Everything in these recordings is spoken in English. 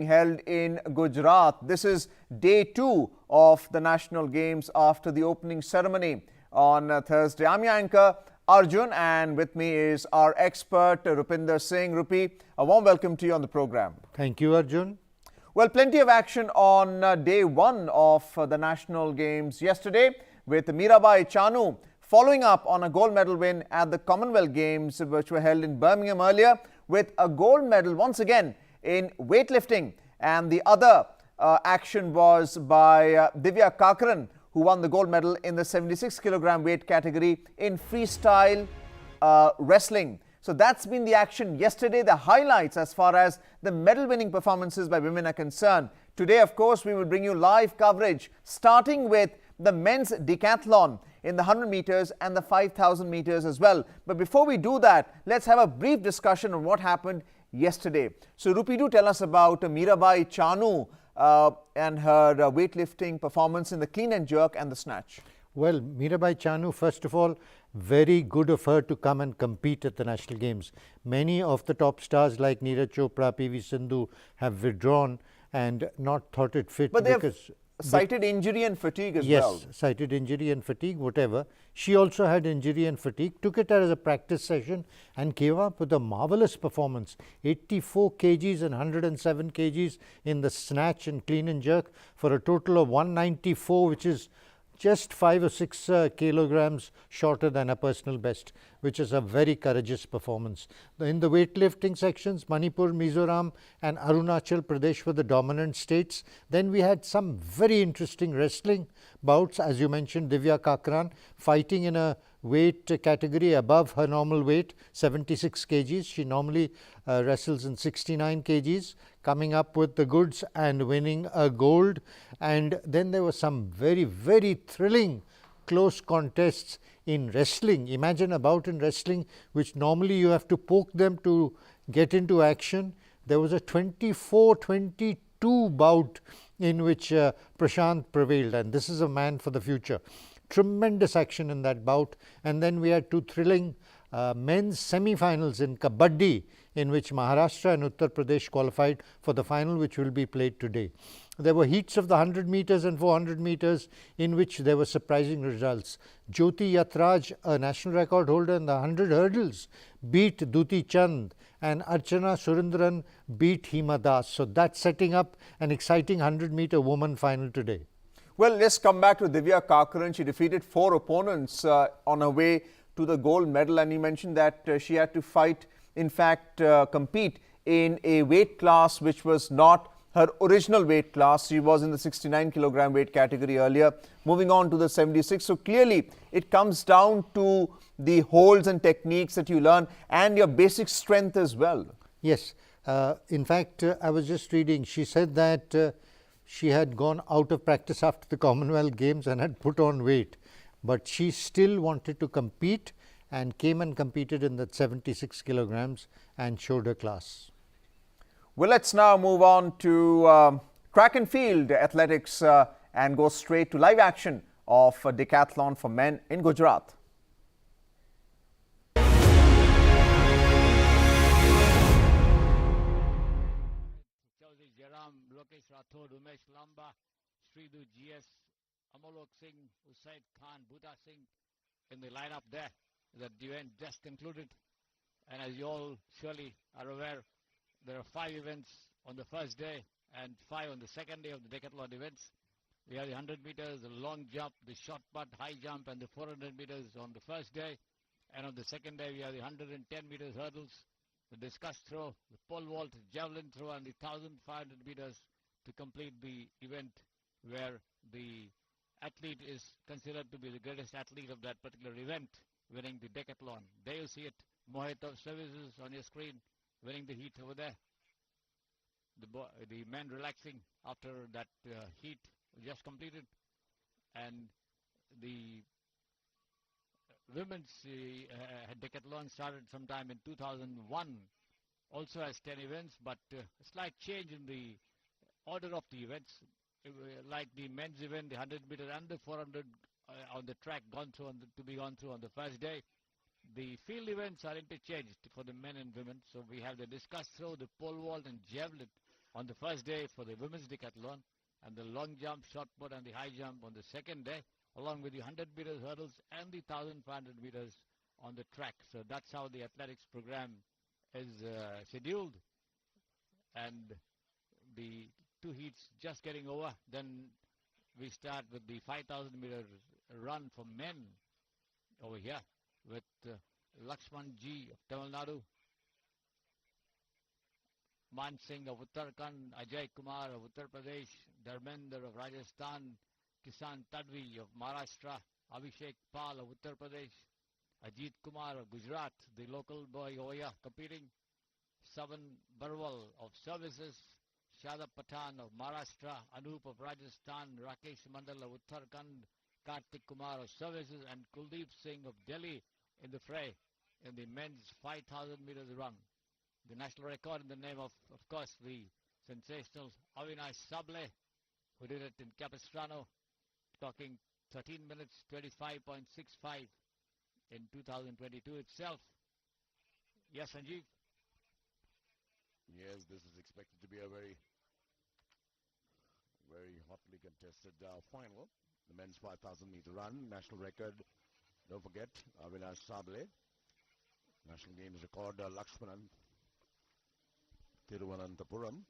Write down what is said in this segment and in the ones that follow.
held in Gujarat. This is day 2 of the National Games after the opening ceremony on Thursday. I'm your anchor Arjun, and with me is our expert Rupinder Singh. Rupi, a warm welcome to you on the program. Thank you, Arjun. Well, plenty of action on day 1 of the National Games yesterday, with Mirabai Chanu following up on a gold medal win at the Commonwealth Games, which were held in Birmingham earlier, with a gold medal once again in weightlifting. And the other action was by Divya Kakran, who won the gold medal in the 76 kilogram weight category in freestyle wrestling. So that's been the action yesterday, the highlights as far as the medal winning performances by women are concerned. Today, of course, we will bring you live coverage, starting with the men's decathlon in the 100 meters and the 5,000 meters as well. But before we do that, let's have a brief discussion on what happened yesterday. So Rupi, do tell us about Mirabai Chanu and her weightlifting performance in the clean and jerk and the snatch. Well, Mirabai Chanu, first of all, very good of her to come and compete at the National Games. Many of the top stars like Neeraj Chopra, PV Sindhu have withdrawn and not thought it fit. But they have cited injury and fatigue as well. Yes, cited injury and fatigue, whatever. She also had injury and fatigue, took it as a practice session and came up with a marvelous performance. 84 kgs and 107 kgs in the snatch and clean and jerk for a total of 194, which is just 5 or 6 kilograms shorter than a personal best, which is a very courageous performance. In the weightlifting sections, Manipur, Mizoram and Arunachal Pradesh were the dominant states. Then we had some very interesting wrestling bouts, as you mentioned, Divya Kakran fighting in a weight category above her normal weight, 76 kgs. She normally wrestles in 69 kgs, coming up with the goods and winning a gold. And then there were some very, very thrilling close contests in wrestling. Imagine a bout in wrestling which normally you have to poke them to get into action. There was a 24-22 bout in which Prashant prevailed, and this is a man for the future. Tremendous action in that bout. And then we had 2 thrilling men's semi-finals in Kabaddi, in which Maharashtra and Uttar Pradesh qualified for the final, which will be played today. There were heats of the 100 meters and 400 meters in which there were surprising results. Jyoti Yatraj, a national record holder in the 100 hurdles, beat Duti Chand, and Archana Surendran beat Hima Das. So that's setting up an exciting 100-meter woman final today. Well, let's come back to Divya Kakran. She defeated 4 opponents on her way to the gold medal, and you mentioned that she had to fight, in fact, compete in a weight class which was not her original weight class. She was in the 69 kilogram weight category earlier, moving on to the 76. So clearly, it comes down to the holds and techniques that you learn and your basic strength as well. Yes. In fact, I was just reading, she said that she had gone out of practice after the Commonwealth Games and had put on weight, but she still wanted to compete and came and competed in that 76 kilograms and showed her class. Well, let's now move on to track and field athletics and go straight to live action of decathlon for men in Gujarat. Rathod, Umesh Lamba, Sridhu GS, Amalok Singh, Usaid Khan, Bhuta Singh in the lineup there. The event just concluded, and as you all surely are aware, there are 5 events on the first day and 5 on the second day of the decathlon events. We have the 100 meters, the long jump, the short put, high jump, and the 400 meters on the first day. And on the second day, we have the 110 meters hurdles, the discus throw, the pole vault, javelin throw, and the 1,500 meters to complete the event, where the athlete is considered to be the greatest athlete of that particular event, winning the decathlon. There you see it, Mohit of Services on your screen, winning the heat over there. The men relaxing after that heat just completed, and the women's decathlon started sometime in 2001, also has 10 events, but a slight change in the order of the events. Like the men's event, the 100 meter and the 400 on the track to be gone through on the first day. The field events are interchanged for the men and women. So we have the discus throw, the pole vault and javelin on the first day for the women's decathlon, and the long jump, shot put, and the high jump on the second day, along with the 100 meters hurdles and the 1,500 meters on the track. So that's how the athletics program is scheduled. And the two heats just getting over. Then we start with the 5,000 meter run for men over here with Lakshman G of Tamil Nadu, Man Singh of Uttarakhand, Ajay Kumar of Uttar Pradesh, Dharmender of Rajasthan, Kisan Tadvi of Maharashtra, Abhishek Pal of Uttar Pradesh, Ajit Kumar of Gujarat, the local boy over here competing, Savan Barwal of Services, Shadab Pathan of Maharashtra, Anup of Rajasthan, Rakesh Mandal of Uttarakhand, Kartik Kumar of Services, and Kuldeep Singh of Delhi in the fray in the men's 5,000 meters run. The national record in the name of course, the sensational Avinash Sable, who did it in Capistrano, talking 13 minutes 25.65 in 2022 itself. Yes, Sanjeev? Yes, this is expected to be a very hotly contested final. The men's 5,000 meter run, national record, don't forget, Avinash Sable. National Games record, Lakshmanan, Tiruvananthapuram.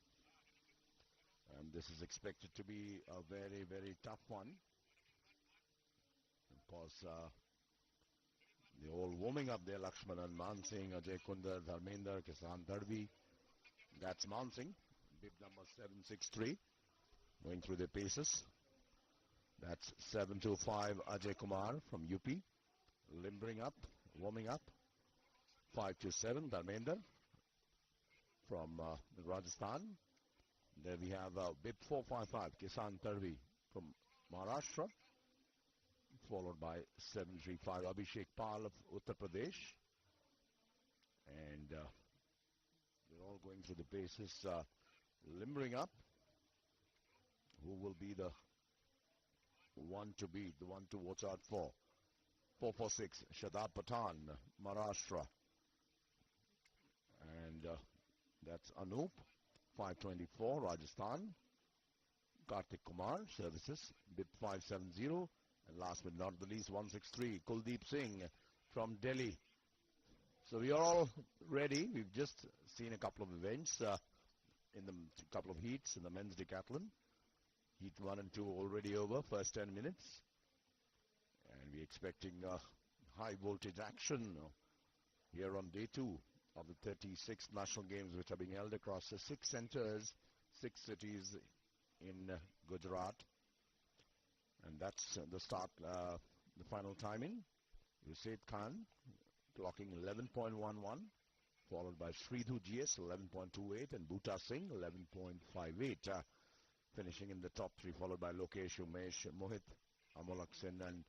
And this is expected to be a very, very tough one. Of course, the all warming up there, Lakshmanan, Man Singh, Ajay Kundar, Dharmender, Kisan Tadvi. That's Man Singh, bib number 763, going through the paces. That's 725 Ajay Kumar from UP, limbering up, warming up. 527 Dharmender from Rajasthan. There we have bib 455 Kisan Tadvi from Maharashtra, followed by 735 Abhishek Pal of Uttar Pradesh. And they're all going through the paces, limbering up. Who will be the one to beat, the one to watch out for? 446 Shadab Pathan, Maharashtra. And that's Anup. 524 Rajasthan. Kartik Kumar, Services, bib 570. And last but not the least, 163 Kuldeep Singh from Delhi. So we are all ready. We've just seen a couple of events in the couple of heats in the men's decathlon. Heat 1 and 2 already over, first 10 minutes. And we're expecting high voltage action here on day 2 of the 36th National Games, which are being held across 6 centers, 6 cities in Gujarat. And that's the start, the final timing. Rusaid Khan clocking 11.11, followed by Sridhu GS 11.28 and Bhuta Singh 11.58. Finishing in the top 3, followed by Lokesh, Umesh, Mohit, Amolak Sen and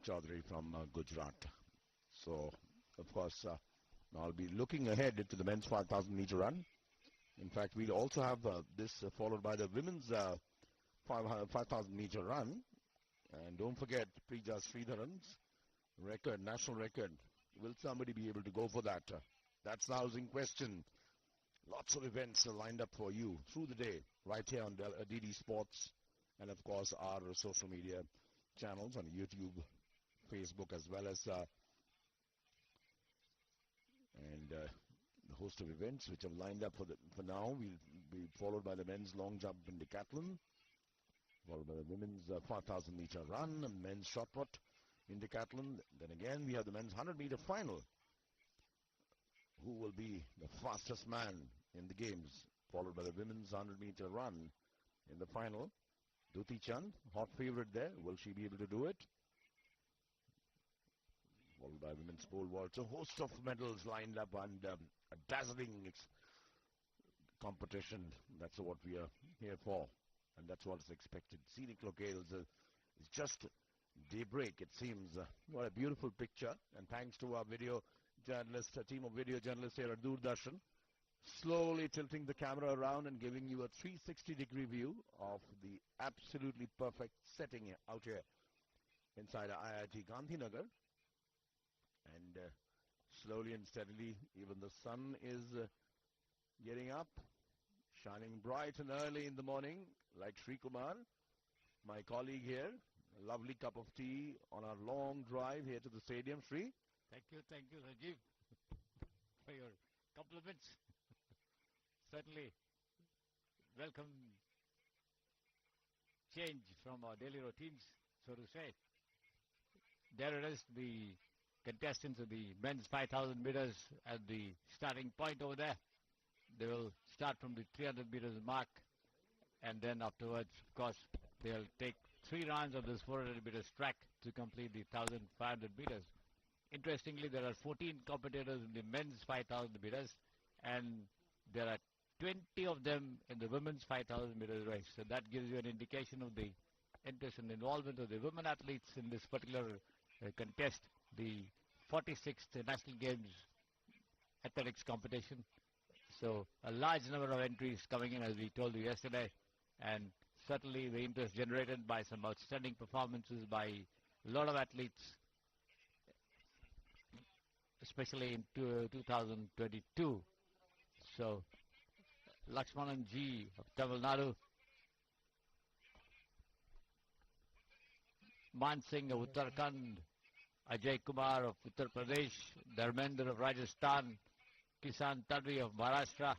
Chaudhary from Gujarat. So, of course, I'll be looking ahead into the men's 5,000 meter run. In fact, we'll also have this followed by the women's 5,000 meter run. And don't forget Prija Sridharan's record, national record. Will somebody be able to go for that? That's the housing question. Lots of events are lined up for you through the day, right here on DD Sports, and of course our social media channels on YouTube, Facebook, as well as the host of events which have lined up for now. We'll be followed by the men's long jump in decathlon, followed by the women's 5,000 meter run, and men's shot put in decathlon. Then again we have the men's 100 meter final. Who will be the fastest man in the games, followed by the women's 100 meter run in the final. Duti Chand, hot favorite there. Will she be able to do it? Followed by women's pole vault. So host of medals lined up and a dazzling competition. That's what we are here for, and that's what is expected. Scenic locales is just daybreak, it seems. What a beautiful picture, and thanks to our video journalists, a team of video journalists here at Doordarshan, slowly tilting the camera around and giving you a 360-degree view of the absolutely perfect setting out here inside IIT Gandhinagar. And slowly and steadily, even the sun is getting up, shining bright and early in the morning, like Sri Kumar, my colleague here. A lovely cup of tea on our long drive here to the stadium, Sri. Thank you, Rajiv, for your compliments. Certainly, welcome change from our daily routines, so to say. There it is, the contestants of the men's 5,000 meters at the starting point over there. They will start from the 300 meters mark, and then afterwards, of course, they'll take 3 rounds of this 400 meters track to complete the 1,500 meters. Interestingly, there are 14 competitors in the men's 5,000 meters, and there are 20 of them in the women's 5,000 meters race. So that gives you an indication of the interest and involvement of the women athletes in this particular contest, the 46th National Games athletics competition. So a large number of entries coming in, as we told you yesterday, and certainly the interest generated by some outstanding performances by a lot of athletes, especially in 2022. So Lakshmanan G of Tamil Nadu, Man Singh of Uttarakhand, Ajay Kumar of Uttar Pradesh, Dharmender of Rajasthan, Kisan Tadri of Maharashtra,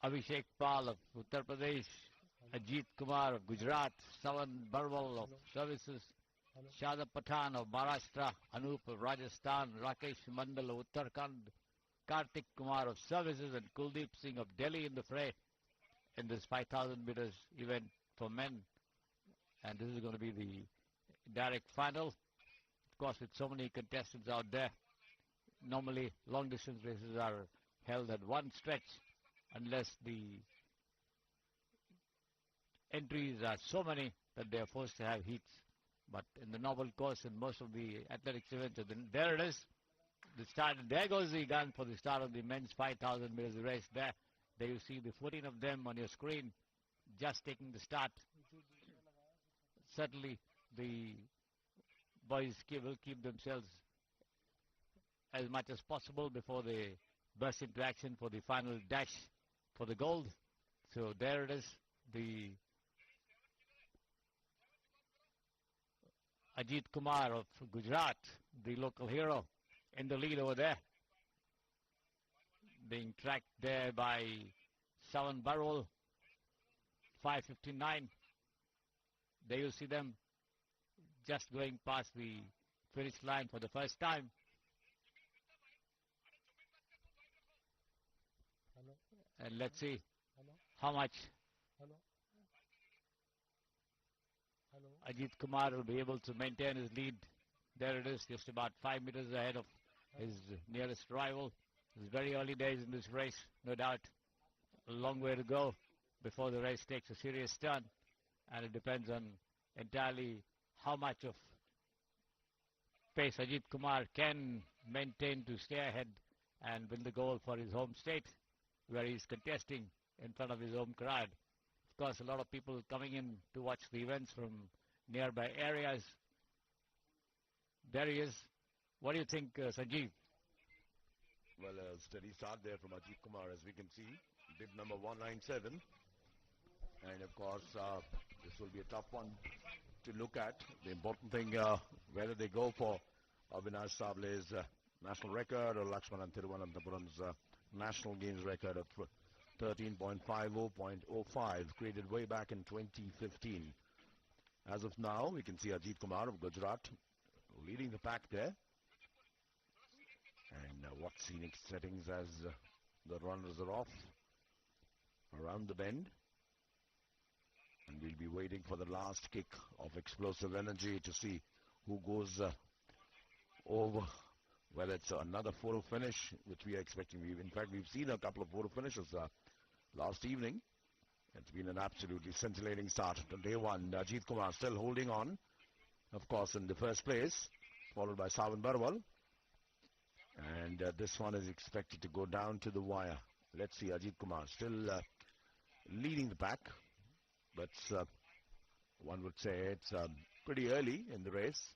Abhishek Pal of Uttar Pradesh, Ajit Kumar of Gujarat, Savan Barwal of Services, Shadab Pathan of Maharashtra, Anup of Rajasthan, Rakesh Mandal of Uttarakhand, Kartik Kumar of Services, and Kuldeep Singh of Delhi in the fray in this 5,000 meters event for men. And this is going to be the direct final. Of course, with so many contestants out there, normally long distance races are held at one stretch unless the entries are so many that they are forced to have heats. But in the normal course in most of the athletics events, there it is. The start, there goes the gun for the start of the men's 5,000 meters race there. There you see the 14 of them on your screen just taking the start. Certainly the boys will keep themselves as much as possible before they burst into action for the final dash for the gold. So there it is, the Ajit Kumar of Gujarat, the local hero, in the lead over there, being tracked there by Savan Barwal, 5:59. There you see them just going past the finish line for the first time. And let's see how much Ajit Kumar will be able to maintain his lead. There it is, just about 5 meters ahead of his nearest rival. It's very early days in this race, no doubt. A long way to go before the race takes a serious turn. And it depends on entirely how much of pace Ajit Kumar can maintain to stay ahead and win the gold for his home state, where he's contesting in front of his home crowd. Of course, a lot of people coming in to watch the events from nearby areas. There he is. What do you think, Sanjeev? Well, a steady start there from Ajit Kumar, as we can see. Bib number 197. And of course, this will be a tough one to look at. The important thing, whether they go for Avinash Sable's national record or Lakshmanan Thiruvananthapuram's national games record of 13.50.05, created way back in 2015. As of now, we can see Ajit Kumar of Gujarat leading the pack there. And what scenic settings as the runners are off around the bend. And we'll be waiting for the last kick of explosive energy to see who goes over. Whether it's another photo finish, which we are expecting. In fact, we've seen a couple of photo finishes last evening. It's been an absolutely scintillating start to day one. Ajit Kumar still holding on, of course, in the first place, followed by Savan Barwal. And this one is expected to go down to the wire. Let's see, Ajit Kumar still leading the pack. But one would say it's pretty early in the race,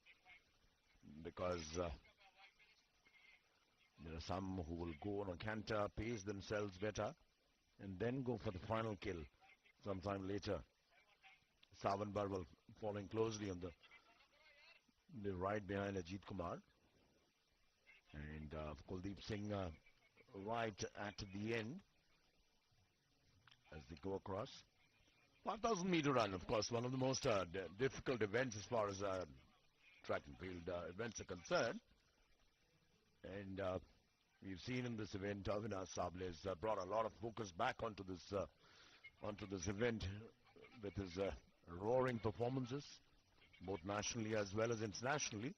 because there are some who will go on a canter, pace themselves better, and then go for the final kill sometime later. Savan Barwal following closely on the right behind Ajit Kumar. And Kuldeep Singh right at the end as they go across. 5,000 meter run, of course, one of the most difficult events as far as track and field events are concerned. And we've seen in this event, Avinash Sable has brought a lot of focus back onto this event with his roaring performances, both nationally as well as internationally.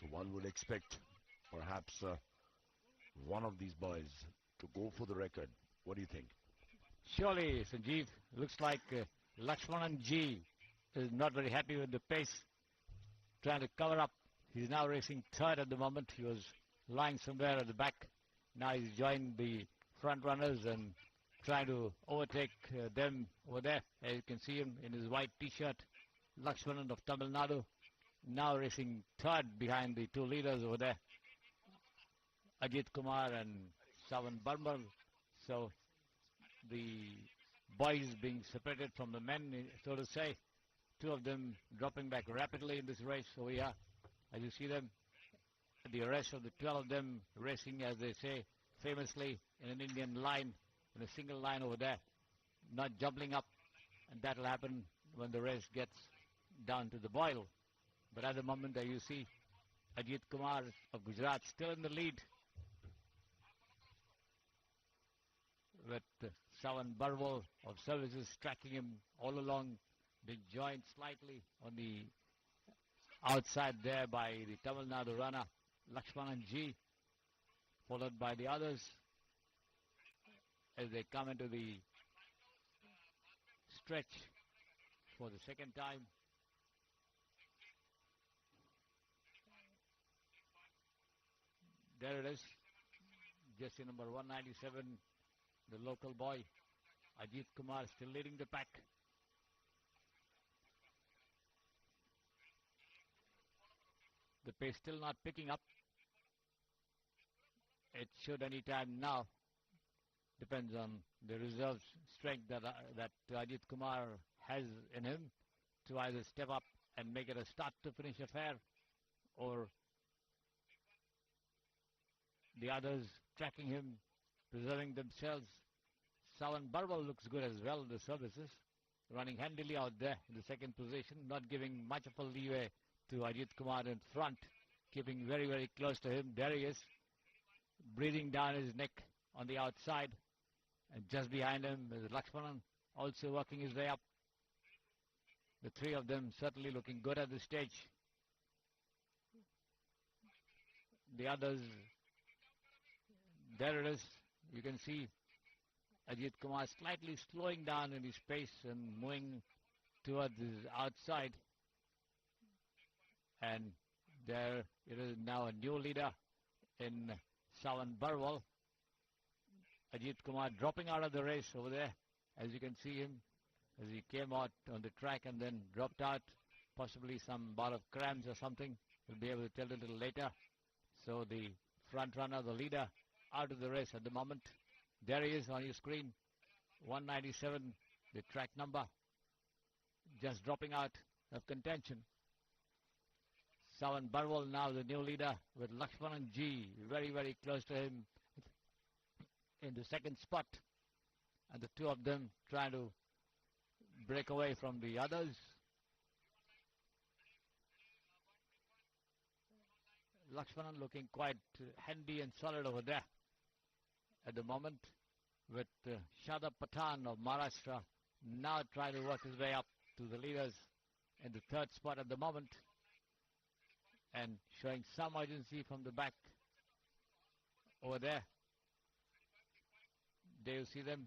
So one would expect perhaps one of these boys to go for the record. What do you think? Surely, Sanjeev, looks like Lakshmanan G is not very happy with the pace, trying to cover up. He's now racing third at the moment. He was lying somewhere at the back. Now he's joined the front runners and trying to overtake them over there. As you can see him in his white t-shirt, Lakshmanan of Tamil Nadu, now racing third behind the two leaders over there, Ajit Kumar and Savan Barwal. So the boys being separated from the men, so to say. Two of them dropping back rapidly in this race over here. As you see them, the rest of the 12 of them racing, as they say famously, in an Indian line, in a single line over there, not jumbling up, and that will happen when the race gets down to the boil. But at the moment, there you see Ajit Kumar of Gujarat still in the lead, with Savan Barwal of Services tracking him all along, being joined slightly on the outside there by the Tamil Nadu runner Lakshmanan G, followed by the others as they come into the stretch for the second time. There it is, jersey number 197, the local boy Ajit Kumar still leading the pack. The pace still not picking up. It should any time now. Depends on the reserve strength that Ajit Kumar has in him to either step up and make it a start to finish affair, or the others tracking him, preserving themselves. Savan Barwal looks good as well, the services, running handily out there in the second position, not giving much of a leeway to Ajit Kumar in front, keeping very, very close to him. There he is, breathing down his neck on the outside, and just behind him is Lakshmanan, also working his way up. The three of them certainly looking good at this stage. The others, there it is, you can see Ajit Kumar slightly slowing down in his pace and moving towards his outside. And there it is now a new leader in Savan Barwal. Ajit Kumar dropping out of the race over there, as you can see him, as he came out on the track and then dropped out, possibly some bout of cramps or something. We'll be able to tell a little later. So the front runner, the leader, out of the race at the moment. There he is on your screen, 197, the track number, just dropping out of contention. Savan Barwal now the new leader with Lakshmanan G very, very close to him in the second spot. And the two of them trying to break away from the others. Lakshmanan looking quite handy and solid over there at the moment, with Shadab Pathan of Maharashtra now trying to work his way up to the leaders in the third spot at the moment, and showing some urgency from the back over there. There you see them,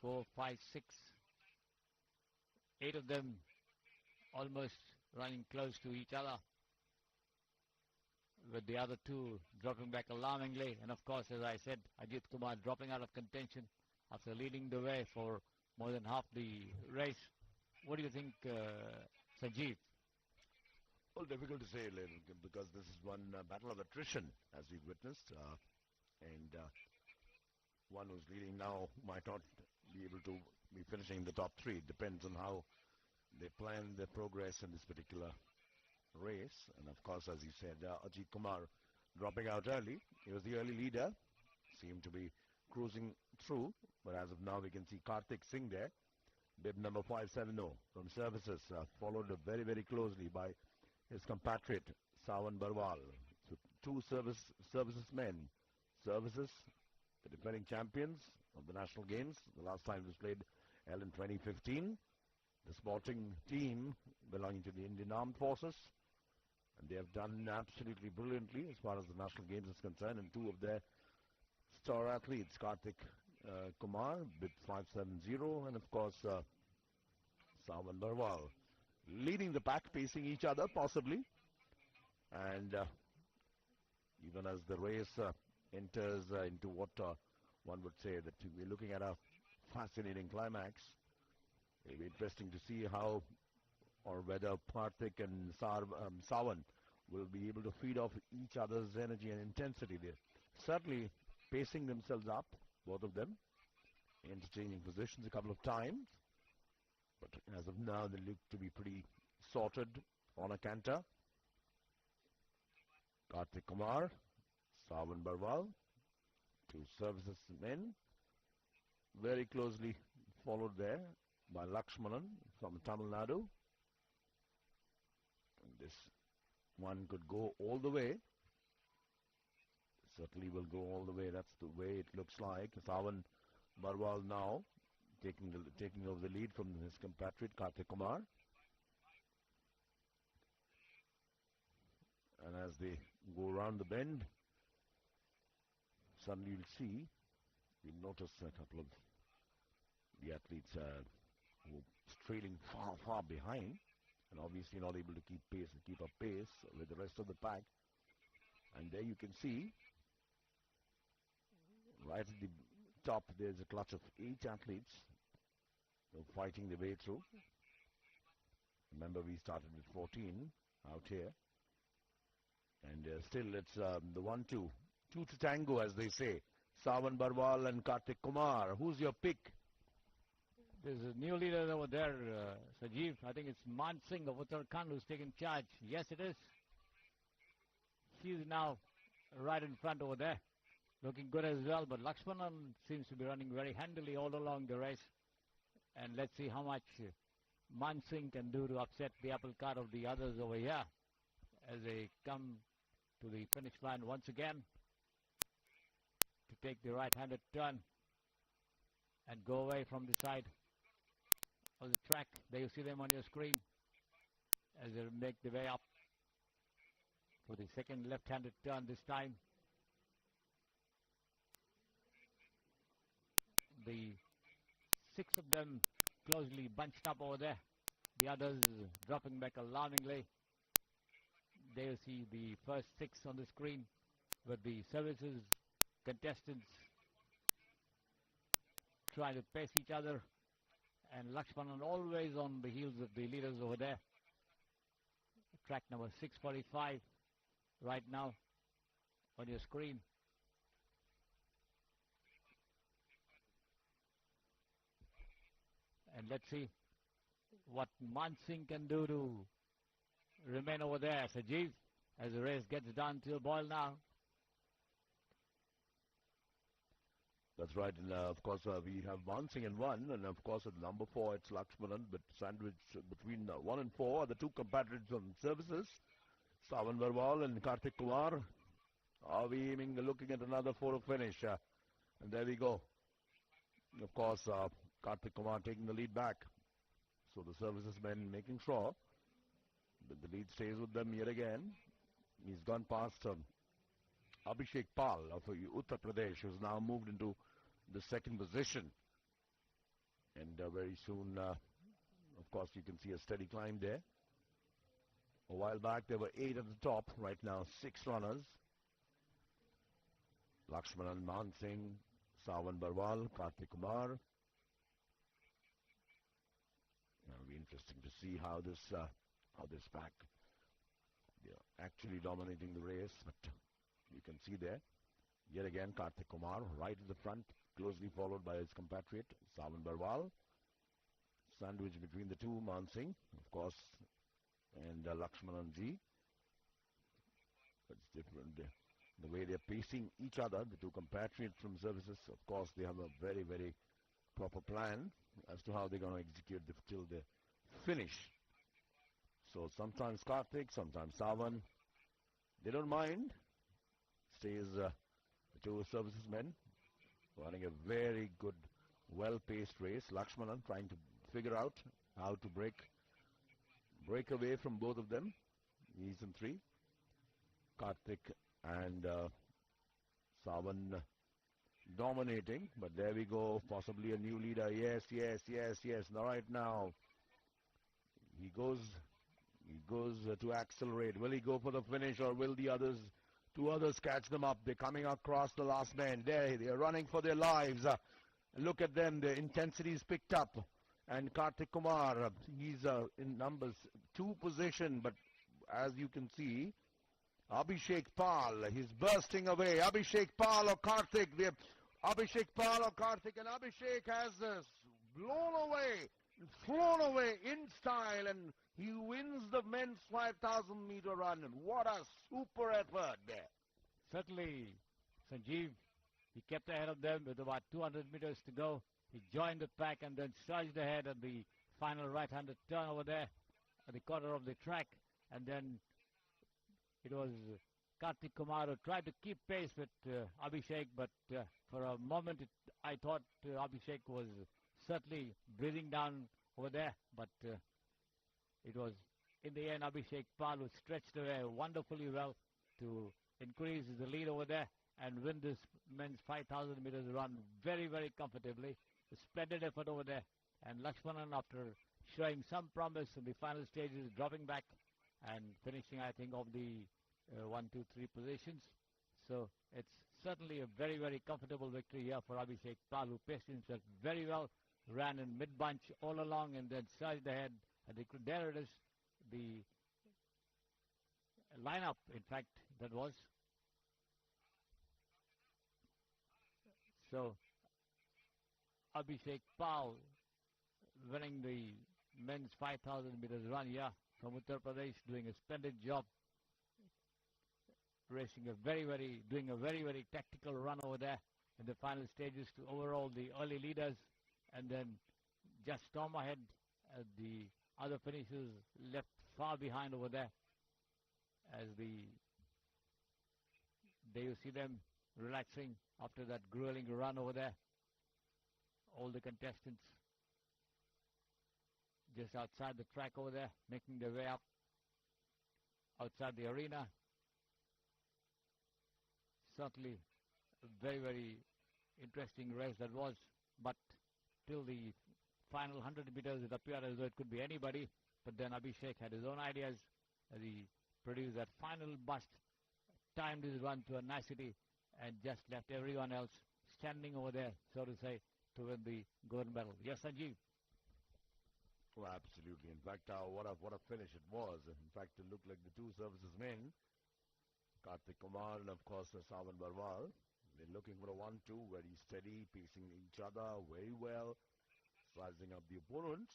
4, 5, 6, 8 of them almost running close to each other, with the other two dropping back alarmingly. And of course, as I said, Ajit Kumar dropping out of contention after leading the way for more than half the race. What do you think, Sanjeev? Well, difficult to say, because this is one battle of attrition, as we've witnessed. and one who's leading now might not be able to be finishing in the top three. It depends on how they plan their progress in this particular race. And of course, as you said, Ajit Kumar dropping out early. He was the early leader, seemed to be cruising through, but as of now we can see Karthik Singh there, bib number 570 from services, followed very, very closely by his compatriot Sawan Barwal. So two services men. Services, the defending champions of the national games. The last time it was played held in 2015. The sporting team belonging to the Indian Armed Forces, and they have done absolutely brilliantly as far as the national games is concerned. And two of their star athletes, Karthik Kumar, bib 570, and of course Sawan Barwal, leading the pack, pacing each other possibly. And even as the race enters into what one would say that we're looking at a fascinating climax. It'll be interesting to see how or whether Karthik and Sawan will be able to feed off each other's energy and intensity. They're certainly pacing themselves up, both of them, interchanging positions a couple of times. But as of now, they look to be pretty sorted on a canter. Karthik Kumar, Sawan Barwal, two services men, very closely followed there by Lakshmanan from Tamil Nadu. And this one could go all the way. Certainly will go all the way. That's the way it looks like. Sawan Barwal now taking over the lead from his compatriot Karthik Kumar. And as they go around the bend, suddenly you'll notice a couple of the athletes who are trailing far behind, and obviously not able to keep up pace with the rest of the pack. And there you can see, right at the top, there's a clutch of 8 athletes fighting their way through. Remember, we started with 14 out here. And still it's the 1-2. Two to tango, as they say. Sawan Barwal and Karthik Kumar. Who's your pick? There's a new leader over there, Sajeev. I think it's Man Singh of Uttarakhand who's taking charge. Yes, it is. He's now right in front over there. Looking good as well, but Lakshmanan seems to be running very handily all along the race. And let's see how much Man Singh can do to upset the apple cart of the others over here as they come to the finish line once again to take the right-handed turn and go away from the side of the track. There you see them on your screen as they make the way up for the second left-handed turn this time. The 6 of them closely bunched up over there. The others dropping back alarmingly. There you see the first 6 on the screen with the services contestants trying to pace each other, and Lakshmanan always on the heels of the leaders over there. Track number 645 right now on your screen. And let's see what Man Singh can do to remain over there, Sajeev, as the race gets down to a boil now. That's right, and of course we have Man Singh in 1, and of course at number 4 it's Lakshmanan, but sandwiched between 1 and 4 are the two compatriots on services, Sawan Barwal and Karthik Kumar. Are we looking at another photo finish? And there we go. Of course, Karthik Kumar taking the lead back. So the services men making sure that the lead stays with them yet again. He's gone past Abhishek Pal of Uttar Pradesh, who's now moved into the second position. And very soon, of course, you can see a steady climb there. A while back, there were 8 at the top. Right now, 6 runners. Lakshmanan, Man Singh, Sawan Barwal, Karthik Kumar. It'll be interesting to see how this pack, they're actually dominating the race, but you can see there Yet again, Karthik Kumar right at the front, closely followed by his compatriot, Savan Barwal. Sandwich between the two, Man Singh, of course, and Lakshmanan Ji. It's different. The way they're pacing each other, the two compatriots from services, of course, they have a very, very proper plan as to how they're going to execute till the finish. So sometimes Karthik, sometimes Savan. They don't mind. Stays the two services men running a very good, well-paced race. Lakshmanan trying to figure out how to break away from both of them. He's in 3. Karthik and Savan dominating, but there we go, possibly a new leader. Yes, yes, yes, yes. Now, right now, he goes to accelerate. Will he go for the finish, or will the two others catch them up? They're coming across the last man. There, they're running for their lives. Look at them. The intensity is picked up. And Karthik Kumar, he's in numbers 2 position, but as you can see, Abhishek Pal, he's bursting away. Abhishek Pal or Karthik, Abhishek Pal or Karthik, and Abhishek has flown away in style, and he wins the men's 5,000 meter run. What a super effort there. Certainly, Sanjeev, he kept ahead of them with about 200 meters to go. He joined the pack and then surged ahead at the final right-handed turn over there at the corner of the track. And then it was Karthik Kumar who tried to keep pace with Abhishek, but for a moment I thought Abhishek was certainly breathing down over there, but it was in the end Abhishek Pal who stretched away wonderfully well to increase the lead over there and win this men's 5,000 meters run very, very comfortably. A splendid effort over there. And Lakshmanan, after showing some promise in the final stages, dropping back and finishing, I think, of the 1, 2, 3 positions. So it's certainly a very, very comfortable victory here for Abhishek Pal, who paced himself very well, ran in mid-bunch all along and then surged ahead. And there it is, the lineup, in fact, that was. So Abhishek Pal winning the men's 5,000 meters run, from Uttar Pradesh, doing a splendid job, doing a very, very tactical run over there in the final stages to overall the early leaders, and then just storm ahead. The other finishers left far behind over there, as there you see them relaxing after that grueling run over there. All the contestants just outside the track over there, making their way up outside the arena. Certainly a very, very interesting race that was, but till the final 100 meters it appeared as though it could be anybody, but then Abhishek had his own ideas as he produced that final bust, timed his run to a nicety, and just left everyone else standing over there, so to say, to win the gold medal. Yes, Sanjeev? Well, absolutely. In fact, what a finish it was. In fact, it looked like the two services men, Karthik Kumar and, of course, Savan Barwal, they're looking for a 1-2, very steady, pacing each other very well, sizing up the opponents.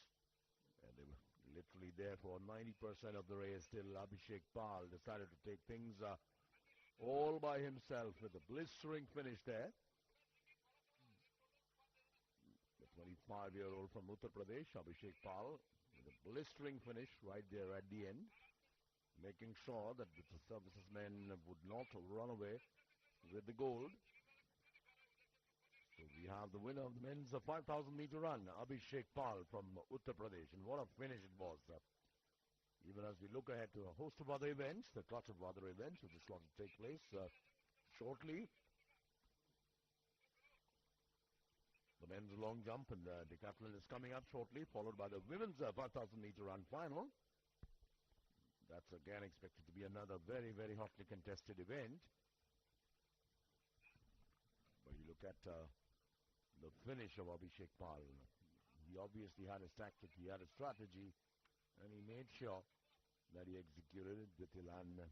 And they were literally there for 90% of the race till Abhishek Pal decided to take things all by himself with a blistering finish there. The 25-year-old from Uttar Pradesh, Abhishek Pal, with a blistering finish right there at the end, making sure that the services men would not run away with the gold. So we have the winner of the men's 5,000 meter run, Abhishek Pal from Uttar Pradesh. And what a finish it was. Even as we look ahead to a host of other events, the clutch of other events which is going to take place shortly. The men's long jump and Decathlon is coming up shortly, followed by the women's 5,000 meter run final. That's again expected to be another very, very hotly contested event. But you look at the finish of Abhishek Pal. He obviously had his tactic, he had a strategy, and he made sure that he executed it with elan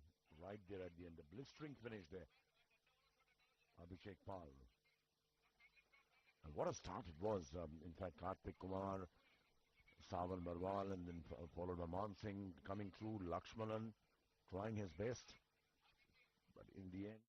right there at the end. The blistering finish there. Abhishek Pal. And what a start it was. In fact, Kartik Kumar, Savan Barwal, and then followed by Man Singh coming through, Lakshmanan trying his best. But in the end,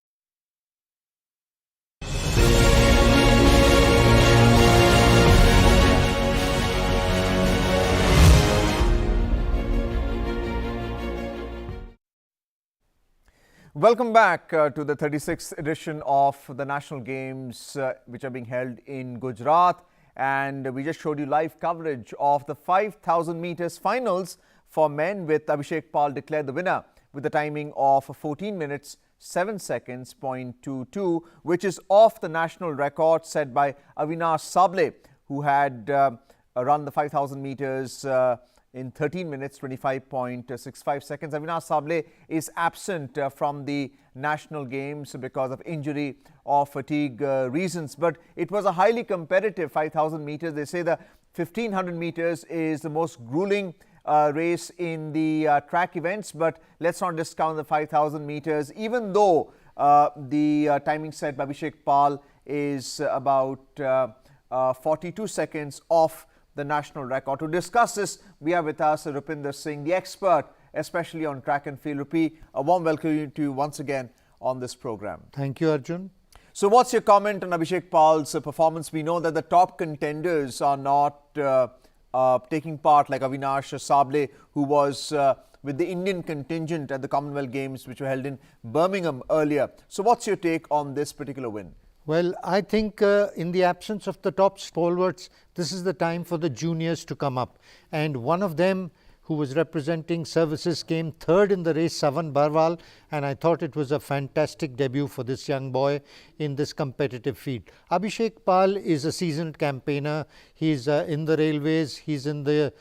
Welcome back to the 36th edition of the National Games, which are being held in Gujarat. And we just showed you live coverage of the 5,000 meters finals for men, with Abhishek Pal declared the winner with a timing of 14 minutes 7 seconds, 0.22, which is off the national record set by Avinash Sable, who had run the 5,000 meters in 13 minutes 25.65 seconds. Avinash Sable is absent from the national games because of injury or fatigue reasons, but it was a highly competitive 5,000 meters. They say the 1,500 meters is the most grueling race in the track events, but let's not discount the 5,000 meters, even though the timing set by Abhishek Pal is about 42 seconds off the national record. To discuss this, we are with us Rupinder Singh, the expert, especially on track and field. Rupi, a warm welcome to you once again on this program. Thank you, Arjun. So what's your comment on Abhishek Pal's performance? We know that the top contenders are not taking part, like Avinash Sable, who was with the Indian contingent at the Commonwealth Games, which were held in Birmingham earlier. So what's your take on this particular win? Well, I think in the absence of the top stalwarts, this is the time for the juniors to come up. And one of them, who was representing services, came third in the race, Savan Barwal, and I thought it was a fantastic debut for this young boy in this competitive field. Abhishek Pal is a seasoned campaigner. He's in the railways, he's in the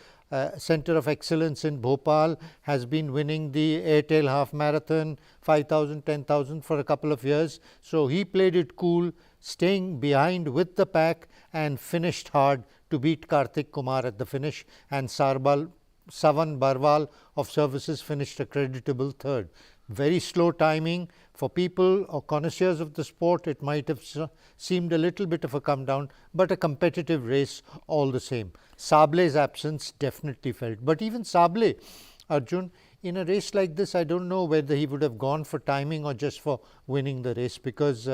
Centre of Excellence in Bhopal, has been winning the Airtel Half Marathon, 5,000, 10,000 for a couple of years. So he played it cool, staying behind with the pack, and finished hard to beat Kartik Kumar at the finish, and Savan Barwal of services finished a creditable third. Very slow timing. For people or connoisseurs of the sport, it might have seemed a little bit of a come down, but a competitive race all the same. Sable's absence definitely felt. But even Sable, Arjun, in a race like this, I don't know whether he would have gone for timing or just for winning the race, because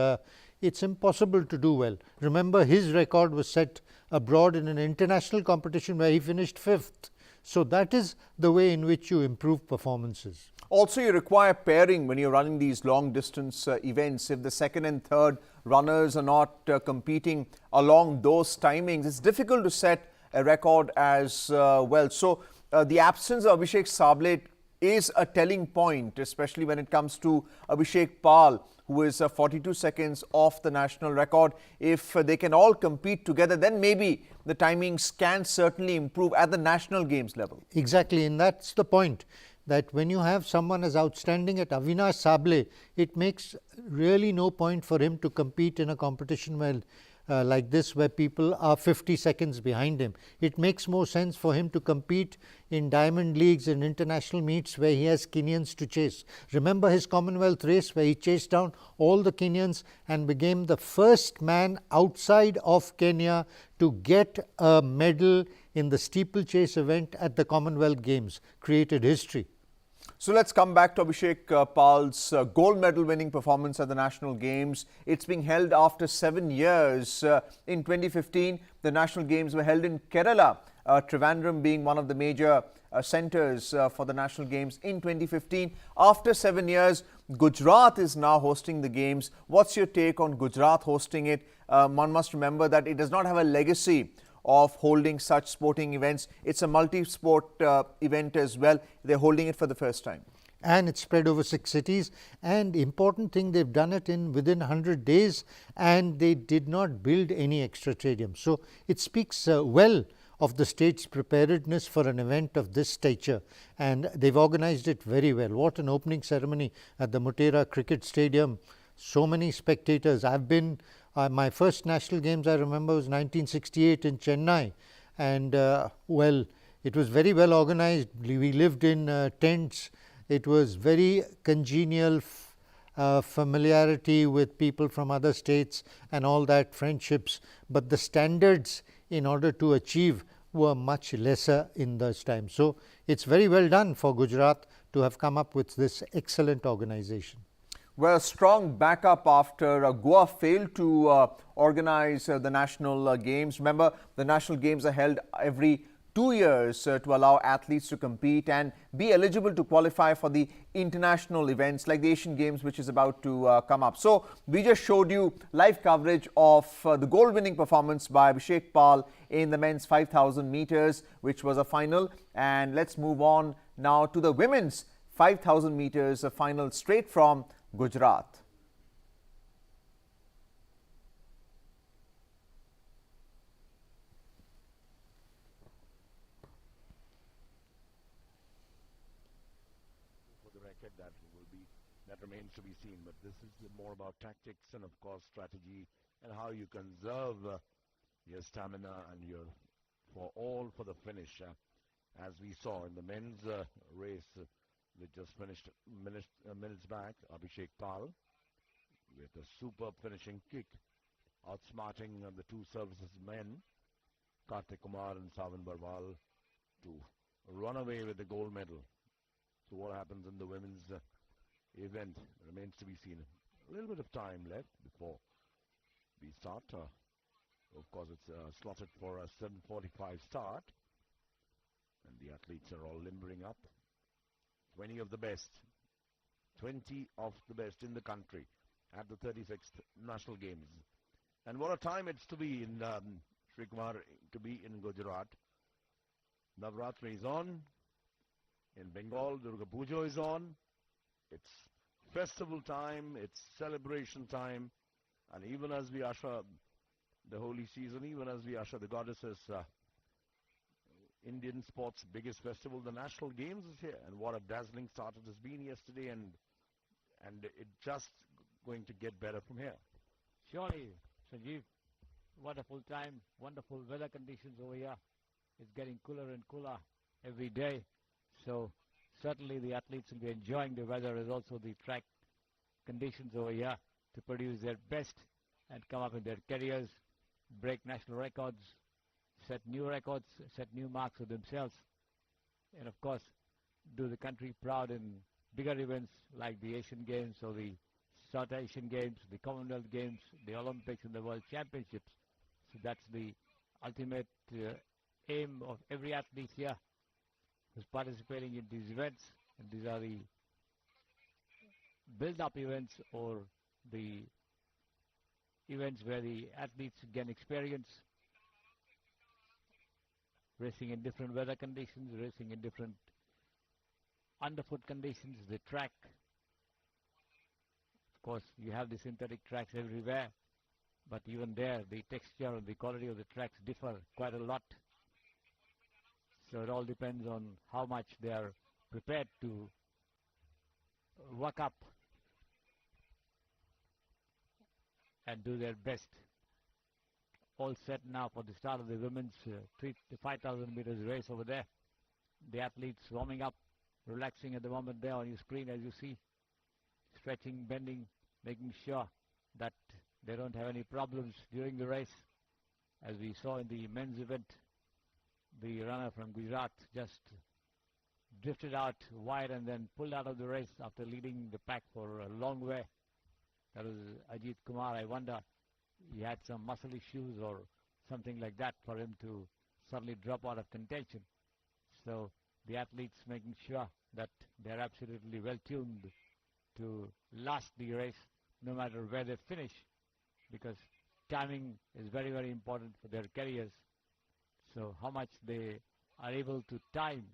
it's impossible to do well. Remember, his record was set abroad in an international competition where he finished 5th. So that is the way in which you improve performances. Also, you require pairing when you're running these long distance events. If the second and third runners are not competing along those timings, it's difficult to set a record as well. So the absence of Abhishek Sable is a telling point, especially when it comes to Abhishek Pal, who is 42 seconds off the national record. If they can all compete together, then maybe the timings can certainly improve at the national games level. Exactly, and that's the point, that when you have someone as outstanding at Avinash Sable, it makes really no point for him to compete in a competition like this, where people are 50 seconds behind him. It makes more sense for him to compete in diamond leagues and international meets where he has Kenyans to chase. Remember his Commonwealth race where he chased down all the Kenyans and became the first man outside of Kenya to get a medal in the steeplechase event at the Commonwealth Games. Created history. So let's come back to Abhishek Pal's gold medal winning performance at the National Games. It's being held after 7 years. In 2015, the National Games were held in Kerala, Trivandrum being one of the major centres for the National Games in 2015. After 7 years, Gujarat is now hosting the Games. What's your take on Gujarat hosting it? One must remember that it does not have a legacy of holding such sporting events. It's a multi-sport event as well. They're holding it for the first time. And it's spread over 6 cities. And important thing, they've done it within 100 days, and they did not build any extra stadiums. So it speaks well of the state's preparedness for an event of this stature, and they've organized it very well. What an opening ceremony at the Motera Cricket Stadium. So many spectators. I've been my first national games, I remember, was 1968 in Chennai, and well, it was very well organized. We lived in tents. It was very congenial familiarity with people from other states and all that, friendships, but the standards in order to achieve were much lesser in those times. So, it's very well done for Gujarat to have come up with this excellent organization. Well, strong backup after Goa failed to organize the national games. Remember, the national games are held every 2 years to allow athletes to compete and be eligible to qualify for the international events like the Asian Games, which is about to come up. So, we just showed you live coverage of the gold-winning performance by Abhishek Pal in the men's 5,000 meters, which was a final. And let's move on now to the women's 5,000 meters, a final straight from Gujarat. For the record, that remains to be seen. But this is more about tactics and, of course, strategy and how you conserve your stamina and your for the finish. As we saw in the men's race that just finished minutes back, Abhishek Pal with a superb finishing kick, outsmarting the two services men, Kartik Kumar and Savan Barwal, to run away with the gold medal. So what happens in the women's event remains to be seen. A little bit of time left before we start. Of course, it's slotted for a 7:45 start, and the athletes are all limbering up. 20 of the best in the country at the 36th National Games. And what a time it's to be in Sri Kumar, to be in Gujarat. Navratri is on. In Bengal, Durga Puja is on. It's festival time, it's celebration time, and even as we usher the holy season, even as we usher the goddesses, Indian sports' biggest festival, the National Games, is here. And what a dazzling start it has been yesterday, and it just going to get better from here. Surely, Sanjeev, wonderful time, wonderful weather conditions over here. It's getting cooler and cooler every day. So certainly the athletes will be enjoying the weather as also the track conditions over here to produce their best and come up in their careers, break national records, set new records, set new marks for themselves, and of course do the country proud in bigger events like the Asian Games or the South Asian Games, the Commonwealth Games, the Olympics and the World Championships. So that's the ultimate aim of every athlete here who's participating in these events, and these are the build-up events or the events where the athletes gain experience, racing in different weather conditions, racing in different underfoot conditions, the track. Of course, you have the synthetic tracks everywhere, but even there, the texture and the quality of the tracks differ quite a lot. So it all depends on how much they are prepared to work up and do their best. All set now for the start of the women's 5,000 meters race over there. The athletes warming up, relaxing at the moment there on your screen as you see. Stretching, bending, making sure that they don't have any problems during the race. As we saw in the men's event, the runner from Gujarat just drifted out wide and then pulled out of the race after leading the pack for a long way. That was Ajit Kumar. I wonder he had some muscle issues or something like that for him to suddenly drop out of contention. So the athletes making sure that they're absolutely well tuned to last the race no matter where they finish, because timing is very, very important for their careers. So how much they are able to time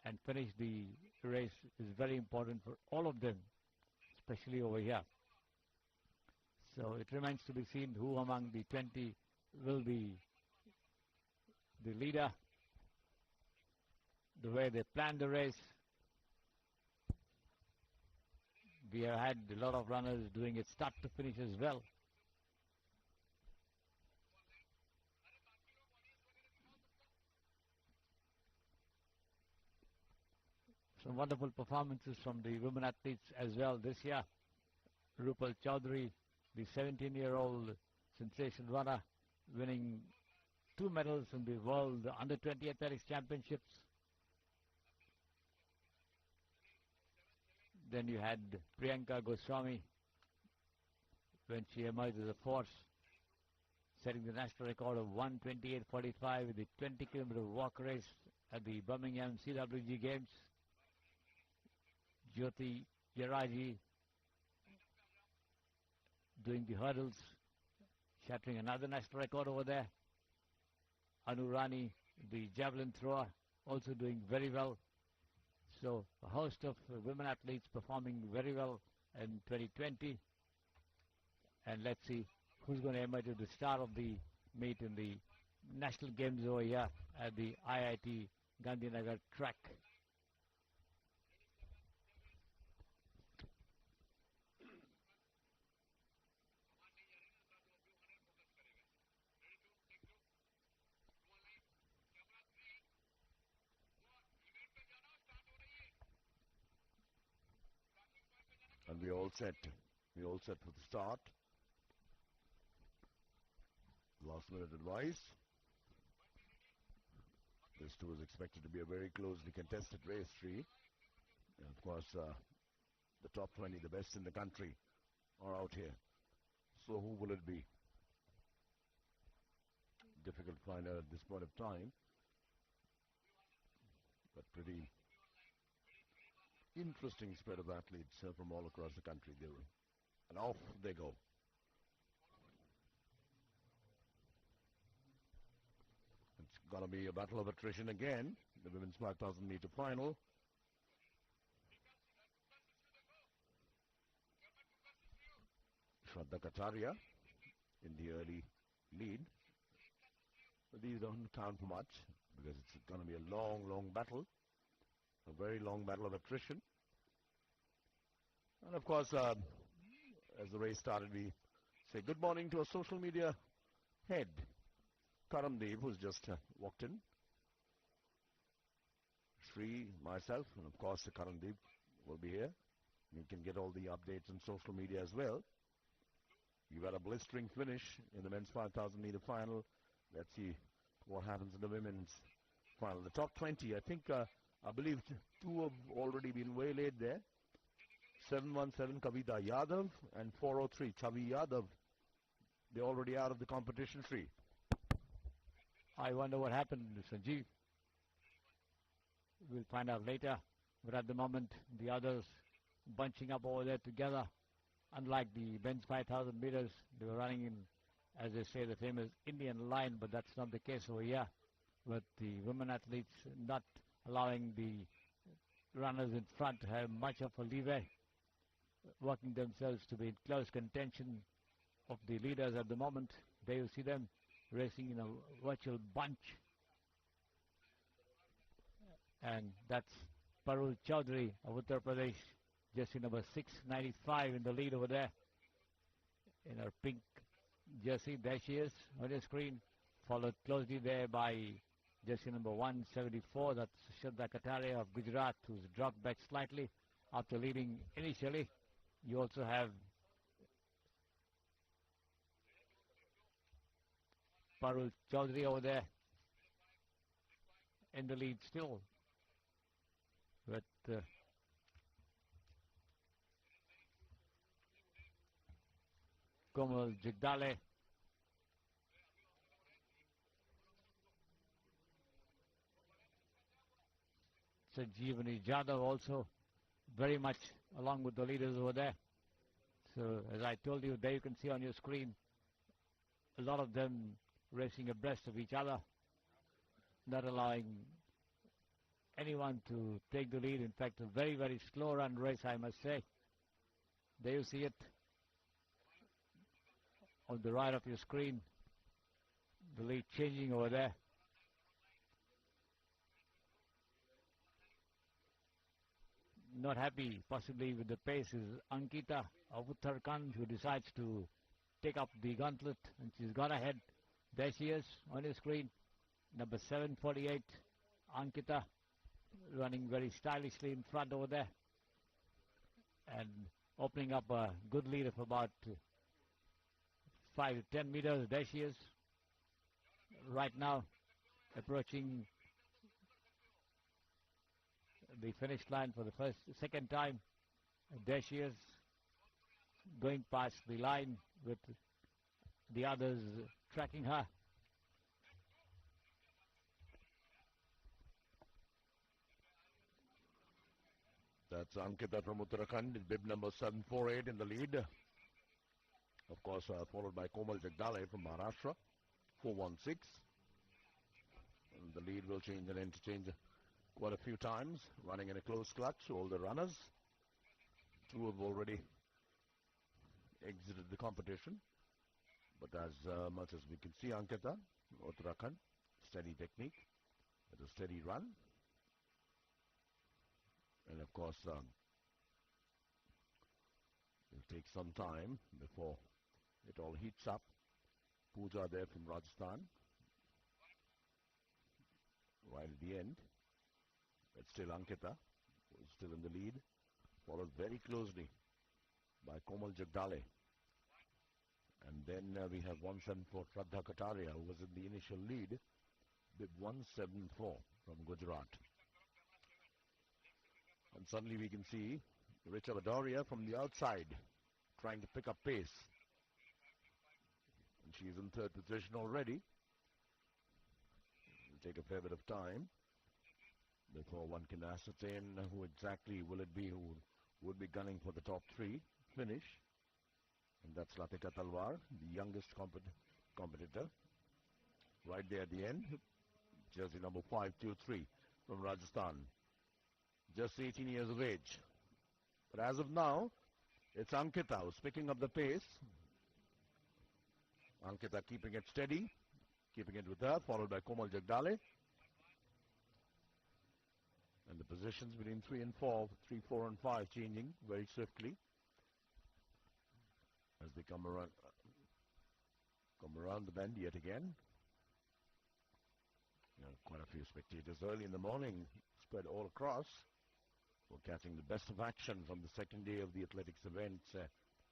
and finish the race is very important for all of them, especially over here. So it remains to be seen who among the 20 will be the leader, the way they plan the race. We have had a lot of runners doing it start to finish as well. Some wonderful performances from the women athletes as well this year. Rupal Chaudhary, the 17-year-old sensation runner, winning 2 medals in the World Under-20 Athletics Championships. Then you had Priyanka Goswami when she emerged as a force, setting the national record of 1:28:45 in the 20-kilometer walk race at the Birmingham CWG Games. Jyoti Yaraji doing the hurdles, shattering another national record over there. Anu Rani, the javelin thrower, also doing very well. So a host of women athletes performing very well in 2020. And let's see who's going to emerge as the star of the meet in the national games over here at the IIT Gandhinagar track. And we all set. We all set for the start. Last minute advice. This too is expected to be a very closely contested race, 3. And of course, the top 20, the best in the country, are out here. So who will it be? Difficult to find out at this point of time. But pretty interesting spread of athletes from all across the country. And off they go. It's going to be a battle of attrition again. The women's 5,000 meter final. Shraddha Kataria in the early lead. But these don't count for much because it's going to be a long, long battle. A very long battle of attrition. And of course, as the race started, we say good morning to our social media head, Karamdev, who's just walked in. Shri, myself, and of course Karamdev will be here. You can get all the updates on social media as well. You've got a blistering finish in the men's 5,000 meter final. Let's see what happens in the women's final. The top 20, I think, I believe 2 have already been waylaid there. 717 Kavita Yadav and 403 Chavi Yadav. They're already out of the competition, Shri. I wonder what happened to Sanjeev. We'll find out later. But at the moment, the others bunching up over there together. Unlike the men's 5,000 meters, they were running in, as they say, the famous Indian line, but that's not the case over here. With the women athletes not allowing the runners in front to have much of a leeway, working themselves to be in close contention of the leaders at the moment. There you see them racing in a virtual bunch. And that's Parul Chaudhary of Uttar Pradesh, jersey number 695 in the lead over there. In her pink jersey, there she is on your screen, followed closely there by jersey number 174, that's Shraddha Kataria of Gujarat, who's dropped back slightly after leading initially. You also have Parul Chaudhary over there in the lead still. But Komal Jagdale, Sanjeevani Jadhav also very much along with the leaders over there. So as I told you, there you can see on your screen a lot of them racing abreast of each other, not allowing anyone to take the lead. In fact, a very, very slow run race, I must say. There you see it on the right of your screen, the lead changing over there. Not happy possibly with the pace is Ankita of Uttarakhand, who decides to take up the gauntlet, and she's gone ahead. There she is on your screen, number 748, Ankita, running very stylishly in front over there. And opening up a good lead of about 5 to 10 meters. There she is. Right now, approaching the finish line for the second time. And there she is, going past the line with the others tracking her. That's Ankita from Uttarakhand, bib number 748 in the lead. Of course, followed by Komal Jagdale from Maharashtra, 416. And the lead will change and interchange quite a few times, running in a close clutch. All the runners, two have already exited the competition. But as much as we can see, Ankita, Uttarakhand, steady technique, with a steady run. And of course, it'll take some time before it all heats up. Pooja there from Rajasthan, right at the end. But still Ankita, who's still in the lead, followed very closely by Komal Jagdale. And then we have 174 Shraddha Kataria, who was in the initial lead, bib 174 from Gujarat. And suddenly we can see Richa Badoria from the outside trying to pick up pace. And she's in third position already. It'll take a fair bit of time before one can ascertain who exactly will it be who would be gunning for the top three finish. And that's Latika Talwar, the youngest competitor. Right there at the end, jersey number 523 from Rajasthan. Just 18 years of age. But as of now, it's Ankita who's picking up the pace. Ankita keeping it steady, keeping it with her, followed by Komal Jagdale. And the positions between 3 and 4, 3, 4 and 5 changing very swiftly as they come around the bend yet again. Quite a few spectators early in the morning spread all across. We're catching the best of action from the second day of the athletics events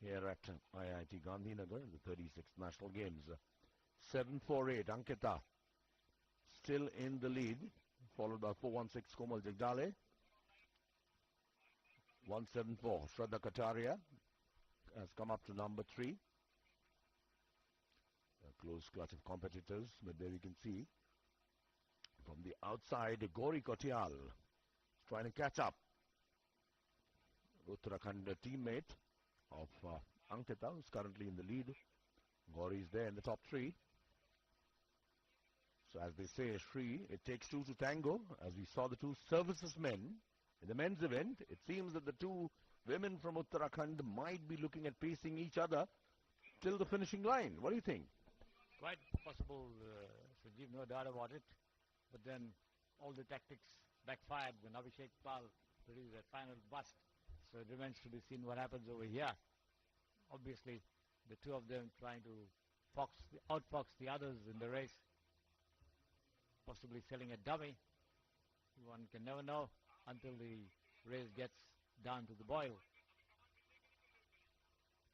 here at IIT Gandhinagar in the 36th National Games. 748 Ankita still in the lead, followed by 416 Komal Jagdale. 174 Shraddha Kataria has come up to number 3. A close clutch of competitors, but there you can see from the outside Gauri Kotial trying to catch up. Uttarakhand teammate of Ankita, who's currently in the lead. Gauri is there in the top 3. So as they say, Shri, it takes two to tango. As we saw the two services men in the men's event, it seems that the two women from Uttarakhand might be looking at pacing each other till the finishing line. What do you think? Quite possible, Sanjeev, no doubt about it. But then all the tactics backfired when Abhishek Pal produced that final bust. So it remains to be seen what happens over here. Obviously, the two of them trying to outfox the others in the race. Possibly selling a dummy. One can never know until the race gets down to the boil.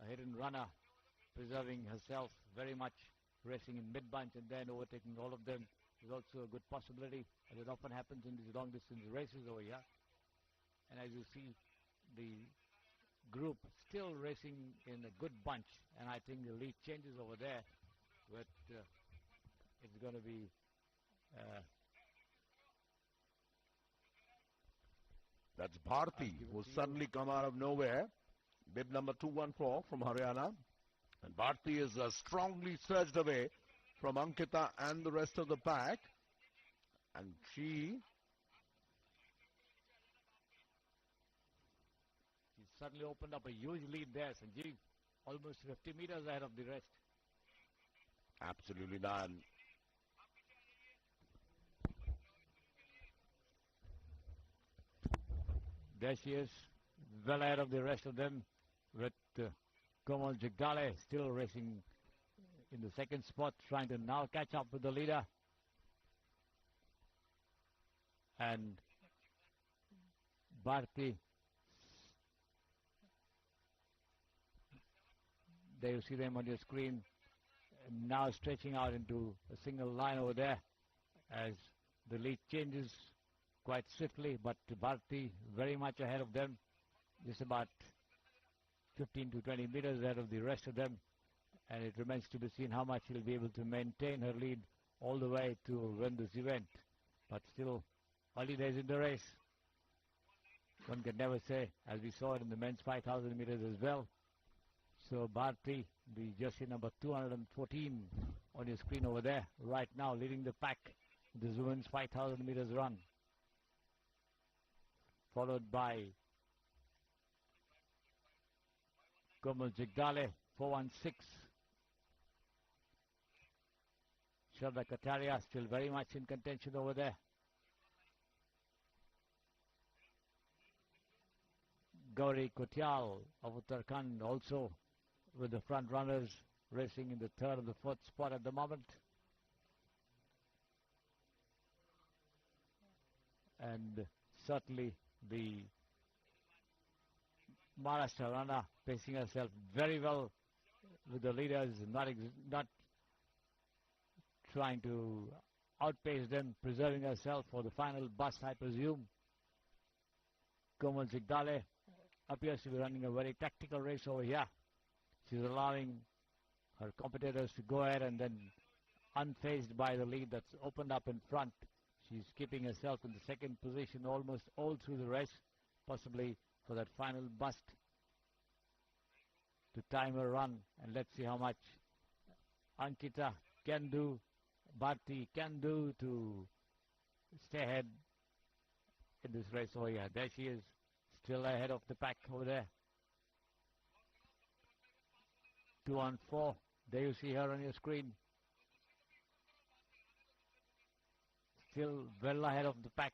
A hidden runner preserving herself very much, racing in mid-bunch and then overtaking all of them is also a good possibility, as it often happens in these long-distance races over here. And as you see, the group still racing in a good bunch, and I think the lead changes over there, but it's going to be that's Bharti, who's suddenly come out of nowhere. Bib number 214 from Haryana. And Bharti is strongly surged away from Ankita and the rest of the pack. And she's suddenly opened up a huge lead there, Sanjeev. Almost 50 meters ahead of the rest. Absolutely done. There she is, well ahead of the rest of them, with Komal Jagdale still racing in the second spot, trying to now catch up with the leader. And Bharti There you see them on your screen, now stretching out into a single line over there as the lead changes quite swiftly, but Bharti very much ahead of them, just about 15 to 20 meters ahead of the rest of them, and it remains to be seen how much she'll be able to maintain her lead all the way to win this event. But still, early days in the race. One can never say, as we saw it in the men's 5,000 meters as well. So Bharti, the jersey number 214 on your screen over there, right now leading the pack in this women's 5,000 meters run. Followed by Komal Jigdale, 416. Shraddha Kataria still very much in contention over there. Gauri Kotial of Uttarakhand also with the front runners racing in the third and the fourth spot at the moment. And certainly the Maharashtra runner pacing herself very well with the leaders, not trying to outpace them, preserving herself for the final bust, I presume. Komal Jigdale appears to be running a very tactical race over here. She's allowing her competitors to go ahead and then, unfazed by the lead that's opened up in front, she's keeping herself in the second position almost all through the race, possibly for that final bust to time her run. And let's see how much Ankita can do, Bharti can do to stay ahead in this race over here. There she is, still ahead of the pack over there. 2 on 4. There you see her on your screen. Still well ahead of the pack.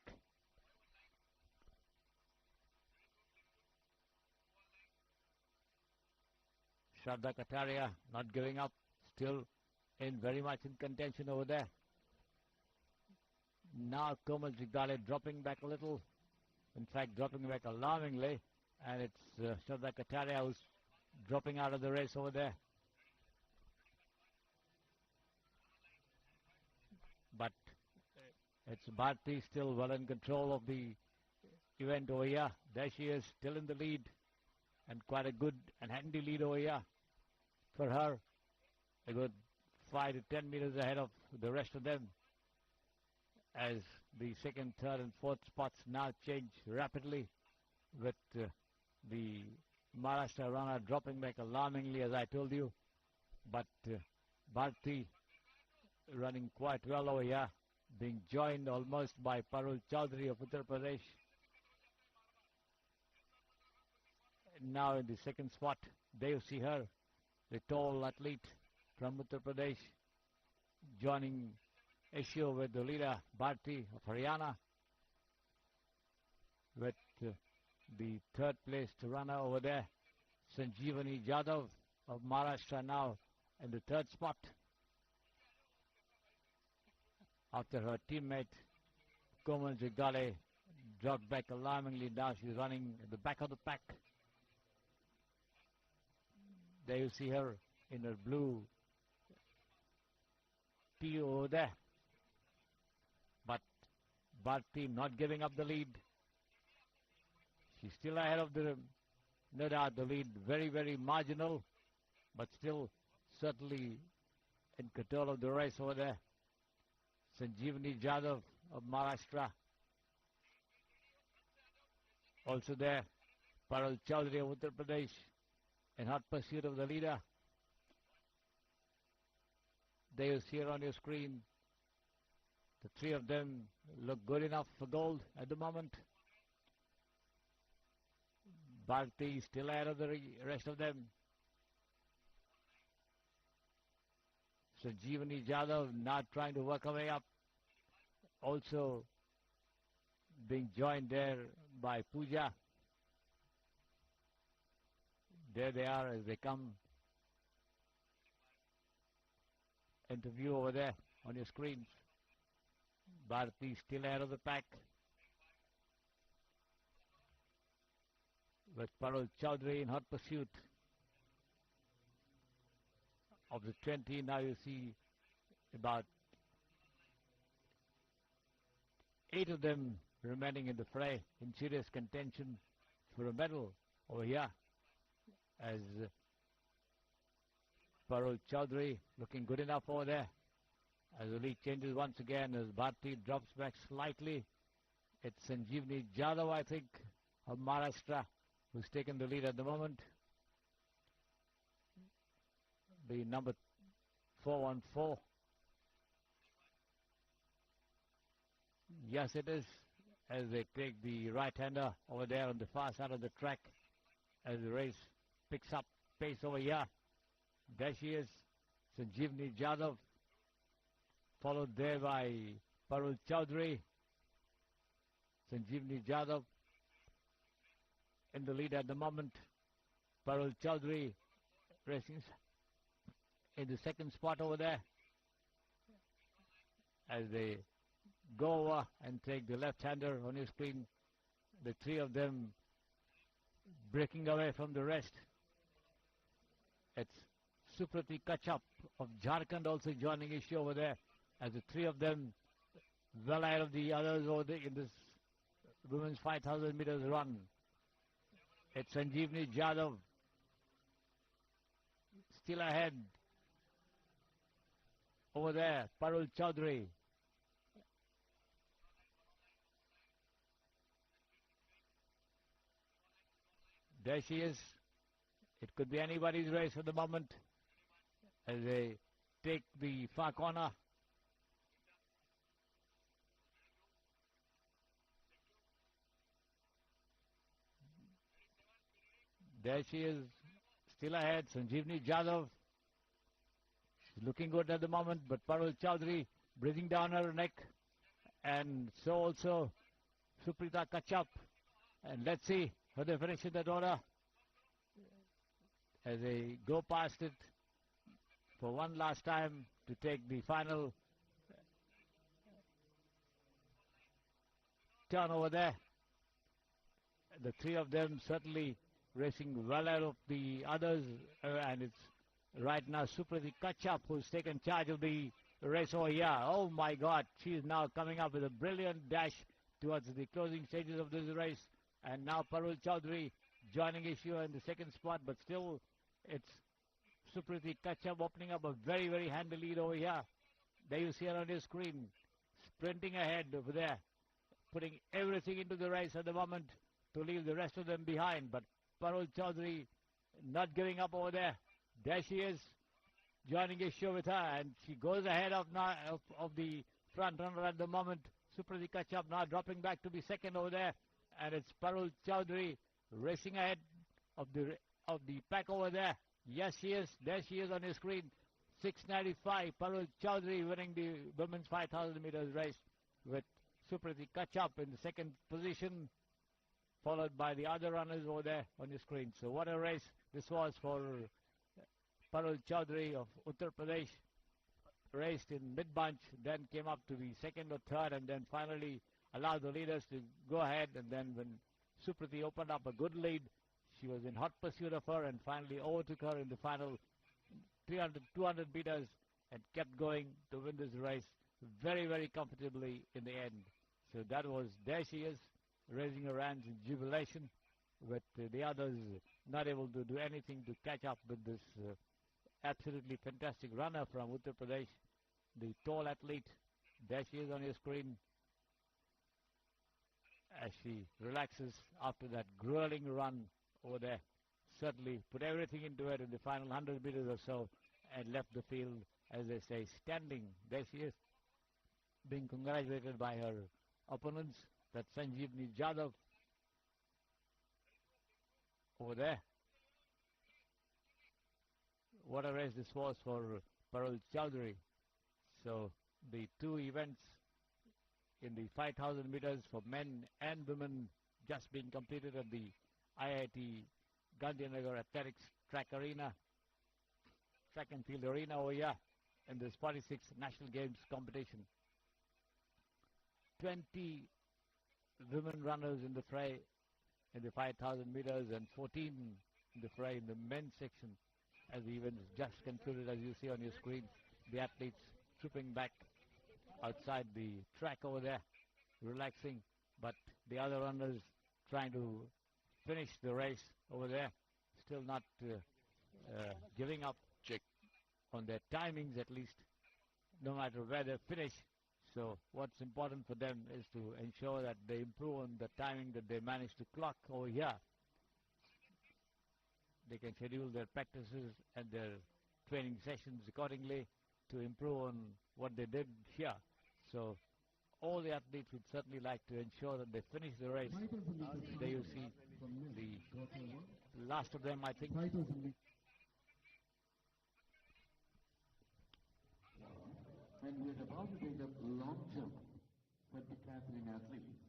Shraddha Kataria not giving up, still very much in contention over there. Now Komal Jigdale dropping back a little, in fact dropping back alarmingly, and it's Shraddha Kataria who's dropping out of the race over there. But it's Bharti still well in control of the event over here. There she is, still in the lead, and quite a good and handy lead over here for her. A good 5 to 10 meters ahead of the rest of them, as the second, third and fourth spots now change rapidly, with the Maharashtra runner dropping back alarmingly, as I told you. But Bharti running quite well over here, being joined almost by Parul Chaudhary of Uttar Pradesh. Now in the second spot, there you see her, the tall athlete from Uttar Pradesh, joining issue with the leader Bharti of Haryana, with the third place runner over there, Sanjeevani Jadhav of Maharashtra, now in the third spot, after her teammate Komal Jigdale dropped back alarmingly. Now she's running at the back of the pack. There you see her in her blue tee over there. But Bharti not giving up the lead. She's still ahead of no doubt the lead, very, very marginal, but still certainly in control of the race over there. Sanjeevani Jadhav of Maharashtra also there. Parul Chaudhary of Uttar Pradesh in hot pursuit of the leader. There you see her on your screen. The three of them look good enough for gold at the moment. Bharti still ahead of the rest of them. Sanjeevani Jadhav now trying to work her way up. Also being joined there by Pooja. There they are as they come into view over there on your screens. Bharti still ahead of the pack, with Parul Chaudhary in hot pursuit. of the 20. Now you see about 8 of them remaining in the fray in serious contention for a medal over here, as Parul Chaudhary looking good enough over there. As the lead changes once again, as Bharti drops back slightly. It's Sanjeevni Jadhav, I think, of Maharashtra, who's taken the lead at the moment. The number 414. Yes, it is, as they take the right-hander over there on the far side of the track, as the race picks up pace over here. There she is, Sanjeevni Jadhav, followed there by Parul Chaudhary. Sanjeevni Jadhav in the lead at the moment. Parul Chaudhary racing in the second spot over there, as they go over and take the left-hander on your screen. The 3 of them breaking away from the rest. It's Suprati Kachap of Jharkhand also joining issue over there, as the 3 of them well ahead of the others over there in this women's 5,000 meters run. It's Sanjeevni Jadhav still ahead over there. Parul Chaudhary. There she is. It could be anybody's race at the moment, as they take the far corner. There she is, still ahead, Sanjeevni Jadhav. She's looking good at the moment, but Parul Chaudhary breathing down her neck, and so also Suprita Kachap. And let's see how they finish in that order, as they go past it for one last time to take the final turn over there. The 3 of them certainly racing well out of the others, and it's right now Suprati Kachap who's taken charge of the race over here. Oh my God, she is now coming up with a brilliant dash towards the closing stages of this race, and now Parul Chaudhary joining issue in the second spot, but still it's Suprati Kachap opening up a very, very handy lead over here. There you see her on your screen, sprinting ahead over there, putting everything into the race at the moment to leave the rest of them behind, but Parul Chaudhary not giving up over there. There she is, joining issue with her, and she goes ahead of the front runner at the moment. Suprati Kachap now dropping back to be second over there, and it's Parul Chaudhary racing ahead of the pack over there. Yes, she is. There she is on your screen. 6:95. Parul Chaudhary winning the women's 5,000 meters race, with Suprati Kachap in the second position, followed by the other runners over there on your screen. So what a race this was for Parul Chaudhary of Uttar Pradesh. Raced in mid-bunch, then came up to the second or third, and then finally allowed the leaders to go ahead. And then when Suprati opened up a good lead, she was in hot pursuit of her and finally overtook her in the final 200 meters and kept going to win this race very, very comfortably in the end. So that was, there she is, raising her hands in jubilation, with the others not able to do anything to catch up with this absolutely fantastic runner from Uttar Pradesh, the tall athlete. There she is on your screen, as she relaxes after that grueling run over there. Certainly put everything into it in the final 100 meters or so and left the field, as they say, standing. There she is, being congratulated by her opponents. That's Sanjeevni Jadhav over there. What a race this was for Parul Chaudhary. So the 2 events in the 5,000 meters for men and women just being completed at the IIT Gandhinagar Athletics Track and Field Arena over here in this 46th National Games competition. 20 women runners in the fray in the 5,000 meters and 14 in the fray in the men's section. as the event is just concluded, as you see on your screen, the athletes tripping back outside the track over there, relaxing, but the other runners trying to finish the race over there, still not giving up on their timings at least, no matter where they finish. So what's important for them is to ensure that they improve on the timing that they manage to clock over here. They can schedule their practices and their training sessions accordingly to improve on what they did here. So all the athletes would certainly like to ensure that they finish the race. There you see the last of them, I think. And we are about to take up long jump for decathlon athletes.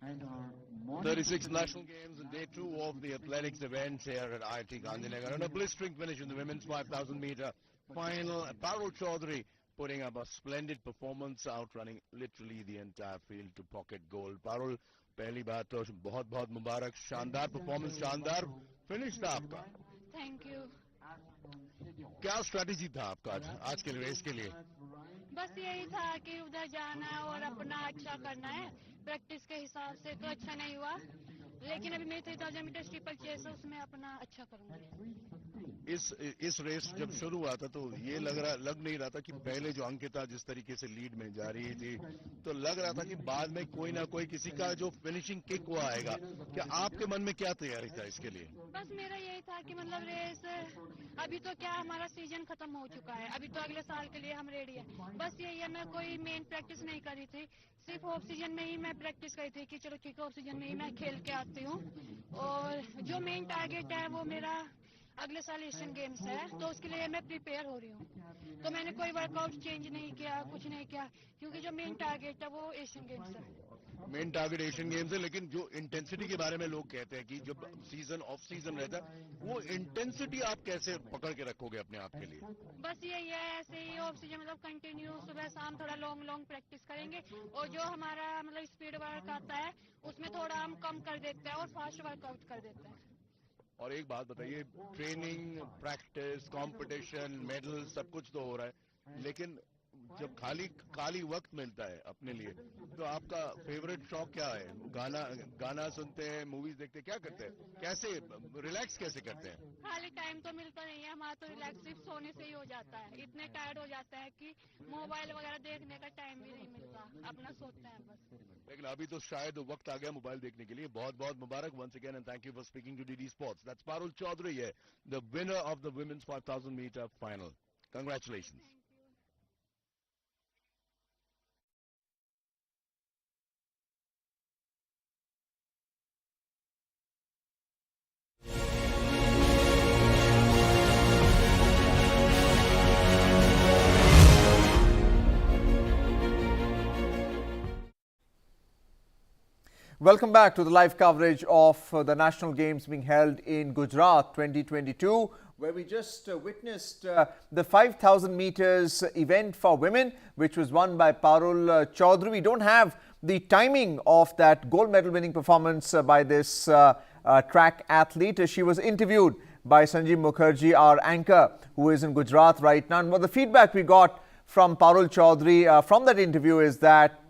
And our 36 National Games and day 2 of the athletics events here at IIT Gandhinagar. And a blistering finish in the women's 5,000 meter final. Parul Chaudhary putting up a splendid performance, outrunning literally the entire field to pocket gold. Parul, पहली बात तो बहुत बहुत मुबारक, शानदार performance, शानदार finish था आपका. Thank you. क्या स्ट्रैटेजी था आपका आज के रेस के लिए? बस यही था कि उधर जाना है और अपना अच्छा करना है. प्रैक्टिस के हिसाब से तो अच्छा नहीं हुआ, लेकिन अभी मेरी 3000 मीटर स्टीपल चेस है, उसमें अपना अच्छा करूंगी. इस रेस जब शुरू हुआ था तो ये लग नहीं रहा था कि पहले जो अंकिता जिस तरीके से लीड में जा रही थी, तो लग रहा था कि बाद में कोई ना कोई किसी का जो फिनिशिंग किक वो आएगा. क्या आपके मन में क्या तैयारी था इसके लिए? बस मेरा यही था कि मतलब रेस अभी तो क्या हमारा सीजन खत्म हो चुका है, अभी तो अगले साल के लिए हम रेडी है. बस यही है, मैं कोई मेन प्रैक्टिस नहीं करी थी, सिर्फ ऑफ सीजन में ही मैं प्रैक्टिस करी थी कि चलो ठीक है ऑफ सीजन में ही मैं खेल के आती हूँ. और जो मेन टारगेट है वो मेरा अगले साल एशियन गेम्स है, तो उसके लिए मैं प्रिपेयर हो रही हूँ. तो मैंने कोई वर्कआउट चेंज नहीं किया, कुछ नहीं किया, क्योंकि जो मेन टारगेट है वो एशियन गेम्स है. मेन टारगेट एशियन गेम्स है, लेकिन जो इंटेंसिटी के बारे में लोग कहते हैं कि जब सीजन ऑफ सीजन रहता है, वो इंटेंसिटी आप कैसे पकड़ के रखोगे अपने आप के लिए? बस यही है, ऐसे ही ऑफ सीजन मतलब कंटिन्यू सुबह शाम थोड़ा लॉन्ग प्रैक्टिस करेंगे, और जो हमारा मतलब स्पीड वर्क आता है उसमें थोड़ा हम कम कर देते हैं और फास्ट वर्कआउट कर देते हैं. और एक बात बताइए, ट्रेनिंग, प्रैक्टिस, कंपटीशन, मेडल सब कुछ तो हो रहा है, लेकिन जब खाली वक्त मिलता है अपने लिए, तो आपका फेवरेट शौक क्या है? गाना सुनते हैं, मूवीज देखते हैं, क्या करते हैं? कैसे रिलैक्स कैसे करते हैं? खाली टाइम तो मिलता नहीं है हमारा, तो रिलैक्स सिर्फ सोने से ही हो जाता है. इतने टायर्ड हो जाता है कि मोबाइल वगैरह देखने का टाइम भी नहीं मिलता, अपना सोचते हैं बस. लेकिन अभी तो शायद वक्त आ गया मोबाइल देखने के लिए. बहुत बहुत मुबारक once again and thank you for speaking to D D sports. That's Parul Chaudhary, the winner of the women's 5000 metre final. Congratulations. Welcome back to the live coverage of the National Games being held in Gujarat 2022, where we just witnessed the 5,000 meters event for women, which was won by Parul Chaudhary. We don't have the timing of that gold medal winning performance by this track athlete. She was interviewed by Sanjeev Mukherjee, our anchor, who is in Gujarat right now. And the feedback we got from Parul Chaudhary from that interview is that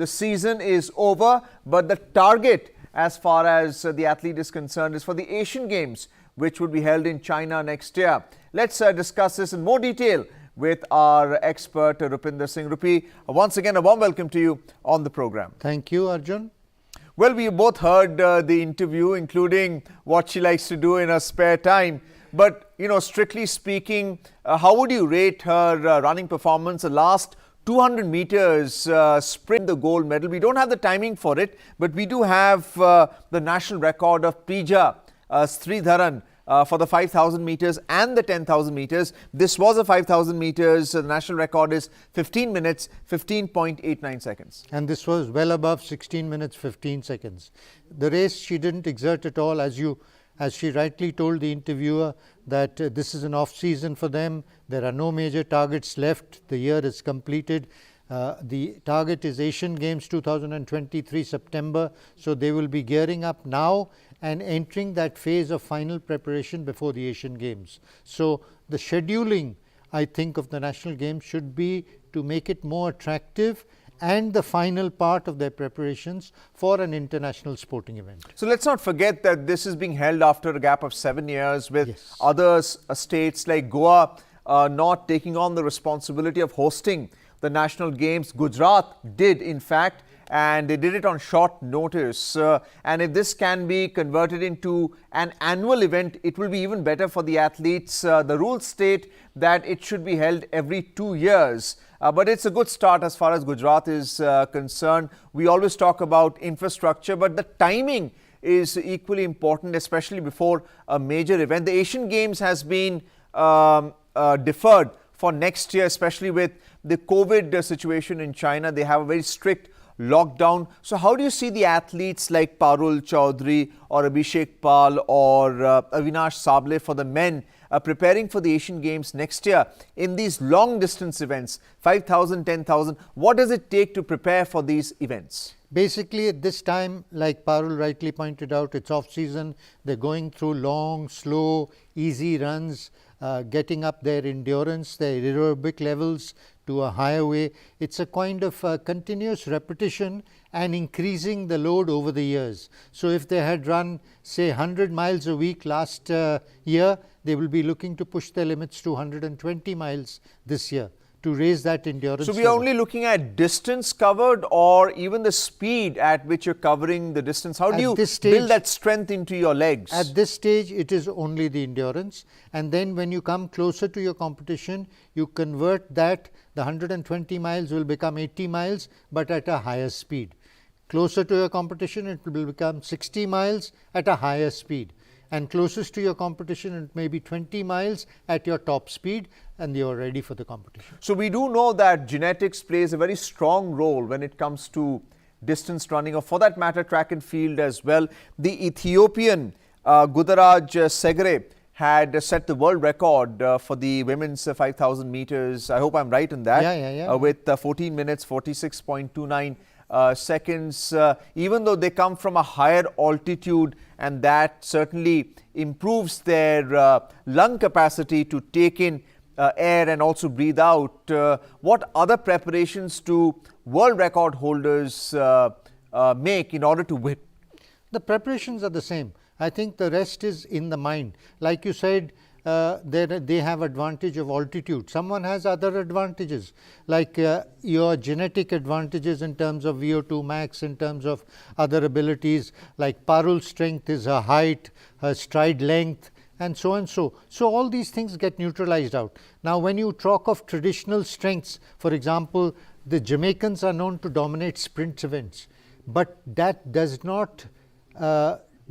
the season is over, but the target as far as the athlete is concerned is for the Asian Games, which would be held in China next year. Let's discuss this in more detail with our expert Rupinder Singh. Rupi, once again a warm welcome to you on the program. Thank you, Arjun. Well, we both heard the interview, including what she likes to do in her spare time. But, you know, strictly speaking, how would you rate her running performance? The last 200 meters sprint, the gold medal. We don't have the timing for it, but we do have the national record of Prija Sridharan for the 5,000 meters and the 10,000 meters. This was a 5,000 meters. The national record is 15 minutes, 15.89 seconds. And this was well above 16 minutes, 15 seconds. The race she didn't exert at all, as she rightly told the interviewer, that this is an off season for them. There are no major targets left. The year is completed. The target is Asian Games 2023 September. So they will be gearing up now and entering that phase of final preparation before the Asian Games. So the scheduling, I think, of the national games should be to make it more attractive and the final part of their preparations for an international sporting event. So let's not forget that this is being held after a gap of 7 years, with Yes. other states like Goa not taking on the responsibility of hosting the national games. Gujarat did, in fact, and they did it on short notice. And if this can be converted into an annual event, it will be even better for the athletes. The rules state that it should be held every 2 years. But it's a good start as far as Gujarat is concerned. We always talk about infrastructure, but the timing is equally important, especially before a major event. The Asian Games has been deferred for next year, especially with the COVID situation in China. They have a very strict lockdown. So how do you see the athletes like Parul Chaudhary or Abhishek Pal or Avinash Sable for the men preparing for the Asian Games next year in these long distance events, 5,000, 10,000? What does it take to prepare for these events? Basically, at this time, like Parul rightly pointed out, it's off season. They're going through long, slow, easy runs, getting up their endurance, their aerobic levels to a higher way. It's a kind of continuous repetition and increasing the load over the years. So if they had run, say, 100 miles a week last year, they will be looking to push their limits to 120 miles this year to raise that endurance. So we are only looking at distance covered, or even the speed at which you're covering the distance. How do you build that strength into your legs? At this stage, it is only the endurance. And then when you come closer to your competition, you convert that. The 120 miles will become 80 miles, but at a higher speed. Closer to your competition, it will become 60 miles at a higher speed. And closest to your competition, it may be 20 miles at your top speed, and you are ready for the competition. So we do know that genetics plays a very strong role when it comes to distance running, or for that matter track and field as well. The Ethiopian Gudaraj Segre had set the world record for the women's 5,000 meters. I hope I'm right in that. With 14 minutes 46.29 seconds, even though they come from a higher altitude, and that certainly improves their lung capacity to take in air and also breathe out. What other preparations do world record holders make in order to win? The preparations are the same. I think the rest is in the mind. Like you said, they have advantage of altitude. Someone has other advantages, like your genetic advantages in terms of VO2 max, in terms of other abilities, like Parul's strength is her height, her stride length, and so and so. So all these things get neutralized out. Now when you talk of traditional strengths, for example, the Jamaicans are known to dominate sprint events, but that does not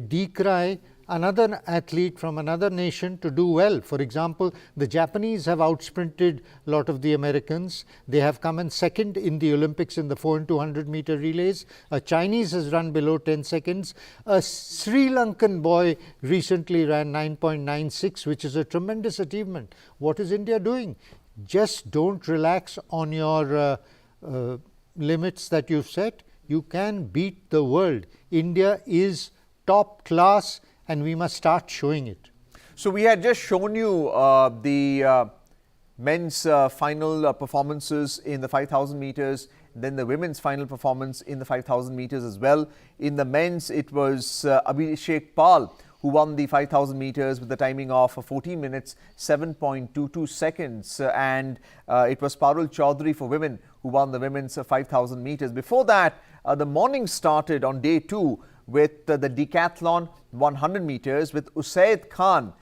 decry another athlete from another nation to do well. For example, the Japanese have outsprinted a lot of the Americans. They have come in second in the Olympics in the 4 x 200 meter relays. A Chinese has run below 10 seconds. A Sri Lankan boy recently ran 9.96, which is a tremendous achievement. What is India doing? Just don't relax on your limits that you've set. You can beat the world. India is top class, and we must start showing it. So we had just shown you the men's final performances in the 5,000 meters, then the women's final performance in the 5,000 meters as well. In the men's, it was Abhishek Pal who won the 5,000 meters with the timing of 14 minutes 7.22 seconds, and it was Parul Chaudhary for women who won the women's 5,000 meters. Before that, the morning started on day 2 with the Decathlon 100 meters with Usaid Khan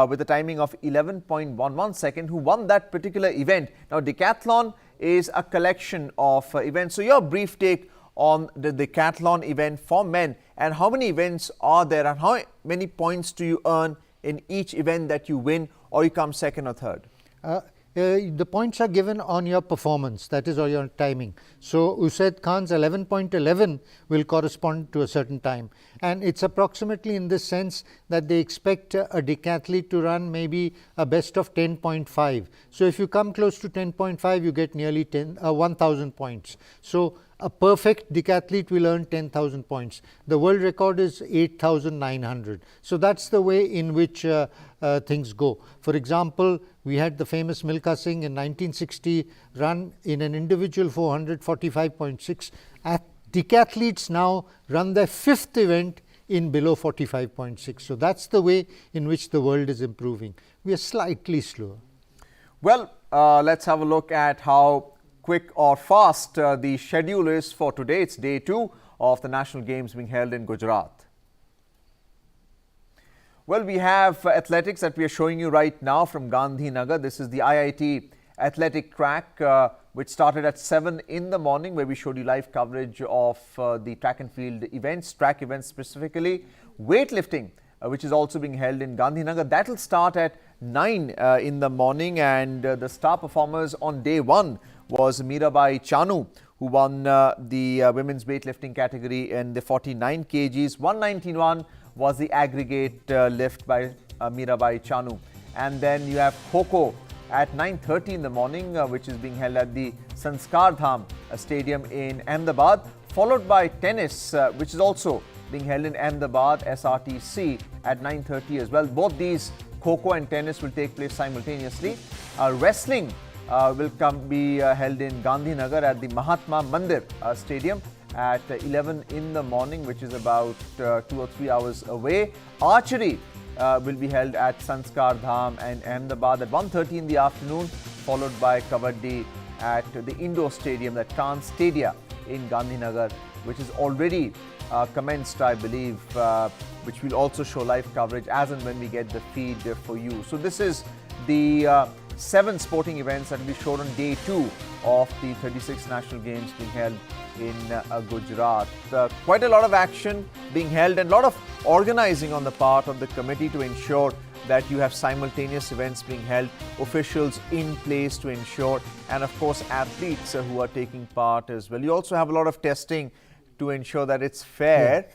with a timing of 11.11 second, who won that particular event. Now Decathlon is a collection of events. So your brief take on the Decathlon event for men, and how many events are there, and how many points do you earn in each event that you win or you come second or third? The points are given on your performance, that is, or your timing. So Usaid Khan's 11.11 will correspond to a certain time, and it's approximately in this sense that they expect a decathlete to run maybe a best of 10.5. So if you come close to 10.5, you get nearly 1,000 points. So A perfect decathlete will earn 10,000 points. The world record is 8,900. So that's the way in which things go. For example, we had the famous Milkha Singh in 1960 run in an individual 400, 45.6. Decathletes now run their fifth event in below 45.6. So that's the way in which the world is improving. We are slightly slower. Well, let's have a look at how quick or fast the schedule is for today. It's day 2 of the National Games being held in Gujarat. Well, we have athletics that we are showing you right now from Gandhinagar. This is the IIT athletic track, which started at 7 in the morning, where we showed you live coverage of the track and field events, track events specifically. Weightlifting, which is also being held in Gandhinagar, that will start at 9 in the morning, and the star performers on day 1 was Mirabai Chanu, who won the women's weightlifting category in the 49 kgs. 191 was the aggregate lift by Mirabai Chanu. And then you have Kho-Kho at 9:30 in the morning, which is being held at the Sanskar Dham Stadium in Ahmedabad, followed by tennis, which is also being held in Ahmedabad, SRTC, at 9:30 as well. Both these, Kho-Kho and tennis, will take place simultaneously. Wrestling will be held in Gandhinagar at the Mahatma Mandir Stadium at 11 in the morning, which is about 2 or 3 hours away. Archery will be held at Sanskar Dham and Ahmedabad at 1:30 in the afternoon, followed by Kabaddi at the indoor stadium, the Trans Stadia in Gandhinagar, which is already commenced, I believe, which will also show live coverage as and when we get the feed for you. So this is the 7 sporting events that will be shown on day 2 of the 36 National Games being held in Gujarat. Quite a lot of action being held and a lot of organizing on the part of the committee to ensure that you have simultaneous events being held, officials in place to ensure, and of course athletes who are taking part as well. You also have a lot of testing to ensure that it's fair.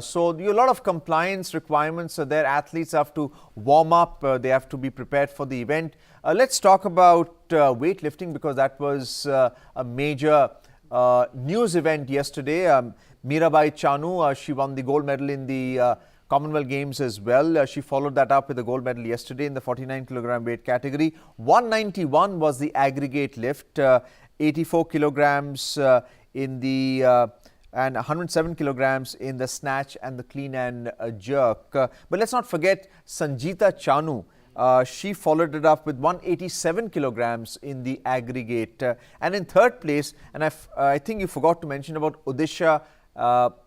So a lot of compliance requirements are there. Athletes have to warm up, they have to be prepared for the event. Let's talk about weightlifting, because that was a major news event yesterday. Mirabai Chanu, she won the gold medal in the Commonwealth Games as well. She followed that up with a gold medal yesterday in the 49 kilogram weight category. 191 was the aggregate lift, 84 kilograms in the and 107 kilograms in the snatch and the clean and jerk. But let's not forget Sanjita Chanu. She followed it up with 187 kilograms in the aggregate. And in third place, and I think you forgot to mention about Odisha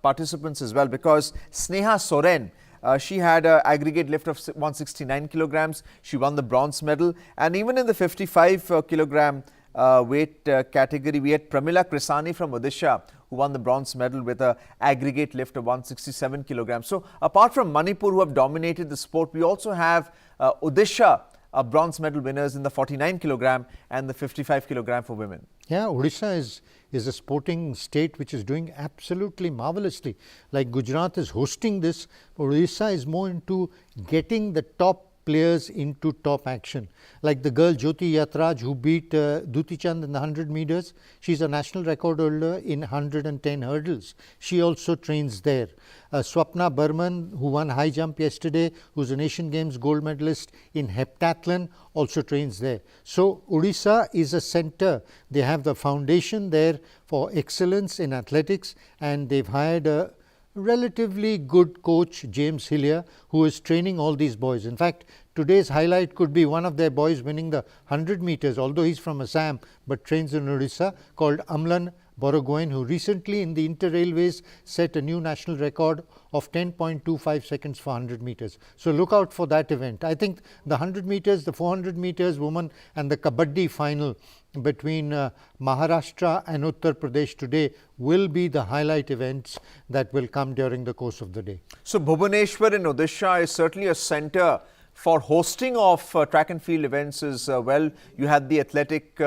participants as well, because Sneha Soren, she had an aggregate lift of 169 kilograms. She won the bronze medal. And even in the 55 kilogram weight category, we had Pramila Krisani from Odisha, who won the bronze medal with an aggregate lift of 167 kilograms. So apart from Manipur, who have dominated the sport, we also have Odisha bronze medal winners in the 49 kilogram and the 55 kilogram for women. Yeah, Odisha is a sporting state which is doing absolutely marvelously. Like Gujarat is hosting this, Odisha is more into getting the top players into top action. Like the girl Jyoti Yatraj, who beat Duti Chand in the 100 meters. She's a national record holder in 110 hurdles. She also trains there. Swapna Burman, who won high jump yesterday, who's an Asian Games gold medalist in heptathlon, also trains there. So Odisha is a center. They have the foundation there for excellence in athletics, and they've hired a relatively good coach, James Hillier, who is training all these boys. In fact, today's highlight could be one of their boys winning the 100 meters, although he's from Assam but trains in Odisha, called Amlan Borogoen, who recently in the Inter-Railways set a new national record of 10.25 seconds for 100 meters. So look out for that event. I think the 100 meters, the 400 meters women, and the Kabaddi final between Maharashtra and Uttar Pradesh today will be the highlight events that will come during the course of the day. So Bhubaneswar in Odisha is certainly a center for hosting of track and field events as well. You had the athletic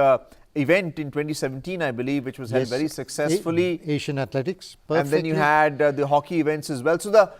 event in 2017, I believe, which was held very successfully. Asian Athletics. And then you had the hockey events as well. So the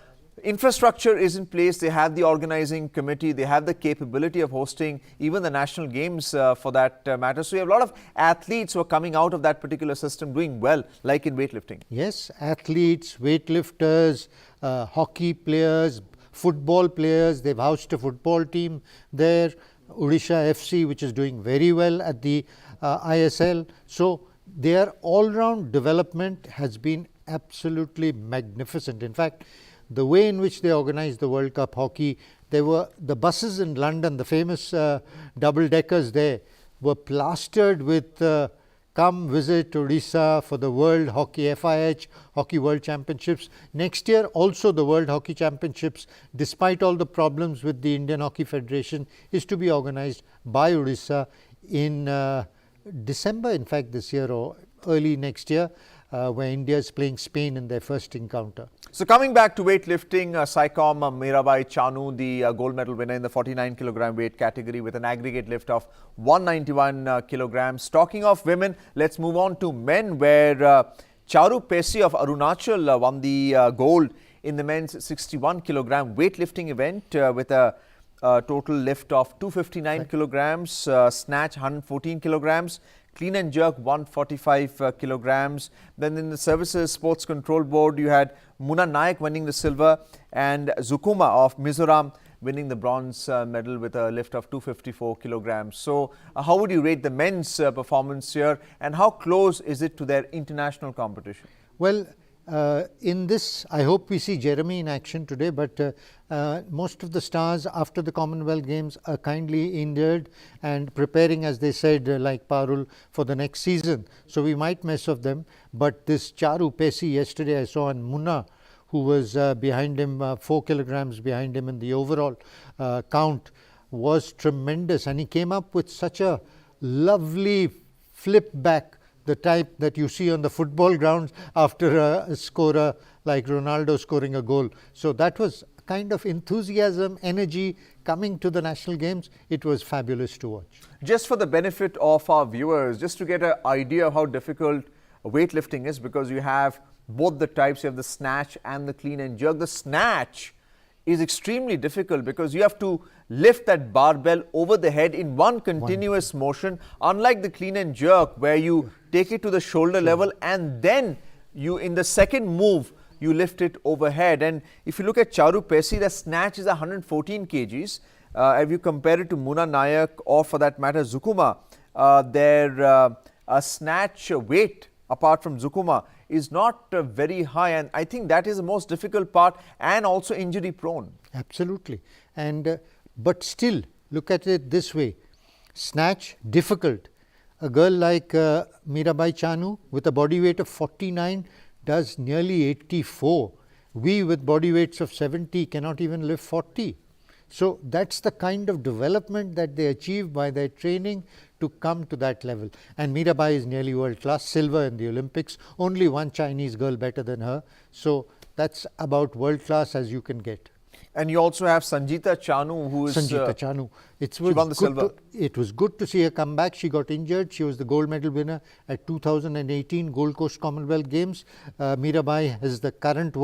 infrastructure is in place. They have the organizing committee. They have the capability of hosting even the national games for that matter. So, you have a lot of athletes who are coming out of that particular system doing well, like in weightlifting. Yes, athletes, weightlifters, hockey players, football players. They've housed a football team there. Odisha FC, which is doing very well at the ISL. So, their all-round development has been absolutely magnificent. In fact, the way in which they organized the World Cup hockey, there were the buses in London, the famous double-deckers there, were plastered with come visit Odisha for the World Hockey FIH Hockey World Championships. Next year also the World Hockey Championships, despite all the problems with the Indian Hockey Federation, is to be organized by Odisha in December, in fact, this year or early next year, where India is playing Spain in their first encounter. So, coming back to weightlifting, Saicom Mirabai Chanu, the gold medal winner in the 49 kilogram weight category with an aggregate lift of 191 kilograms. Talking of women, let's move on to men, where Charu Pesi of Arunachal won the gold in the men's 61 kilogram weightlifting event with a total lift of 259 kilograms, snatch 114 kilograms, clean and jerk 145 kilograms. Then in the Services Sports Control Board, you had Muna Nayak winning the silver and Zukuma of Mizoram winning the bronze medal with a lift of 254 kilograms. So, how would you rate the men's performance here, and how close is it to their international competition? Well, in this, I hope we see Jeremy in action today, but most of the stars after the Commonwealth Games are kindly injured and preparing, as they said, like Parul, for the next season. So, we might mess of them, but this Charu Pesi yesterday I saw, and Munna, who was behind him, 4 kilograms behind him in the overall count, was tremendous, and he came up with such a lovely flip back, the type that you see on the football grounds after a scorer like Ronaldo scoring a goal. So, that was kind of enthusiasm, energy coming to the national games. It was fabulous to watch. Just for the benefit of our viewers, just to get an idea of how difficult weightlifting is, because you have both the types, you have the snatch and the clean and jerk. The snatch is extremely difficult because you have to lift that barbell over the head in one continuous motion, unlike the clean and jerk where you take it to the shoulder level and then you, in the second move, you lift it overhead. And if you look at Charu Pesi, the snatch is 114 kgs. If you compare it to Muna Nayak or for that matter Zukuma, their snatch weight apart from Zukuma is not very high, and I think that is the most difficult part and also injury prone. Absolutely. And but still, look at it this way, snatch difficult. A girl like Mirabai Chanu with a body weight of 49 does nearly 84. We with body weights of 70 cannot even lift 40. So, that's the kind of development that they achieve by their training to come to that level. And Mirabai is nearly world class, silver in the Olympics, only one Chinese girl better than her. So, that's about world class as you can get. And you also have Sanjita Chanu, who is Sanjita Chanu. It she won the silver. It was good to see her come back. She got injured. She was the gold medal winner at 2018 Gold Coast Commonwealth Games. Mirabai is the current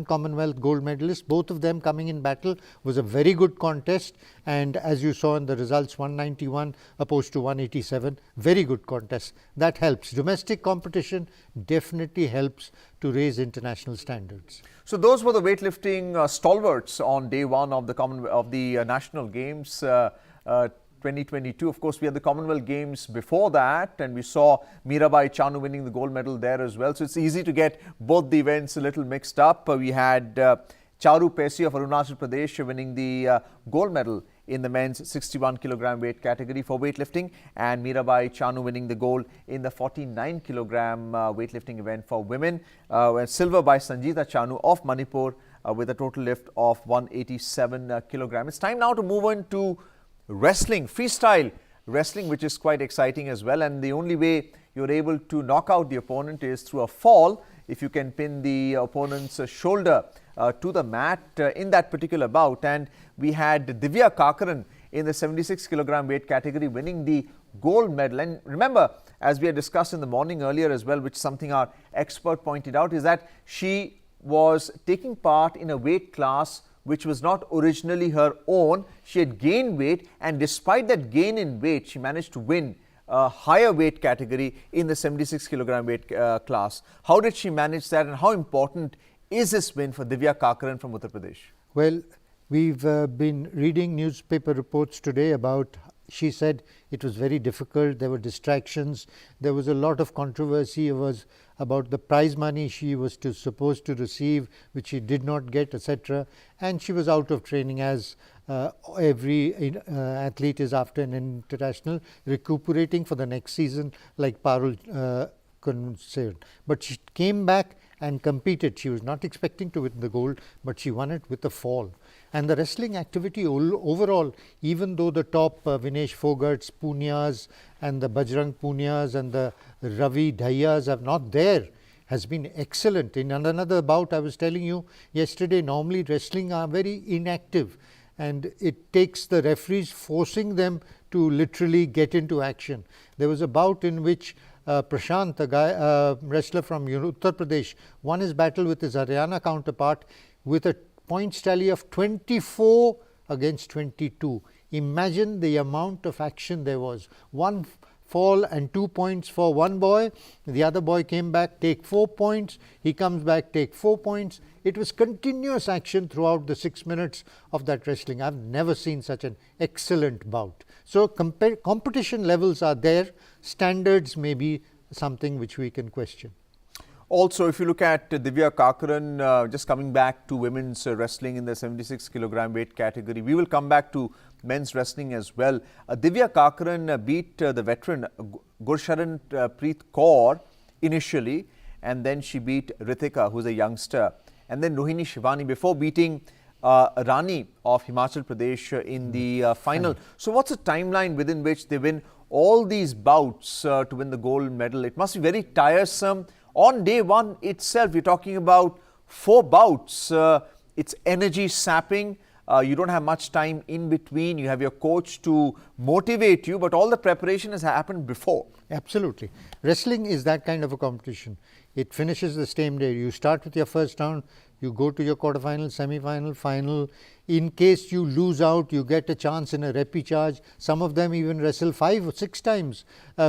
Commonwealth gold medalist. Both of them coming in battle. Was a very good contest. And as you saw in the results, 191 opposed to 187. Very good contest. That helps. Domestic competition definitely helps to raise international standards. So those were the weightlifting stalwarts on day one of the National Games 2022. Of course, we had the Commonwealth Games before that, and we saw Mirabai Chanu winning the gold medal there as well. So it's easy to get both the events a little mixed up. We had Charu Pesi of Arunachal Pradesh winning the gold medal in the men's 61 kilogram weight category for weightlifting, and Mirabai Chanu winning the gold in the 49 kilogram weightlifting event for women. Silver by Sanjita Chanu of Manipur with a total lift of 187 kilogram. It's time now to move on to wrestling, freestyle wrestling, which is quite exciting as well. And the only way you're able to knock out the opponent is through a fall. If you can pin the opponent's shoulder to the mat in that particular bout. And we had Divya Kakaran in the 76 kilogram weight category winning the gold medal. And remember, as we had discussed in the morning earlier as well, which something our expert pointed out, is that she was taking part in a weight class which was not originally her own. She had gained weight, and despite that gain in weight, she managed to win a higher weight category in the 76 kilogram weight class. How did she manage that, and how important is this win for Divya Kakaran from Uttar Pradesh? Well, we've been reading newspaper reports today about, she said it was very difficult, there were distractions, there was a lot of controversy. It was about the prize money she was supposed to receive, which she did not get, etc. And she was out of training, as every athlete is after an international, recuperating for the next season, like Parul concerned. But she came back and competed. She was not expecting to win the gold, but she won it with a fall. And the wrestling activity overall, even though the top Vinesh Fogarts, Punyas and the Bajrang Punyas and the Ravi Dhayyas are not there, has been excellent. In another bout, I was telling you yesterday, normally wrestling are very inactive, and it takes the referees forcing them to literally get into action. There was a bout in which Prashant, a wrestler from Uttar Pradesh, won his battle with his Haryana counterpart with a points tally of 24 against 22. Imagine the amount of action there was. One fall and 2 points for one boy. The other boy came back, take 4 points. He comes back, take 4 points. It was continuous action throughout the 6 minutes of that wrestling. I've never seen such an excellent bout. So competition levels are there. Standards may be something which we can question. Also, if you look at Divya Kakaran, just coming back to women's wrestling in the 76 kilogram weight category, we will come back to men's wrestling as well. Divya Kakaran beat the veteran Gursharan Preet Kaur initially, and then she beat Ritika, who's a youngster, and then Rohini Shivani before beating Rani of Himachal Pradesh in the final. So what's the timeline within which they win all these bouts to win the gold medal? It must be very tiresome. On day one itself, we're talking about 4 bouts. It's energy sapping. You don't have much time in between. You have your coach to motivate you, but all the preparation has happened before. Absolutely. Wrestling is that kind of a competition. It finishes the same day. You start with your first round, you go to your quarterfinal, semi-final, final. In case you lose out, you get a chance in a repechage. Some of them even wrestle 5 or 6 times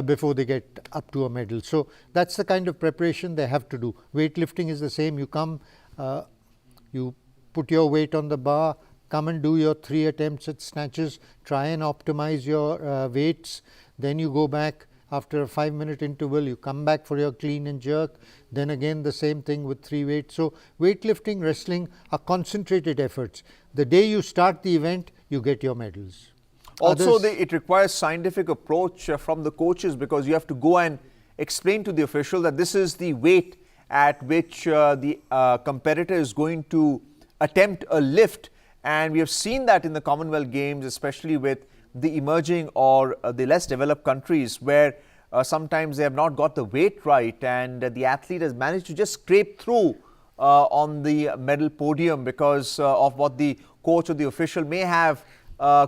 before they get up to a medal. So that's the kind of preparation they have to do. Weightlifting is the same. You come, you put your weight on the bar, come and do your 3 attempts at snatches, try and optimize your weights. Then you go back. After a 5-minute interval, you come back for your clean and jerk. Then again the same thing with 3 weights. So weightlifting, wrestling are concentrated efforts. The day you start the event, you get your medals. Also, it requires scientific approach from the coaches, because you have to go and explain to the official that this is the weight at which the competitor is going to attempt a lift. And we have seen that in the Commonwealth Games, especially with the emerging or the less developed countries, where sometimes they have not got the weight right, and the athlete has managed to just scrape through on the medal podium because of what the coach or the official may have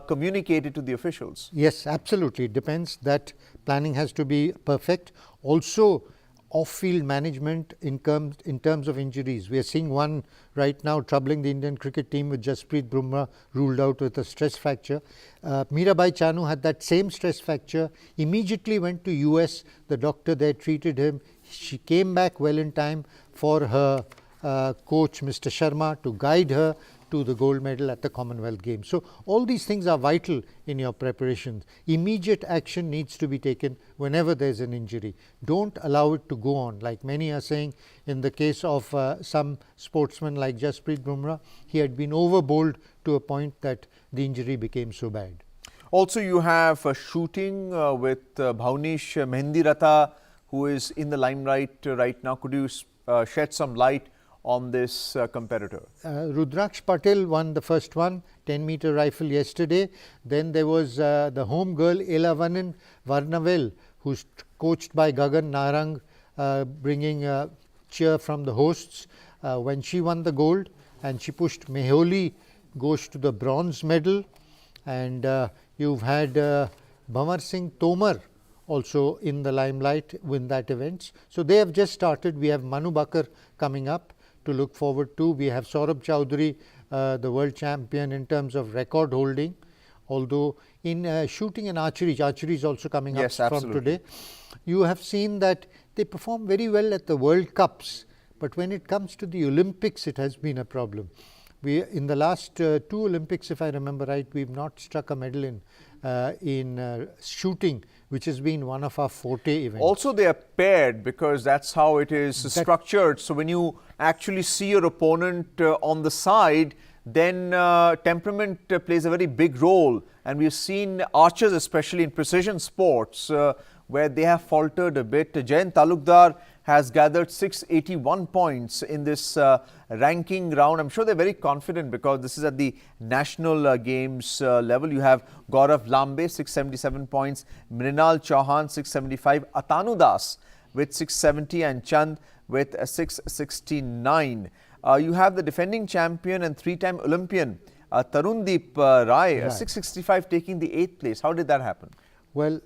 communicated to the officials. Yes, absolutely. It depends. That planning has to be perfect. Also, off-field management in terms of injuries. We are seeing one right now troubling the Indian cricket team with Jasprit Bumrah ruled out with a stress fracture. Mirabai Chanu had that same stress fracture, immediately went to US. The doctor there treated him. She came back well in time for her coach, Mr. Sharma, to guide her to the gold medal at the Commonwealth Games. So all these things are vital in your preparations. Immediate action needs to be taken whenever there's an injury. Don't allow it to go on. Like many are saying, in the case of some sportsmen like Jasprit Bumrah, he had been overbowled to a point that the injury became so bad. Also, you have shooting with Bhavnish Mehendiratha, who is in the limelight right now. Could you shed some light on this competitor? Rudraksh Patel won the first one, 10-meter rifle yesterday. Then there was the home girl Elavanan Varnavel, who's coached by Gagan Narang, bringing cheer from the hosts. When she won the gold, and she pushed Meholi Ghosh to the bronze medal. And you've had Bhamar Singh Tomar also in the limelight win that event. So they have just started. We have Manu Bakar coming up to look forward to. We have Saurabh Chowdhury, the world champion in terms of record holding. Although in shooting and archery is also coming Yes, up from absolutely. today. You have seen that they perform very well at the World Cups, but when it comes to the Olympics, it has been a problem. In the last 2 Olympics, if I remember right, we've not struck a medal in shooting, which has been one of our forte events. Also, they are paired because that's how it is structured. So when you actually see your opponent on the side, then temperament plays a very big role. And we've seen archers, especially in precision sports, where they have faltered a bit. Jayant Talukdar has gathered 681 points in this ranking round. I'm sure they're very confident because this is at the national games level. You have Gaurav Lambe, 677 points, Mrinal Chauhan, 675, Atanu Das with 670 and Chand with 669. You have the defending champion and 3-time Olympian Tarundeep Rai, 665, taking the 8th place. How did that happen? Well,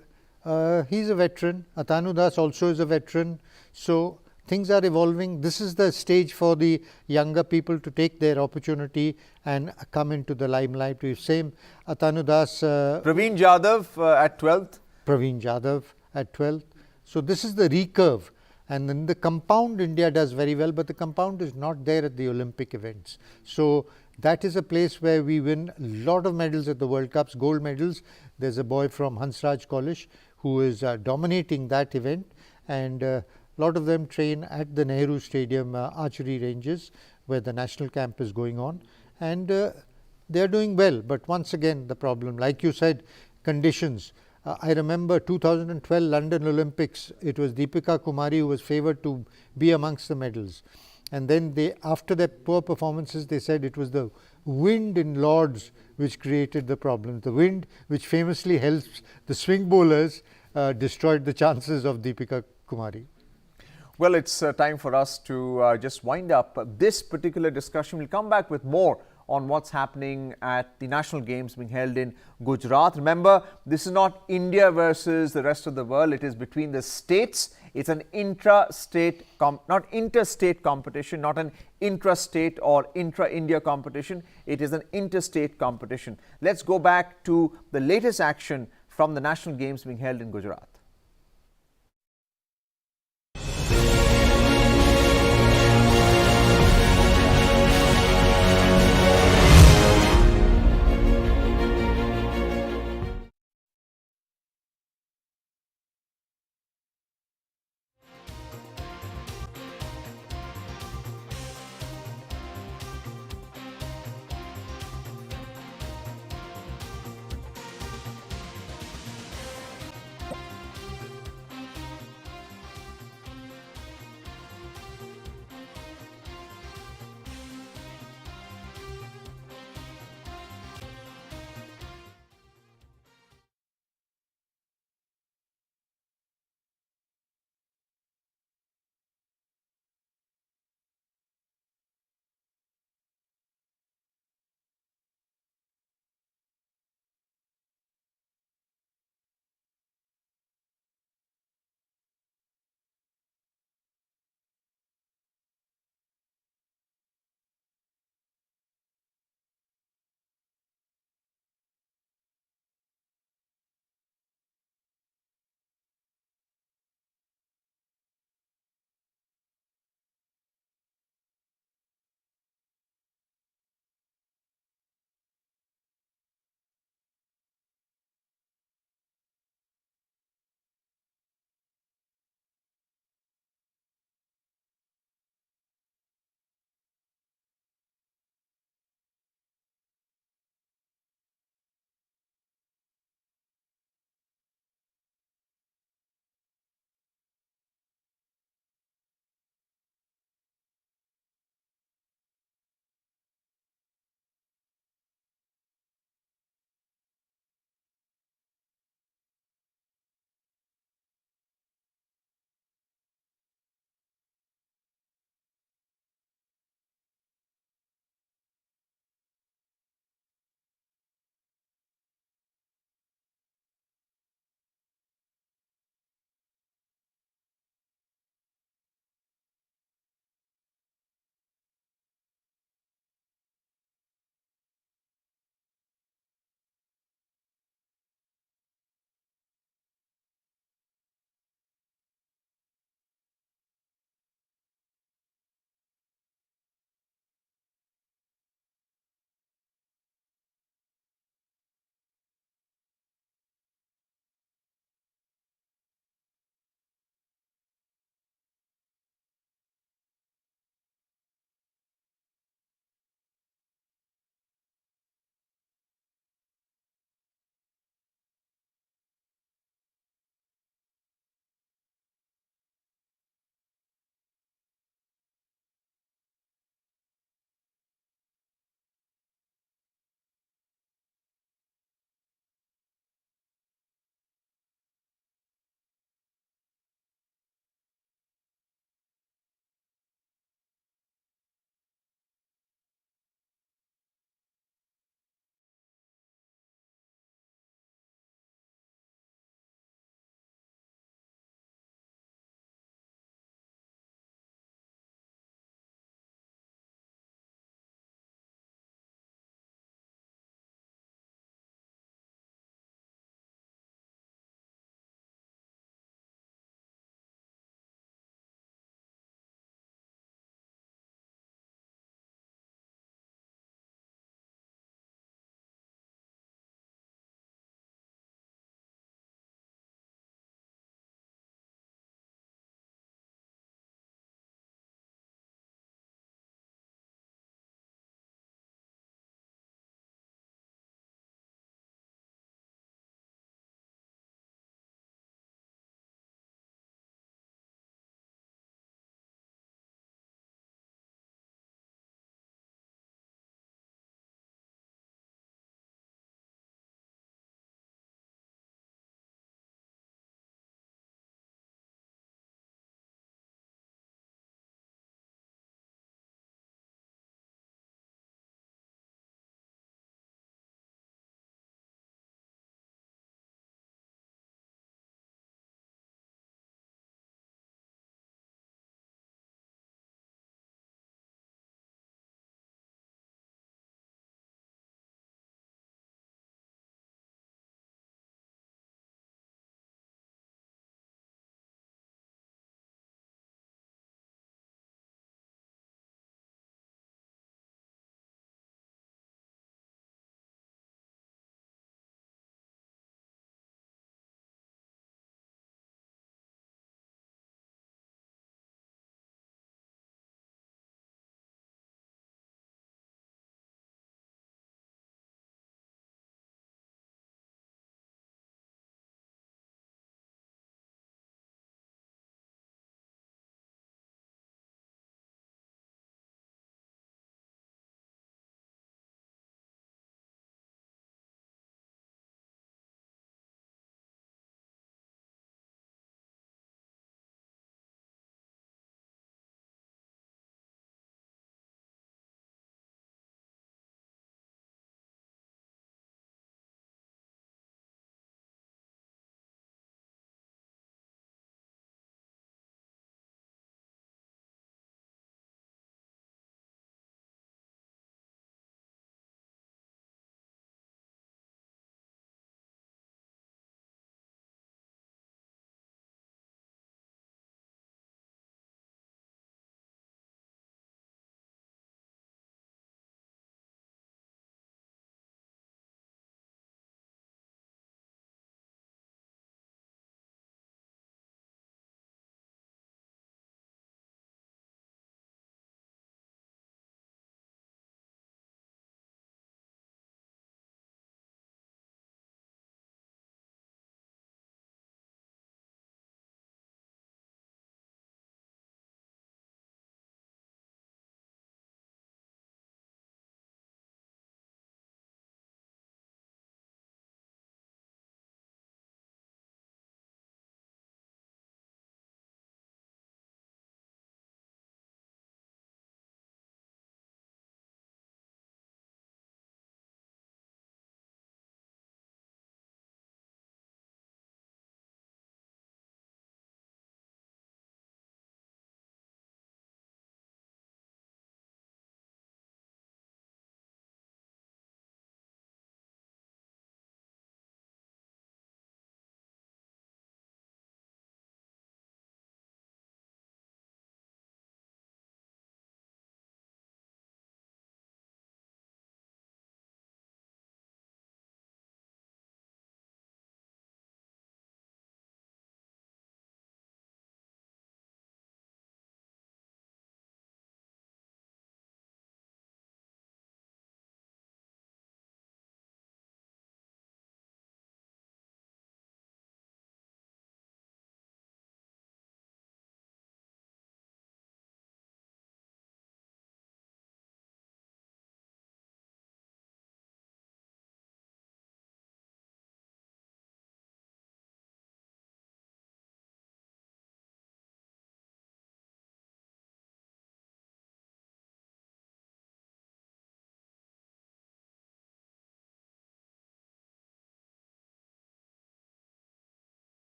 he's a veteran. Atanu Das also is a veteran. So things are evolving. This is the stage for the younger people to take their opportunity and come into the limelight. We've seen Atanu Das. Praveen Jadhav at 12th. Praveen Jadhav at 12th. So this is the recurve. And then the compound India does very well, but the compound is not there at the Olympic events. So that is a place where we win a lot of medals at the World Cups, gold medals. There's a boy from Hansraj College who is dominating that event, and a lot of them train at the Nehru Stadium archery ranges where the national camp is going on, and they're doing well. But once again, the problem, like you said, conditions. I remember 2012 London Olympics, it was Deepika Kumari who was favoured to be amongst the medals. And then after their poor performances, they said it was the wind in Lords which created the problem. The wind, which famously helps the swing bowlers, destroyed the chances of Deepika Kumari. Well, it's time for us to just wind up this particular discussion. We'll come back with more on what's happening at the national games being held in Gujarat. Remember, this is not India versus the rest of the world. It is between the states. It's an intra-state, not interstate competition, not an intra-state or intra-India competition. It is an interstate competition. Let's go back to the latest action from the national games being held in Gujarat.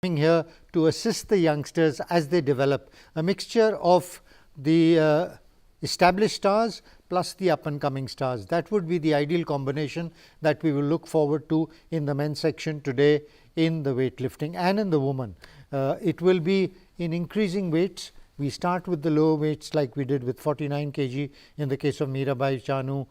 here to assist the youngsters as they develop, a mixture of the established stars plus the up and coming stars. That would be the ideal combination that we will look forward to in the men's section today in the weightlifting and in the women. It will be in increasing weights. We start with the lower weights like we did with 49 kg in the case of Mirabai Chanu,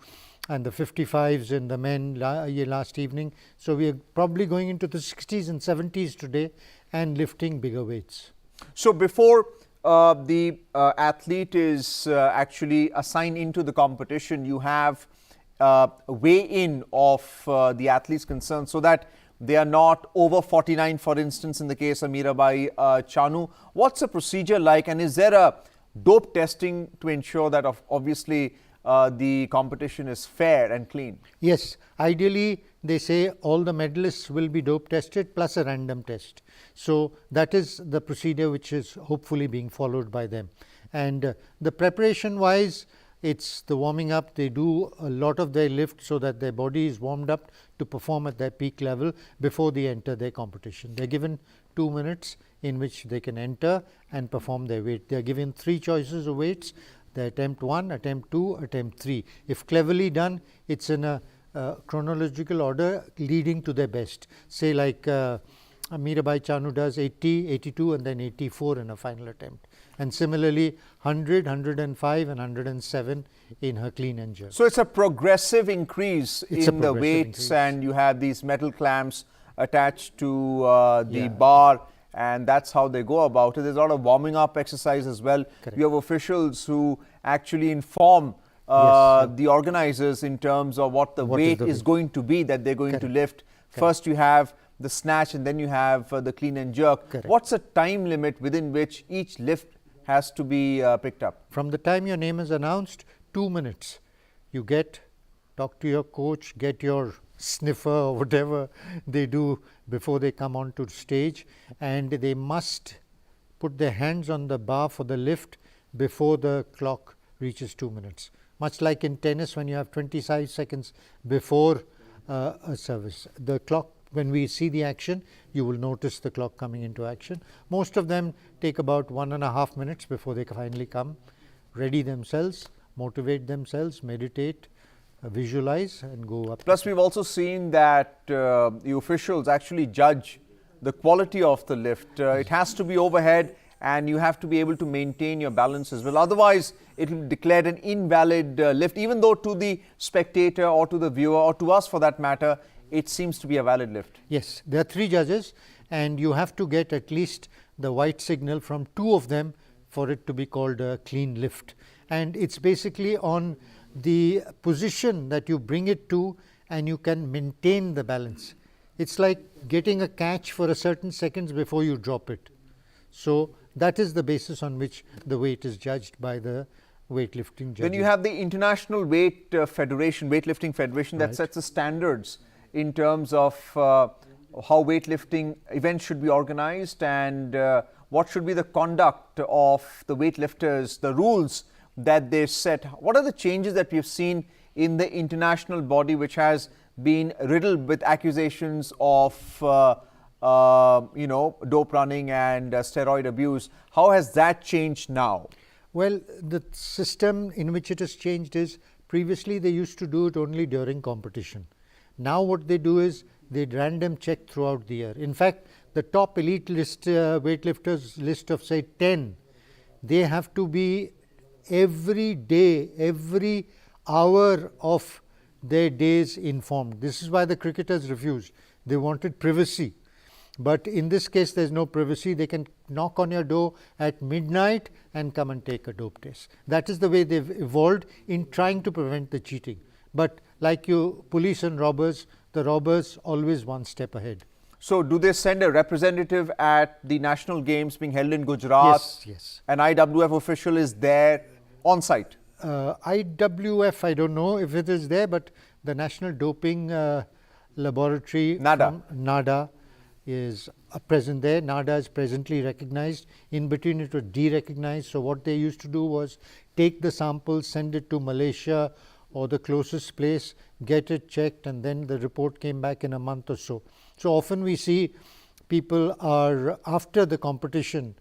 and the 55s in the men last evening. So we are probably going into the 60s and 70s today and lifting bigger weights. So before the athlete is actually assigned into the competition, you have weigh-in of the athletes concerned, so that they are not over 49, for instance, in the case of Mirabai Chanu. What's the procedure like, and is there a dope testing to ensure that obviously the competition is fair and clean? Yes, ideally they say all the medalists will be dope tested plus a random test. So that is the procedure which is hopefully being followed by them. And the preparation wise, it's the warming up. They do a lot of their lift so that their body is warmed up to perform at their peak level before they enter their competition. They are given 2 minutes in which they can enter and perform their weight. They are given 3 choices of weights: the attempt 1, attempt 2, attempt 3. If cleverly done, it's in a chronological order leading to their best. Say like Mirabai Chanu does 80, 82 and then 84 in a final attempt. And similarly 100, 105 and 107 in her clean and jerk. So it's a progressive increase in the weights, and you have these metal clamps attached to the bar, and that's how they go about it. There's a lot of warming up exercise as well. Correct. You have officials who actually inform the organizers in terms of what the weight is going to be that they're going to lift. First you have the snatch and then you have the clean and jerk. What's the time limit within which each lift has to be picked up? From the time your name is announced, 2 minutes. You talk to your coach, get your sniffer or whatever they do before they come onto stage, and they must put their hands on the bar for the lift before the clock reaches 2 minutes. Much like in tennis when you have 25 seconds before a service. The clock, when we see the action, you will notice the clock coming into action. Most of them take about 1.5 minutes before they finally come, ready themselves, motivate themselves, meditate, visualize and go up. Plus we've also seen that the officials actually judge the quality of the lift. It has to be overhead and you have to be able to maintain your balance as well. Otherwise, it will be declared an invalid lift, even though to the spectator or to the viewer or to us for that matter, it seems to be a valid lift. Yes, there are 3 judges and you have to get at least the white signal from 2 of them for it to be called a clean lift. And it's basically on the position that you bring it to and you can maintain the balance. It's like getting a catch for a certain seconds before you drop it. So that is the basis on which the weight is judged by the weightlifting judges. Then you have the International Weightlifting Federation that sets the standards in terms of how weightlifting events should be organized and what should be the conduct of the weightlifters, the rules that they set. What are the changes that we've seen in the international body, which has been riddled with accusations of dope running and steroid abuse? How has that changed now? Well, the system in which it has changed is previously they used to do it only during competition. Now what they do is they random check throughout the year. In fact, the top elite list weightlifters list of say 10, they have to be every day, every hour of their days informed. This is why the cricketers refused. They wanted privacy. But in this case, there is no privacy. They can knock on your door at midnight and come and take a dope test. That is the way they've evolved in trying to prevent the cheating. But like you, police and robbers, the robbers always one step ahead. So do they send a representative at the national games being held in Gujarat? Yes, yes. An IWF official is there on site? IWF, I don't know if it is there, but the National Doping Laboratory, NADA, is present there. NADA is presently recognized. In between it was de-recognized. So what they used to do was take the samples, send it to Malaysia or the closest place, get it checked, and then the report came back in a month or so. So often we see people are, after the competition,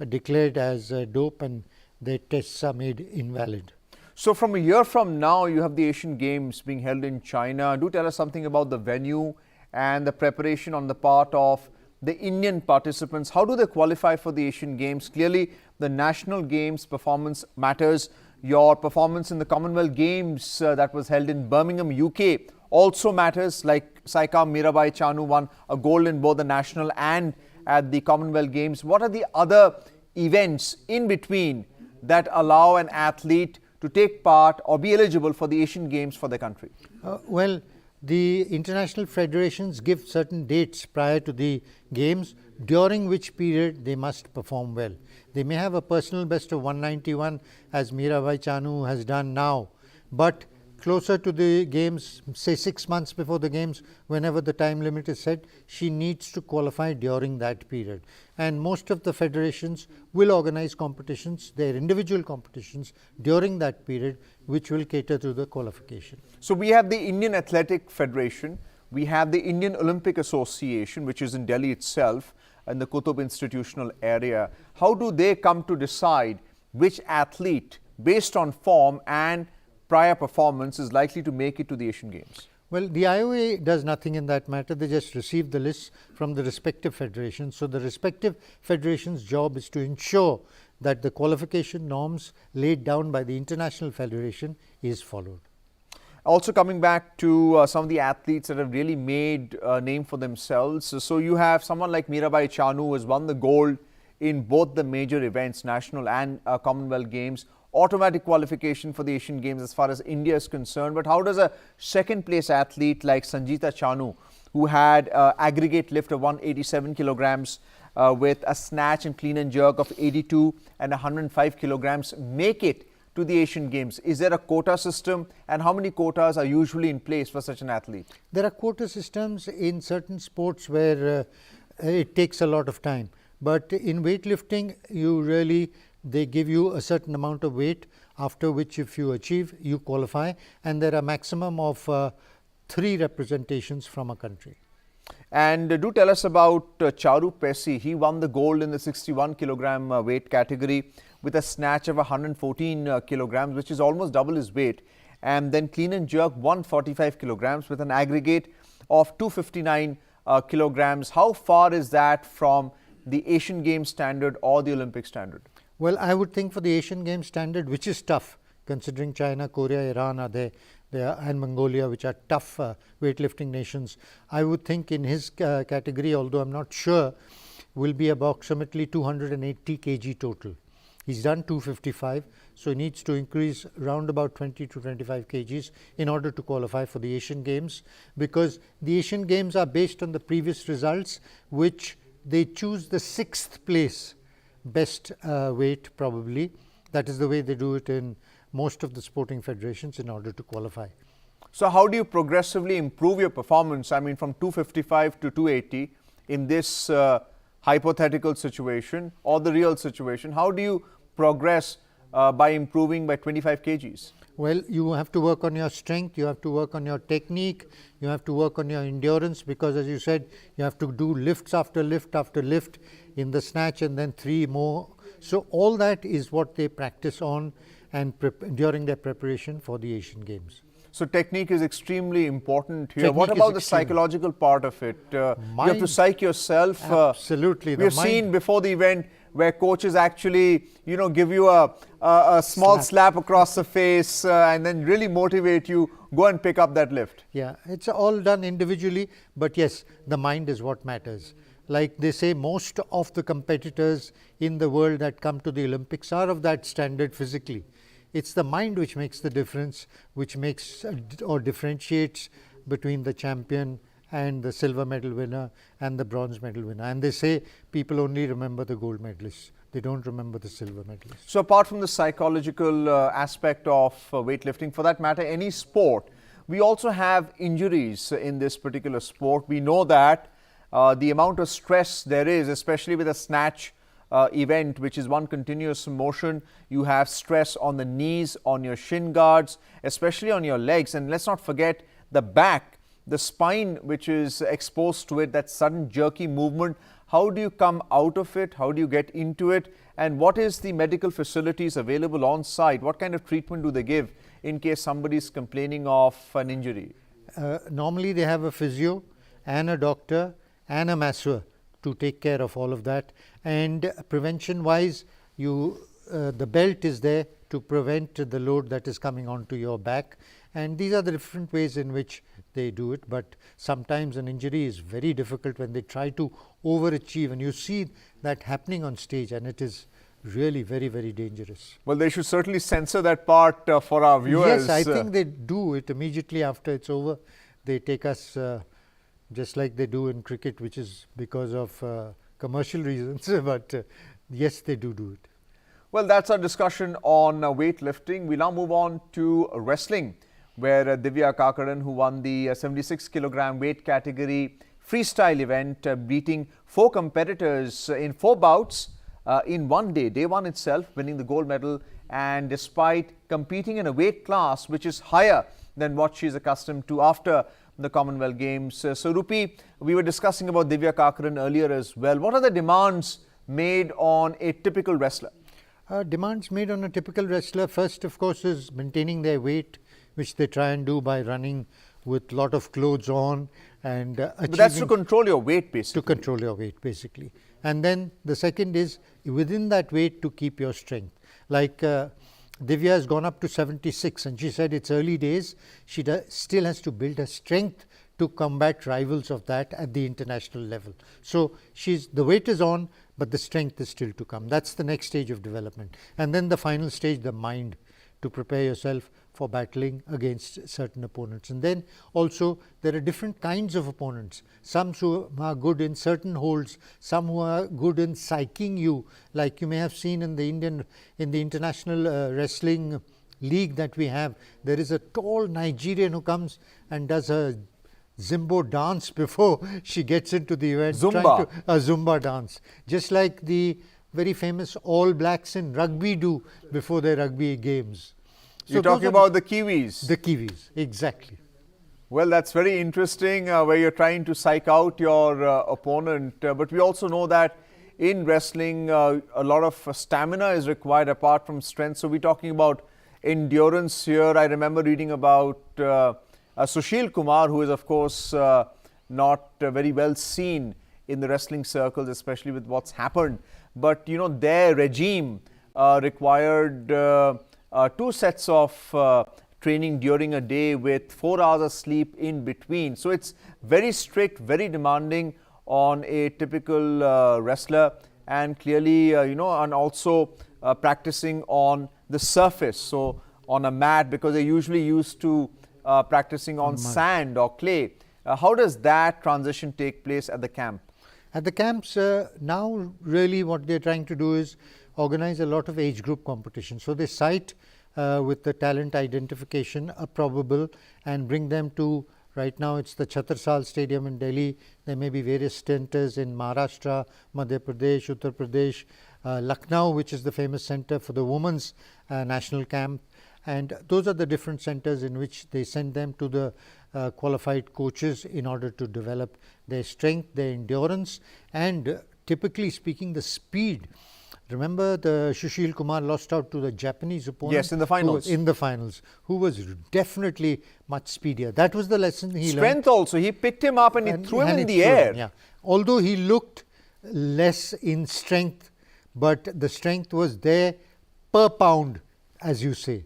declared as dope and their tests are made invalid. So from a year from now, you have the Asian Games being held in China. Do tell us something about the venue and the preparation on the part of the Indian participants. How do they qualify for the Asian Games? Clearly, the national games performance matters. Your performance in the Commonwealth Games that was held in Birmingham, UK also matters, like Saika Mirabai Chanu won a gold in both the national and at the Commonwealth Games. What are the other events in between that allow an athlete to take part or be eligible for the Asian Games for their country? Well, the international federations give certain dates prior to the games, during which period they must perform well. They may have a personal best of 191 as Mirabai Chanu has done now, but closer to the games, say 6 months before the games, whenever the time limit is set, she needs to qualify during that period. And most of the federations will organize competitions, their individual competitions, during that period, which will cater to the qualification. So we have the Indian Athletic Federation, we have the Indian Olympic Association, which is in Delhi itself, in the Qutub institutional area. How do they come to decide which athlete, based on form and prior performance, is likely to make it to the Asian Games? Well, the IOA does nothing in that matter. They just receive the lists from the respective federations. So the respective federation's job is to ensure that the qualification norms laid down by the International Federation is followed. Also coming back to some of the athletes that have really made a name for themselves. So you have someone like Mirabai Chanu, who has won the gold in both the major events, national and Commonwealth Games. Automatic qualification for the Asian Games as far as India is concerned. But how does a second place athlete like Sanjita Chanu, who had aggregate lift of 187 kilograms with a snatch and clean and jerk of 82 and 105 kilograms, make it to the Asian Games? Is there a quota system, and how many quotas are usually in place for such an athlete? There are quota systems in certain sports where it takes a lot of time. But in weightlifting, they give you a certain amount of weight, after which if you achieve, you qualify, and there are maximum of 3 representations from a country. And do tell us about Charu Pesi. He won the gold in the 61 kilogram weight category with a snatch of 114 kilograms, which is almost double his weight, and then clean and jerk 145 kilograms with an aggregate of 259 kilograms. How far is that from the Asian Games standard or the Olympic standard? Well, I would think for the Asian Games standard, which is tough, considering China, Korea, Iran are there, and Mongolia, which are tough weightlifting nations, I would think in his category, although I'm not sure, will be approximately 280 kg total. He's done 255, so he needs to increase around about 20 to 25 kgs in order to qualify for the Asian Games, because the Asian Games are based on the previous results, which they choose the 6th place best weight probably. That is the way they do it in most of the sporting federations in order to qualify. So how do you progressively improve your performance? I mean, from 255 to 280 in this hypothetical situation or the real situation, how do you progress by improving by 25 kgs? Well, you have to work on your strength, you have to work on your technique, you have to work on your endurance, because as you said, you have to do lifts after lift after lift in the snatch and then 3 more. So all that is what they practice on and during their preparation for the Asian Games. So technique is extremely important here. What about the psychological part of it? You have to psych yourself. Absolutely. We have seen before the event where coaches actually, give you a small slap across the face and then really motivate you, go and pick up that lift. Yeah, it's all done individually, but yes, the mind is what matters. Like they say, most of the competitors in the world that come to the Olympics are of that standard physically. It's the mind which makes the difference, which makes or differentiates between the champion and the silver medal winner and the bronze medal winner. And they say people only remember the gold medalists. They don't remember the silver medalists. So apart from the psychological aspect of weightlifting, for that matter, any sport, we also have injuries in this particular sport. We know that the amount of stress there is, especially with a snatch event, which is one continuous motion, you have stress on the knees, on your shin guards, especially on your legs. And let's not forget the back, the spine, which is exposed to it, that sudden jerky movement. How do you come out of it? How do you get into it? And what is the medical facilities available on site? What kind of treatment do they give in case somebody is complaining of an injury? Normally they have a physio and a doctor and a masseur to take care of all of that. And prevention wise, the belt is there to prevent the load that is coming onto your back. And these are the different ways in which they do it. But sometimes an injury is very difficult when they try to overachieve, and you see that happening on stage, and it is really very, very dangerous. Well, they should certainly censor that part for our viewers. Yes, I think they do it immediately after it's over. They take us just like they do in cricket, which is because of commercial reasons, but yes, they do it. Well, that's our discussion on weightlifting. We now move on to wrestling, where Divya Kakaran, who won the 76 kilogram weight category freestyle event, beating 4 competitors in 4 bouts in one day, day 1 itself, winning the gold medal, and despite competing in a weight class which is higher than what she is accustomed to after the Commonwealth Games. So Rupi, we were discussing about Divya Kakaran earlier as well. What are the demands made on a typical wrestler? Demands made on a typical wrestler, first of course, is maintaining their weight, which they try and do by running with a lot of clothes on and But that's to control your weight, basically. To control your weight, basically. And then the second is within that weight to keep your strength. Like Divya has gone up to 76 and she said it's early days. She still has to build her strength to combat rivals of that at the international level. So the weight is on, but the strength is still to come. That's the next stage of development. And then the final stage, the mind, to prepare yourself for battling against certain opponents. And then also there are different kinds of opponents. Some who are good in certain holds, some who are good in psyching you, like you may have seen in the international wrestling league that we have. There is a tall Nigerian who comes and does a Zimbo dance before she gets into the event. Zumba. A Zumba dance. Just like the very famous All Blacks in rugby do before their rugby games. You're talking about the Kiwis. The Kiwis, exactly. Well, that's very interesting where you're trying to psych out your opponent. But we also know that in wrestling, a lot of stamina is required apart from strength. So we're talking about endurance here. I remember reading about Sushil Kumar, who is, of course, not very well seen in the wrestling circles, especially with what's happened. But, you know, their regime required 2 sets of training during a day with 4 hours of sleep in between. So it's very strict, very demanding on a typical wrestler, and clearly, and also practicing on the surface, so on a mat, because they're usually used to practicing on sand or clay. How does that transition take place at the camp? At the camps, now really what they're trying to do is organize a lot of age group competition. So they cite with the talent identification a probable and bring them to, right now it's the Chhatrarsal Stadium in Delhi. There may be various centers in Maharashtra, Madhya Pradesh, Uttar Pradesh, Lucknow, which is the famous center for the women's national camp. And those are the different centers in which they send them to the qualified coaches in order to develop their strength, their endurance, and typically speaking, the speed. Remember, the Sushil Kumar lost out to the Japanese opponent. Yes, in the finals. Who was definitely much speedier. That was the lesson he learned. Strength also. He picked him up and he threw him in the air. Yeah. Although he looked less in strength, but the strength was there per pound, as you say.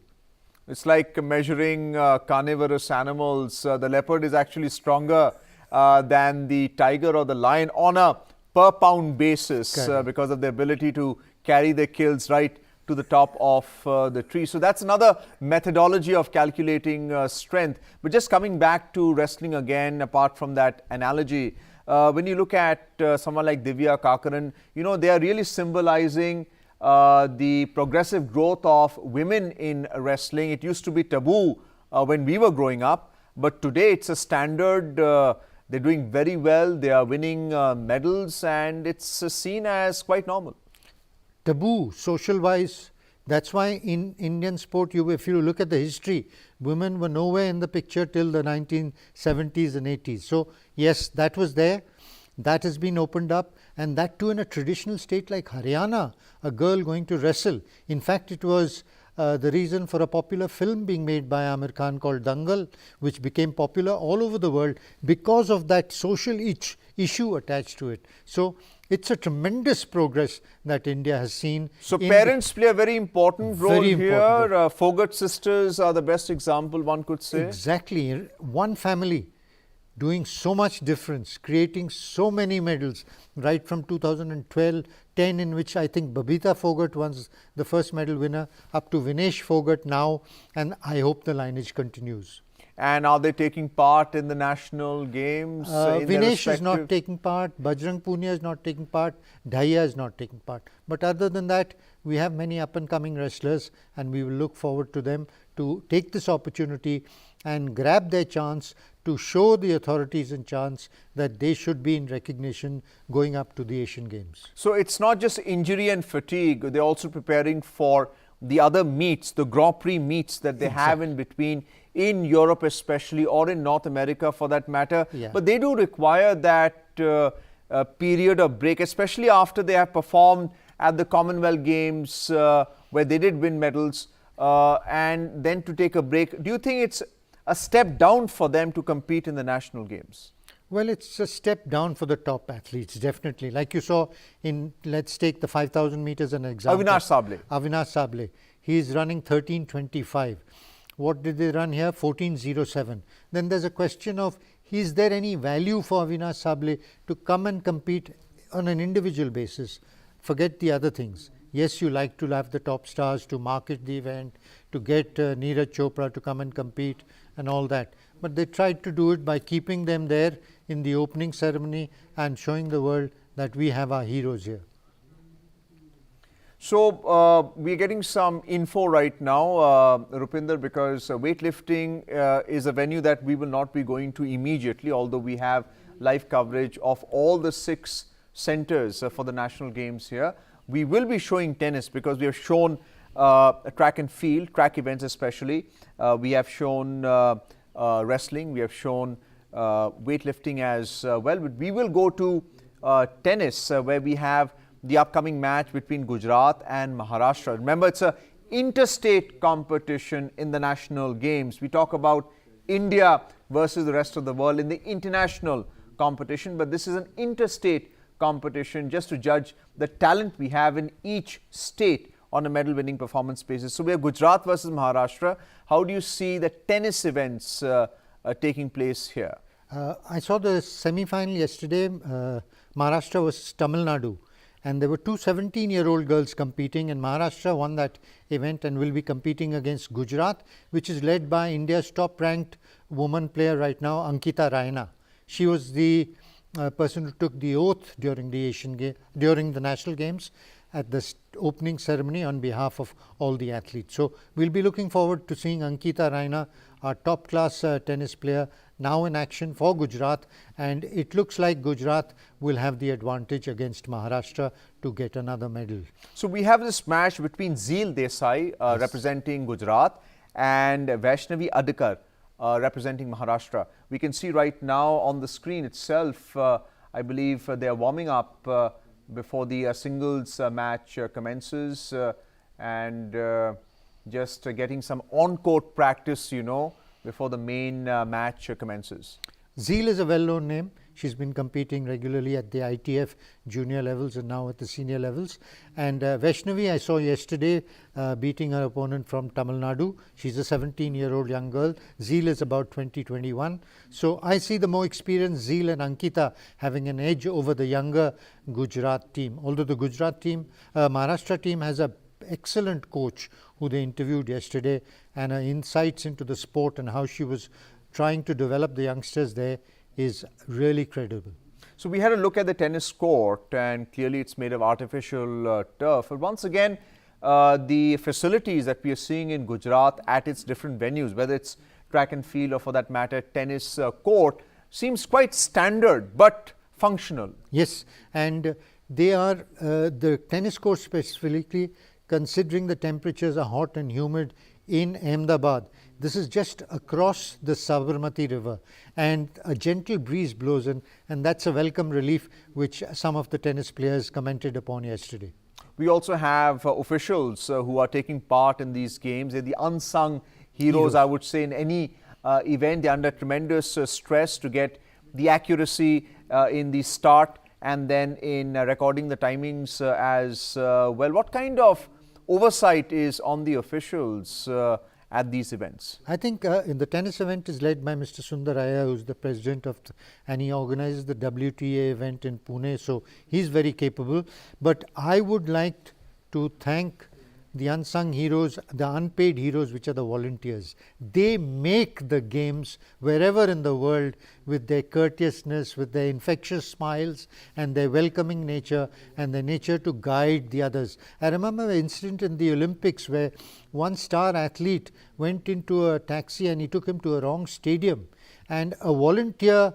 It's like measuring carnivorous animals. The leopard is actually stronger than the tiger or the lion on a per pound basis because of the ability to carry their kills right to the top of the tree. So that's another methodology of calculating strength. But just coming back to wrestling again, apart from that analogy, when you look at someone like Divya Kakaran, they are really symbolizing the progressive growth of women in wrestling. It used to be taboo when we were growing up, but today it's a standard. They're doing very well. They are winning medals, and it's seen as quite normal. Taboo, social-wise. That's why in Indian sport, if you look at the history, women were nowhere in the picture till the 1970s and 80s. So yes, that was there. that has been opened up, and that too in a traditional state like Haryana, a girl going to wrestle. In fact, it was the reason for a popular film being made by Amir Khan called Dangal, which became popular all over the world because of that social issue attached to it. So it's a tremendous progress that India has seen. So parents play a very important role Very here. important role. Fogart sisters are the best example, one could say. Exactly. One family doing so much difference, creating so many medals, right from 2012, 10 in which I think Babita Fogart was the first medal winner, up to Vinesh Fogart now, and I hope the lineage continues. And are they taking part in the national games? In their Vinesh is not respective- taking part, Bajrang Punia is not taking part, Dhaya is not taking part. But other than that, we have many up and coming wrestlers, and we will look forward to them to take this opportunity and grab their chance to show the authorities in chance that they should be in recognition going up to the Asian Games. So it's not just injury and fatigue, they're also preparing for the other meets, the Grand Prix meets that they have in between, in Europe especially, or in North America for that matter. Yeah. But they do require that period of break, especially after they have performed at the Commonwealth Games where they did win medals, and then to take a break. Do you think it's a step down for them to compete in the national games? Well, it's a step down for the top athletes, definitely. Like you saw in, let's take the 5,000 meters as an example. Avinash Sable. Avinash Sable. He is running 13:25. What did they run here? 14:07. Then there's a question of, is there any value for Avinash Sable to come and compete on an individual basis? Forget the other things. Yes, you like to have the top stars to market the event, to get Neeraj Chopra to come and compete and all that. But they tried to do it by keeping them there in the opening ceremony and showing the world that we have our heroes here. So we're getting some info right now, Rupinder, because weightlifting is a venue that we will not be going to immediately, although we have live coverage of all the 6 centers for the national games here. We will be showing tennis because we have shown track and field, track events especially. We have shown wrestling, we have shown weightlifting as well. But we will go to tennis where we have the upcoming match between Gujarat and Maharashtra. Remember, it's a interstate competition in the national games. We talk about India versus the rest of the world in the international competition, but this is an interstate competition just to judge the talent we have in each state on a medal winning performance basis. So we have Gujarat versus Maharashtra. How do you see the tennis events taking place here? I saw the semi-final yesterday. Maharashtra was Tamil Nadu, and there were 2 17-year-old girls competing, and Maharashtra won that event and will be competing against Gujarat, which is led by India's top-ranked woman player right now, Ankita Raina. She was the person who took the oath during the national games at the opening ceremony on behalf of all the athletes. So we'll be looking forward to seeing Ankita Raina, our top class tennis player, now in action for Gujarat, and it looks like Gujarat will have the advantage against Maharashtra to get another medal. So we have this match between Zeel Desai representing Gujarat and Vaishnavi Adhikar representing Maharashtra. We can see right now on the screen itself, I believe they are warming up before the singles match commences and just getting some on-court practice, before the main match commences. Zeel is a well-known name. She's been competing regularly at the ITF junior levels and now at the senior levels. And Vaishnavi, I saw yesterday beating her opponent from Tamil Nadu. She's a 17-year-old young girl. Zeel is about 20-21. So I see the more experienced Zeel and Ankita having an edge over the younger Gujarat team. Although the Gujarat team, Maharashtra team has a excellent coach who they interviewed yesterday, and her insights into the sport and how she was trying to develop the youngsters there is really credible. So we had a look at the tennis court, and clearly it's made of artificial turf. But once again, the facilities that we are seeing in Gujarat at its different venues, whether it's track and field or for that matter tennis court, seems quite standard but functional. Yes, and they are the tennis court specifically, considering the temperatures are hot and humid in Ahmedabad. This is just across the Sabarmati River, and a gentle breeze blows in, and that's a welcome relief which some of the tennis players commented upon yesterday. We also have officials who are taking part in these games. They're the unsung heroes, I would say, in any event. They're under tremendous stress to get the accuracy in the start and then in recording the timings as well. What kind of oversight is on the officials at these events? I think in the tennis event is led by Mr. Sundaraya, who's the president of, and he organizes the WTA event in Pune, so he's very capable. But I would like to thank the unsung heroes, the unpaid heroes, which are the volunteers. They make the games wherever in the world with their courteousness, with their infectious smiles and their welcoming nature and their nature to guide the others. I remember an incident in the Olympics where one star athlete went into a taxi and he took him to a wrong stadium, and a volunteer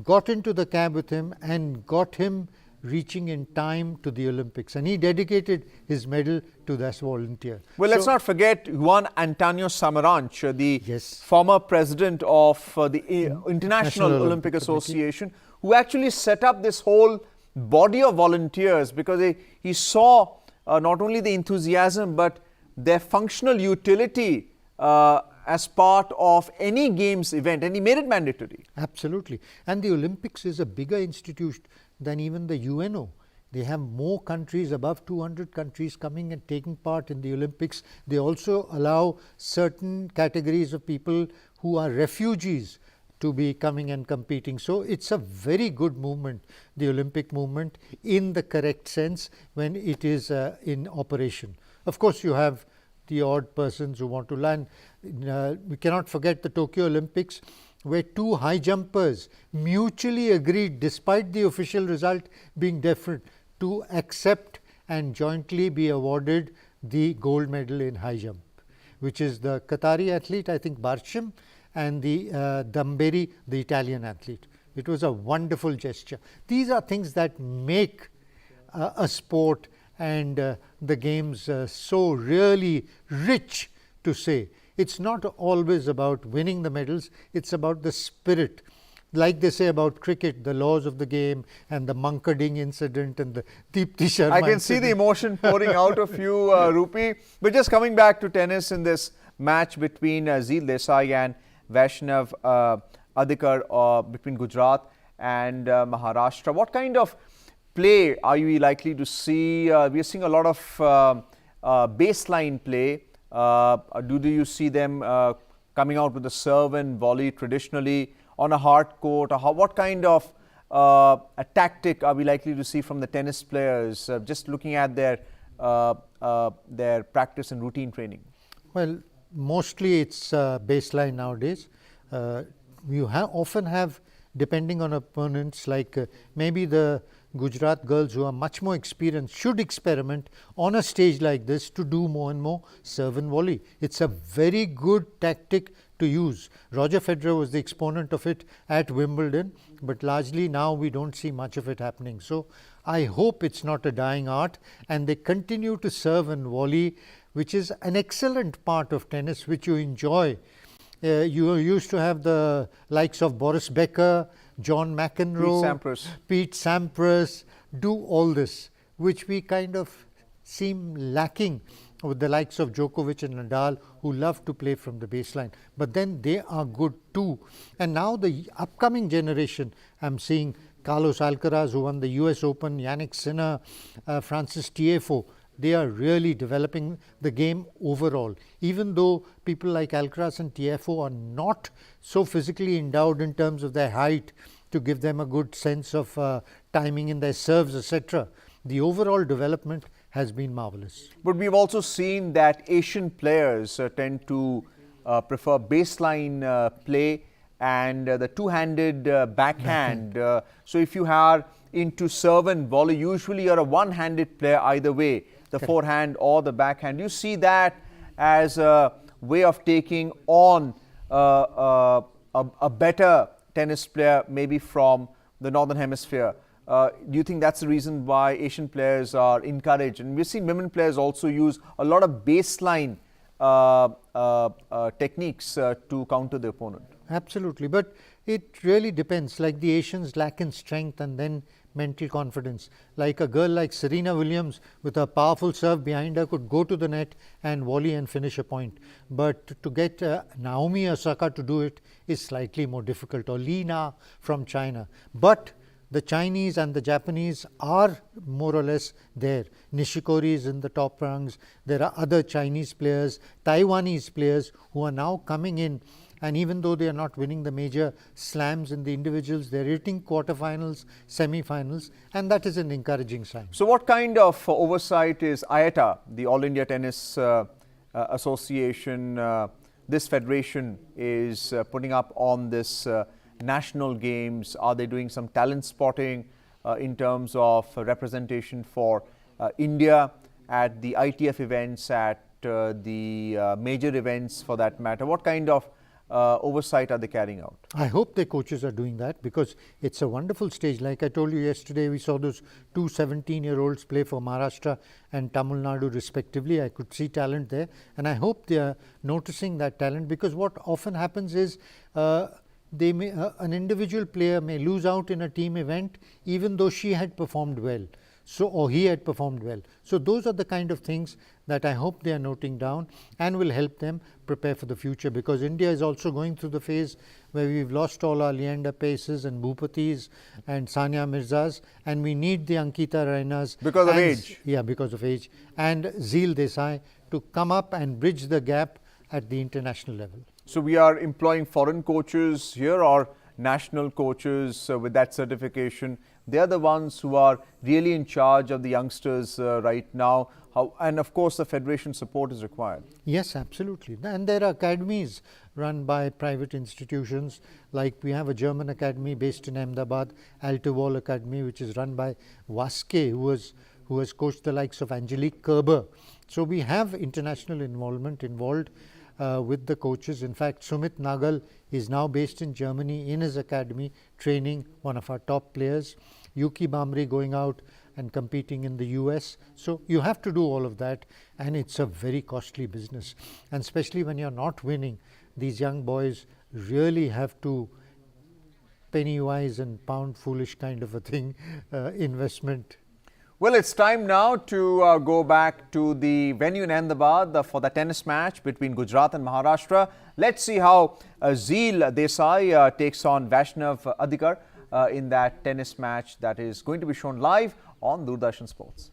got into the cab with him and got him reaching in time to the Olympics, and he dedicated his medal to this volunteer. Well, let's not forget Juan Antonio Samaranch, the Yes. former president of the International Olympic Association, who actually set up this whole body of volunteers because he saw not only the enthusiasm but their functional utility as part of any games event, and he made it mandatory. Absolutely. And the Olympics is a bigger institution than even the UNO. They have more countries, above 200 countries coming and taking part in the Olympics. They also allow certain categories of people who are refugees to be coming and competing. So it's a very good movement, the Olympic movement, in the correct sense when it is in operation. Of course, you have the odd persons who want to learn. We cannot forget the Tokyo Olympics, where two high jumpers mutually agreed, despite the official result being different, to accept and jointly be awarded the gold medal in high jump, which is the Qatari athlete, I think Barsham, and the Damberi, the Italian athlete. It was a wonderful gesture. These are things that make a sport and the games so really rich to say. It's not always about winning the medals, it's about the spirit. Like they say about cricket, the laws of the game and the Mankading incident and the Deepti Sharma I can see the emotion pouring out of you, Rupi. But just coming back to tennis in this match between Zeel Desai and Vaishnav Adhikar between Gujarat and Maharashtra. What kind of play are you likely to see? We are seeing a lot of baseline play. Do you see them coming out with a serve and volley traditionally on a hard court? Or what kind of a tactic are we likely to see from the tennis players just looking at their practice and routine training? Well, mostly it's baseline nowadays. You often have, depending on opponents, like maybe the Gujarat girls who are much more experienced should experiment on a stage like this to do more and more serve and volley. It's a very good tactic to use. Roger Federer was the exponent of it at Wimbledon, but largely now we don't see much of it happening. So I hope it's not a dying art and they continue to serve and volley, which is an excellent part of tennis which you enjoy. You used to have the likes of Boris Becker, John McEnroe, Pete Sampras do all this, which we kind of seem lacking with the likes of Djokovic and Nadal, who love to play from the baseline. But then they are good too. And now the upcoming generation, I'm seeing Carlos Alcaraz, who won the US Open, Yannick Sinner, Francis Tiafoe, they are really developing the game overall. Even though people like Alcaraz and Tiafoe are not so physically endowed in terms of their height to give them a good sense of timing in their serves, etc., the overall development has been marvelous. But we've also seen that Asian players tend to prefer baseline play and the two-handed backhand. So if you are into serve and volley, usually you're a one-handed player either way, the forehand or the backhand. You see that as a way of taking on a better tennis player maybe from the Northern Hemisphere. Do you think that's the reason why Asian players are encouraged? And we've seen women players also use a lot of baseline techniques to counter the opponent. Absolutely, but it really depends. Like the Asians lack in strength and then mental confidence. Like a girl like Serena Williams with a powerful serve behind her could go to the net and volley and finish a point. But to get Naomi Osaka to do it is slightly more difficult, or Li Na from China. But the Chinese and the Japanese are more or less there. Nishikori is in the top rungs. There are other Chinese players, Taiwanese players who are now coming in. And even though they are not winning the major slams in the individuals, they are hitting quarterfinals, semi-finals, and that is an encouraging sign. So what kind of oversight is IATA, the All India Tennis Association, this federation is putting up on this national games? Are they doing some talent spotting in terms of representation for India at the ITF events, at the major events for that matter? What kind of oversight are they carrying out? I hope their coaches are doing that, because it's a wonderful stage. Like I told you yesterday, we saw those two 17-year-olds play for Maharashtra and Tamil Nadu respectively. I could see talent there, and I hope they are noticing that talent, because what often happens is they may, an individual player may lose out in a team event even though she had performed well. So, or he had performed well. So those are the kind of things that I hope they are noting down and will help them prepare for the future, because India is also going through the phase where we've lost all our Leander Paces and Bhupatis and Sania Mirzas, and we need the Ankita Rainas. Because of age. Yeah, because of age. And Zeel Desai to come up and bridge the gap at the international level. So we are employing foreign coaches here, or national coaches with that certification? They are the ones who are really in charge of the youngsters right now. And of course, the federation support is required. Yes, absolutely. And there are academies run by private institutions. Like we have a German academy based in Ahmedabad, Altewall Academy, which is run by Waske, who has coached the likes of Angelique Kerber. So we have international involved with the coaches. In fact, Sumit Nagal is now based in Germany in his academy, training one of our top players. Yuki Bamri going out and competing in the US. So you have to do all of that, and it's a very costly business. And especially when you're not winning, these young boys really have to penny wise and pound foolish kind of a thing, investment. Well, it's time now to go back to the venue in Ahmedabad for the tennis match between Gujarat and Maharashtra. Let's see how Zeel Desai takes on Vaishnav Adhikar in that tennis match that is going to be shown live on Doordarshan Sports.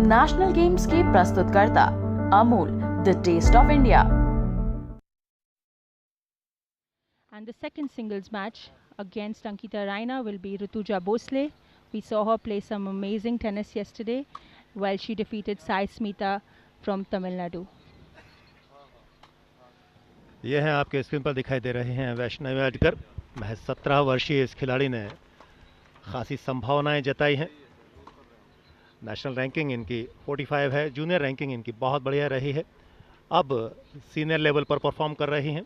National games के प्रस्तुतकर्ता Amul, the taste of India. And the second singles match against Ankita Raina will be Rutuja Bhosle. We saw her play some amazing tennis yesterday while she defeated Sai Smita from Tamil Nadu. ये हैं आपके screen पर दिखाई दे रहे हैं वैष्णवी अडकर. महज 17 वर्षीय इस खिलाड़ी ने खासी संभावनाएं जताई हैं. नेशनल रैंकिंग इनकी 45 है. जूनियर रैंकिंग इनकी बहुत बढ़िया रही है. अब सीनियर लेवल पर परफॉर्म कर रही हैं.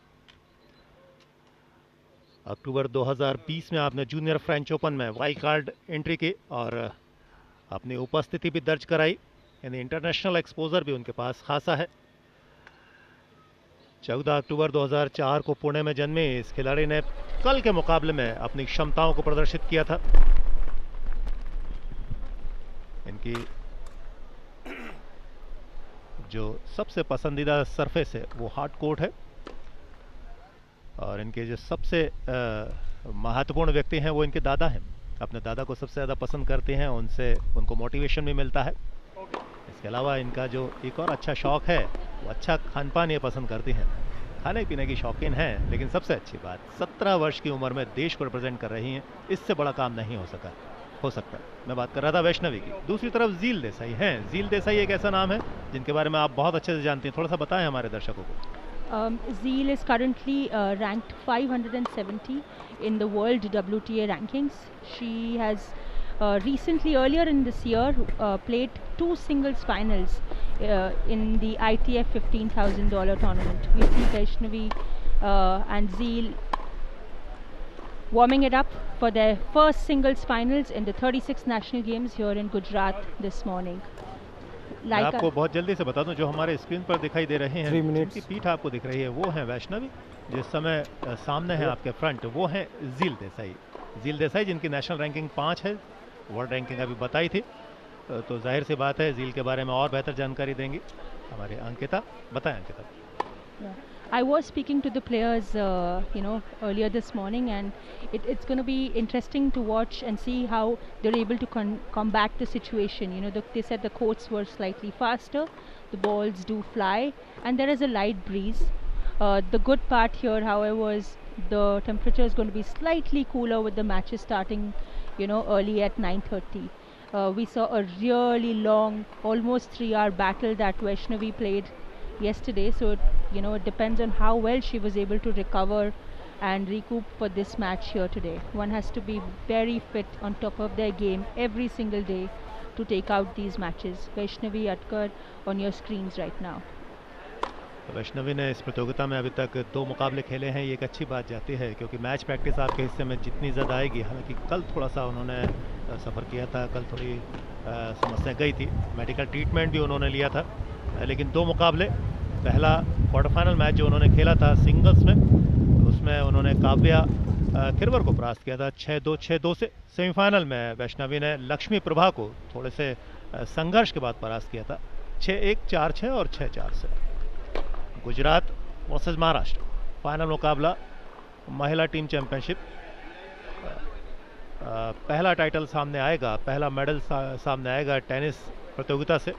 अक्टूबर 2020 में आपने जूनियर फ्रेंच ओपन में वाइल्ड कार्ड एंट्री की और अपनी उपस्थिति भी दर्ज कराई. यानी इंटरनेशनल एक्सपोजर भी उनके पास खासा है. 14 अक्टूबर 2004 को पुणे में जन्मे इस खिलाड़ी ने कल के मुकाबले में अपनी क्षमताओं को प्रदर्शित किया था. इनकी जो सबसे पसंदीदा सरफेस है वो हार्ड कोर्ट है, और इनके जो सबसे महत्वपूर्ण व्यक्ति हैं वो इनके दादा हैं. अपने दादा को सबसे ज़्यादा पसंद करते हैं, उनसे उनको मोटिवेशन भी मिलता है. इसके अलावा इनका जो एक और अच्छा शौक़ है वो अच्छा खान पान ये पसंद करती हैं. खाने पीने की शौकीन हैं, लेकिन सबसे अच्छी बात 17 वर्ष की उम्र में देश को रिप्रेजेंट कर रही हैं. इससे बड़ा काम नहीं हो सकता. मैं बात कर रहा था वैष्णवी की. दूसरी तरफ ज़ील देसाई हैं. ज़ील देसाई एक ऐसा नाम है जिनके बारे में आप बहुत अच्छे से जानते हैं. थोड़ा सा बताएं हमारे दर्शकों को. Zeel is currently ranked 570 in the world WTA rankings. She has recently, earlier in this year, played 2 singles finals in the ITF $15,000 tournament. We see Vaishnavi and Zeel warming it up for their first singles finals in the 36th National Games here in Gujarat this morning. मैं आपको बहुत जल्दी से बता दूं, जो हमारे screen पर दिखाई दे रहे हैं, 3 minutes. जिनकी पीठ आपको दिख रही है, वो हैं वैष्णवी। जिस समय सामने है आपके फ्रंट, वो हैं झील देसाई। झील देसाई जिनकी नेशनल रैंकिंग 5 है, वर्ल्ड रैंकिंग अभी बताई थी, तो जाहिर सी बात है झील के बारे में और बेहतर जानकारी देंगी हमारे अंकिता। बताएं Ankita. I was speaking to the players, earlier this morning, and it's going to be interesting to watch and see how they're able to combat the situation. They said the courts were slightly faster, the balls do fly, and there is a light breeze. The good part here, however, is the temperature is going to be slightly cooler with the matches starting, early at 9:30. We saw a really long, almost 3-hour battle that Vaishnavi played yesterday, so it depends on how well she was able to recover and recoup for this match here today. One has to be very fit, on top of their game every single day to take out these matches. Vaishnavi Atkar on your screens right now. Vaishnavi ने इस प्रतियोगिता में अभी तक 2 मुकाबले खेले हैं। ये एक अच्छी बात जाती है, क्योंकि मैच प्रैक्टिस आपके हिस्से में जितनी ज़्यादा आएगी, हालांकि कल थोड़ा सा उन्होंने सफ़र किया था, कल थोड़ी समस्या गई थी, मेडिकल ट्रीटमेंट भी उन्होंने लिया था, लेकिन 2 मुकाबले, पहला क्वार्टर फाइनल मैच जो उन्होंने खेला था सिंगल्स में, उसमें उन्होंने काव्या किरवर को परास्त किया था 6-2, 6-2 से। सेमीफाइनल में वैष्णवी ने लक्ष्मी प्रभा को थोड़े से संघर्ष के बाद परास्त किया था 6-1, 4-6 और 6-4 से। गुजरात वर्सेस महाराष्ट्र फाइनल मुकाबला, महिला टीम चैंपियनशिप। पहला टाइटल सामने आएगा, पहला मेडल सामने आएगा टेनिस प्रतियोगिता से।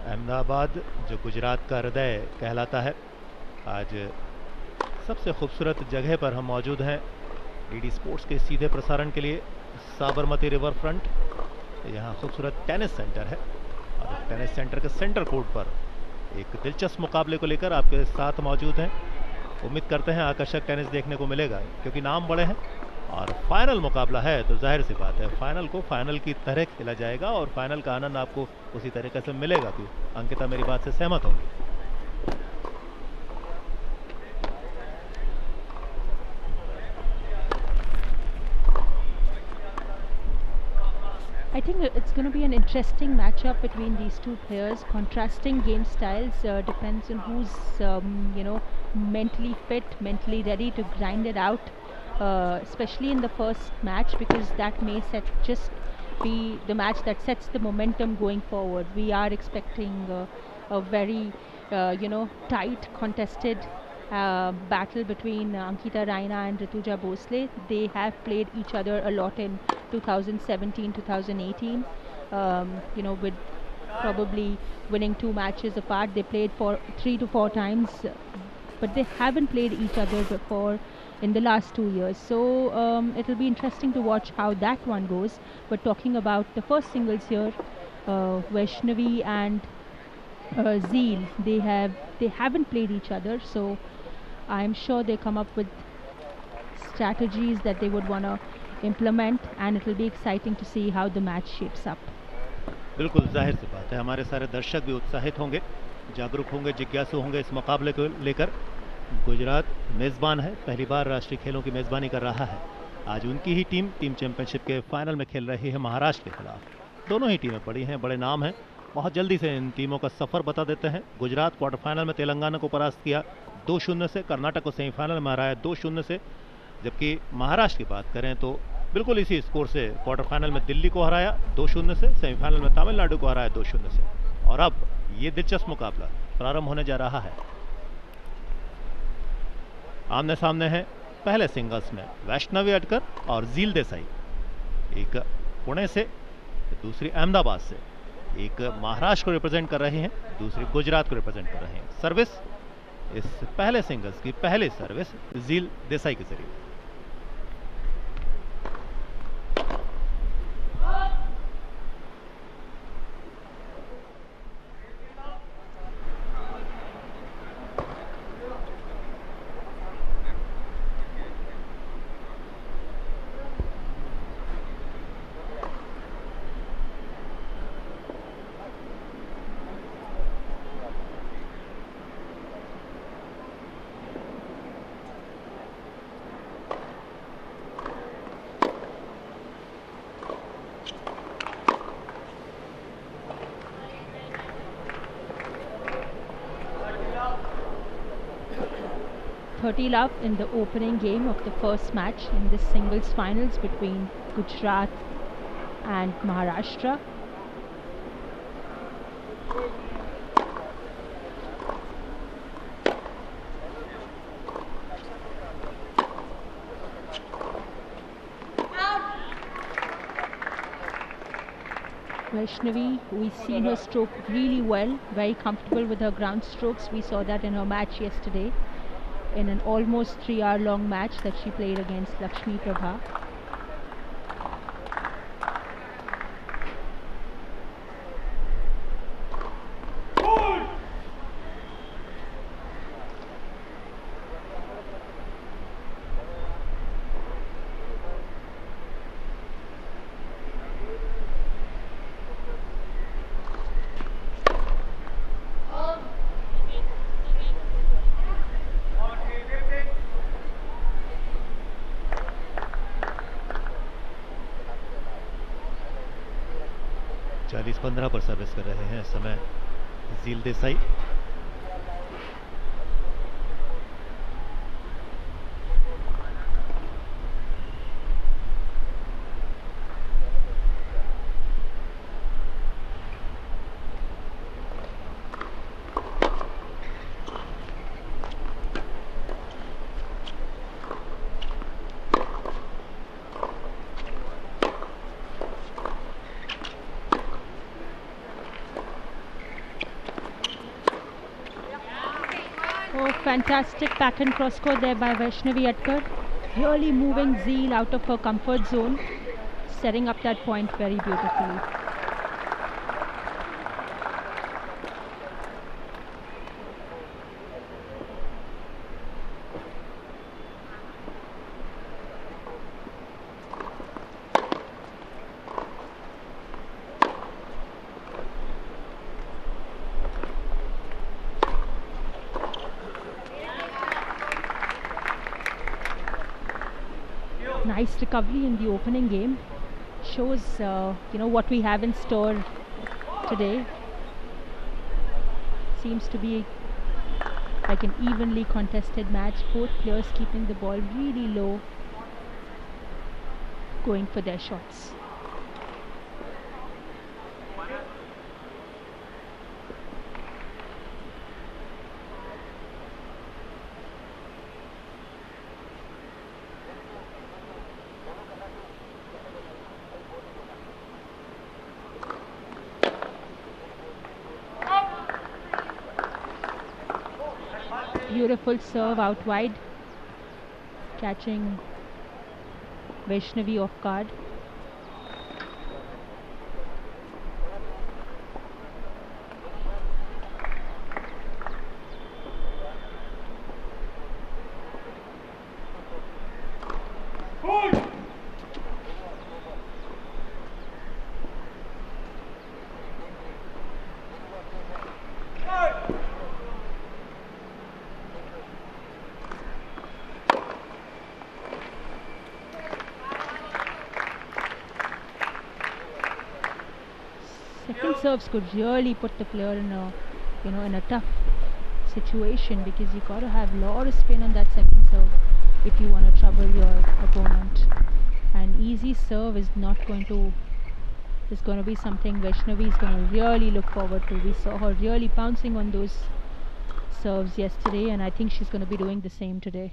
अहमदाबाद जो गुजरात का हृदय कहलाता है, आज सबसे खूबसूरत जगह पर हम मौजूद हैं डीडी स्पोर्ट्स के सीधे प्रसारण के लिए, साबरमती रिवर फ्रंट। यहाँ खूबसूरत टेनिस सेंटर है, और टेनिस सेंटर के सेंटर कोर्ट पर एक दिलचस्प मुकाबले को लेकर आपके साथ मौजूद हैं। उम्मीद करते हैं आकर्षक टेनिस देखने को मिलेगा, क्योंकि नाम बड़े हैं और फाइनल मुकाबला है, तो जाहिर सी बात है फाइनल को फाइनल की तरह खेला जाएगा और फाइनल का आनंद आपको उसी तरीके से मिलेगा। कि अंकिता मेरी बात से सहमत होंगी? I think it's going to be an interesting matchup between these two players. Contrasting game styles, depends on who's mentally fit, mentally ready to grind it out, especially in the first match, because that may be the match that sets the momentum going forward. We are expecting a very tight, contested battle between Ankita Raina and Rituja Bhosle. They have played each other a lot in 2017, 2018, with probably winning 2 matches apart. They played for 3 to 4 times, but they haven't played each other before in the last 2 years. So it'll be interesting to watch how that one goes. But talking about the first singles here, Vaishnavi and Zeel, they haven't played each other, so I'm sure they come up with strategies that they would want to implement, and it will be exciting to see how the match shapes up. बिल्कुल जाहिर सी बात है, हमारे सारे दर्शक भी उत्साहित होंगे, जागरूक होंगे, जिज्ञासु होंगे इस मुकाबले को लेकर। गुजरात मेज़बान है, पहली बार राष्ट्रीय खेलों की मेज़बानी कर रहा है। आज उनकी ही टीम चैंपियनशिप के फाइनल में खेल रही है महाराष्ट्र के खिलाफ। दोनों ही टीमें बड़ी हैं, बड़े नाम हैं। बहुत जल्दी से इन टीमों का सफ़र बता देते हैं। गुजरात क्वार्टर फाइनल में तेलंगाना को परास्त किया 2-0 से, कर्नाटक को सेमीफाइनल में हराया 2-0 से, जबकि महाराष्ट्र की बात करें तो बिल्कुल इसी स्कोर से क्वार्टर फाइनल में दिल्ली को हराया 2-0 से, सेमीफाइनल में तमिलनाडु को हराया 2-0 से। और अब ये दिलचस्प मुकाबला प्रारंभ होने जा रहा है। आमने सामने हैं पहले सिंगल्स में वैष्णवी अटकर और झील देसाई, एक पुणे से, दूसरी अहमदाबाद से। एक महाराष्ट्र को रिप्रेजेंट कर रहे हैं, दूसरी गुजरात को रिप्रेजेंट कर रहे हैं। सर्विस इस पहले सिंगल्स की पहली सर्विस झील देसाई के जरिए। 30 love in the opening game of the first match in this singles finals between Gujarat and Maharashtra. Vaishnavi, we see her stroke really well, very comfortable with her ground strokes. We saw that in her match yesterday, in an almost 3-hour-long match that she played against Lakshmi Prabha. चालीस 15 पर service कर रहे हैं इस समय झील Desai. Fantastic back and cross court there by Vaishnavi Atkar. Really moving Zeel out of her comfort zone, setting up that point very beautifully. Nice recovery in the opening game. Shows what we have in store today. Seems to be like an evenly contested match. Both players keeping the ball really low, going for their shots. Beautiful serve out wide, catching Vaishnavi off guard. Second serves could really put the player in a tough situation, because you got to have a lot of spin on that second serve if you want to trouble your opponent. An easy serve is going to be something Vaishnavi is going to really look forward to. We saw her really pouncing on those serves yesterday, and I think she's going to be doing the same today.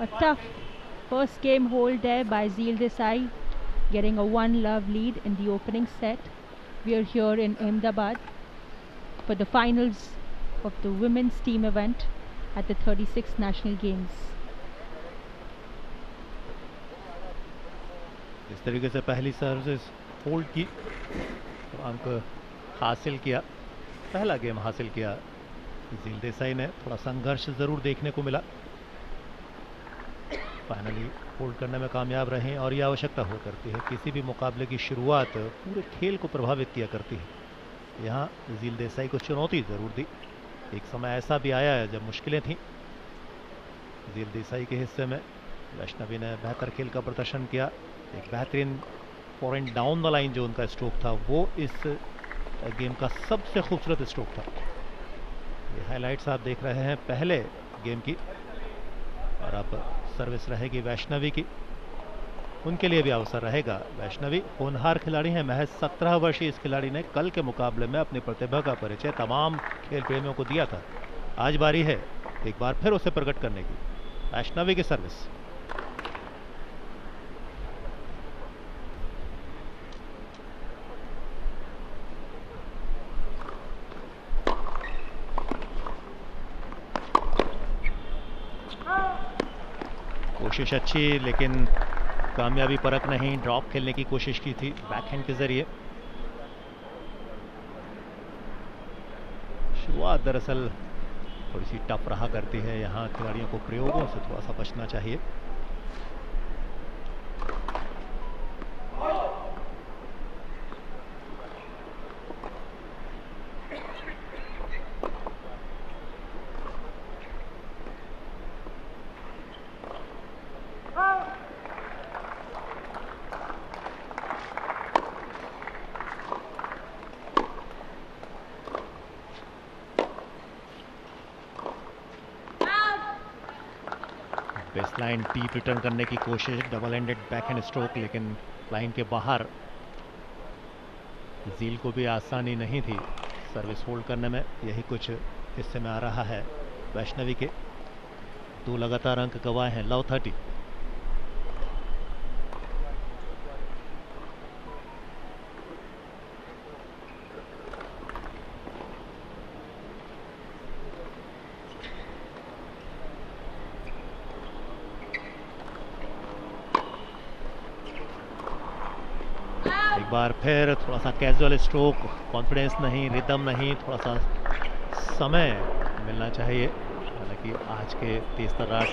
A tough first game hold there by Zeel Desai, getting a 1-love lead in the opening set. We are here in Ahmedabad for the finals of the women's team event at the 36th National Games. इस तरीके से पहली service hold की, अंक हासिल किया, पहला game हासिल किया झील देसाई ने थोड़ा संघर्ष जरूर देखने को मिला, फाइनली होल्ड करने में कामयाब रहे और ये आवश्यकता हुआ करती है। किसी भी मुकाबले की शुरुआत पूरे खेल को प्रभावित किया करती है। यहाँ झील देसाई को चुनौती जरूर दी। एक समय ऐसा भी आया है जब मुश्किलें थीं झील देसाई के हिस्से में। वैष्णवी ने बेहतर खेल का प्रदर्शन किया। एक बेहतरीन फॉरहैंड डाउन द लाइन जो उनका स्ट्रोक था वो इस गेम का सबसे खूबसूरत स्ट्रोक था। ये हाइलाइट्स आप देख रहे हैं पहले गेम की, और अब सर्विस रहेगी वैष्णवी की। उनके लिए भी अवसर रहेगा। वैष्णवी होनहार खिलाड़ी हैं। महज 17 वर्षीय इस खिलाड़ी ने कल के मुकाबले में अपनी प्रतिभा का परिचय तमाम खेल प्रेमियों को दिया था। आज बारी है एक बार फिर उसे प्रकट करने की। वैष्णवी की सर्विस। कोशिश अच्छी, लेकिन कामयाबी परख नहीं। ड्रॉप खेलने की कोशिश की थी बैकहैंड के जरिए। शुरुआत दरअसल थोड़ी सी टफ रहा करती है। यहाँ खिलाड़ियों को प्रयोगों से थोड़ा सा बचना चाहिए। बेसलाइन डीप रिटर्न करने की कोशिश, डबल एंडेड बैकहैंड स्ट्रोक, लेकिन लाइन के बाहर। झील को भी आसानी नहीं थी सर्विस होल्ड करने में। यही कुछ हिस्से में आ रहा है वैष्णवी के। 2 लगातार अंक गंवाए हैं। लव 30। बार फिर थोड़ा सा कैजुअल स्ट्रोक, कॉन्फिडेंस नहीं, रिदम नहीं, थोड़ा सा समय मिलना चाहिए। हालांकि आज के तेज तर्रार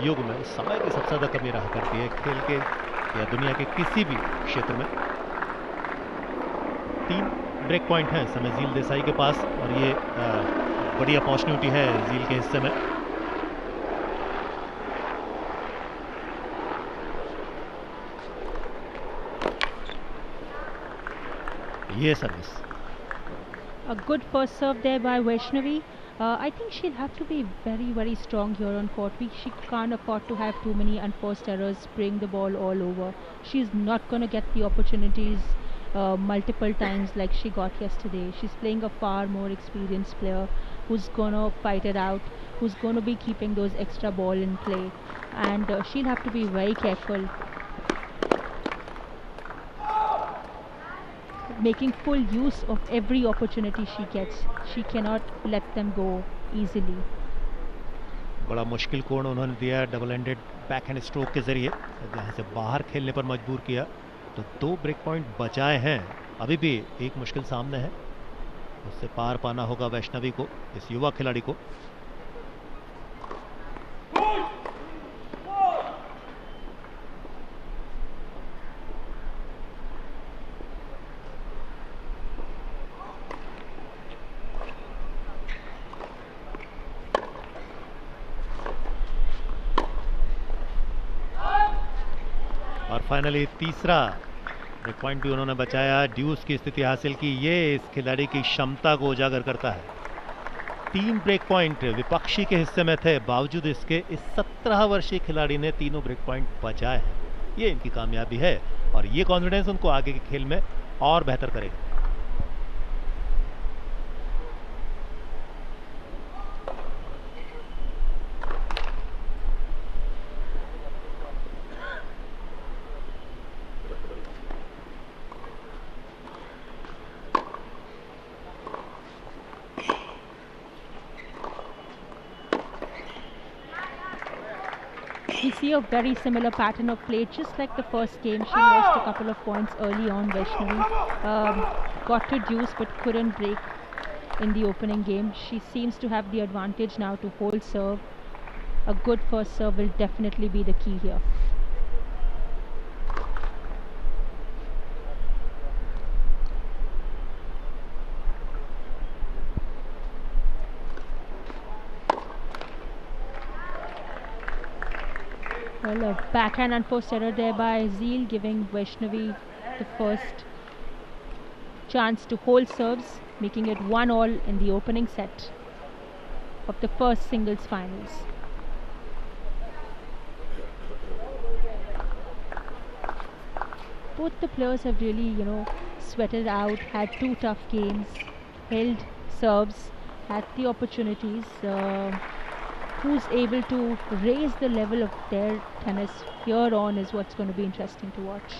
युग में समय की सबसे ज़्यादा कमी रहा करती है खेल के या दुनिया के किसी भी क्षेत्र में। 3 ब्रेक पॉइंट हैं इस समय झील देसाई के पास, और ये बड़ी अपॉर्चुनिटी है झील के हिस्से में। ये service. A good first serve there by Vaishnavi. I think she'll have to be very strong here on court. She can't afford to have too many unforced errors, spraying the ball all over. She's not going to get the opportunities multiple times like she got yesterday. She's playing a far more experienced player who's going to fight it out, who's going to be keeping those extra ball in play, and she'll have to be very careful, making full use of every opportunity she gets. She cannot let them go easily. बड़ा मुश्किल कोण उन्होंने दिया double ended backhand stroke के जरिए, जहां से बाहर खेलने पर मजबूर किया। तो 2 ब्रेक पॉइंट बचाए हैं। अभी भी एक मुश्किल सामने है, उससे पार पाना होगा वैष्णवी को, इस युवा खिलाड़ी को। और फाइनली तीसरा ब्रेक पॉइंट भी उन्होंने बचाया। ड्यूस की स्थिति हासिल की। ये इस खिलाड़ी की क्षमता को उजागर करता है। 3 ब्रेक पॉइंट विपक्षी के हिस्से में थे, बावजूद इसके इस 17 वर्षीय खिलाड़ी ने तीनों ब्रेक पॉइंट बचाए हैं। ये इनकी कामयाबी है, और ये कॉन्फिडेंस उनको आगे के खेल में और बेहतर करेगा। We see a very similar pattern of play, just like the first game. She lost a couple of points early on. Vaishnavi got to deuce but couldn't break. in the opening game. She seems to have the advantage now to hold serve. A good first serve will definitely be the key here. Well, a backhand unforced error there by Zeel, giving Vaishnavi the first chance to hold serves, making it 1-all in the opening set of the first singles finals. Both the players have really, sweated out, had two tough games, held serves, had the opportunities. Who's able to raise the level of their tennis here on is what's going to be interesting to watch.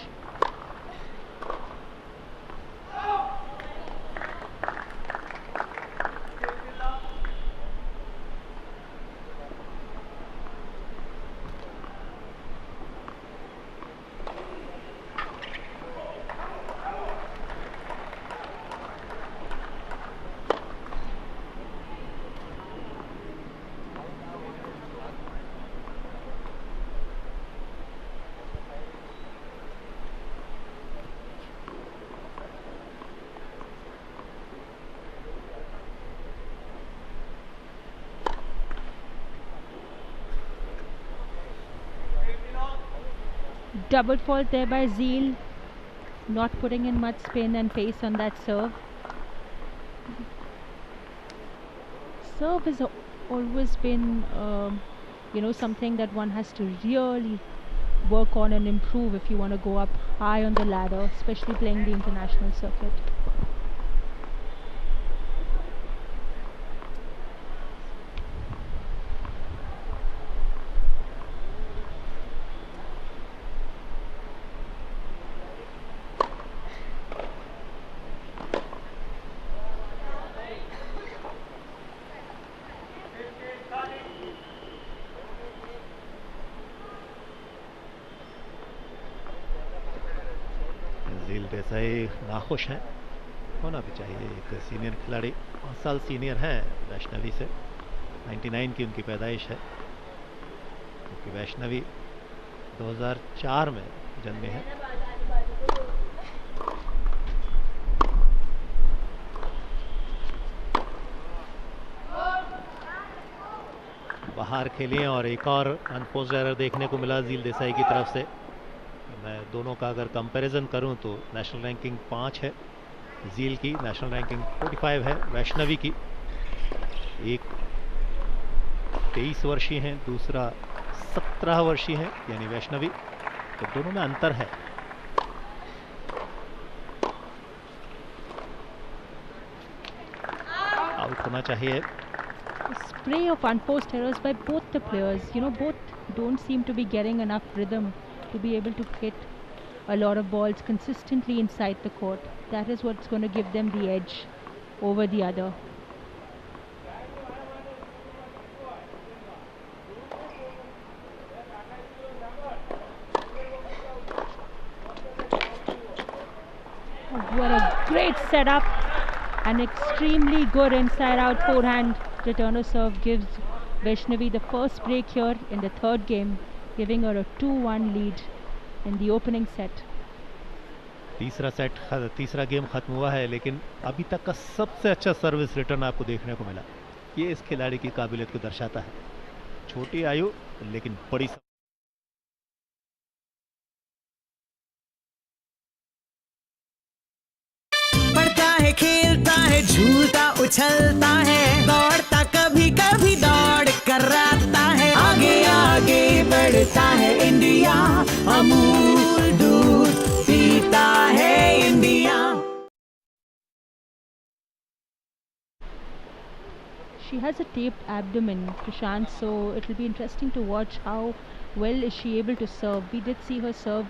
Double fault there by Zeel, not putting in much spin and pace on that serve. Serve has always been, something that one has to really work on and improve if you want to go up high on the ladder, especially playing the international circuit. Desai नाखुश हैं, होना भी चाहिए। एक senior खिलाड़ी 5 साल senior हैं वैष्णवी से, 99 की उनकी पैदाइश है, क्योंकि वैष्णवी 2004 में जन्मे हैं। बाहर खेली और एक और अनफोर्स्ड एरर देखने को मिला झील देसाई की तरफ से। मैं दोनों का अगर कंपैरिजन करूं तो नेशनल रैंकिंग 5 है झील की, नेशनल रैंकिंग 45 है वैष्णवी की। एक 23 वर्षीय हैं, दूसरा 17 वर्षीय है, यानी वैष्णवी, तो दोनों में अंतर है। आउट होना चाहिए। Spray of unforced errors by both the players. Both don't seem to be getting enough rhythm to be able to hit a lot of balls consistently inside the court. That is what's going to give them the edge over the other. What a great setup! An extremely good inside-out forehand returner serve gives Vaishnavi the first break here in the third game, giving her a 2-1 lead in the opening set. तीसरा game खत्म हुआ है, लेकिन अभी तक का सबसे अच्छा सर्विस रिटर्न आपको देखने को मिला। ये इस खिलाड़ी की काबिलियत को दर्शाता है। छोटी आयु लेकिन बड़ी खेलता है, झूलता उछलता है, दौड़ता कभी कभी दौड़ कराता है, आगे आगे बढ़ता है इंडिया, अमूल दूध पीता है India. She has a taped abdomen, Prashant, so it will be interesting to watch how well is she able to serve. We did see her serve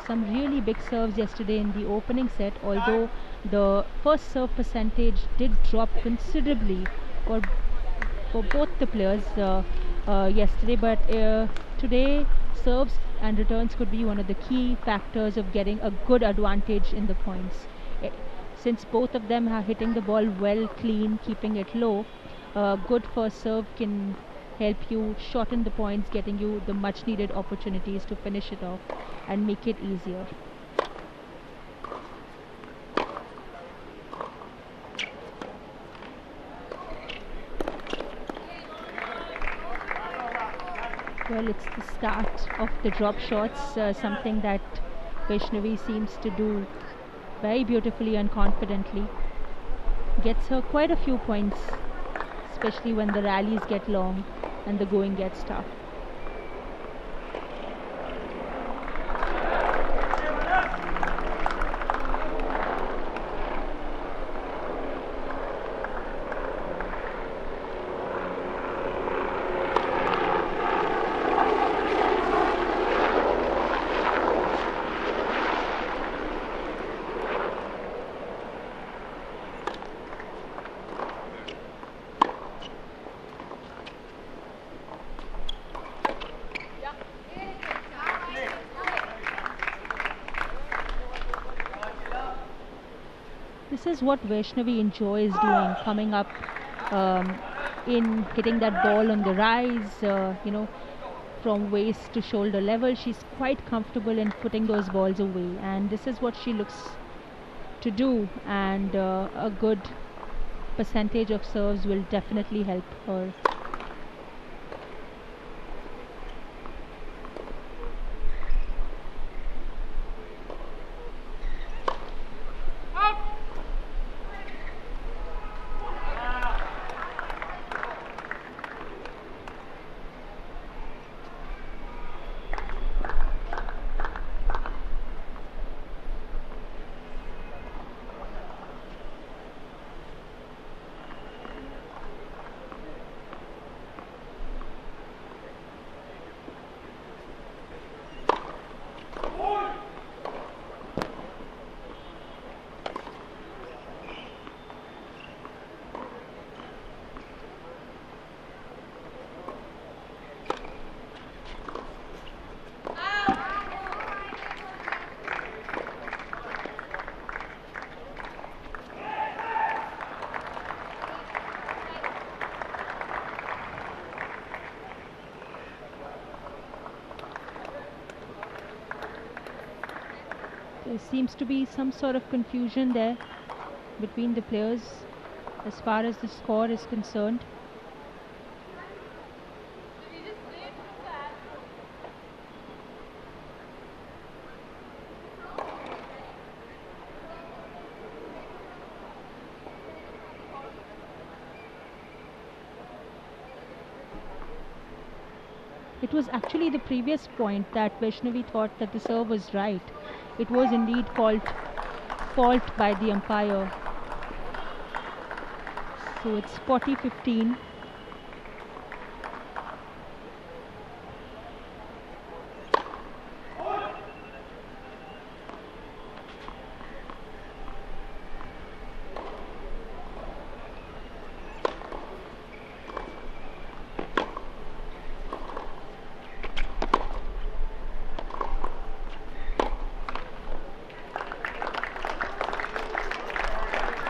some really big serves yesterday in the opening set, although the first serve percentage did drop considerably for both the players yesterday, but today serves and returns could be one of the key factors of getting a good advantage in the points. since both of them are hitting the ball well, clean, keeping it low, good first serve can help you shorten the points, getting you the much needed opportunities to finish it off and make it easier. Well, it's the start of the drop shots, something that Vaishnavi seems to do very beautifully and confidently. Gets her quite a few points, especially when the rallies get long and the going gets tough. This is what Vaishnavi enjoys doing, coming up in hitting that ball on the rise, from waist to shoulder level. She's quite comfortable in putting those balls away, and this is what she looks to do, and a good percentage of serves will definitely help her. There seems to be some sort of confusion there between the players as far as the score is concerned. It was actually the previous point that Vaishnavi thought that the serve was right. It was indeed fault by the umpire. So it's 40-15.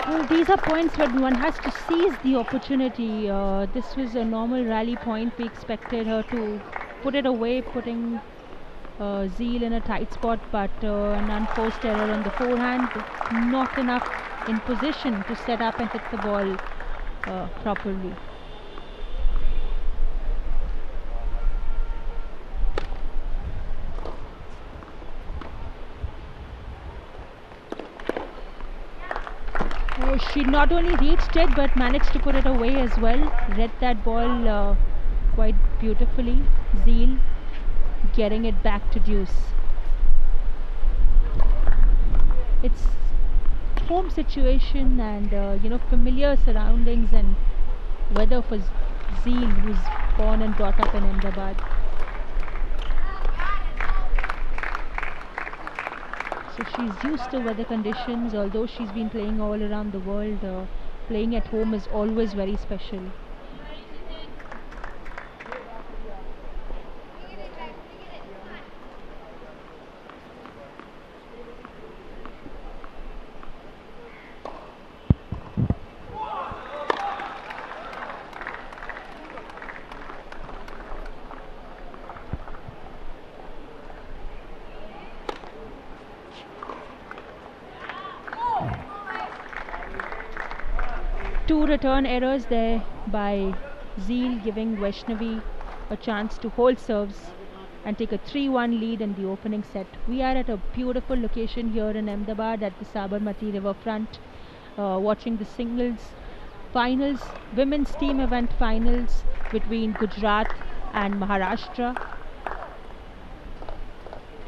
Well, these are points when one has to seize the opportunity. This was a normal rally point. We expected her to put it away, putting Zeal in a tight spot, but an unforced error on the forehand, not enough in position to set up and hit the ball properly. She not only reached it but managed to put it away as well. Read that ball quite beautifully. Zeal getting it back to deuce. It's home situation and familiar surroundings and weather for Zeal, who's born and brought up in Ahmedabad. So she's used to weather conditions. Although she's been playing all around the world, playing at home is always very special. Two return errors there by Zeel, giving Vaishnavi a chance to hold serves and take a 3-1 lead in the opening set. We are at a beautiful location here in Ahmedabad at the Sabarmati riverfront, watching the singles finals, women's team event finals between Gujarat and Maharashtra.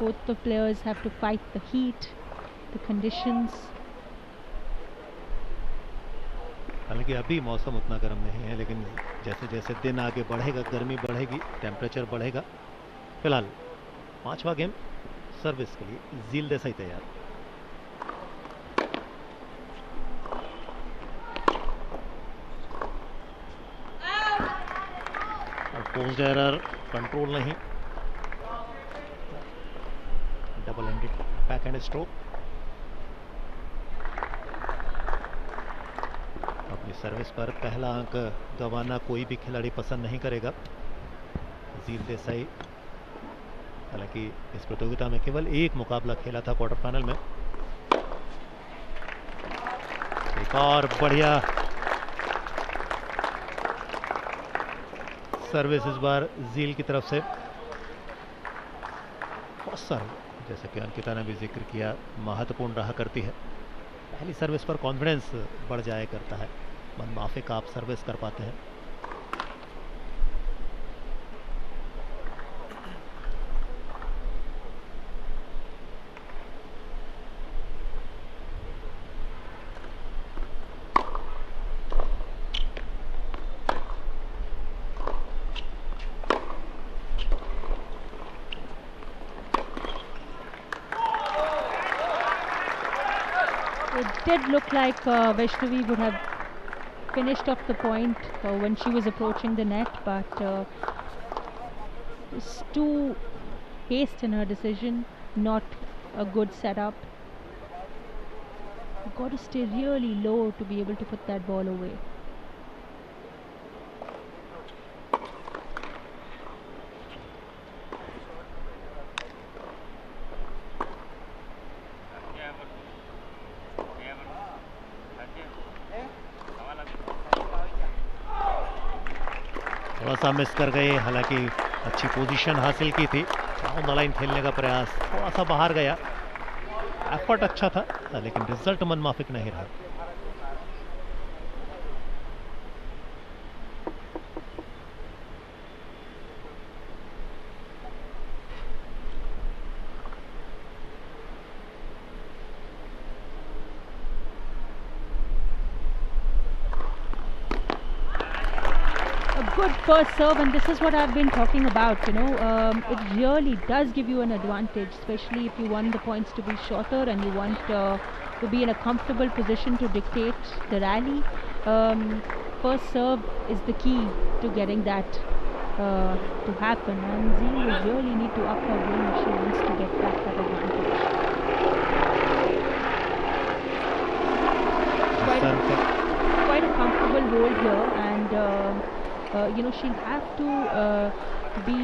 Both the players have to fight the heat, the conditions. हालांकि अभी मौसम उतना गर्म नहीं है, लेकिन जैसे जैसे दिन आगे बढ़ेगा गर्मी बढ़ेगी, टेम्परेचर बढ़ेगा। फिलहाल 5वां गेम सर्विस के लिए ज़ील देसाई तैयार। पोस्ट एरर, कंट्रोल नहीं, double handed back hand stroke. अपनी सर्विस पर पहला अंक गंवाना कोई भी खिलाड़ी पसंद नहीं करेगा। ज़ील देसाई हालांकि इस प्रतियोगिता में केवल एक मुकाबला खेला था क्वार्टर फाइनल में। एक और बढ़िया सर्विस इस बार ज़ील की तरफ से। फर्स्ट सर्व, जैसे कि अंकिता ने भी जिक्र किया, महत्वपूर्ण रहा करती है। पहली सर्विस पर कॉन्फिडेंस बढ़ जाया करता है, मन माफिक आप सर्विस कर पाते हैं। It did look like Vaishnavi would have finished off the point when she was approaching the net, but it's too haste in her decision, not a good setup. You've got to stay really low to be able to put that ball away. थोड़ा सा miss कर गए, हालांकि अच्छी position हासिल की थी। Down the line खेलने का प्रयास थोड़ा सा बाहर गया। एफर्ट अच्छा था, लेकिन रिजल्ट मनमाफिक नहीं रहा। Good first serve, and this is what I've been talking about, it really does give you an advantage, especially if you want the points to be shorter and you want to be in a comfortable position to dictate the rally. First serve is the key to getting that to happen, and Zeel will really need to up her game if she wants to get back that advantage. Quite a comfortable hold here, and she'll have to be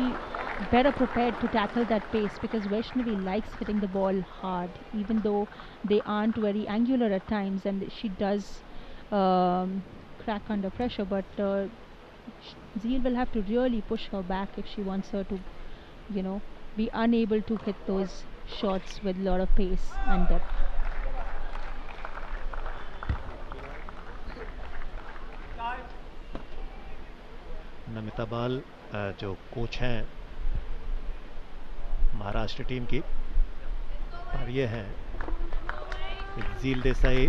better prepared to tackle that pace, because Vaishnavi likes hitting the ball hard, even though they aren't very angular at times, and she does crack under pressure. But Zeel will have to really push her back if she wants her to, be unable to hit those shots with a lot of pace and depth. Namita बाल जो coach हैं Maharashtra team की, और ये हैं zeal Desai.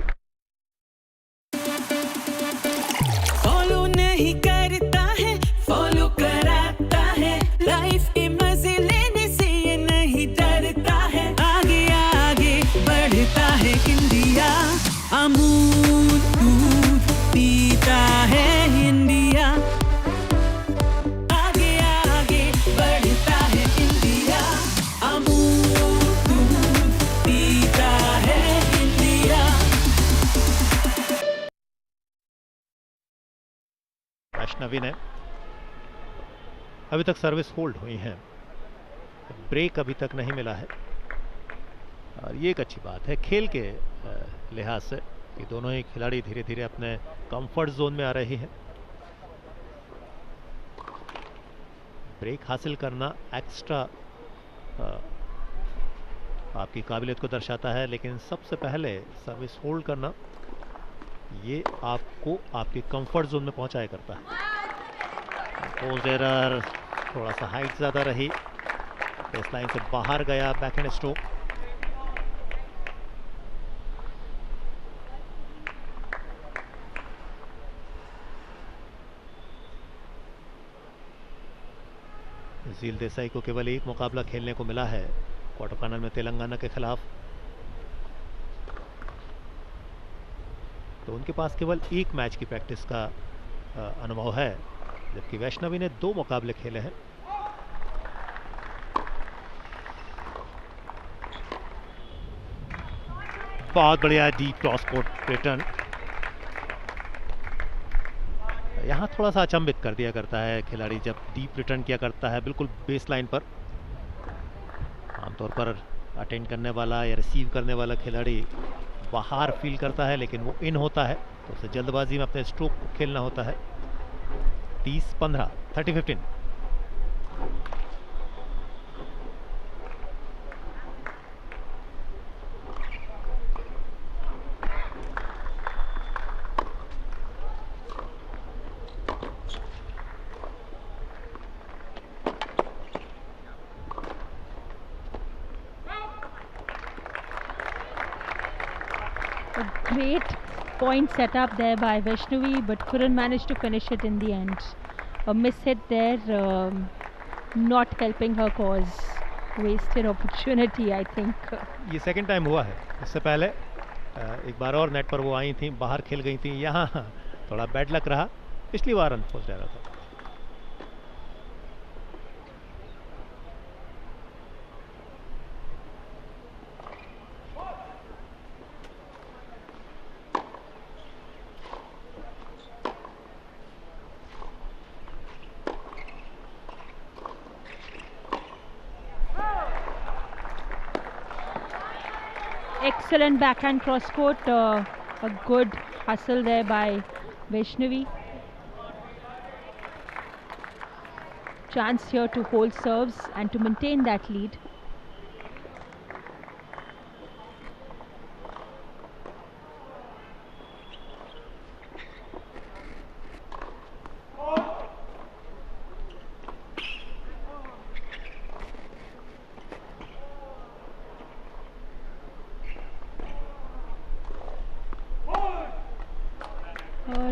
Follow नहीं करता है, फॉलो कराता है, लाइफ के मजे लेने से ये नहीं डरता है। आगे आगे बढ़ता है इंडिया, अमूल दूध पीता है इंडिया। वैष्णवी ने अभी तक सर्विस होल्ड हुई हैं, ब्रेक अभी तक नहीं मिला है, और ये एक अच्छी बात है खेल के लिहाज से। कि दोनों ही खिलाड़ी धीरे धीरे अपने कंफर्ट जोन में आ रहे हैं। ब्रेक हासिल करना एक्स्ट्रा आपकी काबिलियत को दर्शाता है, लेकिन सबसे पहले सर्विस होल्ड करना ये आपको आपके कंफर्ट जोन में पहुंचाया करता है। पोस्ट एरर, थोड़ा सा हाइट ज़्यादा रही, बेस लाइन से बाहर गया बैकहैंड स्ट्रोक। झील देसाई को केवल एक मुकाबला खेलने को मिला है क्वार्टर फाइनल में तेलंगाना के खिलाफ, तो उनके पास केवल एक मैच की प्रैक्टिस का अनुभव है, जबकि वैष्णवी ने 2 मुकाबले खेले हैं। बहुत बढ़िया डीप क्रॉस कोर्ट रिटर्न। यहाँ थोड़ा सा अचंभित कर दिया करता है खिलाड़ी जब डीप रिटर्न किया करता है बिल्कुल बेस लाइन पर। आमतौर पर अटेंड करने वाला या रिसीव करने वाला खिलाड़ी बाहर फील करता है, लेकिन वो इन होता है तो उसे जल्दबाजी में अपने स्ट्रोक को खेलना होता है। 30-15, 30-15। Great point set up there by Vaishnavi, but couldn't manage to finish it in the end. A miss hit there, not helping her cause. Wasted opportunity, I think. ये सेकंड टाइम हुआ है, इससे पहले एक बार और नेट पर वो आई थी, बाहर खेल गई थी। यहाँ थोड़ा बैड लक रहा, पिछली बार रन पहुंच रहा था। Excellent backhand cross court, a good hustle there by Vaishnavi. Chance here to hold serves and to maintain that lead.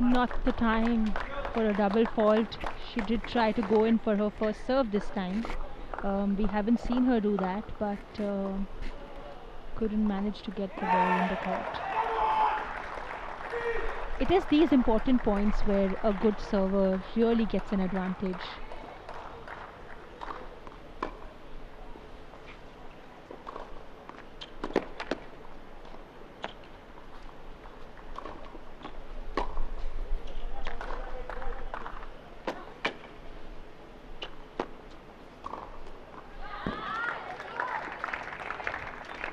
Not the time for a double fault. She did try to go in for her first serve this time. We haven't seen her do that, but couldn't manage to get the ball in the court. It is these important points where a good server really gets an advantage.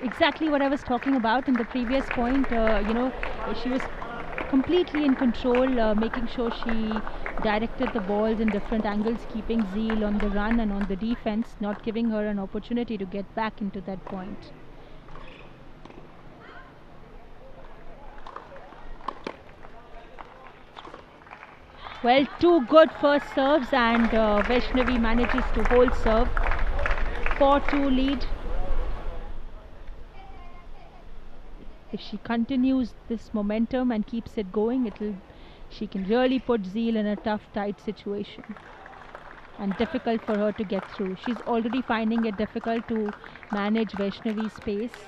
Exactly what I was talking about in the previous point. She was completely in control, making sure she directed the balls in different angles, keeping Zeal on the run and on the defense, not giving her an opportunity to get back into that point. Well, 2 good first serves, and Vaishnavi manages to hold serve. 4-2 lead. If she continues this momentum and keeps it going, she can really put Zeal in a tough, tight situation and difficult for her to get through. She's already finding it difficult to manage Vaishnavi's pace,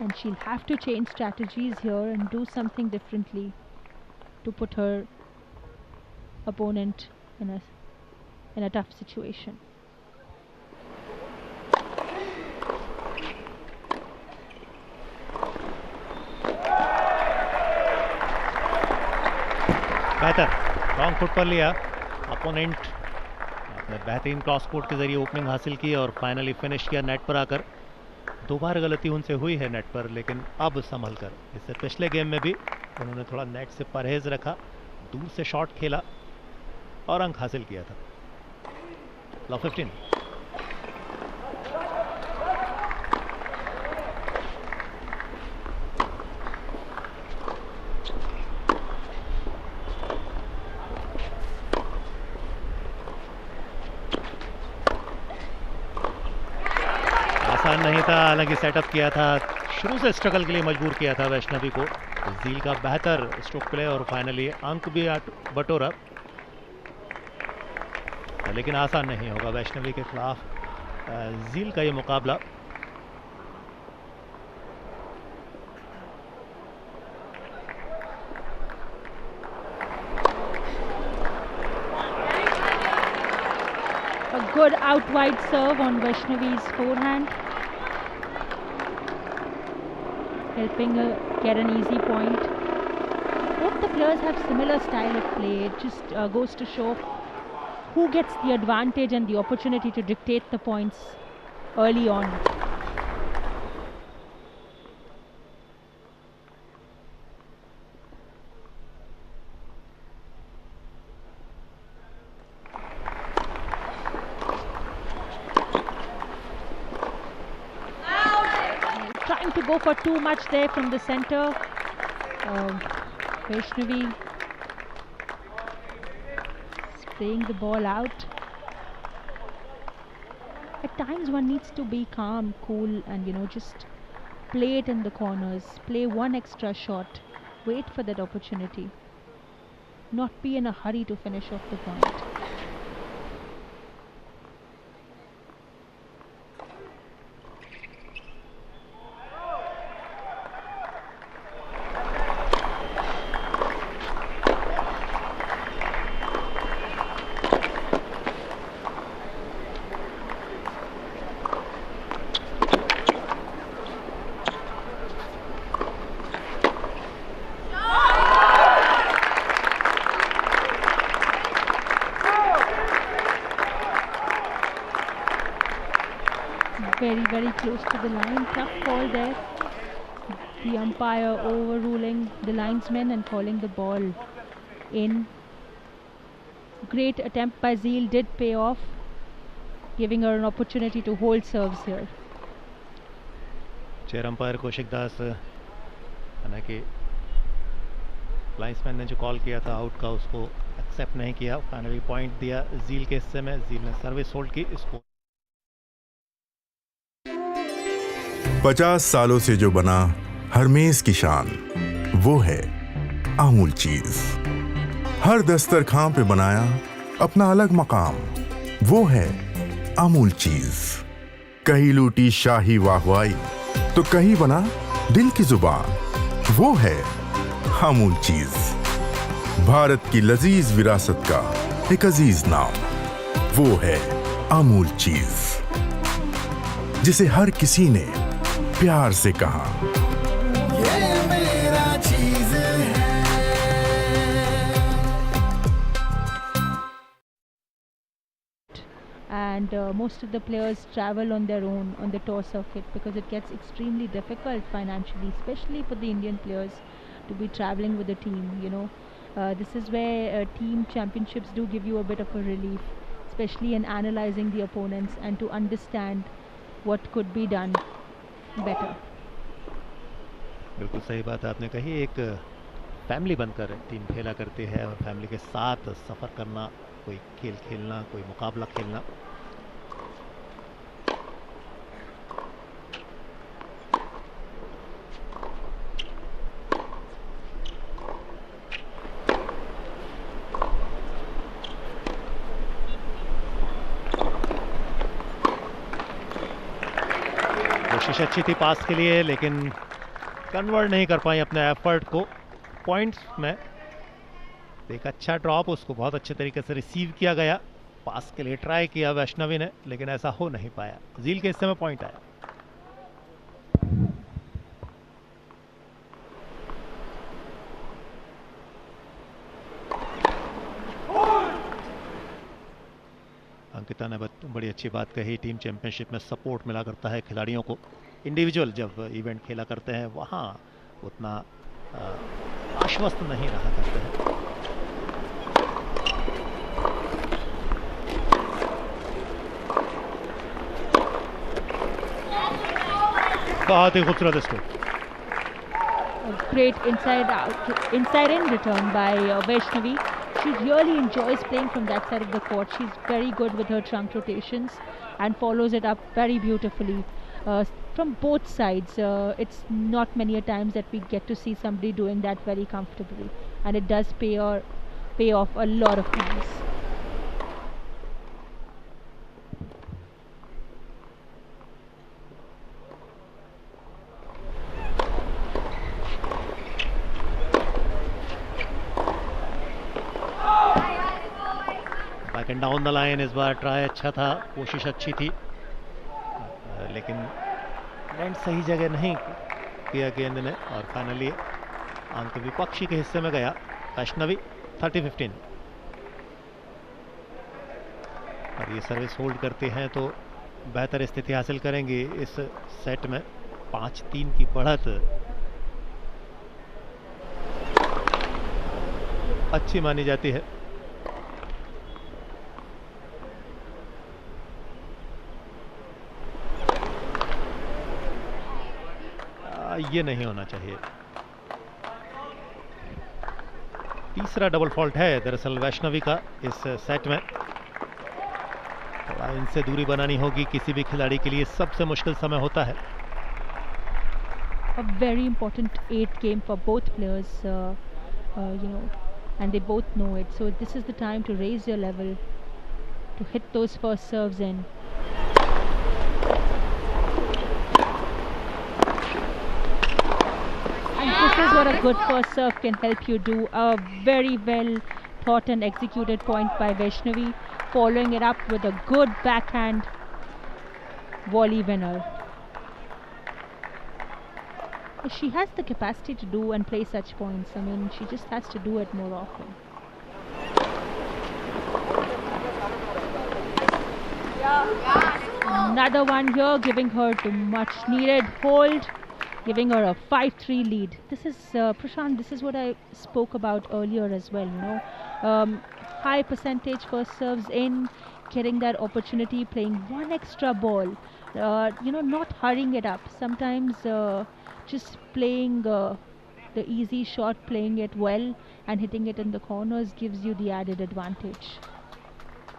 and she'll have to change strategies here and do something differently to put her opponent in a tough situation. बेहतर long foot पर लिया opponent, अपने बेहतरीन cross court के जरिए opening हासिल की और फाइनली फिनिश किया नेट पर आकर। दो बार गलती उनसे हुई है नेट पर, लेकिन अब संभल कर। इससे पिछले गेम में भी उन्होंने थोड़ा नेट से परहेज रखा, दूर से शॉट खेला और अंक हासिल किया था। लॉ 15। आसान नहीं था, हालांकि सेटअप किया था, शुरू से स्ट्रगल के लिए मजबूर किया था वैष्णवी को। झील का बेहतर स्ट्रोक प्ले और फाइनली अंक भी बटोरा, लेकिन आसान नहीं होगा वैष्णवी के खिलाफ झील का ये मुकाबला। A good out wide serve on Vaishnavi's forehand, helping her get an easy point. Both the players have similar style of play. It just goes to show who gets the advantage and the opportunity to dictate the points early on. Trying to go for too much there from the center. Vaishnavi spraying the ball out. At times one needs to be calm, cool, and just play it in the corners. Play one extra shot. Wait for that opportunity. Not be in a hurry to finish off the point. Very close to the line. Tough call there. The umpire overruling the linesman and calling the ball in. Great attempt by Zeel did pay off, giving her an opportunity to hold serves here. Chair umpire Kaushik Das, हालांकि linesman ने जो call किया था out का उसको accept नहीं किया। Finally point दिया झील के हिस्से में। झील ने सर्विस होल्ड की। इसको 50 सालों से जो बना हर मेज की शान, वो है अमूल चीज। हर दस्तरखान पे बनाया अपना अलग मकाम, वो है अमूल चीज। कहीं लूटी शाही वाहवाई तो कहीं बना दिल की जुबान, वो है अमूल चीज। भारत की लजीज विरासत का एक अजीज नाम, वो है अमूल चीज, जिसे हर किसी ने प्यार से कहा, ये मेरा चीज है। And most of the players travel on their own on the tour circuit because it gets extremely difficult financially, especially for the Indian players to be traveling with a team. This is where team championships do give you a bit of a relief, especially in analyzing the opponents and to understand what could be done better. बिल्कुल सही बात आपने कही। एक family बनकर team खेला करती है और फैमिली के साथ सफ़र करना, कोई खेल खेलना, कोई मुकाबला खेलना। कोशिश अच्छी थी पास के लिए, लेकिन कन्वर्ट नहीं कर पाई अपने एफर्ट को पॉइंट्स में। एक अच्छा ड्रॉप, उसको बहुत अच्छे तरीके से रिसीव किया गया। पास के लिए ट्राई किया वैष्णवी ने, लेकिन ऐसा हो नहीं पाया। झील के हिस्से में पॉइंट आया। अंकिता ने बड़ी अच्छी बात कही। टीम चैंपियनशिप में सपोर्ट मिला करता है खिलाड़ियों को। इंडिविजुअल जब इवेंट खेला करते हैं वहाँ उतना आश्वस्त नहीं रहा करते हैं। बहुत ही खूबसूरत stroke. Great inside in return by Vaishnavi. She really enjoys playing from that side of the court. She's very good with her trunk rotations and follows it up very beautifully from both sides. It's not many a times that we get to see somebody doing that very comfortably, and it does pay off a lot of times. Back and down the line इस बार try अच्छा था, कोशिश अच्छी थी, लेकिन land सही जगह नहीं किया गेंद ने और फाइनली अंक विपक्षी के हिस्से में गया। वैष्णवी 30-15 और ये सर्विस होल्ड करते हैं तो बेहतर स्थिति हासिल करेंगे इस सेट में। 5-3 की बढ़त अच्छी मानी जाती है। ये नहीं होना चाहिए। तीसरा डबल फॉल्ट है दरअसल वैष्णवी का इस सेट में। थोड़ा इनसे दूरी बनानी होगी, किसी भी खिलाड़ी के लिए सबसे मुश्किल समय होता है। A very important 8th game for both players, and they both know it. So this is the time to raise your level, to hit those first serves in. This is what a good first serve can help you do. A very well thought and executed point by Vaishnavi, following it up with a good backhand volley winner. She has the capacity to do and play such points. I mean, she just has to do it more often. Another one here, giving her the much needed hold, giving her a 5-3 lead. This is Prashant, this is what I spoke about earlier as well, high percentage first serves in, getting that opportunity, playing one extra ball, not hurrying it up. Sometimes just playing the easy shot, playing it well and hitting it in the corners gives you the added advantage.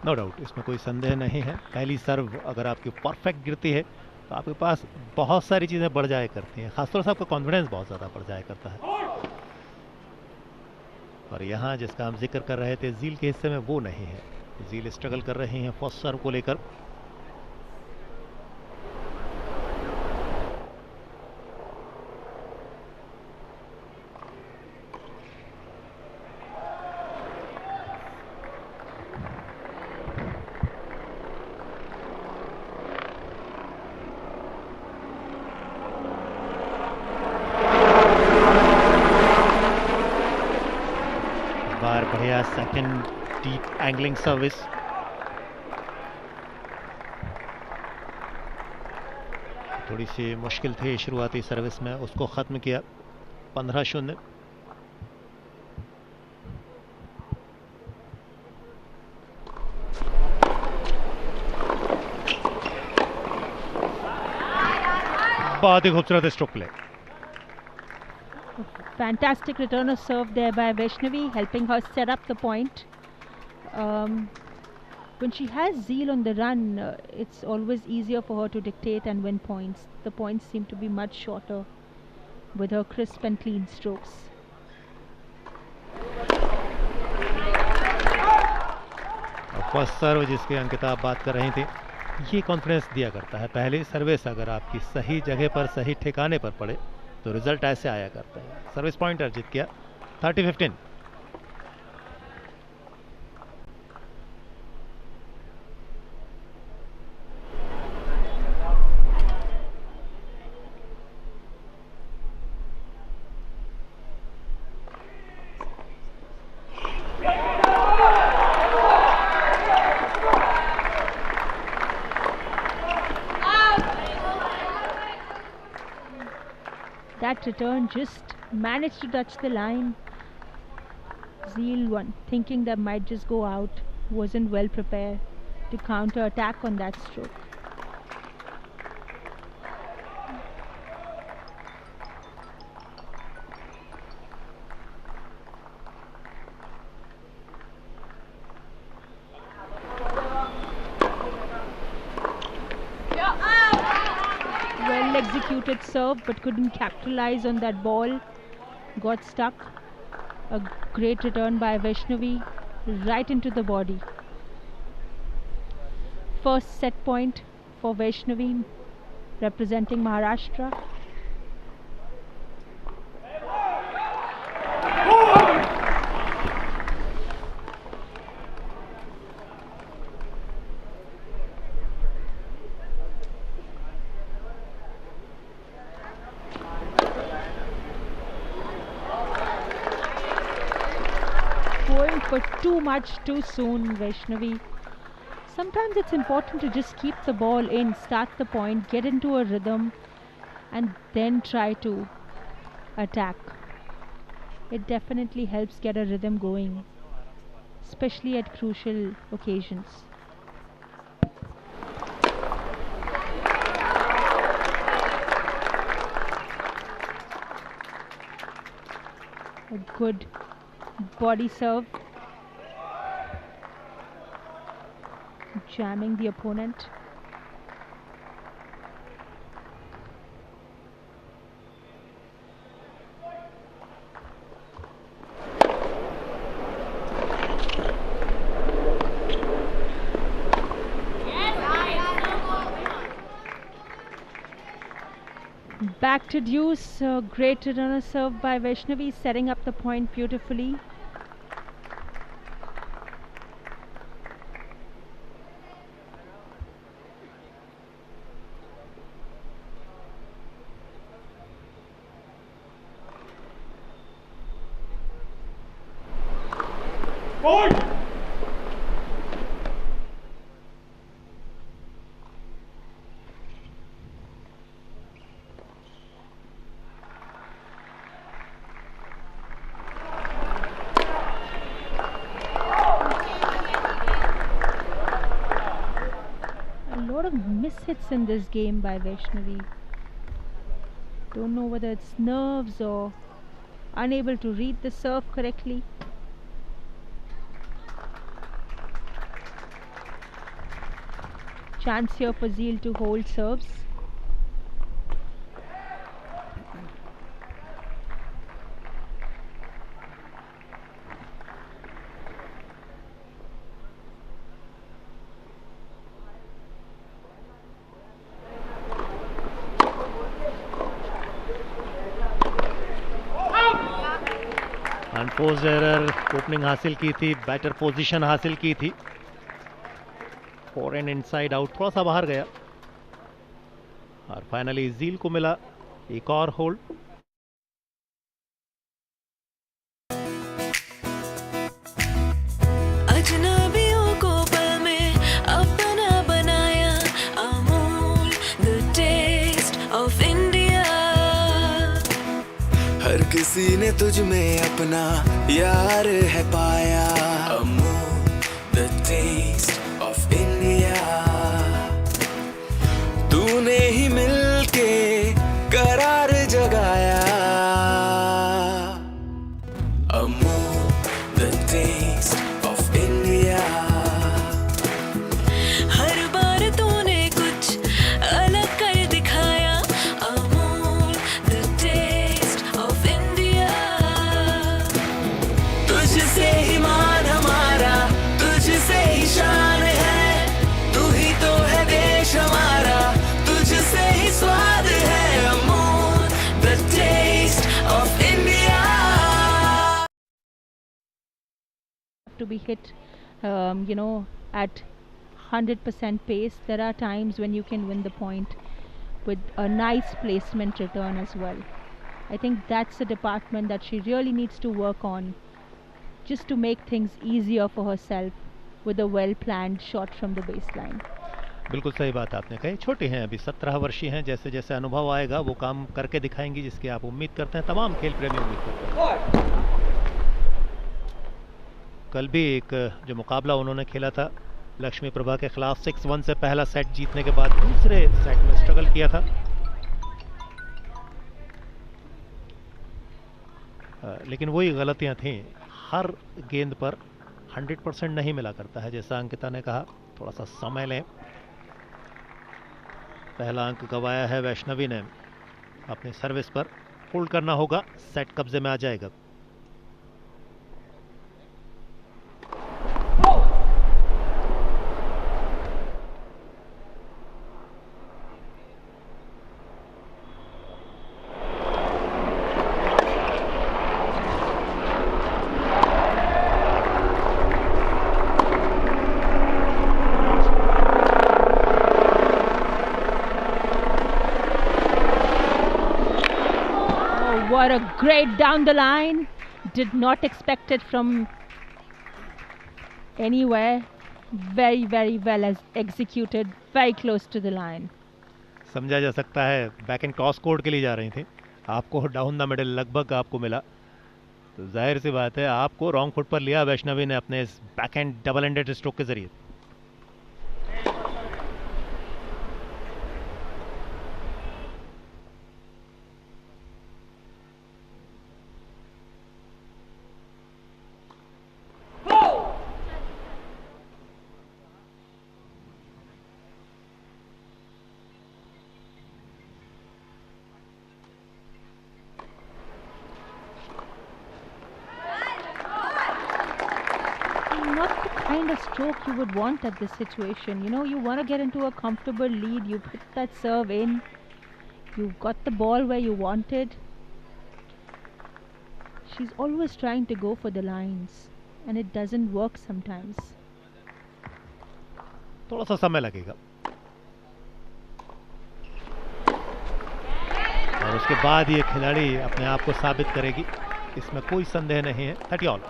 No doubt, इसमें कोई संदेह नहीं है। पहली सर्व अगर आपकी perfect गिरती है तो आपके पास बहुत सारी चीज़ें बढ़ जाया करती हैं, खासतौर से आपका कॉन्फिडेंस बहुत ज़्यादा बढ़ जाया करता है। और यहाँ जिसका हम जिक्र कर रहे थे जील के हिस्से में, वो नहीं है। जील स्ट्रगल कर रहे हैं फर्स्ट सर्व को लेकर। बढ़िया सेकंड डीप एंगलिंग सर्विस। थोड़ी सी मुश्किल थी शुरुआती सर्विस में, उसको खत्म किया। 15-0। बहुत ही खूबसूरत stroke play. Fantastic return of serve there by Vaishnavi, helping her set up the point. When she has Zeel on the run, it's always easier for her to dictate and win points. The points seem to be much shorter with her crisp and clean strokes. First serve जिसकी अंकिता आप बात कर रही थी, ये confidence दिया करता है। पहली सर्विस अगर आपकी सही जगह पर, सही ठिकाने पर पड़े तो रिजल्ट ऐसे आया करता है। सर्विस पॉइंट अर्जित किया। 30-15। that return just managed to touch the line. Zeel, thinking that might just go out, wasn't well prepared to counter attack on that stroke. Well executed serve, but couldn't capitalize on that ball. Got stuck. A great return by Vaishnavi, right into the body. First set point for Vaishnavi, representing Maharashtra. Going for too much too soon, Vaishnavi. Sometimes it's important to just keep the ball in, start the point, get into a rhythm, and then try to attack. It definitely helps get a rhythm going, especially at crucial occasions. A good body serve, jamming the opponent. Back to deuce. Great returner serve by Vaishnavi, setting up the point beautifully. Hits in this game by Vaishnavi. Don't know whether it's nerves or unable to read the serve correctly. Chance here for Zeel to hold serves. Unforced error, opening हासिल की थी, batter position हासिल की थी, for and inside out, थोड़ा सा बाहर गया और फाइनली ज़ील को मिला एक और होल्ड. अजनबियों को पल में अपना बनाया, Amul the taste of India. हर किसी ने तुझ में अपना यार है पाया, Amul the taste of India. तूने ही मिलके करार जगाया, Amul the taste of India. हर बार तूने कुछ अलग कर दिखाया, Amul the taste of India. तुझसे ही मान हमारा, तुझसे ही शान है, तू ही तो है देश हमारा, तुझसे ही स्वाद है, Amul the taste of India. To be hit, at 100% pace. There are times when you can win the point with a nice placement return as well. I think that's a department that she really needs to work on, just to make things easier for herself with a well-planned shot from the baseline. बिल्कुल सही बात आपने कही, छोटी हैं अभी, 17 वर्षीय हैं। जैसे जैसे अनुभव आएगा वो काम करके दिखाएंगी जिसकी आप उम्मीद करते हैं, तमाम खेल प्रेमी उम्मीद करते हैं। कल भी एक जो मुकाबला उन्होंने खेला था लक्ष्मी प्रभा के खिलाफ, 6-1 से पहला सेट जीतने के बाद दूसरे सेट में स्ट्रगल किया था, लेकिन वही गलतियां थी। हर गेंद पर 100% नहीं मिला करता है। जैसा अंकिता ने कहा, थोड़ा सा समय लें। पहला अंक गवाया है वैष्णवी ने, अपनी सर्विस पर होल्ड करना होगा, सेट कब्जे में आ जाएगा। What a great down the line. Did not expect it from anywhere. Very, very well as executed. Very close to the line. समझा जा सकता है बैक एंड क्रॉस कोर्ट के लिए जा रही थी, आपको डाउन द मिडल लगभग आपको मिला, तो जाहिर सी बात है आपको रॉन्ग फुट पर लिया वैष्णवी ने अपने इस back and double ended stroke के जरिए। Stroke you would want at this situation. You know, you want to get into a comfortable lead. You put that serve in. You got the ball where you wanted. She's always trying to go for the lines, and it doesn't work sometimes. थोड़ा सा समय लगेगा और उसके बाद ये खिलाड़ी अपने आप को साबित करेगी, इसमें कोई संदेह नहीं है। 30 all.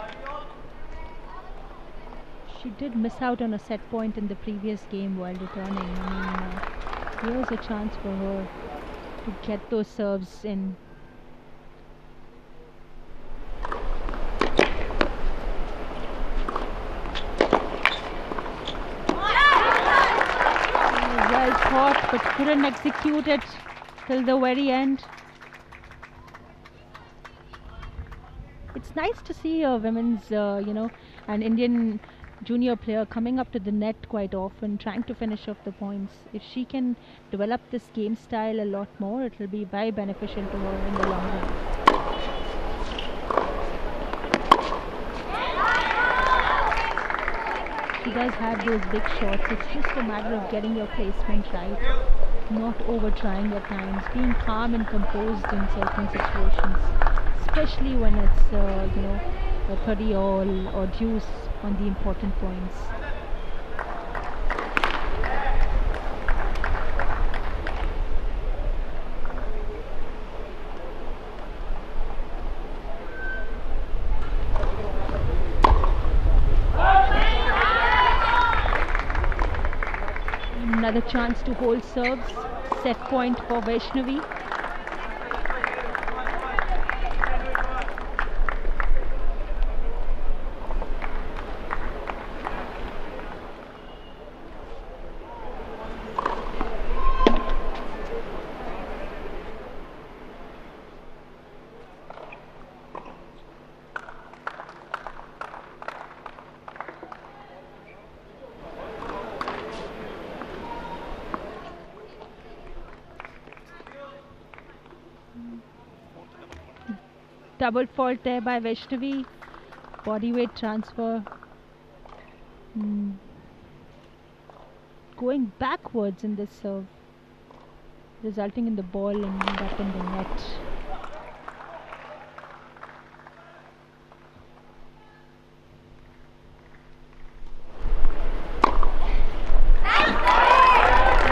She did miss out on a set point in the previous game while returning. I mean, here's a chance for her to get those serves in. Well caught, but couldn't execute it till the very end. It's nice to see a women's, an Indian junior player coming up to the net quite often, trying to finish off the points. If she can develop this game style a lot more, it will be very beneficial to her in the long run. She does have those big shots. It's just a matter of getting your placement right, not over trying at times, being calm and composed in certain situations, especially when it's a 30 all or deuce on the important points. Another chance to hold serves. Set point for Vaishnavi. Double fault there by Vaishnavi. Body weight transfer. Going backwards in this serve, resulting in the ball ending up in the net.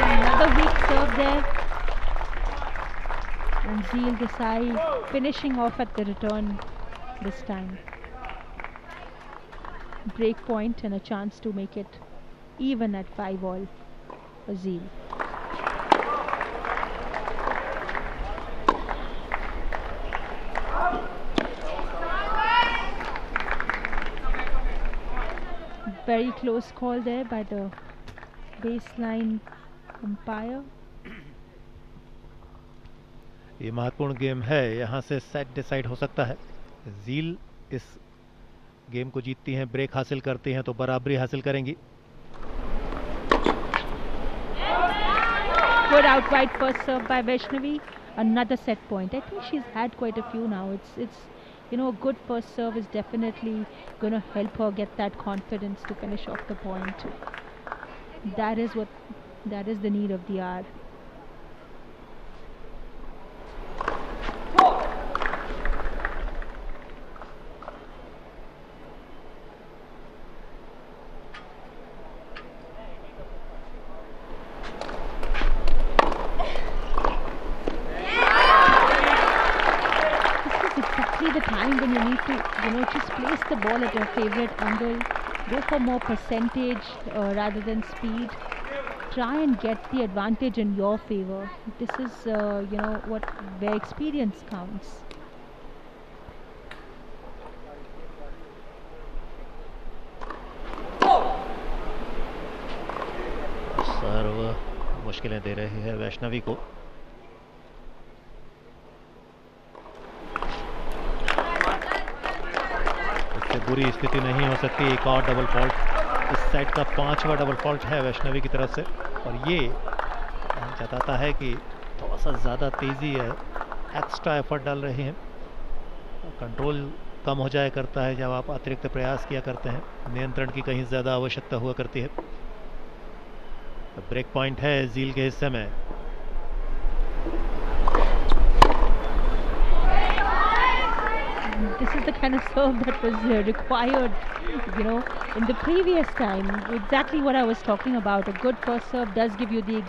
Another weak serve there. And Zeel Desai finishing off at the return this time. Break point and a chance to make it even at 5 all. Azil. Very close call there by the baseline umpire. ये महत्वपूर्ण game है, यहाँ से set decide हो सकता है। जील इस game को जीतती हैं, ब्रेक हासिल करती हैं तो बराबरी हासिल करेंगी। Good outright first serve by Vaishnavi. Another set point. I think she's had quite a few now. It's a good first serve is definitely going to help her get that confidence to finish off the point. That is the need of the hour. The time when you need to just place the ball at your favorite angle, go for more percentage rather than speed, try and get the advantage in your favor. This is where experience counts. सर्व मुश्किलें दे रही है वैष्णवी को। बुरी स्थिति नहीं हो सकती, एक और डबल फॉल्ट। इस सेट का 5वां डबल फॉल्ट है वैष्णवी की तरफ से और ये जताता है कि थोड़ा सा ज़्यादा तेज़ी है, एक्स्ट्रा एफर्ट डाल रही हैं। कंट्रोल कम हो जाया करता है जब आप अतिरिक्त प्रयास किया करते हैं, नियंत्रण की कहीं ज़्यादा आवश्यकता हुआ करती है। ब्रेक पॉइंट है जील के हिस्से में। This is the kind of serve that was required, in the previous time. Exactly what I was talking about. A good first serve does give you the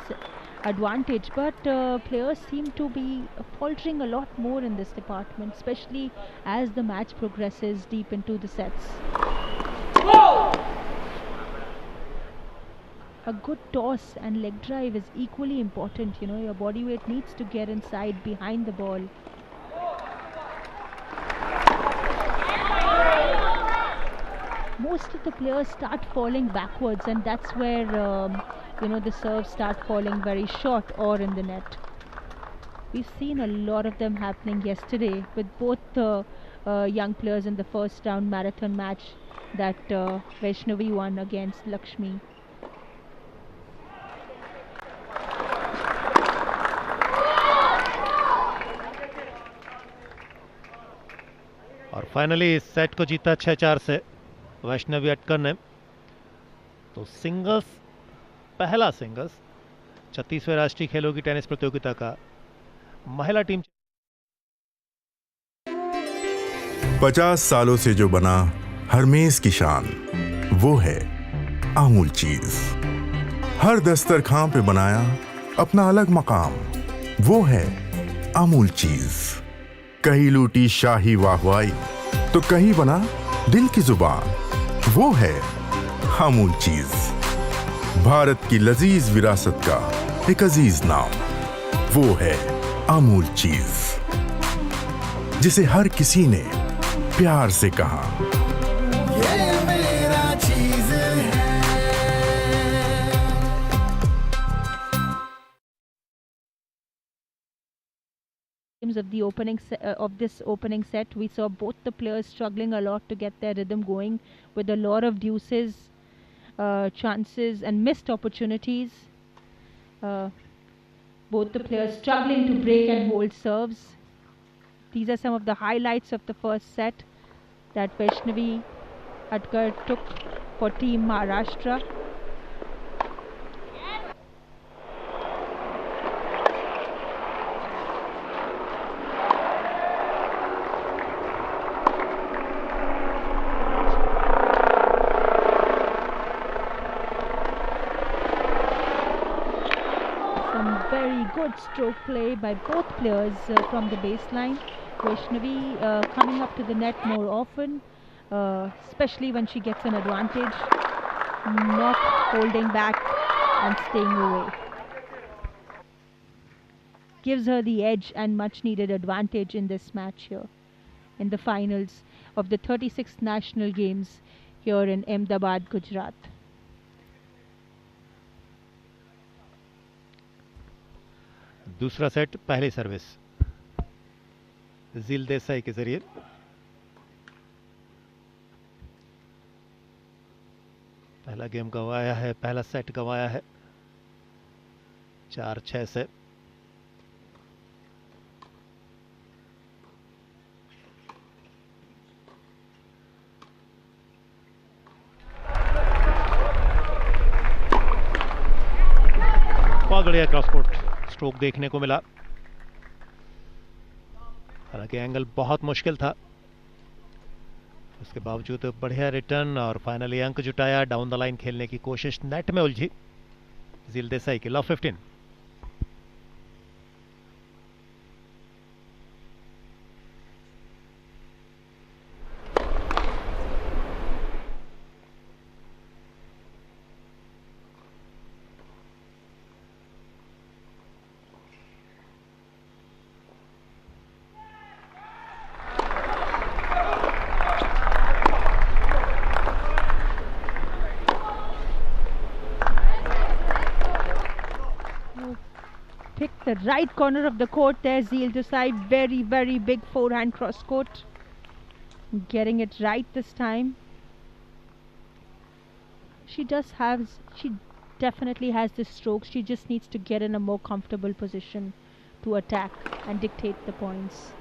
advantage, but players seem to be faltering a lot more in this department, especially as the match progresses deep into the sets. A good toss and leg drive is equally important. Your body weight needs to get inside behind the ball. Most of the players start falling backwards, and that's where the serves start falling very short or in the net. We've seen a lot of them happening yesterday with both young players in the first round marathon match that Vaishnavi won against Lakshmi. और finally इस set को जीता 6-4 से वैष्णवी अटकर ने। तो singles, पहला singles 36वें राष्ट्रीय खेलों की टेनिस प्रतियोगिता का महिला टीम 50 सालों से जो बना हर मेज की शान, वो है अमूल चीज। हर दस्तरखान पे बनाया अपना अलग मकाम, वो है अमूल चीज। कहीं लूटी शाही वाहवाही तो कहीं बना दिल की जुबान, वो है अमूल चीज। भारत की लजीज विरासत का एक अजीज नाम, वो है अमूल चीज, जिसे हर किसी ने प्यार से कहा, ये मेरा चीज है। Of the of this opening set, we saw both the players struggling a lot to get their rhythm going, with a lot of deuces, chances and missed opportunities. Both the players struggling to break and hold serves. These are some of the highlights of the first set that Vaishnavi Atkar took for Team Maharashtra. Good stroke play by both players from the baseline. Vaishnavi coming up to the net more often, especially when she gets an advantage, not holding back and staying away. Gives her the edge and much needed advantage in this match here, in the finals of the 36th National Games here in Ahmedabad, Gujarat. दूसरा set पहली service जील देसाई के जरिए। पहला game गंवाया है, पहला set गंवाया है 4-6 से। बहुत बढ़िया क्रॉस कोर्ट स्ट्रोक देखने को मिला, हालांकि एंगल बहुत मुश्किल था, उसके बावजूद बढ़िया रिटर्न और फाइनली अंक जुटाया। डाउन द लाइन खेलने की कोशिश नेट में उलझी जील देसाई की। Love 15। Picked the right corner of the court there, Zeel Desai. Very, very big forehand cross court. Getting it right this time. She definitely has this stroke. She just needs to get in a more comfortable position to attack and dictate the points.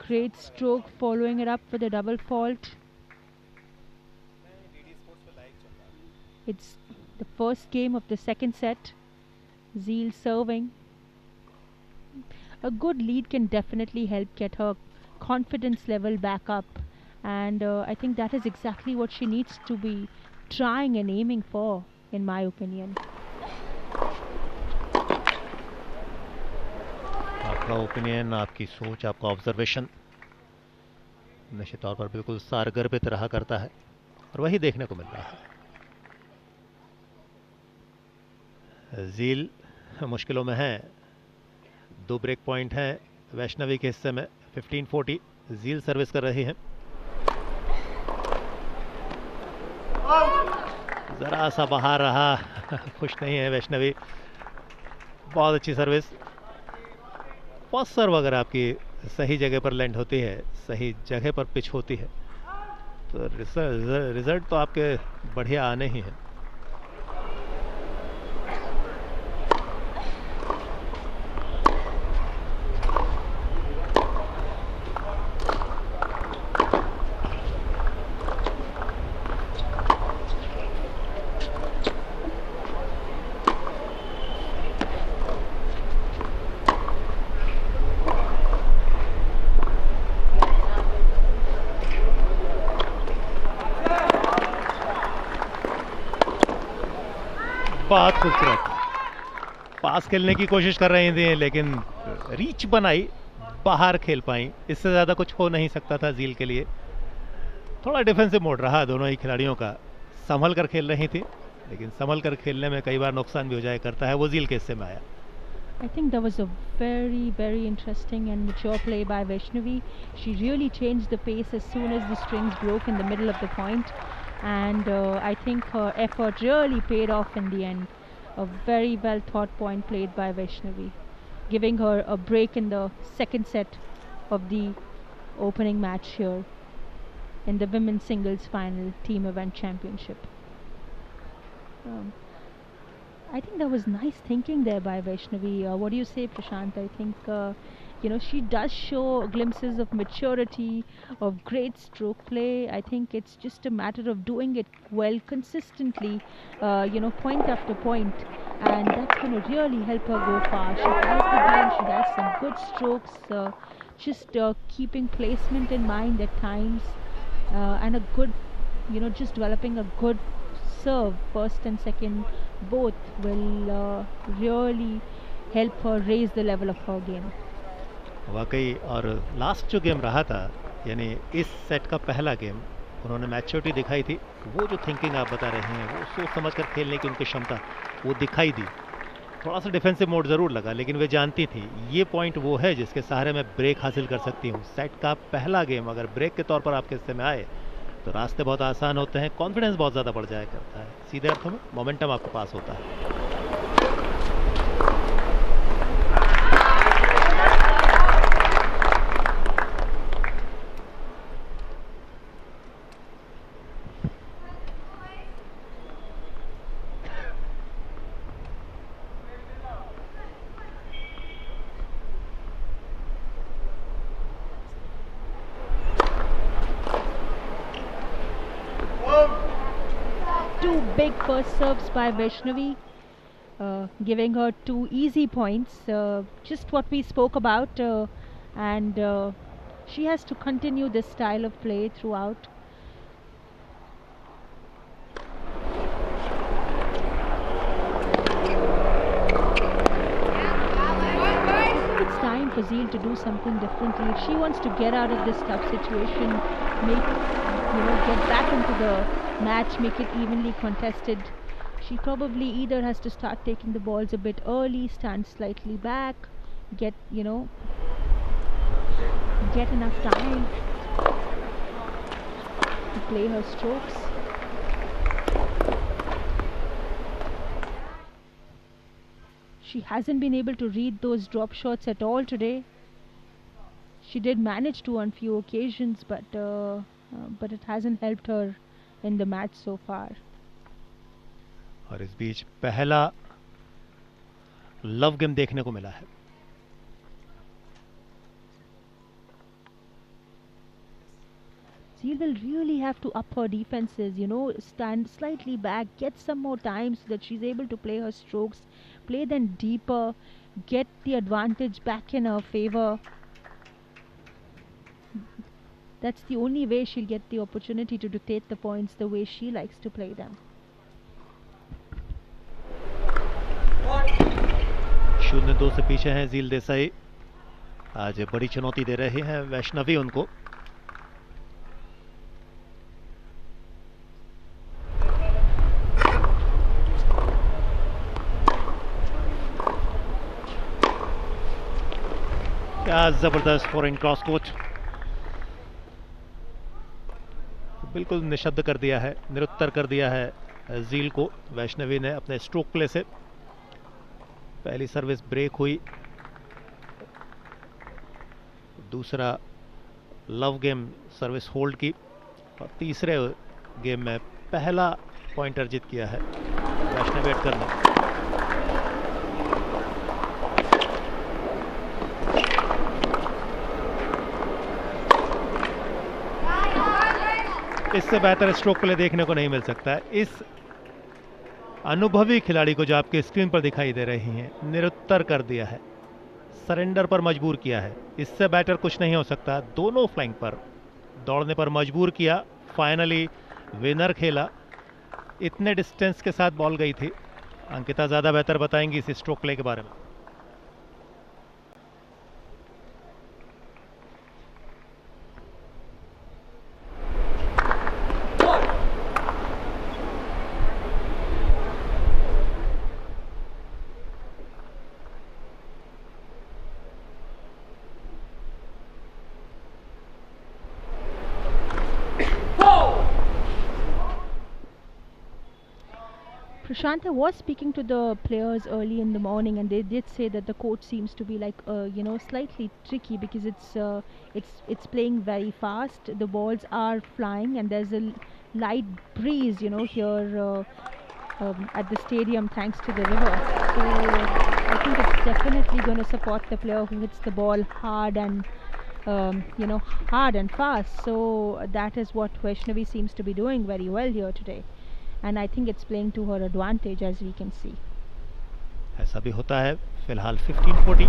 Great stroke following it up with a double fault. It's the first game of the second set. Zeel serving. A good lead can definitely help get her confidence level back up, and I think that is exactly what she needs to be trying and aiming for, in my opinion. आपका opinion, आपकी सोच, आपका observation निश्चित तौर पर बिल्कुल सारगर्भित रहा करता है और वही देखने को मिल रहा है। जील मुश्किलों में है, 2 ब्रेक पॉइंट हैं वैष्णवी के हिस्से में। 15-40 जील सर्विस कर रही है। जरा सा बाहर रहा, खुश नहीं है वैष्णवी। बहुत अच्छी सर्विस। फर्स्ट सर्व अगर आपकी सही जगह पर लैंड होती है, सही जगह पर पिच होती है, तो रिजल्ट तो आपके बढ़िया आने ही हैं। बहुत खूबसूरत पास खेलने की कोशिश कर रही थी, लेकिन रीच बनाई, बाहर खेल पाई। इससे ज़्यादा कुछ हो नहीं सकता था जील के लिए। थोड़ा डिफेंसिव मोड रहा दोनों ही खिलाड़ियों का। संभल कर खेल रही थी, लेकिन संभल कर खेलने में कई बार नुकसान भी हो जाया करता है, वो जील के हिस्से में आया। I think that was a very, very interesting and mature play by Vaishnavi. She really changed the pace as soon as the strings broke in the middle of the point. And I think her effort really paid off in the end. A very well thought point played by Vaishnavi, giving her a break in the second set of the opening match here in the women's singles final team event championship. I think that was nice thinking there by Vaishnavi. What do you say, Prashant? I think she does show glimpses of maturity, of great stroke play. I think it's just a matter of doing it well consistently, point after point, and that's going to really help her go far. She has the game, she has some good strokes, just keeping placement in mind at times, and a good, just developing a good serve, first and second both will really help her raise the level of her game. वाकई, और last जो game रहा था, यानी इस set का पहला game, उन्होंने मैच्योरिटी दिखाई थी। वो जो थिंकिंग आप बता रहे हैं, वो सोच समझ कर खेलने की उनकी क्षमता वो दिखाई दी। थोड़ा सा डिफेंसिव मोड ज़रूर लगा, लेकिन वे जानती थी ये पॉइंट वो है जिसके सहारे मैं ब्रेक हासिल कर सकती हूँ। सेट का पहला गेम अगर ब्रेक के तौर पर आपके हिस्से में आए तो रास्ते बहुत आसान होते हैं, कॉन्फिडेंस बहुत ज़्यादा बढ़ जाया करता है, सीधे अर्थों में मोमेंटम आपके पास होता है। Big first serves by Vaishnavi, giving her 2 easy points, just what we spoke about, and she has to continue this style of play throughout. It's time for Zeel to do something differently. If she wants to get out of this tough situation, get back into the match, make it evenly contested, she probably either has to start taking the balls a bit early, stand slightly back, get enough time to play her strokes. She hasn't been able to read those drop shots at all today. She did manage to on few occasions, but it hasn't helped her in the match so far. और इस बीच पहला love game देखने को मिला है। Zeel will really have to up her defenses, stand slightly back, get some more time so that she's able to play her strokes, play them deeper, get the advantage back in her favor. That's the only way she'll get the opportunity to dictate the points the way she likes to play them. 0-2 से पीछे हैं zeal Desai. आज बड़ी चुनौती दे रहे हैं वैष्णवी उनको। क्या जबरदस्त फॉरइन क्रॉस कोच, बिल्कुल निशब्द कर दिया है, निरुत्तर कर दिया है ज़ील को वैष्णवी ने अपने स्ट्रोक प्ले से। पहली सर्विस ब्रेक हुई, दूसरा लव गेम सर्विस होल्ड की, और तीसरे गेम में पहला पॉइंट अर्जित किया है वैष्णवी अटकर ने। इससे बेहतर स्ट्रोक प्ले देखने को नहीं मिल सकता है। इस अनुभवी खिलाड़ी को जो आपके स्क्रीन पर दिखाई दे रही हैं, निरुत्तर कर दिया है, सरेंडर पर मजबूर किया है। इससे बेटर कुछ नहीं हो सकता। दोनों फ्लैंक पर दौड़ने पर मजबूर किया, फाइनली विनर खेला। इतने डिस्टेंस के साथ बॉल गई थी। अंकिता ज़्यादा बेहतर बताएंगी इस स्ट्रोक प्ले के बारे में। Prashant, I was speaking to the players early in the morning, and they did say that the court seems to be like slightly tricky because it's playing very fast. The balls are flying, and there's a light breeze, here at the stadium thanks to the river. So I think it's definitely going to support the player who hits the ball hard and hard and fast. So that is what Vaishnavi seems to be doing very well here today. And I think it's playing to her advantage, as we can see. ऐसा भी होता है। फिलहाल 15-40,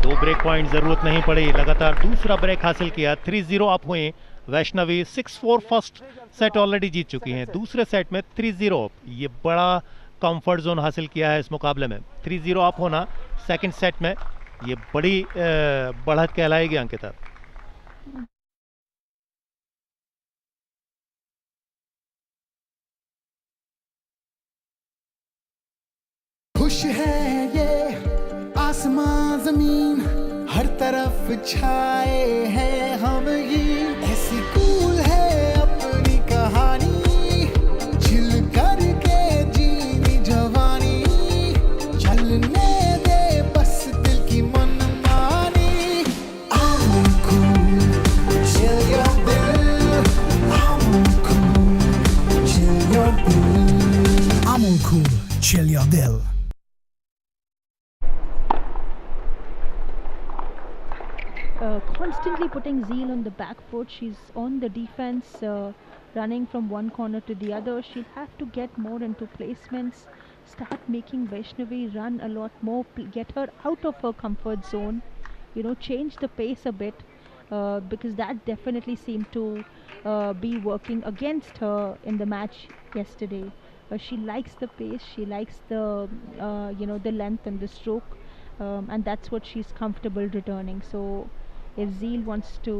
2 break point जरूरत नहीं पड़ी, लगातार दूसरा ब्रेक हासिल किया। 3-0 अप हुए वैष्णवी 6-4 फर्स्ट सेट ऑलरेडी जीत चुकी हैं। दूसरे सेट में 3-0 अप, ये बड़ा कंफर्ट जोन हासिल किया है इस मुकाबले में। 3-0 अप होना सेकंड सेट में ये बड़ी बढ़त कहलाएगी अंकिता। खुश है ये आसमां जमीन, हर तरफ छाए हैं हम ही, ऐसी कूल है अपनी कहानी, चिल करके जीनी जवानी, चलने दे बस दिल की मनमानी। I'm cool, chill your दिल, I'm cool, chill your दिल, I'm cool, chill your दिल। Constantly putting Zeel on the back foot. She's on the defense, running from one corner to the other. She'll have to get more into placements, start making Vaishnavi run a lot more, get her out of her comfort zone, you know, change the pace a bit, because that definitely seemed to be working against her in the match yesterday. She likes the pace, she likes the you know, the length and the stroke, and that's what she's comfortable returning. So if Zeel wants to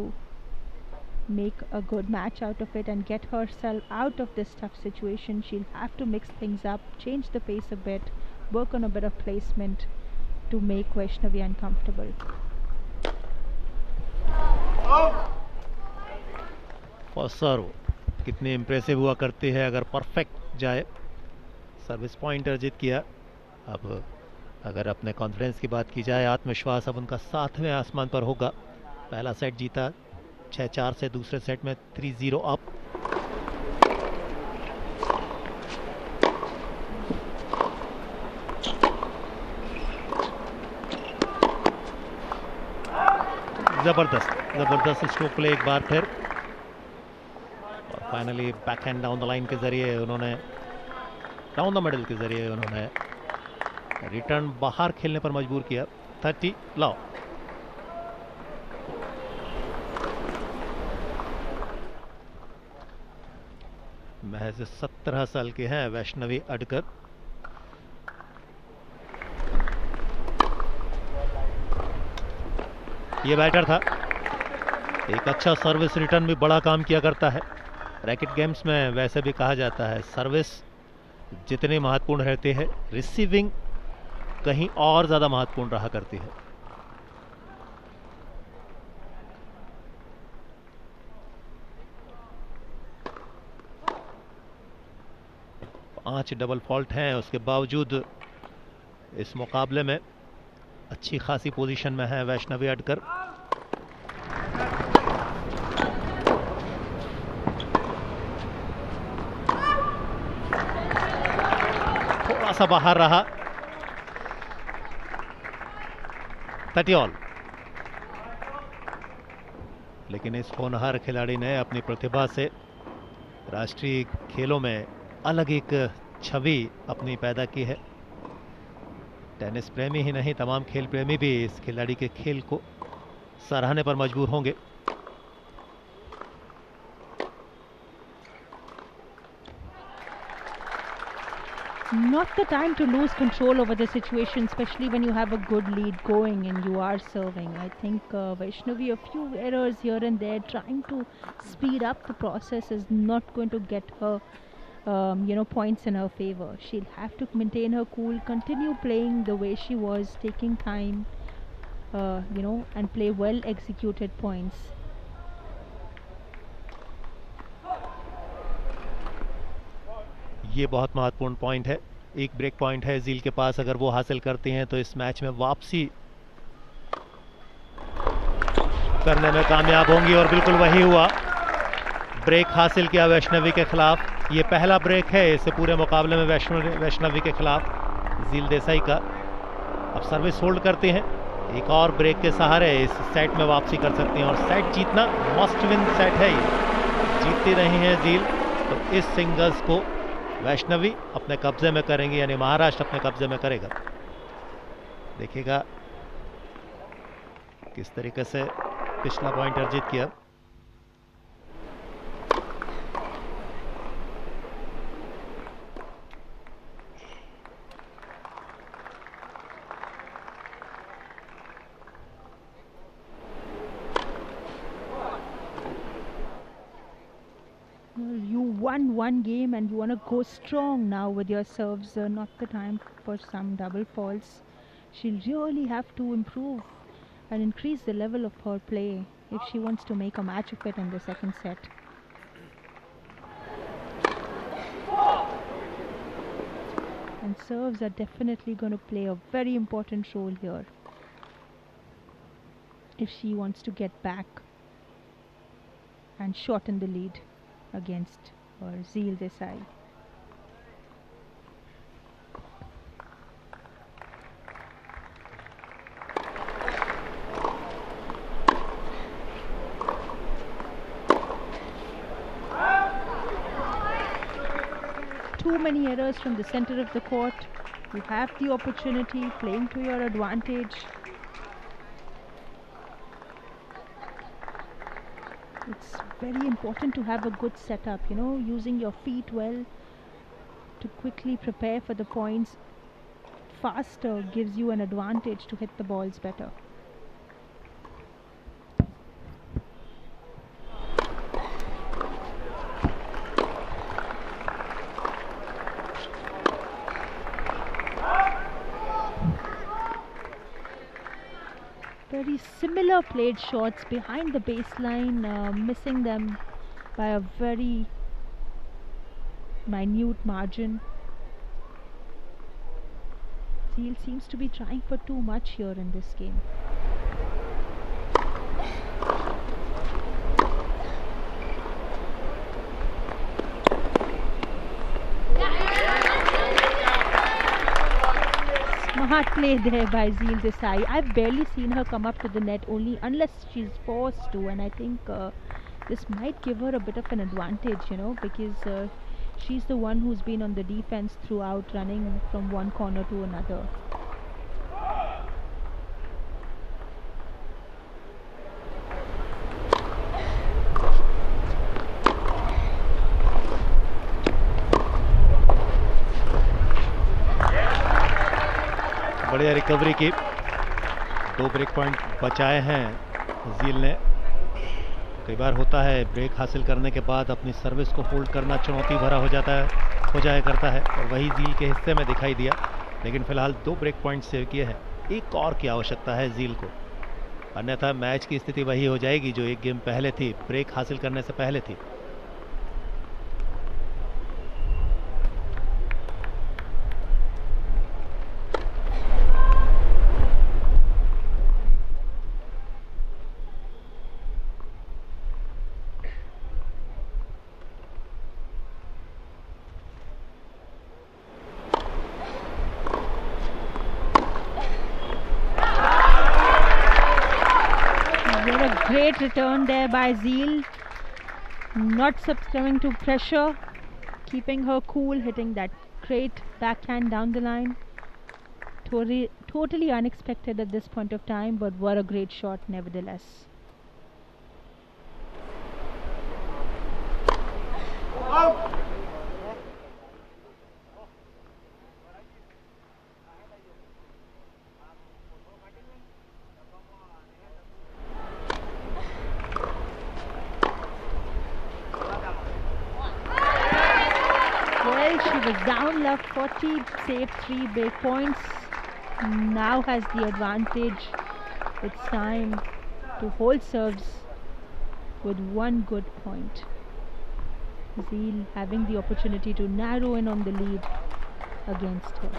make a good match out of it and get herself out of this tough situation, she'll have to mix things up, change the pace a bit, work on a bit of placement to make Vaishnavi uncomfortable. First serve कितनी impressive हुआ करती है अगर perfect जाए। Service point अर्जित किया। अब अगर अपने कॉन्फिडेंस की बात की जाए, आत्मविश्वास अब उनका 7वें आसमान पर होगा। पहला सेट जीता 6-4 से, दूसरे सेट में 3-0 अप। जबरदस्त स्ट्रोक प्ले एक बार फिर, और finally back hand down the line के जरिए उन्होंने, डाउन द मिडल के जरिए उन्होंने रिटर्न बाहर खेलने पर मजबूर किया। 30 लाओ। महज 17 साल के हैं वैष्णवी अडकर। ये बैटर था, एक अच्छा सर्विस रिटर्न भी बड़ा काम किया करता है। रैकेट गेम्स में वैसे भी कहा जाता है सर्विस जितनी महत्वपूर्ण रहती है, रिसीविंग कहीं और ज़्यादा महत्वपूर्ण रहा करती है। पांच डबल फॉल्ट हैं, उसके बावजूद इस मुकाबले में अच्छी खासी पोजीशन में है वैष्णवी अडकर। थोड़ा सा बाहर रहा। 30 ऑल। लेकिन इस होनहार खिलाड़ी ने अपनी प्रतिभा से राष्ट्रीय खेलों में अलग एक छवि अपनी पैदा की है। टेनिस प्रेमी ही नहीं, तमाम खेल प्रेमी भी इस खिलाड़ी के खेल को सराहने पर मजबूर होंगे। Not the time to lose control over the situation, especially when you have a good lead going and you are serving. I think Vaishnavi, a few errors here and there, trying to speed up the process is not going to get her you know, points in her favor. She'll have to maintain her cool, continue playing the way she was, taking time, you know, and play well executed points. ये बहुत महत्वपूर्ण point है, एक break point है zeal के पास। अगर वो हासिल करती हैं तो इस मैच में वापसी करने में कामयाब होंगी, और बिल्कुल वही हुआ। ब्रेक हासिल किया वैष्णवी के खिलाफ। ये पहला ब्रेक है इस पूरे मुकाबले में वैष्णवी के खिलाफ ज़ील देसाई का। अब सर्विस होल्ड करते हैं, एक और ब्रेक के सहारे इस सेट में वापसी कर सकती हैं, और सेट जीतना मस्ट विन सेट है। जीतती रही हैं ज़ील, तो इस सिंगल्स को वैष्णवी अपने कब्जे में करेंगे, यानी महाराष्ट्र अपने कब्जे में करेगा। देखिएगा किस तरीके से पिछला पॉइंट अर्जित किया। 1-1 game and you want to go strong now with your serves, not the time for some double faults. She'll really have to improve and increase the level of her play if she wants to make a match of it in the second set. And serves are definitely going to play a very important role here if she wants to get back and shorten the lead against Zeel Desai. Too many errors from the center of the court. You have the opportunity, playing to your advantage. It's very important to have a good setup, you know, using your feet well to quickly prepare for the points faster gives you an advantage to hit the balls better. Very similar played shots behind the baseline, missing them by a very minute margin. Zeel seems to be trying for too much here in this game. Smart play there by Zeel Desai. I've barely seen her come up to the net, only unless she's forced to, and I think this might give her a bit of an advantage, you know, because she's the one who's been on the defense throughout, running from one corner to another. बढ़िया recovery की, 2 break point बचाए हैं जील ने। कई बार होता है break हासिल करने के बाद अपनी सर्विस को होल्ड करना चुनौती भरा हो जाया करता है, और वही जील के हिस्से में दिखाई दिया। लेकिन फिलहाल 2 ब्रेक पॉइंट सेव किए हैं, एक और की आवश्यकता है जील को, अन्यथा मैच की स्थिति वही हो जाएगी जो एक गेम पहले थी, ब्रेक हासिल करने से पहले थी। Great return there by Zeel, not succumbing to pressure, keeping her cool, hitting that great backhand down the line. Totally unexpected at this point of time, but what a great shot nevertheless. Down left 40, saved 3 break points, now has the advantage. It's time to hold serves with 1 good point. Zeel having the opportunity to narrow in on the lead against her.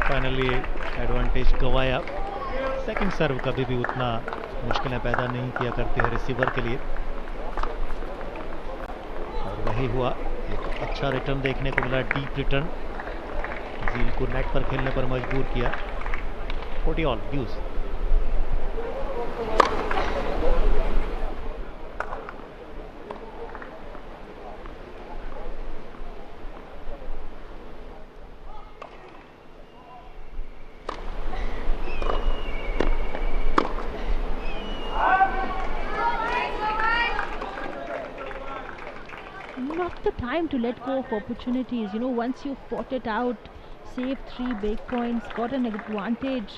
Finally advantage गवाया। Second serve कभी भी उतना मुश्किलें पैदा नहीं किया करते हैं रिसीवर के लिए, और वही हुआ। एक अच्छा रिटर्न देखने को मिला, डीप रिटर्न। जील को नेट पर खेलने पर मजबूर किया। 40 all views. not the time to let go of opportunities. You know, once you've fought it out, saved 3 big points, got an advantage,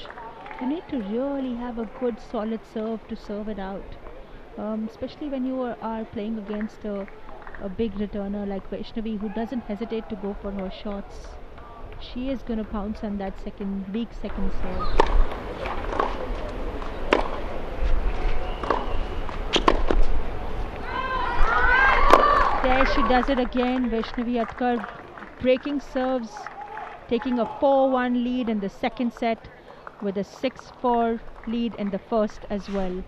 you need to really have a good solid serve to serve it out. Especially when you are playing against a big returner like Vaishnavi, who doesn't hesitate to go for her shots. She is going to pounce on that big second serve. There she does it again. Vaishnavi Atkar breaking serves, taking a 4-1 lead in the second set with a 6-4 lead in the first as well,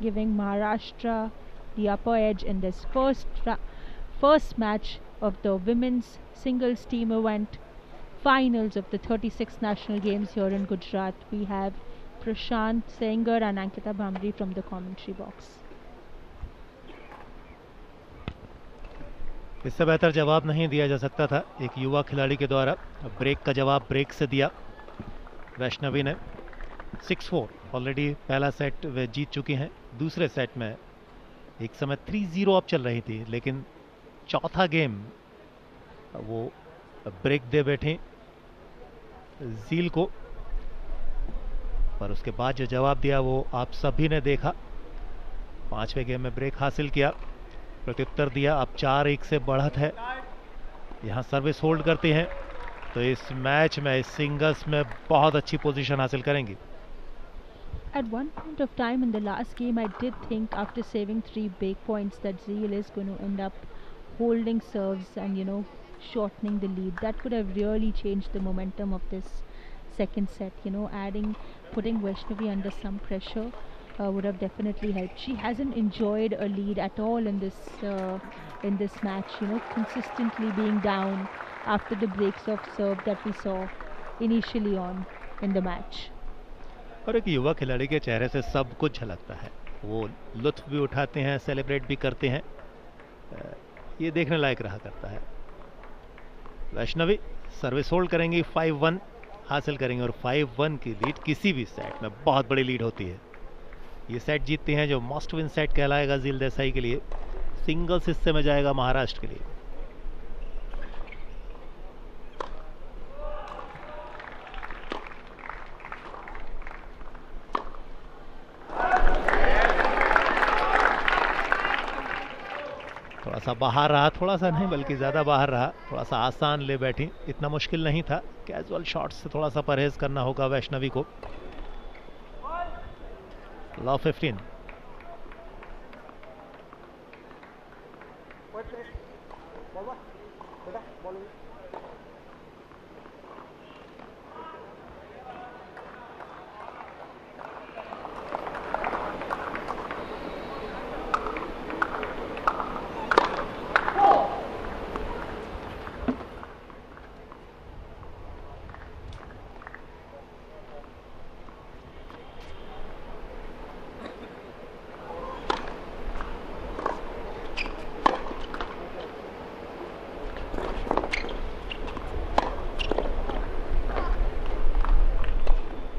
giving Maharashtra the upper edge in this first match of the women's singles team event finals of the 36th National Games here in Gujarat. We have Prashant Sengar and Ankita Bhamri from the commentary box. इससे बेहतर जवाब नहीं दिया जा सकता था एक युवा खिलाड़ी के द्वारा. ब्रेक का जवाब ब्रेक से दिया वैष्णवी ने. 6-4 ऑलरेडी पहला सेट वे जीत चुकी हैं. दूसरे सेट में एक समय 3-0 अप चल रही थी, लेकिन चौथा गेम वो ब्रेक दे बैठे झील को, पर उसके बाद जो जवाब दिया वो आप सभी ने देखा. पांचवें गेम में ब्रेक हासिल किया, प्रत्युत्तर दिया. अब 4-1 से बढ़त है. यहाँ सर्विस होल्ड करते हैं तो इस मैच में, इस सिंगल्स में बहुत अच्छी पोजीशन हासिल करेंगी. At one point of time in the last game, I did think after saving 3 big points that Zeel is going to end up holding serves and, you know, shortening the lead. That could have really changed the momentum of this second set. You know, putting Vaishnavi under some pressure would have definitely helped. She hasn't enjoyed a lead at all in this match. You know, consistently being down after the breaks of serve that we saw initially on in the match. और एक युवा खिलाड़ी के चेहरे से सब कुछ झलकता है. वो लुत्फ भी उठाते हैं, सेलिब्रेट भी करते हैं. ये देखने लायक रहा करता है. वैष्णवी सर्विस होल्ड करेंगी, 5-1 हासिल करेंगे, और 5-1 की लीड किसी भी सेट में बहुत बड़ी लीड होती है. ये सेट जीतते हैं जो मस्ट विन सेट कहलाएगा झील देसाई के लिए. सिंगल्स हिस्से में जाएगा महाराष्ट्र के लिए. थोड़ा सा बाहर रहा, थोड़ा सा नहीं बल्कि ज़्यादा बाहर रहा. थोड़ा सा आसान ले बैठी, इतना मुश्किल नहीं था. कैजुअल शॉट्स से थोड़ा सा परहेज करना होगा वैष्णवी को. Law 15.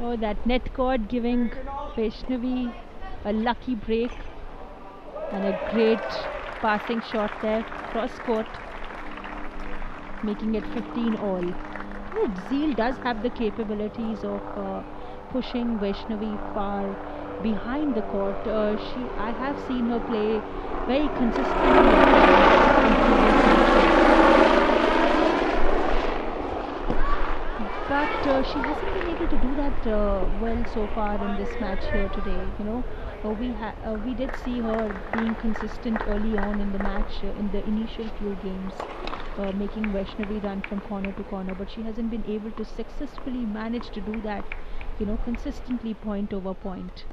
Oh, that net cord giving Vaishnavi a lucky break and a great passing shot there cross court, making it 15 all. Zeel does have the capabilities of pushing Vaishnavi far behind the court. I have seen her play very consistently. But she hasn't been able to do that well so far in this match here today. You know, we did see her being consistent early on in the match in the initial few games, making Vaishnavi run from corner to corner. But she hasn't been able to successfully manage to do that, you know, consistently point over point.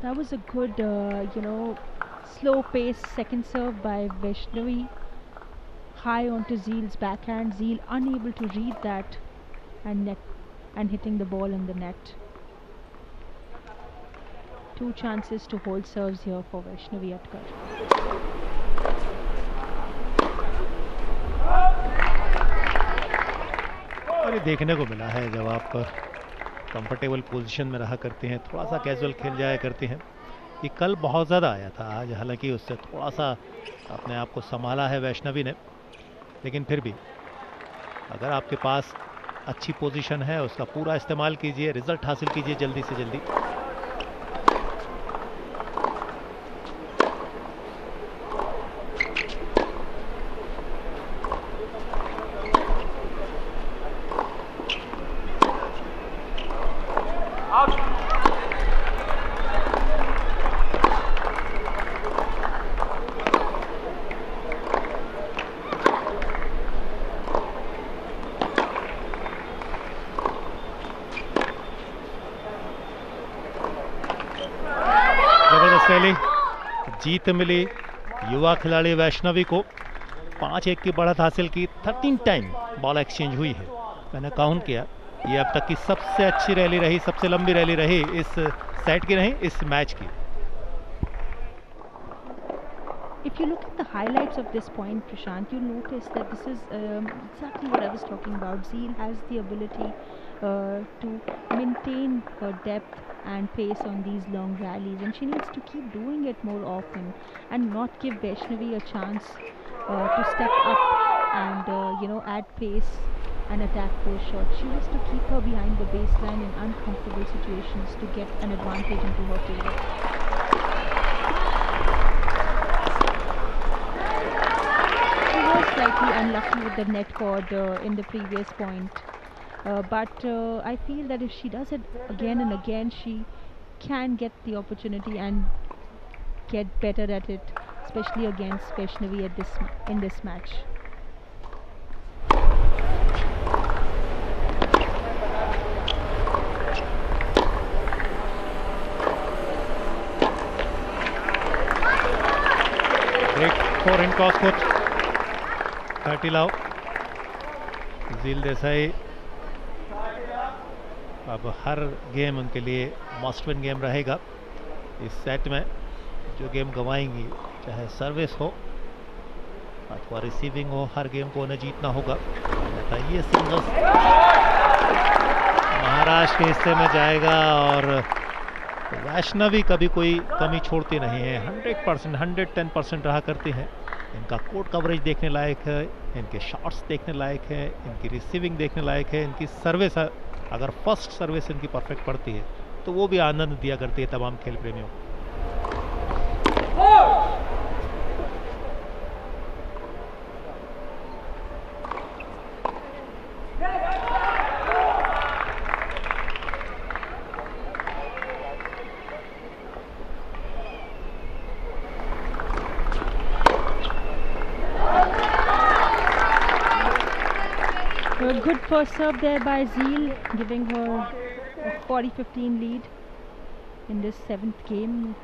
That was a good, you know, slow pace second serve by Vaishnavi. High onto Zeel's backhand. Zeel unable to read that and hitting the ball in the net. Two chances to hold serves here for Vaishnavi Atkar. और ये देखने को मिला है जब आप comfortable position में रहा करते हैं, थोड़ा सा कैजुअल खेल जाया करते हैं। ये कल बहुत ज़्यादा आया था, आज हालांकि उससे थोड़ा सा अपने आप को संभाला है वैष्णवी ने, लेकिन फिर भी अगर आपके पास अच्छी पोजीशन है उसका पूरा इस्तेमाल कीजिए, रिजल्ट हासिल कीजिए जल्दी से जल्दी। जीत मिली युवा खिलाड़ी वैष्णवी को, 5-1 की बढ़त हासिल की। 13 टाइम बॉल एक्सचेंज हुई है, मैंने काउंट किया, ये अब तक की सबसे अच्छी रैली रही, सबसे लंबी रैली रही इस सेट की, नहीं इस मैच की। If you look at the highlights of this point, Prashant, you'll notice that this is exactly what I was talking about. Zeel has the ability to maintain her depth and pace on these long rallies, and she needs to keep doing it more often and not give Vaishnavi a chance to step up and add pace and attack those shots. She has to keep her behind the baseline in uncomfortable situations to get an advantage into her favor. Slightly unlucky with the net cord in the previous point, but I feel that if she does it again and again, she can get the opportunity and get better at it, especially against Vaishnavi in this match. Break for in toss court. 30 लाओ। झील देसाई अब हर game उनके लिए must win game रहेगा। इस set में जो game गंवाएंगी, चाहे सर्विस हो अथवा रिसीविंग हो, हर गेम को उन्हें जीतना होगा। ये सिंगल्स महाराष्ट्र के हिस्से में जाएगा और वैष्णवी कभी कोई कमी छोड़ती नहीं है, 100%, 110% रहा करती हैं। इनका कोर्ट कवरेज देखने लायक है, इनके शॉट्स देखने लायक है, इनकी रिसीविंग देखने लायक है, इनकी सर्विस, अगर फर्स्ट सर्विस इनकी परफेक्ट पड़ती है तो वो भी आनंद दिया करती है तमाम खेल प्रेमियों को। Good first serve there by Zeel, giving her a 40-15 lead in this 7th game.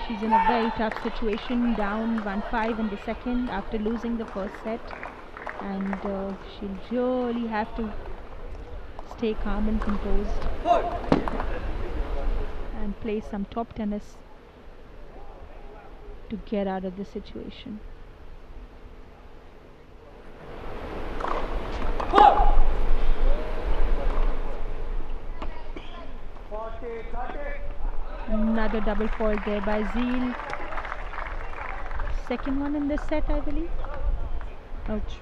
She's in a very tough situation, down 1-5 in the second after losing the first set, and she'll really have to stay calm and composed and play some top tennis to get out of the situation. Another double fault there by Zeel. Second one in this set, I believe. Ouch.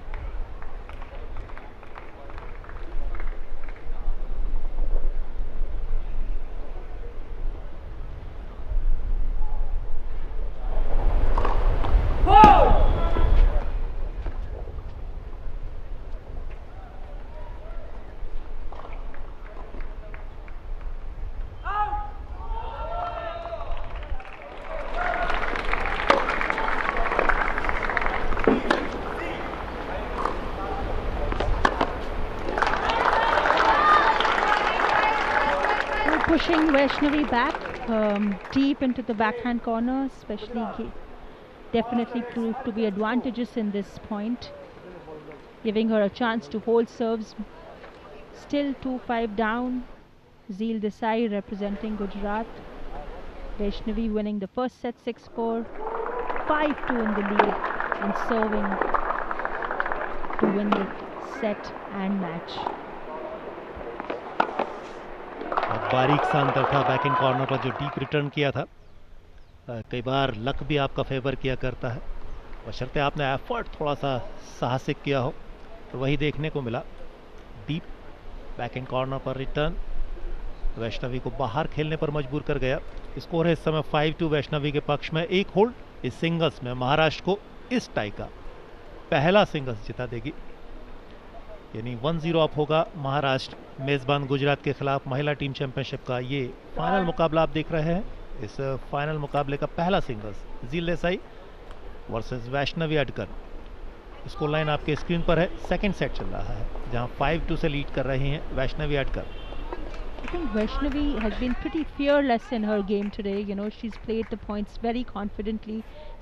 Pushing Vaishnavi back deep into the backhand corner, especially definitely proved to be advantageous in this point, giving her a chance to hold serves. Still 2-5 down. Zeel Desai representing Gujarat. Vaishnavi winning the first set 6-4, 5-2 in the lead and serving to win the set and match. बारीक सा अंतर था back in corner पर जो deep return किया था. कई बार luck भी आपका फेवर किया करता है, बशर्ते आपने एफर्ट थोड़ा सा साहसिक किया हो. तो वही देखने को मिला. डीप बैक इन कॉर्नर पर रिटर्न वैष्णवी को बाहर खेलने पर मजबूर कर गया. स्कोर है इस समय 5-2 वैष्णवी के पक्ष में. एक होल्ड इस सिंगल्स में महाराष्ट्र को इस टाई का पहला सिंगल्स जिता देगी, यानी 1-0 अप होगा महाराष्ट्र मेजबान गुजरात के खिलाफ महिला टीम चैंपियनशिप का. ये फाइनल मुकाबला आप देख रहे हैं. इस फाइनल मुकाबले का पहला सिंगल्स झील Desai versus Vaishnavi Adkar. Score line आपके स्क्रीन पर है. सेकंड सेट चल रहा है जहां 5-2 से लीड कर रही हैं Vaishnavi Adkar. I think Vaishnavi has been pretty fearless in her game today. You know, she's played the points very confidently,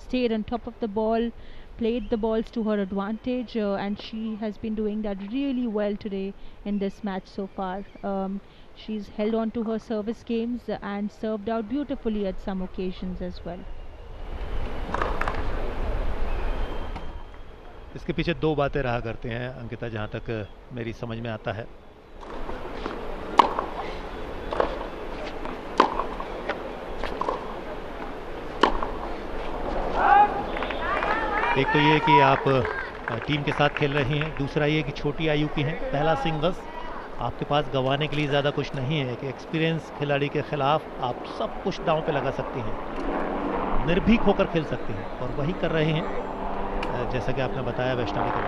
stayed on top of the ball, played the balls to her advantage, and she has been doing that really well today in this match so far. She's held on to her service games and served out beautifully at some occasions as well. इसके पीछे दो बातें रहा करते हैं अंकिता, जहां तक मेरी समझ में आता है. एक तो ये कि आप टीम के साथ खेल रहे हैं, दूसरा ये कि छोटी आयु की हैं. पहला सिंगल्स, आपके पास गंवाने के लिए ज़्यादा कुछ नहीं है. कि एक्सपीरियंस खिलाड़ी के खिलाफ आप सब कुछ दांव पे लगा सकती हैं, निर्भीक होकर खेल सकती हैं, और वही कर रहे हैं जैसा कि आपने बताया वैष्णवी को.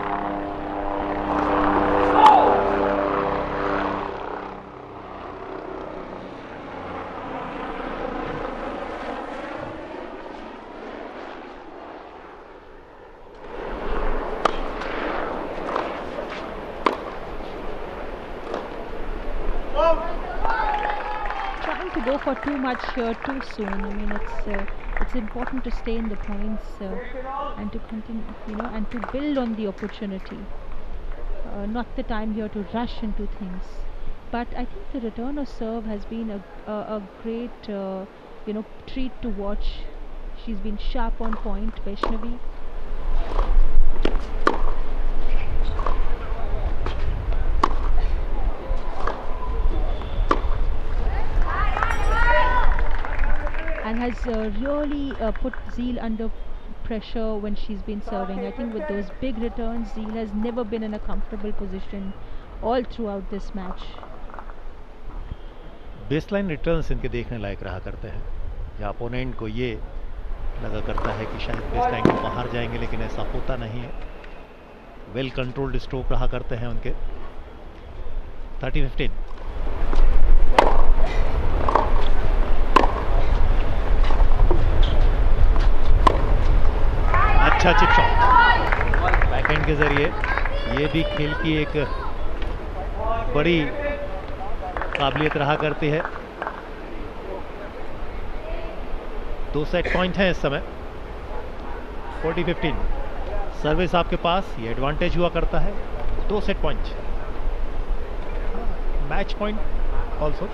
Trying to go for too much here too soon. I mean, it's important to stay in the points and to continue, you know, and to build on the opportunity. Not the time here to rush into things. But I think the return of serve has been a great, treat to watch. She's been sharp on point, Vaishnavi. And has really put Zeel under pressure when she's been serving. I think with those big returns, Zeel has never been in a comfortable position all throughout this match. Baseline returns इनके देखने लायक रहा करते हैं, जहाँ opponent को ये लगा करता है कि शायद बेसलाइन के बाहर जाएंगे, लेकिन ऐसा होता नहीं है. वेल कंट्रोल्ड स्ट्रोक रहा करते हैं उनके. 30-15. अच्छा चिप शॉट बैकहैंड के जरिए. ये भी खेल की एक बड़ी काबिलियत रहा करती है. 2 सेट पॉइंट हैं इस समय. 40-15. सर्विस आपके पास, ये एडवांटेज हुआ करता है. 2 set point, match point also.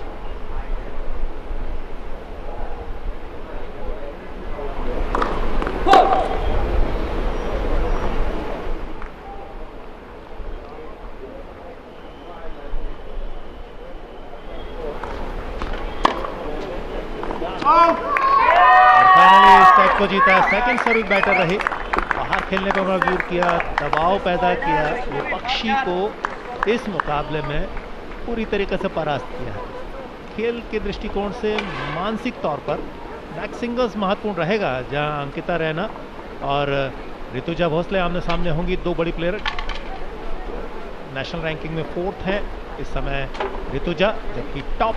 को जीता. सेकंड सर्विस बैटर रही, बाहर खेलने पर मजबूर किया, दबाव पैदा किया. विपक्षी को इस मुकाबले में पूरी तरीके से परास्त किया है. खेल के दृष्टिकोण से मानसिक तौर पर बैक सिंगल्स महत्वपूर्ण रहेगा, जहां अंकिता रैना और ऋतुजा भोसले आमने सामने होंगी. दो बड़ी प्लेयर नेशनल रैंकिंग में 4th हैं इस समय ऋतुजा, जबकि टॉप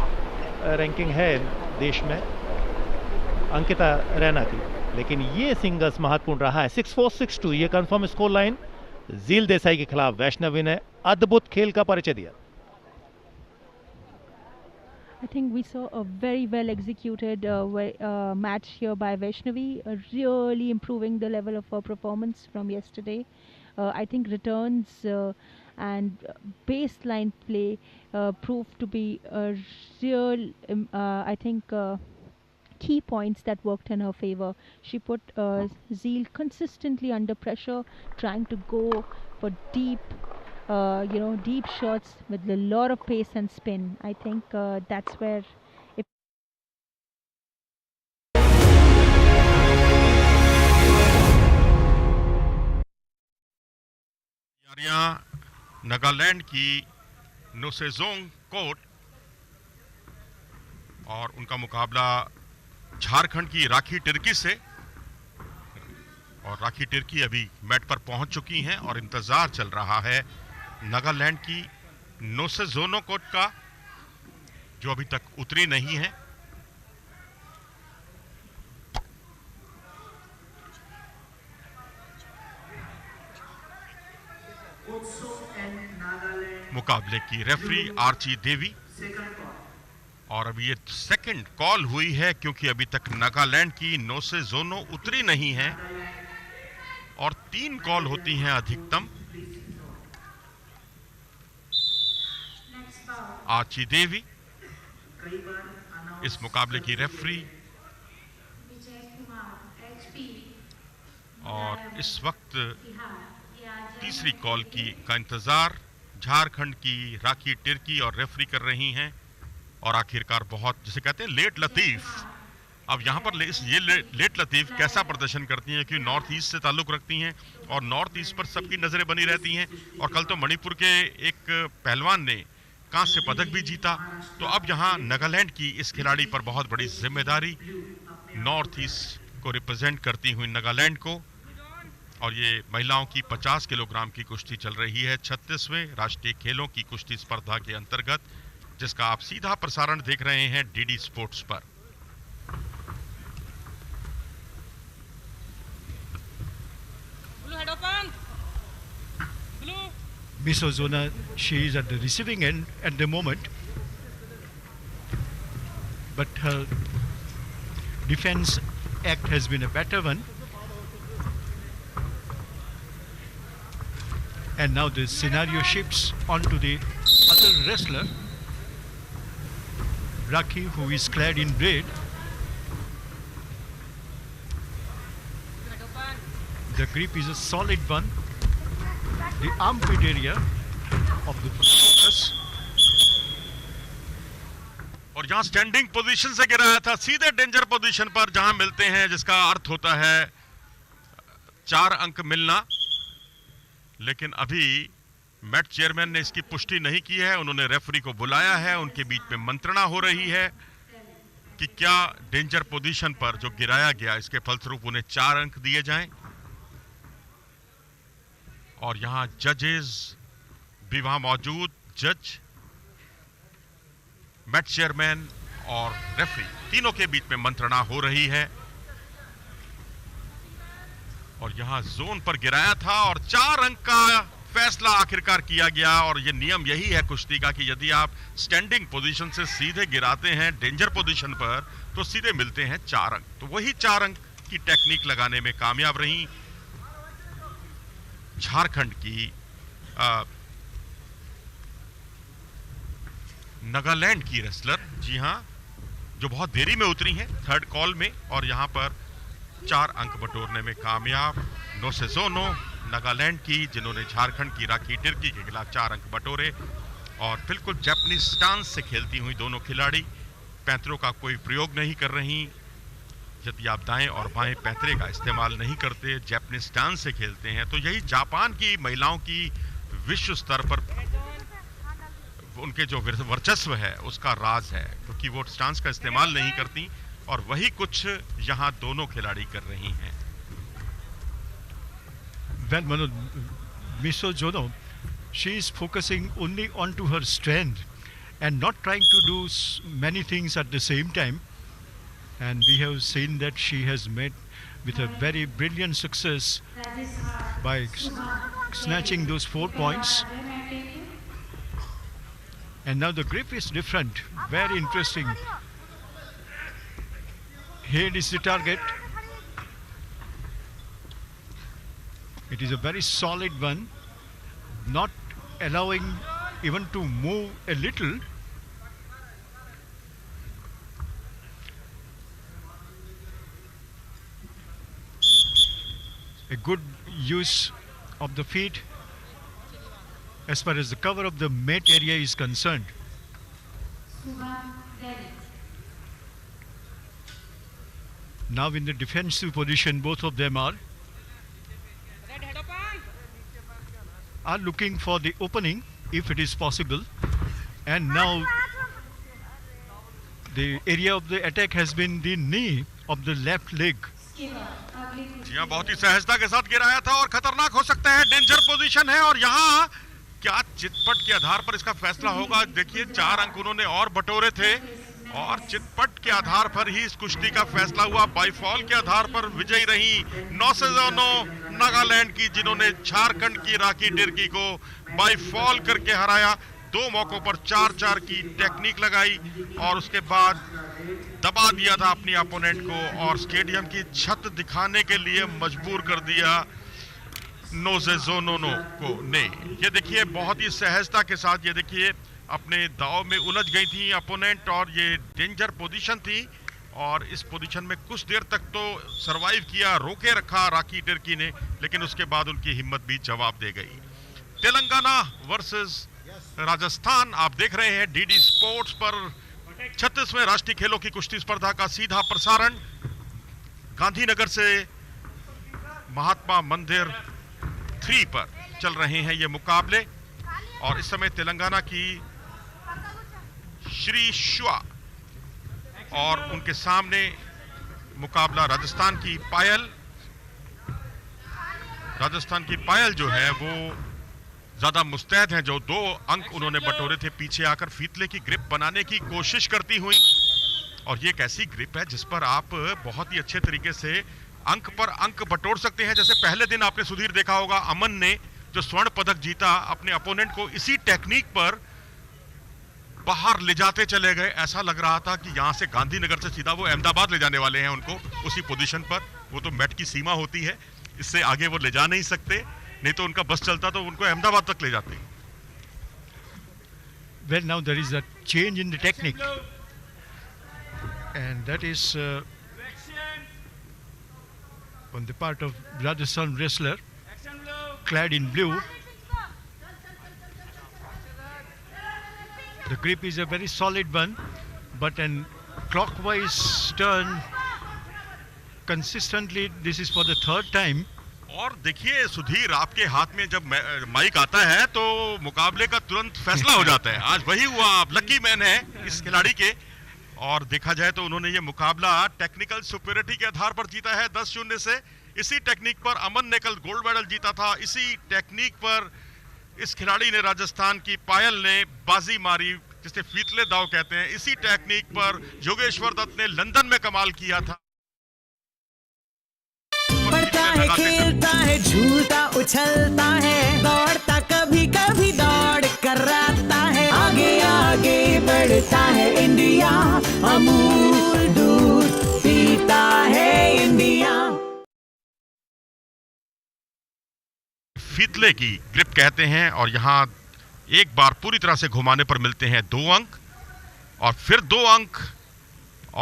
रैंकिंग है देश में अंकिता रैना की. लेकिन ये सिंगल्स महत्वपूर्ण रहा है. 6-4, 6-2 ये कंफर्म स्कोर लाइन. झील देसाई के खिलाफ वैष्णवी ने अद्भुत खेल का परिचय दिया. I think we saw a very well executed match here by Vaishnavi, really improving the level of her performance from yesterday. I think returns and baseline play proved to be a real, key points that worked in her favor. She put Zeal consistently under pressure, trying to go for deep, deep shots with a lot of pace and spin. I think that's where. Nagaland की नोसेजोंग coat और उनका मुकाबला झारखंड की राखी टिर्की से, और राखी टिर्की अभी mat पर पहुंच चुकी हैं और इंतजार चल रहा है नागालैंड की नोसेजोनो कोट का, जो अभी तक उतरी नहीं है। मुकाबले की रेफरी आर्ची देवी, और अभी ये सेकंड कॉल हुई है क्योंकि अभी तक नागालैंड की नोसेजोनो उतरी नहीं है और 3 कॉल होती हैं अधिकतम। आर्ची देवी इस मुकाबले की रेफरी, और इस वक्त तीसरी कॉल का इंतजार झारखंड की राखी टिर्की और रेफरी कर रही हैं। और आखिरकार बहुत, जिसे कहते हैं लेट लतीफ, अब यहाँ पर ये लेट लतीफ कैसा प्रदर्शन करती हैं कि नॉर्थ ईस्ट से ताल्लुक रखती हैं और नॉर्थ ईस्ट पर सबकी नजरें बनी रहती हैं। और कल तो मणिपुर के एक पहलवान ने कांस्य पदक भी जीता, तो अब यहाँ नागालैंड की इस खिलाड़ी पर बहुत बड़ी जिम्मेदारी, नॉर्थ ईस्ट को रिप्रेजेंट करती हुई नागालैंड को। और ये महिलाओं की 50 किलोग्राम की कुश्ती चल रही है 36वें राष्ट्रीय खेलों की कुश्ती स्पर्धा के अंतर्गत, जिसका आप सीधा प्रसारण देख रहे हैं डीडी स्पोर्ट्स पर। Miss Ozona, she is at the receiving end at the moment, but her defense act has been a better one. And now the scenario shifts onto the other wrestler, Rakhi, who is clad in red. The grip is a solid one. The armpit area of the focus. और जहां standing position से गिराया था सीधे danger position पर जहां मिलते हैं, जिसका अर्थ होता है 4 अंक मिलना। लेकिन अभी मैट चेयरमैन ने इसकी पुष्टि नहीं की है, उन्होंने रेफरी को बुलाया है, उनके बीच में मंत्रणा हो रही है कि क्या डेंजर पोजीशन पर जो गिराया गया इसके फलस्वरूप उन्हें 4 अंक दिए जाएं। और यहां जजेस भी वहां मौजूद, जज, मैट चेयरमैन और रेफरी तीनों के बीच में मंत्रणा हो रही है। और यहां जोन पर गिराया था और 4 अंक का फैसला आखिरकार किया गया। और ये नियम यही है कुश्ती का कि यदि आप स्टैंडिंग पोजीशन से सीधे गिराते हैं डेंजर पोजीशन पर तो सीधे मिलते हैं 4 अंक। तो वही 4 अंक की टेक्निक लगाने में कामयाब रही झारखंड की नागालैंड की रेसलर, जी हां, जो बहुत देरी में उतरी हैं 3rd कॉल में, और यहां पर 4 अंक बटोरने में कामयाब नोसेजोनो नागालैंड की, जिन्होंने झारखंड की राखी टिर्की के खिलाफ 4 अंक बटोरे। और बिल्कुल जापानीज स्टांस से खेलती हुई दोनों खिलाड़ी पैंतरों का कोई प्रयोग नहीं कर रही। यदि आप दाएं और बाएं पैंतरे का इस्तेमाल नहीं करते, जापानीज स्टांस से खेलते हैं, तो यही जापान की महिलाओं की विश्व स्तर पर उनके जो वर्चस्व है उसका राज है, क्योंकि वो स्टांस का इस्तेमाल नहीं करती। और वही कुछ यहां दोनों खिलाड़ी कर रही हैं। Well, Manoj, Miss Ozona, she is focusing only onto her strength and not trying to do many things at the same time. And we have seen that she has met with a very brilliant success by snatching those 4 points. And now the grip is different, very interesting. Head is the target. It is a very solid one, not allowing even to move a little. a good use of the feet as far as the cover of the mat area is concerned. Now in the defensive position, both of them are looking for the opening if it is possible, and now the area of the attack has been the knee of the left leg. जी हाँ, बहुत ही सहजता के साथ गिराया था और खतरनाक हो सकता है, डेंजर पोजीशन है। और यहाँ क्या चितपट के आधार पर इसका फैसला होगा? देखिए 4 अंक उन्होंने और बटोरे थे और चितपट के आधार पर ही इस कुश्ती का फैसला हुआ। बाई फॉल के आधार पर विजयी रही 9 से 9 नागालैंड की, जिन्होंने झारखंड की राखी टिर्की को बाई फॉल करके हराया। 2 मौकों पर 4-4 की टेक्निक लगाई और उसके बाद दबा दिया था अपनी अपोनेंट को और स्टेडियम की छत दिखाने के लिए मजबूर कर दिया नोजेजोनो को ने। ये देखिए बहुत ही सहजता के साथ, ये देखिए अपने दाव में उलझ गई थी अपोनेंट और ये डेंजर पोजीशन थी और इस पोजीशन में कुछ देर तक तो सरवाइव किया, रोके रखा राखी टिर्की ने, लेकिन उसके बाद उनकी हिम्मत भी जवाब दे गई। तेलंगाना वर्सेस राजस्थान आप देख रहे हैं डीडी स्पोर्ट्स पर 36वें राष्ट्रीय खेलों की कुश्ती स्पर्धा का सीधा प्रसारण गांधीनगर से महात्मा मंदिर 3 पर चल रहे हैं ये मुकाबले। और इस समय तेलंगाना की श्री शुआ और उनके सामने मुकाबला राजस्थान की पायल। राजस्थान की पायल जो है वो ज्यादा मुस्तैद हैं, जो 2 अंक उन्होंने बटोरे थे पीछे आकर फीतले की ग्रिप बनाने की कोशिश करती हुई। और ये एक ऐसी ग्रिप है जिस पर आप बहुत ही अच्छे तरीके से अंक पर अंक बटोर सकते हैं। जैसे पहले दिन आपने सुधीर देखा होगा, अमन ने जो स्वर्ण पदक जीता अपने अपोनेंट को इसी टेक्निक पर बाहर ले जाते चले गए। ऐसा लग रहा था कि यहाँ से गांधीनगर से सीधा वो अहमदाबाद ले जाने वाले हैं उनको, उसी पोजीशन पर। वो तो मैट की सीमा होती है, इससे आगे वो ले जा नहीं सकते, नहीं तो उनका बस चलता तो उनको अहमदाबाद तक ले जाते। Well, now there is a change in the technique, and that is on the part of Rajasthan wrestler clad in blue. The grip is a very solid one, but an clockwise turn consistently. This is for the 3rd time. और देखिए सुधीर, आपके हाथ में जब mic आता है तो मुकाबले का तुरंत फैसला हो जाता है। आज वही हुआ, आप लकी मैन है इस खिलाड़ी के। और देखा जाए तो उन्होंने ये मुकाबला टेक्निकल सुपीरियरिटी के आधार पर जीता है 10-0 से। इसी टेक्निक पर अमन ने कल गोल्ड मेडल जीता था। इसी टेक्निक पर इस खिलाड़ी ने, राजस्थान की पायल ने बाजी मारी, जिसे फीतले दाव कहते हैं। इसी टेक्निक पर योगेश्वर दत्त ने लंदन में कमाल किया था। पढ़ता है, खेलता है, झूलता उछलता है, दौड़ता कभी कभी दौड़ कराता है, आगे आगे बढ़ता है इंडिया, अमूल दूध पीता है इंडिया। फीतले की ग्रिप कहते हैं और यहाँ एक बार पूरी तरह से घुमाने पर मिलते हैं 2 अंक और फिर 2 अंक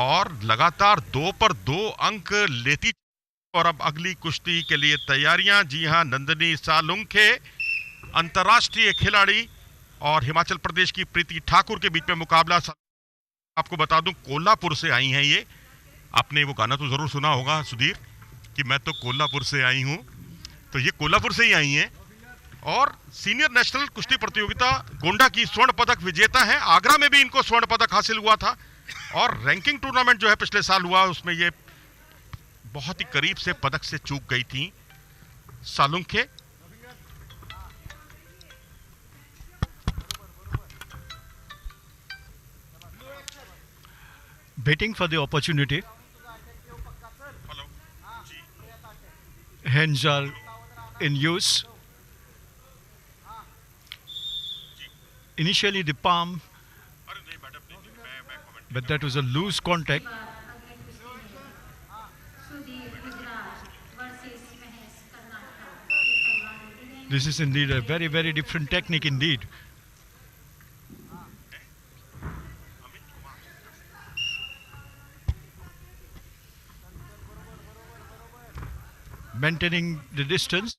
और लगातार 2 पर 2 अंक लेती। और अब अगली कुश्ती के लिए तैयारियां। जी हां, नंदिनी सालुंखे अंतर्राष्ट्रीय खिलाड़ी और हिमाचल प्रदेश की प्रीति ठाकुर के बीच में मुकाबला। आपको बता दूं कोल्हापुर से आई हैं ये। आपने वो गाना तो जरूर सुना होगा सुधीर कि मैं तो कोल्हापुर से आई हूं, तो ये कोल्हापुर से ही आई हैं और सीनियर नेशनल कुश्ती प्रतियोगिता गोंडा की स्वर्ण पदक विजेता है। आगरा में भी इनको स्वर्ण पदक हासिल हुआ था और रैंकिंग टूर्नामेंट जो है पिछले साल हुआ, उसमें ये बहुत ही करीब से पदक से चूक गई थी Salunkhe. Waiting for the opportunity. Hands are in use. Initially the palm, but that was a loose contact. This is indeed a very, very different technique indeed. maintaining the distance.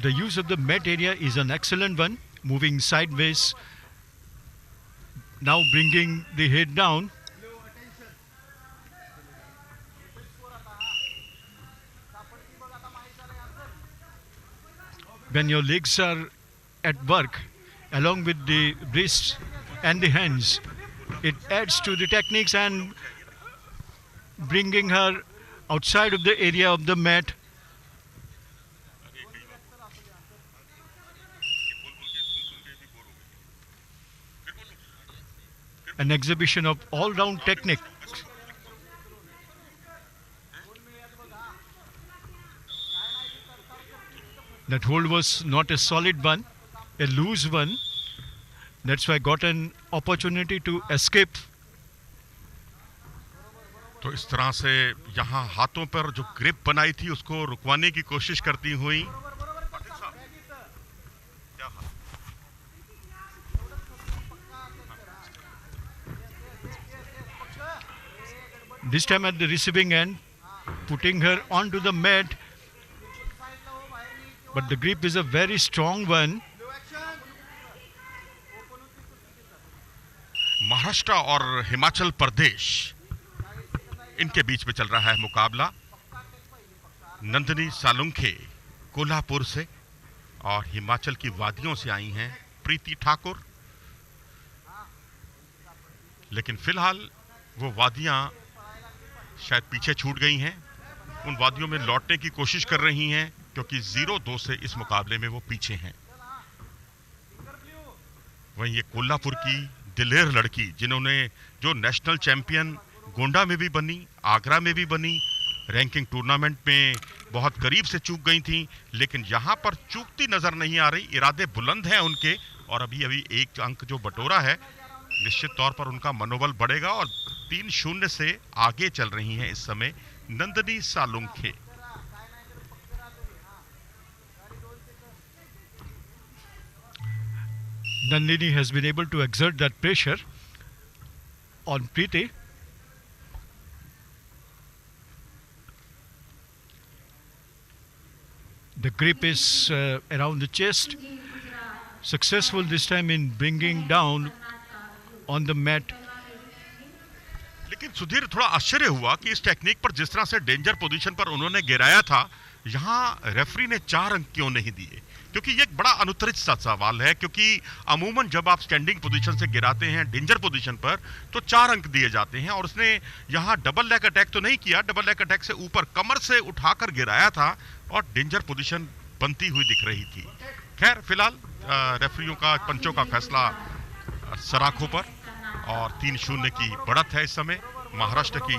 The use of the mat area is an excellent one, moving sideways, now bringing the head down. When your legs are at work, along with the wrists and the hands, it adds to the techniques and bringing her outside of the area of the mat. An exhibition of all-round technique. That hold was not a solid one, a loose one. That's why I got an opportunity to escape. तो इस तरह से यहाँ हाथों पर जो grip बनाई थी उसको रुकवाने की कोशिश करती हुई This time at the receiving end, putting her onto the mat. But the grip is a very strong one. Maharashtra और हिमाचल प्रदेश इनके बीच में चल रहा है मुकाबला। नंदिनी सालुंखे कोल्हापुर से और हिमाचल की वादियों से आई हैं प्रीति ठाकुर। लेकिन फिलहाल वो वादियां शायद पीछे छूट गई हैं। उन वादियों में लौटने की कोशिश कर रही हैं क्योंकि 0-2 से इस मुकाबले में वो पीछे हैं। वहीं ये कोल्हापुर की दिलेर लड़की जिन्होंने जो नेशनल चैंपियन गोंडा में भी बनी, आगरा में भी बनी, रैंकिंग टूर्नामेंट में बहुत करीब से चूक गई थी, लेकिन यहाँ पर चूकती नजर नहीं आ रही। इरादे बुलंद हैं उनके और अभी एक अंक जो बटोरा है निश्चित तौर पर उनका मनोबल बढ़ेगा और 3-0 से आगे चल रही हैं इस समय Nandini Salunkhe. Nandini has been able to exert that pressure on Preeti. The grip is around the chest. Successful this time in bringing down on the mat. लेकिन सुधीर थोड़ा आश्चर्य हुआ कि इस टेक्निक पर जिस तरह से डेंजर पोजीशन पर उन्होंने गिराया था, यहाँ रेफरी ने 4 अंक क्यों नहीं दिए? क्योंकि ये एक बड़ा अनुत्तरित सा सवाल है, क्योंकि अमूमन जब आप स्टैंडिंग पोजीशन से गिराते हैं डेंजर पोजीशन पर तो 4 अंक दिए जाते हैं और उसने यहाँ डबल लेग अटैक तो नहीं किया, डबल लेग अटैक से ऊपर कमर से उठाकर गिराया था और डेंजर पोजीशन बनती हुई दिख रही थी। खैर फिलहाल रेफरियों का, पंचों का फैसला सराखों पर और 3-0 की बढ़त है इस समय महाराष्ट्र की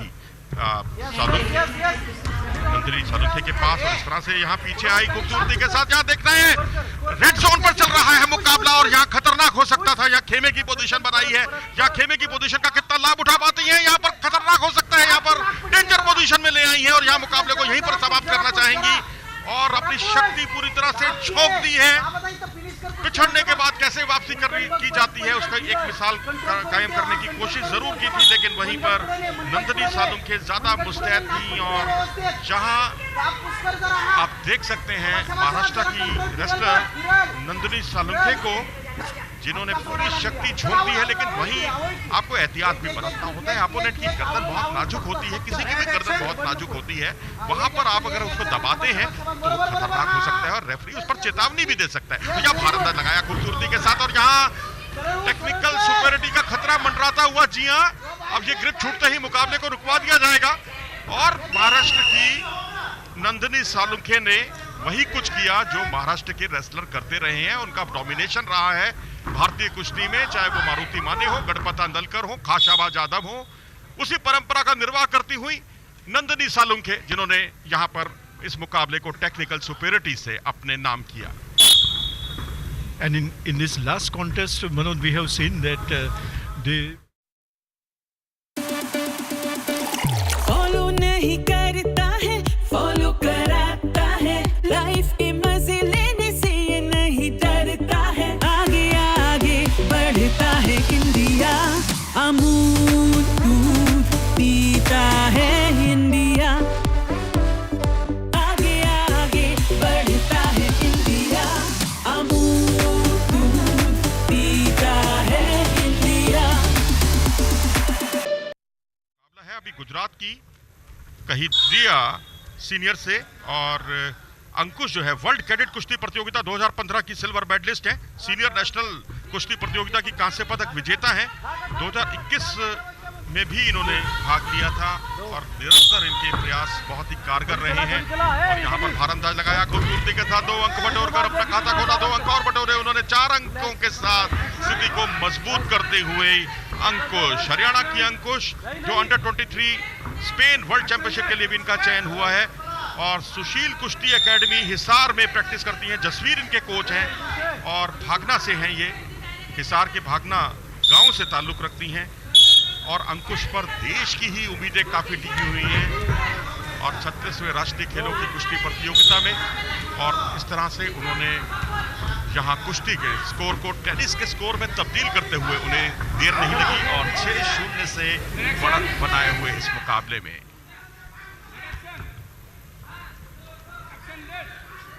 नंदिनी सालुंखे के पास। और इस तरह से यहाँ पीछे आई खूबसूरती के साथ, यहाँ देखना है रेड जोन पर चल रहा है मुकाबला और यहाँ खतरनाक हो सकता था। यहाँ खेमे की पोजीशन बनाई है, यहाँ खेमे की पोजीशन का कितना लाभ उठा पाती है, यहाँ पर खतरनाक हो सकता है, यहाँ पर डेंजर पोजीशन में ले आई है और यहाँ मुकाबले को यहीं पर समाप्त करना चाहेंगी और अपनी शक्ति पूरी तरह से झोंक दी है। पिछड़ने के बाद कैसे वापसी की जाती है उसका एक मिसाल कायम करने की कोशिश जरूर की थी, लेकिन वहीं पर नंदिनी सालुंखे ज्यादा मुस्तैद थी और जहां आप देख सकते हैं महाराष्ट्र की रेसलर नंदिनी सालुंखे को जिन्होंने पूरी शक्ति झोंक दी है, लेकिन वहीं आपको एहतियात भी बरतना होता है। अपोनेंट की गर्दन बहुत नाजुक होती है, किसी की भी गर्दन बहुत नाजुक होती है, वहां पर आप अगर उसको दबाते हैं तो वो खतरनाक हो सकता है और रेफरी उस पर चेतावनी भी दे सकता है। तो यहाँ भारत लगाया खूबसूरती के साथ और यहाँ टेक्निकल सुपीरियरिटी का खतरा मंडराता हुआ। जी हाँ, अब ये ग्रिप छूटते ही मुकाबले को रुकवा दिया जाएगा और महाराष्ट्र की नंदिनी सालुंखे ने वही कुछ किया जो महाराष्ट्र के रेसलर करते रहे हैं। उनका डोमिनेशन रहा है भारतीय कुश्ती में, चाहे वो मारुति माने हो, गणपता नलकर हो, खाशाबा जादव हो, उसी परंपरा का निर्वाह करती हुई नंदिनी सालुंखे जिन्होंने यहाँ पर इस मुकाबले को टेक्निकल सुपीरियरिटी से अपने नाम किया। And in this last contest, Manoj, we have seen that the follow नहीं करता है, फॉलो कराता है, लाइफ के मजे लेने से ये नहीं डरता है, आगे आगे बढ़ता है इंडिया, अमूल दूध पीता है इंडिया, आगे आगे बढ़ता है इंडिया, अमूल दूध पीता है इंडिया। मुकाबला है अभी गुजरात की कही दिया सीनियर से, और अंकुश जो है वर्ल्ड कैडेट कुश्ती प्रतियोगिता 2015 की सिल्वर मेडलिस्ट है, सीनियर नेशनल कुश्ती प्रतियोगिता की कांस्य पदक विजेता है। 2021 में भी इन्होंने भाग लिया था और निरंतर इनके प्रयास बहुत ही कारगर रहे हैं। और यहाँ पर भारंदाज लगाया खूबसूरती के साथ 2 अंक बटोरकर अपना खाता खोला, 2 अंक और बटोरे उन्होंने, 4 अंकों के साथ स्थिति को मजबूत करते हुए अंकुश, हरियाणा की अंकुश जो अंडर 23 स्पेन वर्ल्ड चैंपियनशिप के लिए भी इनका चयन हुआ है। और सुशील कुश्ती एकेडमी हिसार में प्रैक्टिस करती हैं, जसवीर इनके कोच हैं और भागना से हैं ये, हिसार के भागना गांव से ताल्लुक रखती हैं। और अंकुश पर देश की ही उम्मीदें काफ़ी टिकी हुई हैं और 36वें राष्ट्रीय खेलों की कुश्ती प्रतियोगिता में, और इस तरह से उन्होंने यहाँ कुश्ती के स्कोर को टेनिस के स्कोर में तब्दील करते हुए उन्हें देर नहीं लगी और 6-0 से बढ़त बनाए हुए इस मुकाबले में।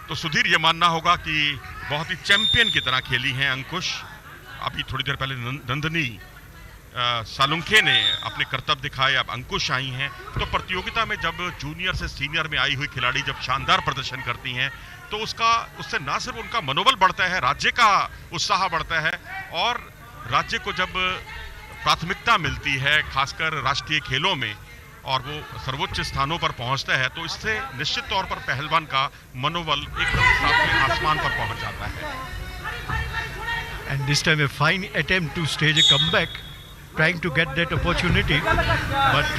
तो सुधीर, ये मानना होगा कि बहुत ही चैंपियन की तरह खेली हैं अंकुश। अभी थोड़ी देर पहले नंदनी सालुंखे ने अपने कर्तव्य दिखाए, अब अंकुश आई हैं। तो प्रतियोगिता में जब जूनियर से सीनियर में आई हुई खिलाड़ी जब शानदार प्रदर्शन करती हैं तो उससे ना सिर्फ उनका मनोबल बढ़ता है, राज्य का उत्साह बढ़ता है, और राज्य को जब प्राथमिकता मिलती है खासकर राष्ट्रीय खेलों में और वो सर्वोच्च स्थानों पर पहुंचता है, तो इससे निश्चित तौर पर पहलवान का मनोबल एकदम सातवें आसमान पर पहुंच जाता है। And this time a fine attempt to stage a comeback, trying to get that opportunity, but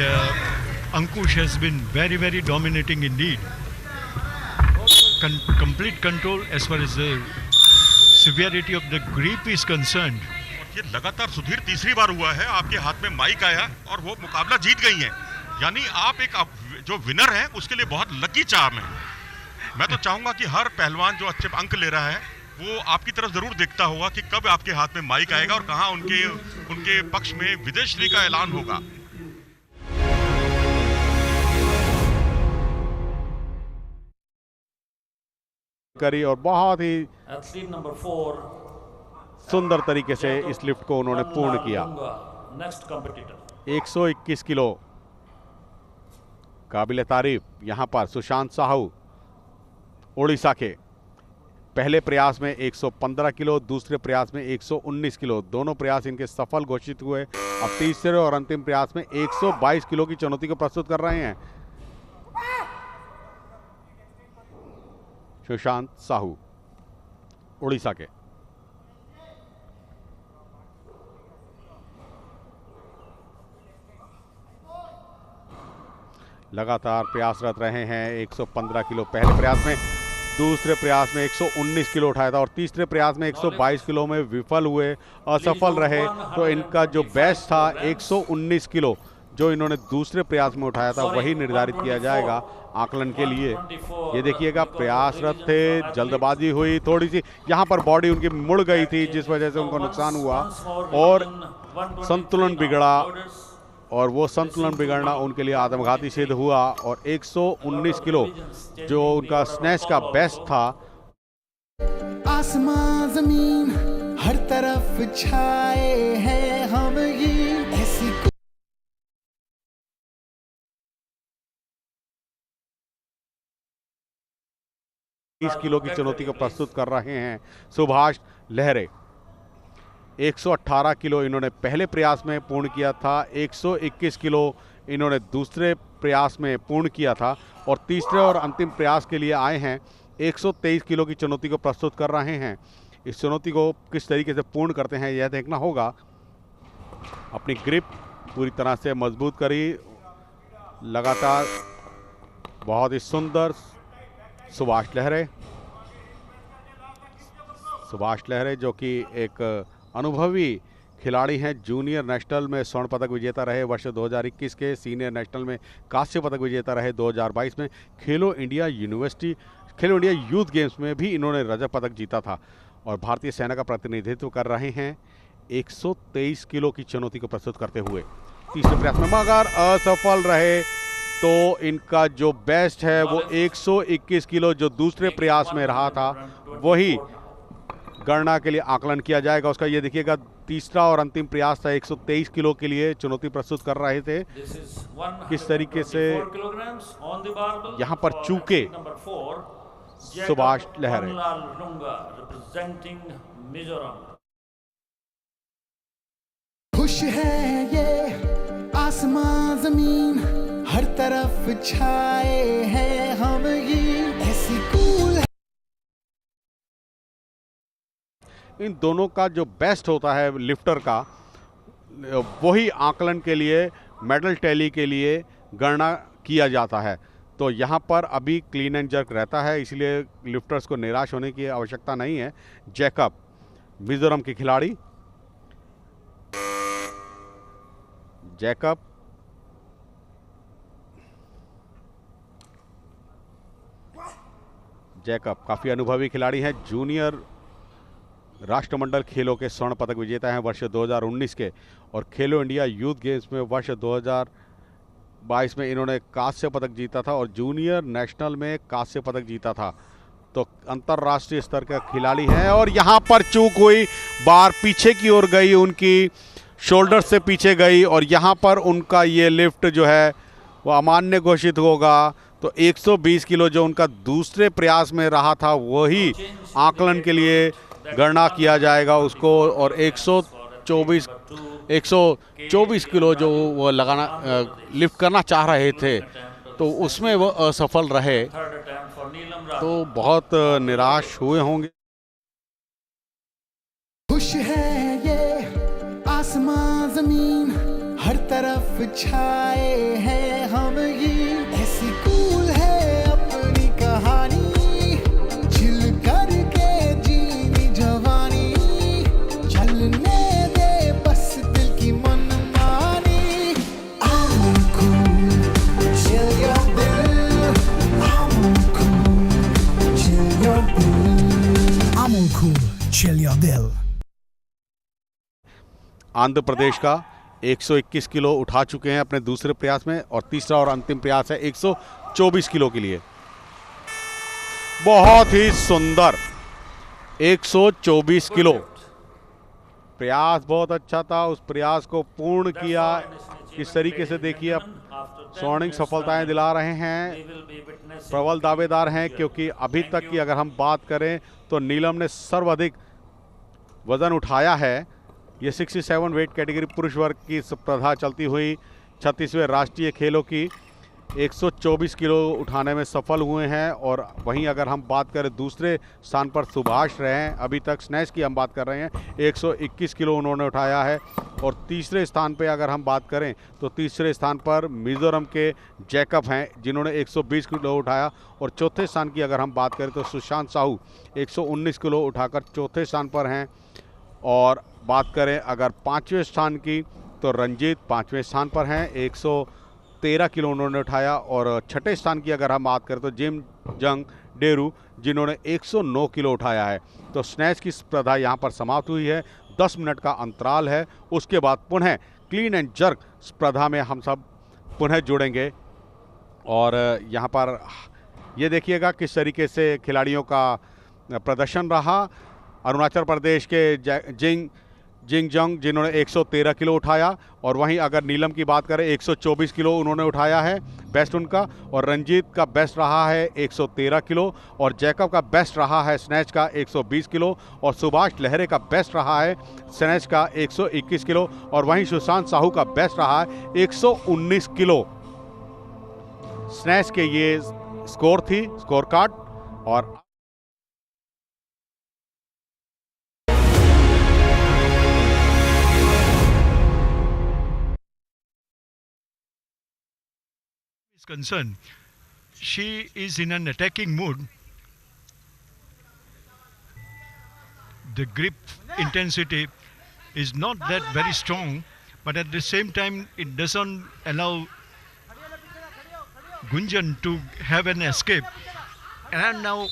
Ankush has been very, very dominating indeed. Complete control as far as the severity of the grip is concerned. ये लगातार सुधीर तीसरी बार हुआ है आपके हाथ में mic आया और वो मुकाबला जीत गई हैं, यानी आप एक जो विनर है उसके लिए बहुत लकी चार्म है। मैं तो चाहूंगा कि हर पहलवान जो अच्छे अंक ले रहा है वो आपकी तरफ जरूर देखता होगा कि कब आपके हाथ में माइक आएगा और कहां उनके पक्ष में विदेशी का ऐलान होगा। करी और बहुत ही सुंदर तरीके से इस लिफ्ट को उन्होंने पूर्ण किया। 121 किलो, काबिल तारीफ। यहां पर सुशांत साहू उड़ीसा के पहले प्रयास में 115 किलो, दूसरे प्रयास में 119 किलो, दोनों प्रयास इनके सफल घोषित हुए। अब तीसरे और अंतिम प्रयास में 122 किलो की चुनौती को प्रस्तुत कर रहे हैं सुशांत साहू उड़ीसा के। लगातार प्रयासरत रहे हैं। 115 किलो पहले प्रयास में, दूसरे प्रयास में 119 किलो उठाया था और तीसरे प्रयास में 122 किलो में विफल हुए, असफल रहे। तो इनका जो बेस्ट था 119 किलो जो इन्होंने दूसरे प्रयास में उठाया था वही निर्धारित किया जाएगा आकलन के लिए। ये देखिएगा प्रयासरत थे, जल्दबाजी हुई थोड़ी सी, यहाँ पर बॉडी उनकी मुड़ गई थी जिस वजह से उनको नुकसान हुआ और संतुलन बिगड़ा, और वो संतुलन बिगड़ना उनके लिए आत्मघाती सिद्ध हुआ। और 119 किलो जो उनका स्नैच का बेस्ट था। आसमां जमीन हर तरफ छाए हैं हम ये ऐसी 30 किलो की चुनौती को प्रस्तुत कर रहे हैं सुभाष लहरे। 118 किलो इन्होंने पहले प्रयास में पूर्ण किया था, 121 किलो इन्होंने दूसरे प्रयास में पूर्ण किया था और तीसरे और अंतिम प्रयास के लिए आए हैं। 123 किलो की चुनौती को प्रस्तुत कर रहे हैं। इस चुनौती को किस तरीके से पूर्ण करते हैं यह देखना होगा। अपनी ग्रिप पूरी तरह से मजबूत करी, लगातार बहुत ही सुंदर सुभाष लहरे जो कि एक अनुभवी खिलाड़ी हैं। जूनियर नेशनल में स्वर्ण पदक विजेता रहे वर्ष 2021 के, सीनियर नेशनल में कांस्य पदक विजेता रहे 2022 में, खेलो इंडिया यूथ गेम्स में भी इन्होंने रजत पदक जीता था और भारतीय सेना का प्रतिनिधित्व कर रहे हैं। 123 किलो की चुनौती को प्रस्तुत करते हुए तीसरे प्रयास में, मगर असफल रहे। तो इनका जो बेस्ट है वो 121 किलो जो दूसरे प्रयास में रहा था, वही गणना के लिए आकलन किया जाएगा उसका। ये देखिएगा तीसरा और अंतिम प्रयास था, 123 किलो के लिए चुनौती प्रस्तुत कर रहे थे। किस तरीके से यहाँ पर चूके सुभाष लहरे। खुश है ये आसमां जमीन, हर तरफ छाए हैं हम ही, ऐसी कूल है। इन दोनों का जो बेस्ट होता है लिफ्टर का, वही आकलन के लिए, मेडल टैली के लिए गणना किया जाता है। तो यहाँ पर अभी क्लीन एंड जर्क रहता है, इसलिए लिफ्टर्स को निराश होने की आवश्यकता नहीं है। जैकब मिजोरम के खिलाड़ी, जैकब काफी अनुभवी खिलाड़ी हैं, जूनियर राष्ट्रमंडल खेलों के स्वर्ण पदक विजेता हैं वर्ष 2019 के, और खेलो इंडिया यूथ गेम्स में वर्ष 2022 में इन्होंने कांस्य पदक जीता था और जूनियर नेशनल में कांस्य पदक जीता था। तो अंतर्राष्ट्रीय स्तर का खिलाड़ी हैं। और यहाँ पर चूक हुई, बार पीछे की ओर गई, उनकी शोल्डर से पीछे गई, और यहाँ पर उनका ये लिफ्ट जो है वो अमान्य घोषित होगा। तो 120 किलो जो उनका दूसरे प्रयास में रहा था, वही आकलन के लिए गणना किया जाएगा उसको। और 124 किलो जो वो लगाना लिफ्ट करना चाह रहे थे, तो उसमें वो असफल रहे, तो बहुत निराश हुए होंगे। खुश है ये आसमां जमीन, हर तरफ छाए हैं हम ही, ऐसी कूल है अपनी कहानी, चिल करके जीनी जवानी, चलने दे बस दिल की मनमानी। I'm cool, chill your दिल, I'm cool, chill your दिल, I'm cool, chill your दिल। आंध्र प्रदेश का 121 किलो उठा चुके हैं अपने दूसरे प्रयास में, और तीसरा और अंतिम प्रयास है 124 किलो के लिए। बहुत ही सुंदर 124 किलो प्रयास, बहुत अच्छा था। उस प्रयास को पूर्ण किया। किस तरीके से देखिए, अब स्वर्णिम सफलताएं दिला रहे हैं, प्रबल दावेदार हैं, क्योंकि अभी तक की अगर हम बात करें तो नीलम ने सर्वाधिक वजन उठाया है। ये 67 वेट कैटेगरी पुरुष वर्ग की स्पर्धा चलती हुई 36वें राष्ट्रीय खेलों की 124 किलो उठाने में सफल हुए हैं। और वहीं अगर हम बात करें दूसरे स्थान पर सुभाष रहे हैं, अभी तक स्नैच की हम बात कर रहे हैं, 121 किलो उन्होंने उठाया है। और तीसरे स्थान पे अगर हम बात करें तो तीसरे स्थान पर मिजोरम के जैकब हैं, जिन्होंने 120 किलो उठाया। और चौथे स्थान की अगर हम बात करें तो सुशांत साहू 119 किलो उठाकर चौथे स्थान पर हैं। और बात करें अगर पाँचवें स्थान की तो रंजीत पाँचवें स्थान पर हैं, 113 किलो उन्होंने उठाया। और छठे स्थान की अगर हम बात करें तो जिम जंग डेरू, जिन्होंने 109 किलो उठाया है। तो स्नैच की स्पर्धा यहाँ पर समाप्त हुई है, 10 मिनट का अंतराल है। उसके बाद पुनः क्लीन एंड जर्क स्पर्धा में हम सब पुनः जुड़ेंगे। और यहाँ पर ये देखिएगा किस तरीके से खिलाड़ियों का प्रदर्शन रहा। अरुणाचल प्रदेश के जिंग जंग, जिन्होंने 113 किलो उठाया। और वहीं अगर नीलम की बात करें 124 किलो उन्होंने उठाया है, बेस्ट उनका। और रंजीत का बेस्ट रहा है 113 किलो। और जैकब का बेस्ट रहा है स्नैच का 120 किलो। और सुभाष लहरे का बेस्ट रहा है स्नैच का 121 किलो। और वहीं सुशांत साहू का बेस्ट रहा है 119 किलो। स्नैच के ये स्कोर थी, स्कोर कार्ड। और is concerned, she is in an attacking mood. The grip intensity is not that very strong, but at the same time it doesn't allow Gunjan to have an escape. And now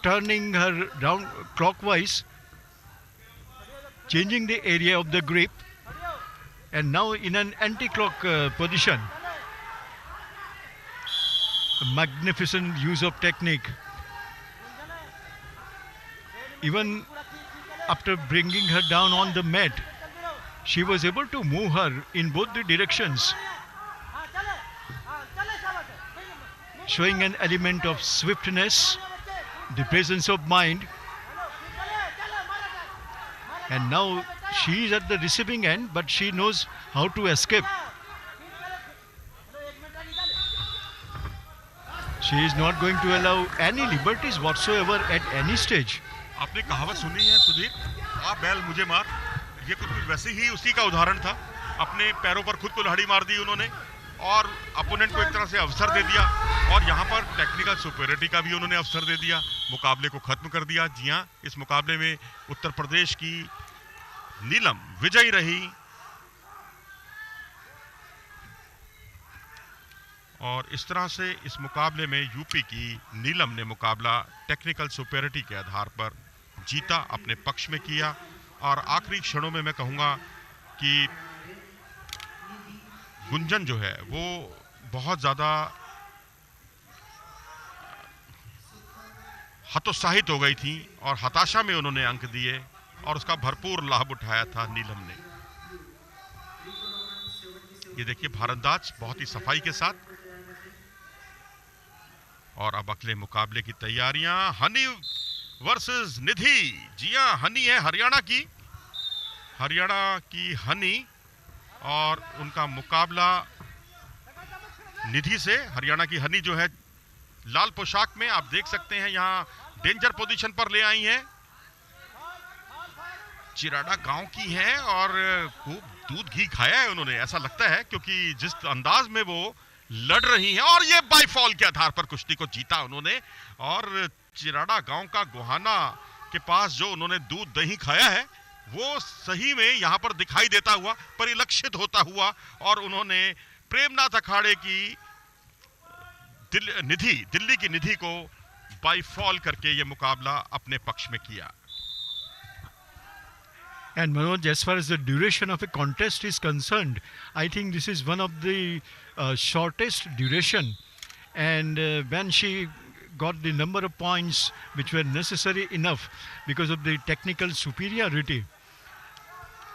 turning her round clockwise, changing the area of the grip, and now in an anti-clock position. A magnificent use of technique. Even after bringing her down on the mat, she was able to move her in both the directions, showing an element of swiftness, the presence of mind. And now she is at the receiving end, but she knows how to escape. She is not going to allow any liberties whatsoever at any stage. आपने कहावत सुनी है सुधीर, आप बैल मुझे मार, ये कुछ वैसे ही उसी का उदाहरण था। अपने पैरों पर खुद को लहड़ी मार दी उन्होंने और अपोनेंट को एक तरह से अवसर दे दिया, और यहाँ पर टेक्निकल सुपीरियरिटी का भी उन्होंने अवसर दे दिया, मुकाबले को खत्म कर दिया। जी हाँ, इस मुकाबले में उत्तर प्रदेश की नीलम विजयी रही और इस तरह से इस मुकाबले में यूपी की नीलम ने मुकाबला टेक्निकल सुपीरियरिटी के आधार पर जीता, अपने पक्ष में किया। और आखिरी क्षणों में मैं कहूँगा कि गुंजन जो है वो बहुत ज़्यादा हतोत्साहित हो गई थी और हताशा में उन्होंने अंक दिए और उसका भरपूर लाभ उठाया था नीलम ने। ये देखिए भारतदाज बहुत ही सफाई के साथ। और अब अगले मुकाबले की तैयारियां, हनी वर्सेस निधि। जी हां, हनी है हरियाणा की हनी और उनका मुकाबला निधि से। हरियाणा की हनी जो है लाल पोशाक में, आप देख सकते हैं यहाँ डेंजर पोजीशन पर ले आई हैं। चिराडा गांव की है और खूब दूध घी खाया है उन्होंने, ऐसा लगता है, क्योंकि जिस अंदाज में वो लड़ रही हैं। और ये बाई फॉल के आधार पर कुश्ती को जीता उन्होंने। और चिराडा गांव का गोहाना के पास जो उन्होंने दूध दही खाया है वो सही में यहाँ पर दिखाई देता हुआ, परिलक्षित होता हुआ, और उन्होंने प्रेमनाथ अखाड़े की दिल्ली की निधि को बाई फॉल करके ये मुकाबला अपने पक्ष में किया। And Manoj, as far as the duration of a contest is concerned, I think this is one of the shortest duration. And when she got the number of points which were necessary enough because of the technical superiority,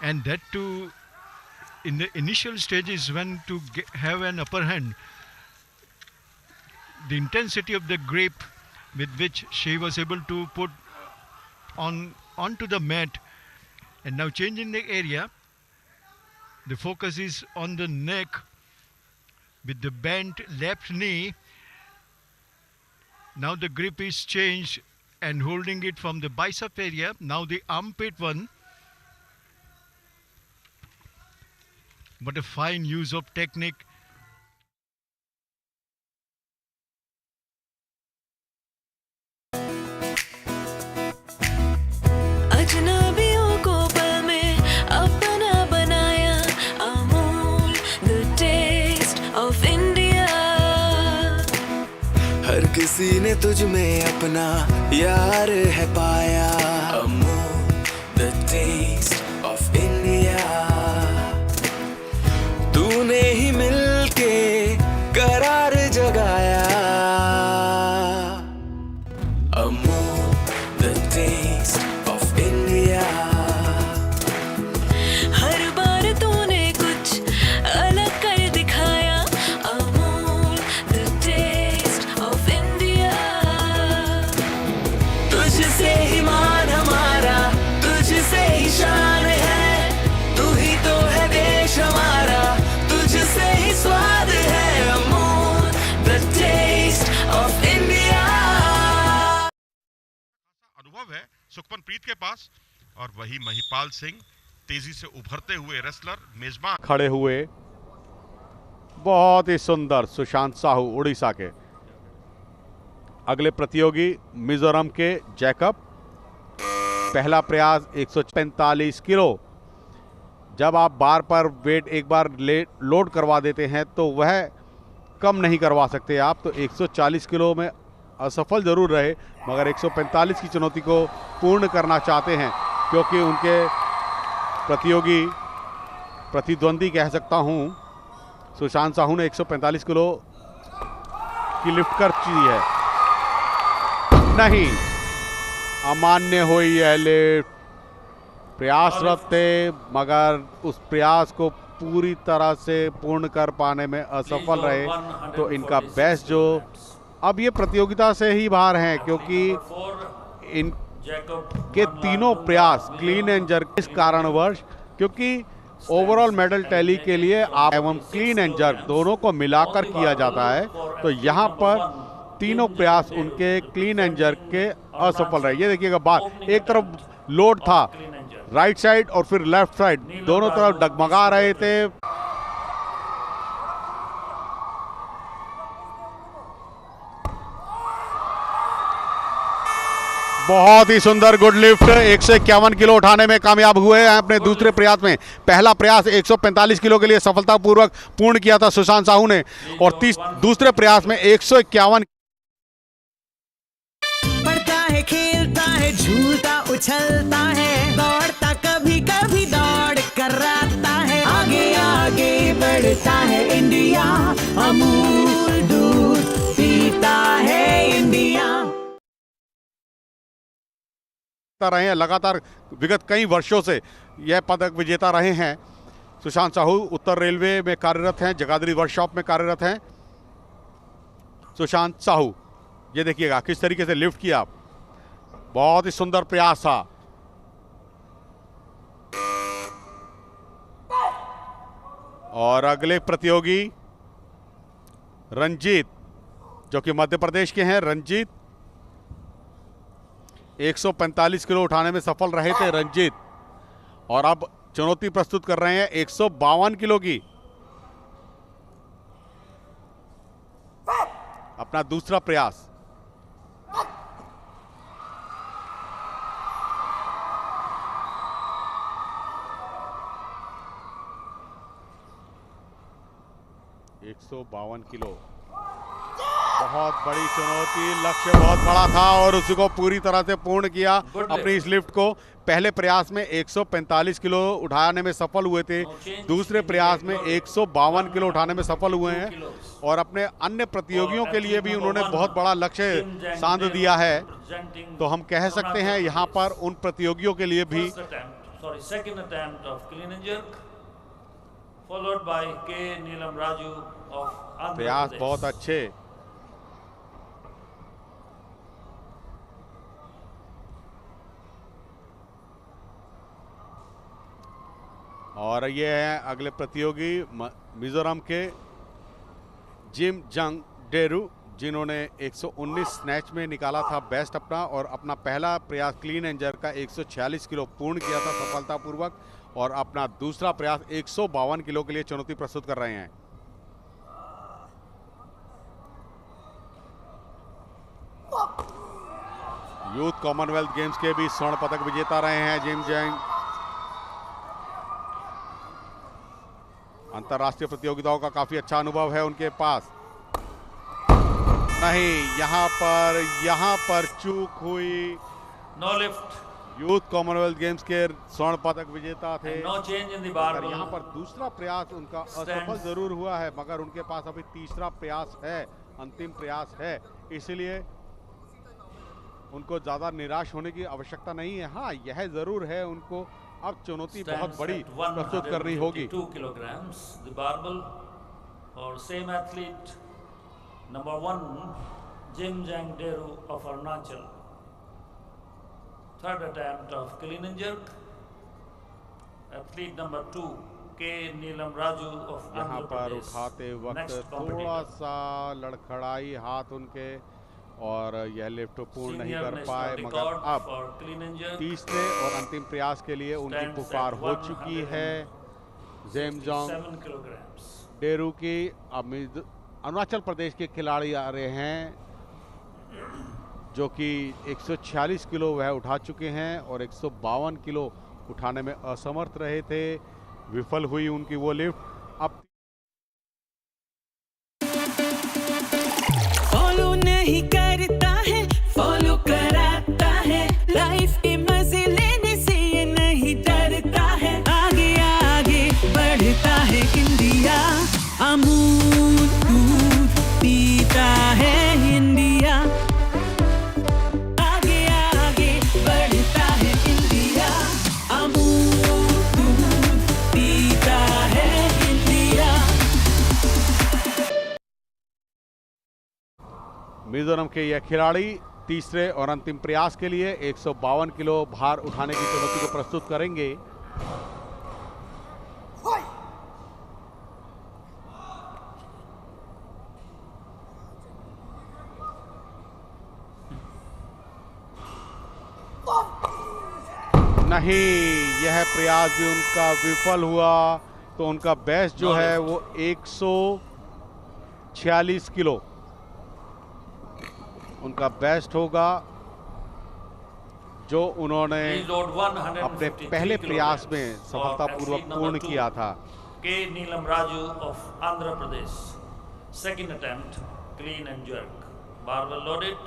and that too in the initial stages when to have an upper hand, the intensity of the grip with which she was able to put onto the mat. And now changing the area, the focus is on the neck with the bent left knee. Now the grip is changed and holding it from the bicep area, now the armpit one. What a fine use of technique. किसी ने तुझ में अपना यार है पाया। Amul the taste of India, तूने ही मिलके करार जगाया। Amul the taste of India, हर बार तूने कुछ अलग कर दिखाया। अमूल द टेस्ट ऑफ तुझसे ही मान हमारा, तुझसे ही शान है, तू ही तो है देश हमारा, तुझसे ही स्वाद है। Amul the taste of India. अनुभव है सुखमन प्रीत के पास, और वही महिपाल सिंह तेजी से उभरते हुए रेसलर मेजबान खड़े हुए। बहुत ही सुंदर सुशांत साहू उड़ीसा के। अगले प्रतियोगी मिजोरम के जैकब। पहला प्रयास 145 किलो। जब आप बार पर वेट एक बार लोड करवा देते हैं तो वह कम नहीं करवा सकते आप, तो 140 किलो में असफल जरूर रहे, मगर 145 की चुनौती को पूर्ण करना चाहते हैं, क्योंकि उनके प्रतियोगी, प्रतिद्वंदी कह सकता हूं, सुशांत साहू ने 145 किलो की लिफ्ट कर दी है। नहीं, अमान्य हुई है लिफ्ट। प्रयासरत थे मगर उस प्रयास को पूरी तरह से पूर्ण कर पाने में असफल रहे। तो इनका बेस्ट जो अब ये प्रतियोगिता से ही बाहर हैं, क्योंकि इनके तीनों प्रयास क्लीन एंड जर्क, इस कारणवश क्योंकि ओवरऑल मेडल टैली के लिए आप एवं क्लीन एंड जर्क दोनों को मिलाकर किया जाता है। तो यहाँ पर तीनों प्रयास उनके क्लीन एंड जर्क के असफल रहे। ये देखिएगा बात, एक तरफ लोड था राइट साइड और फिर लेफ्ट साइड, दोनों तरफ डगमगा रहे थे। बहुत ही सुंदर गुड लिफ्ट, 151 किलो उठाने में कामयाब हुए हैं अपने दूसरे प्रयास में। पहला प्रयास 145 किलो के लिए सफलतापूर्वक पूर्ण किया था सुशांत साहू ने, और दूसरे प्रयास में 151। पढ़ता है, खेलता है, झूलता उछलता है, दौड़ता कभी कभी दौड़ कराता है, आगे आगे बढ़ता है इंडिया, अमूल दूध पीता है इंडिया। रहे हैं लगातार विगत कई वर्षों से यह पदक विजेता रहे हैं। सुशांत साहू उत्तर रेलवे में कार्यरत हैं, जगाधरी वर्कशॉप में कार्यरत हैं। सुशांत साहू, ये देखिएगा किस तरीके से लिफ्ट किया, बहुत ही सुंदर प्रयास था। और अगले प्रतियोगी रंजीत, जो कि मध्य प्रदेश के हैं। रंजीत 145 किलो उठाने में सफल रहे थे रंजीत, और अब चुनौती प्रस्तुत कर रहे हैं 152 किलो की। अपना दूसरा प्रयास। किलो, बहुत बड़ी चुनौती, लक्ष्य बहुत बड़ा था और उसी को पूरी तरह से पूर्ण किया अपनी इस लिफ्ट को। पहले प्रयास में 145 किलो उठाने में सफल हुए थे, दूसरे प्रयास में 152 किलो उठाने में सफल हुए हैं, और अपने अन्य प्रतियोगियों के लिए भी उन्होंने बहुत बड़ा लक्ष्य साध दिया है। तो हम कह सकते हैं यहाँ पर उन प्रतियोगियों के लिए भी प्रयास बहुत अच्छे। और ये हैं अगले प्रतियोगी मिजोरम के जिम जंग डेरू, जिन्होंने 119 स्नैच में निकाला था बेस्ट अपना, और अपना पहला प्रयास क्लीन एंड जर्क का 146 किलो पूर्ण किया था सफलतापूर्वक, और अपना दूसरा प्रयास 152 किलो के लिए चुनौती प्रस्तुत कर रहे हैं। यूथ कॉमनवेल्थ गेम्स के भी स्वर्ण पदक विजेता रहे हैं जिम जंग। अंतर्राष्ट्रीय प्रतियोगिताओं का काफी अच्छा अनुभव है उनके पास। नहीं, यहाँ पर चूक हुई। No lift. Youth Commonwealth Games के स्वर्ण पदक विजेता थे। No change in the barbell. यहाँ पर दूसरा प्रयास उनका असफल जरूर हुआ है, मगर उनके पास अभी तीसरा प्रयास है, अंतिम प्रयास है, इसलिए उनको ज्यादा निराश होने की आवश्यकता नहीं है। हाँ, यह जरूर है, उनको अब चुनौती बहुत बड़ी प्रस्तुत करनी होगी। 2 kilograms the barbell for same athlete number 1 Jim Jang Deru of Arunachal. Third attempt of clean and jerk. Athlete number 2 K Neelam Raju of यहाँ Andhra पर Pradesh. उठाते वक्त Next थोड़ा competitor. सा लड़खड़ाई हाथ उनके, और यह लिफ्ट पूर्ण नहीं Senior कर national पाए, मगर record अब for clean and jerk. तीसरे और अंतिम प्रयास के लिए उनकी Stands पुकार at हो चुकी है। जेमजोंग 7 kilograms. डेरू की अरुणाचल प्रदेश के खिलाड़ी आ रहे हैं, जो कि 146 किलो वह उठा चुके हैं, और 152 किलो उठाने में असमर्थ रहे थे, विफल हुई उनकी वो लिफ्ट। अब फॉलो नहीं करता है, फॉलो कराता है, लाइफ के मजे लेने से ये नहीं डरता है। है इंडिया, अमूल दूध पीता है इंडिया, आगे आगे बढ़ता है इंडिया, अमूल दूध पीता है इंडिया। मिजोरम के यह खिलाड़ी तीसरे और अंतिम प्रयास के लिए 152 किलो भार उठाने की चुनौती को प्रस्तुत करेंगे। नहीं, यह प्रयास भी उनका विफल हुआ। तो उनका बेस्ट जो है वो 146 किलो उनका बेस्ट होगा, जो उन्होंने अपने पहले प्रयास में सफलतापूर्वक पूर्ण किया था। K Neelam Raju of Andhra Pradesh, second attempt, clean and jerk, barbell loaded.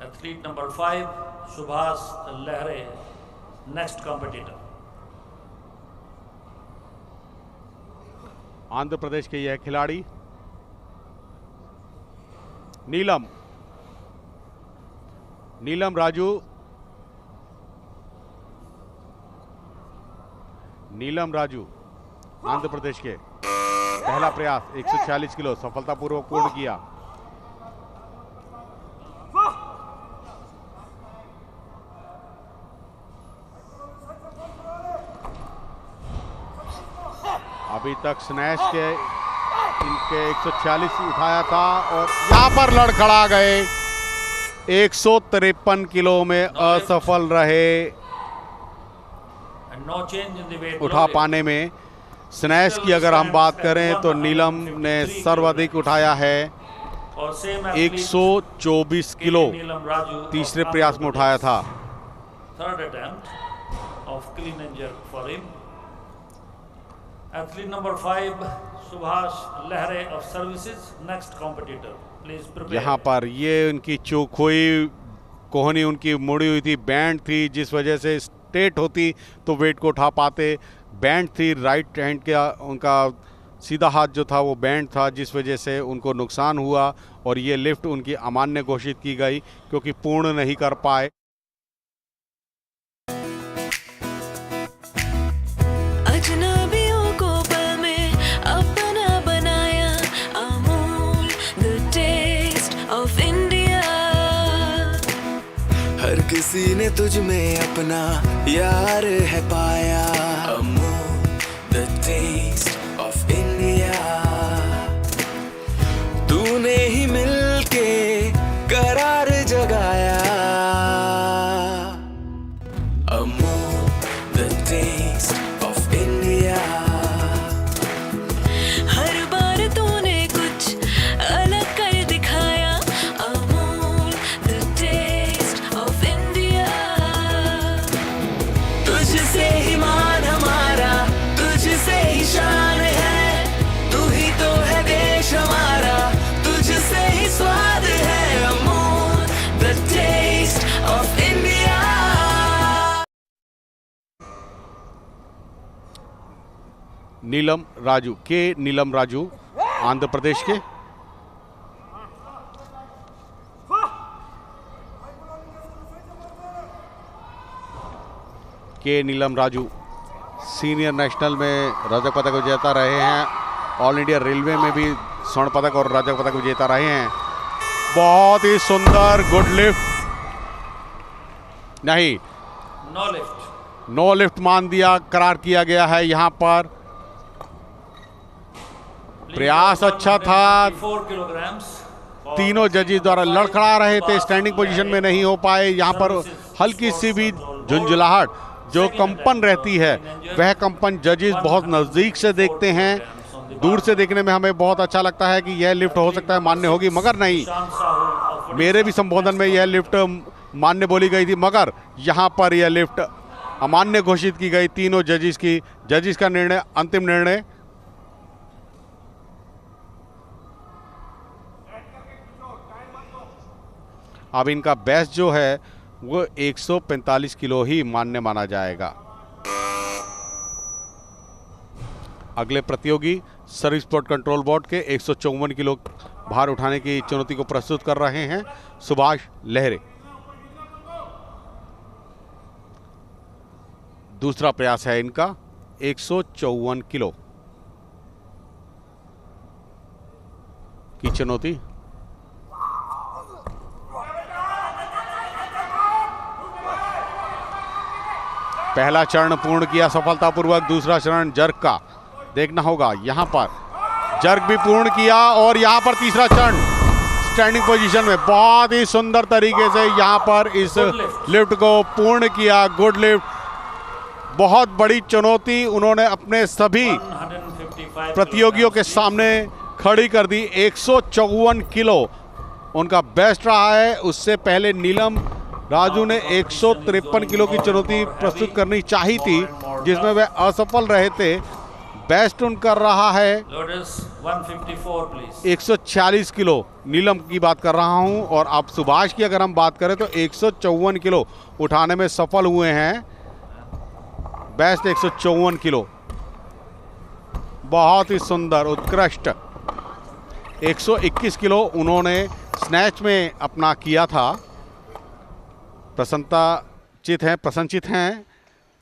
Athlete number 5 Subhash Lahare, next competitor. Andhra Pradesh के यह खिलाड़ी नीलम राजू आंध्र प्रदेश के पहला प्रयास 146 किलो सफलतापूर्वक पूर्ण किया। अभी तक स्नैच के इनके 146 उठाया था और यहां पर लड़खड़ा गए, 153 किलो में असफल रहे उठा पाने में। स्नैच की अगर हम बात करें तो नीलम ने सर्वाधिक उठाया है, 124 किलो तीसरे प्रयास में उठाया था। Third attempt of clean and jerk for him. Athlete number 5 Subhash Lahare of services, next competitor, please prepare. यहाँ पर ये उनकी चूक हुई, कोहनी उनकी मुड़ी हुई थी, बैंड थी, जिस वजह से स्ट्रेट होती तो वेट को उठा पाते। बैंड थी, राइट हैंड का उनका सीधा हाथ जो था वो बैंड था, जिस वजह से उनको नुकसान हुआ और ये लिफ्ट उनकी अमान्य घोषित की गई क्योंकि पूर्ण नहीं कर पाए। अजनबियों को पल में अपना बनाया, Amul the taste of India. हर किसी ने तुझ में अपना यार है पाया, Amul the taste of India. तूने ही मिलके करार जगाया, Amul the taste of India. हर बार तूने कुछ अलग कर दिखाया, Amul the taste of India. तुझसे ही मान हमारा, तुझसे ही शान है, तू ही तो है देश हमारा, तुझसे ही स्वाद है, Amul the taste of India. Neelam Raju Andhra Pradesh के नीलम राजू सीनियर नेशनल में रजत पदक विजेता रहे हैं, ऑल इंडिया रेलवे में भी स्वर्ण पदक और रजत पदक विजेता रहे हैं। बहुत ही सुंदर गुड लिफ्ट, नहीं नो लिफ्ट मान दिया, करार किया गया है। यहाँ पर प्रयास अच्छा था, तीनों जजेस द्वारा लड़खड़ा रहे थे, स्टैंडिंग पोजीशन में नहीं हो पाए। यहाँ पर हल्की सी भी झुंझुलाहट जो कंपन रहती है, वह कंपन जजेस बहुत नजदीक से देखते हैं, दूर से देखने में हमें बहुत अच्छा लगता है कि यह लिफ्ट हो सकता है मान्य होगी, मगर नहीं। मेरे भी संबोधन में यह लिफ्ट मान्य बोली गई थी, मगर यहाँ पर यह लिफ्ट अमान्य घोषित की गई। तीनों जजेस का निर्णय, अंतिम निर्णय। अब इनका बेस्ट जो है वो 145 किलो ही मान्य माना जाएगा। अगले प्रतियोगी सर्विस स्पोर्ट कंट्रोल बोर्ड के 154 किलो भार उठाने की चुनौती को प्रस्तुत कर रहे हैं सुभाष लहरे। दूसरा प्रयास है इनका 154 किलो की चुनौती। पहला चरण पूर्ण किया सफलतापूर्वक। दूसरा चरण जर्क का देखना होगा। यहां पर जर्क भी पूर्ण किया और यहां पर तीसरा चरण स्टैंडिंग पोजीशन में बहुत ही सुंदर तरीके से यहां पर इस लिफ्ट को पूर्ण किया। गुड लिफ्ट, बहुत बड़ी चुनौती उन्होंने अपने सभी प्रतियोगियों के सामने खड़ी कर दी। 154 किलो उनका बेस्ट रहा है। उससे पहले नीलम राजू ने 153 किलो की चुनौती प्रस्तुत करनी चाहिए थी, जिसमें वे असफल रहे थे। बेस्ट उनका रहा है 146 किलो, नीलम की बात कर रहा हूं। और अब सुभाष की अगर हम बात करें तो 154 किलो उठाने में सफल हुए हैं। बेस्ट 154 किलो, बहुत ही सुंदर उत्कृष्ट। 121 किलो उन्होंने स्नैच में अपना किया था। प्रसन्नचित हैं,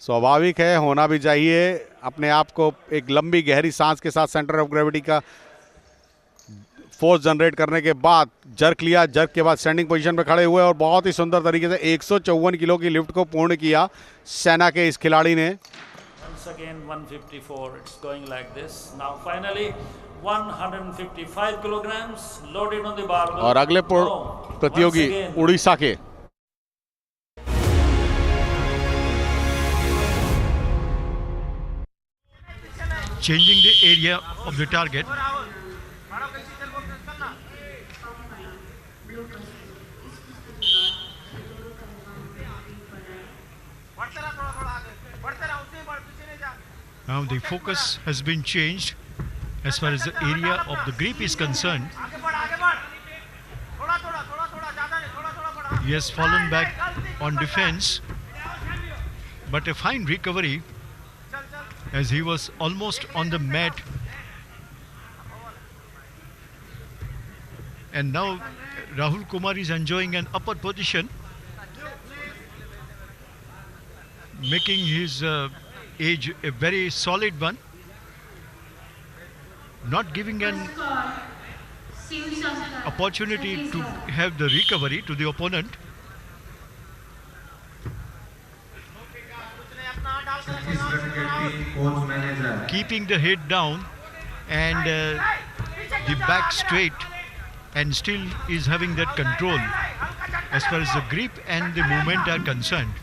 स्वाभाविक है, होना भी चाहिए। अपने आप को एक लंबी गहरी सांस के साथ सेंटर ऑफ ग्रेविटी का फोर्स जनरेट करने के बाद जर्क लिया। जर्क के बाद स्टैंडिंग पोजीशन पे खड़े हुए और बहुत ही सुंदर तरीके से 154 किलो की लिफ्ट को पूर्ण किया सेना के इस खिलाड़ी ने। Once again 154, it's going like this. Now finally 155 kilograms loaded on the barbell. और अगले प्रतियोगी उड़ीसा के changing the area of the target. Now the focus has been changed as far as the area of the grip is concerned. He has fallen back on defense, but a fine recovery as he was almost on the mat. And now Rahul Kumar is enjoying an upper position, making his age a very solid one, not giving an opportunity to have the recovery to the opponent. Keeping the head down and the back straight, and still is having that control as far as the grip and the movement are concerned.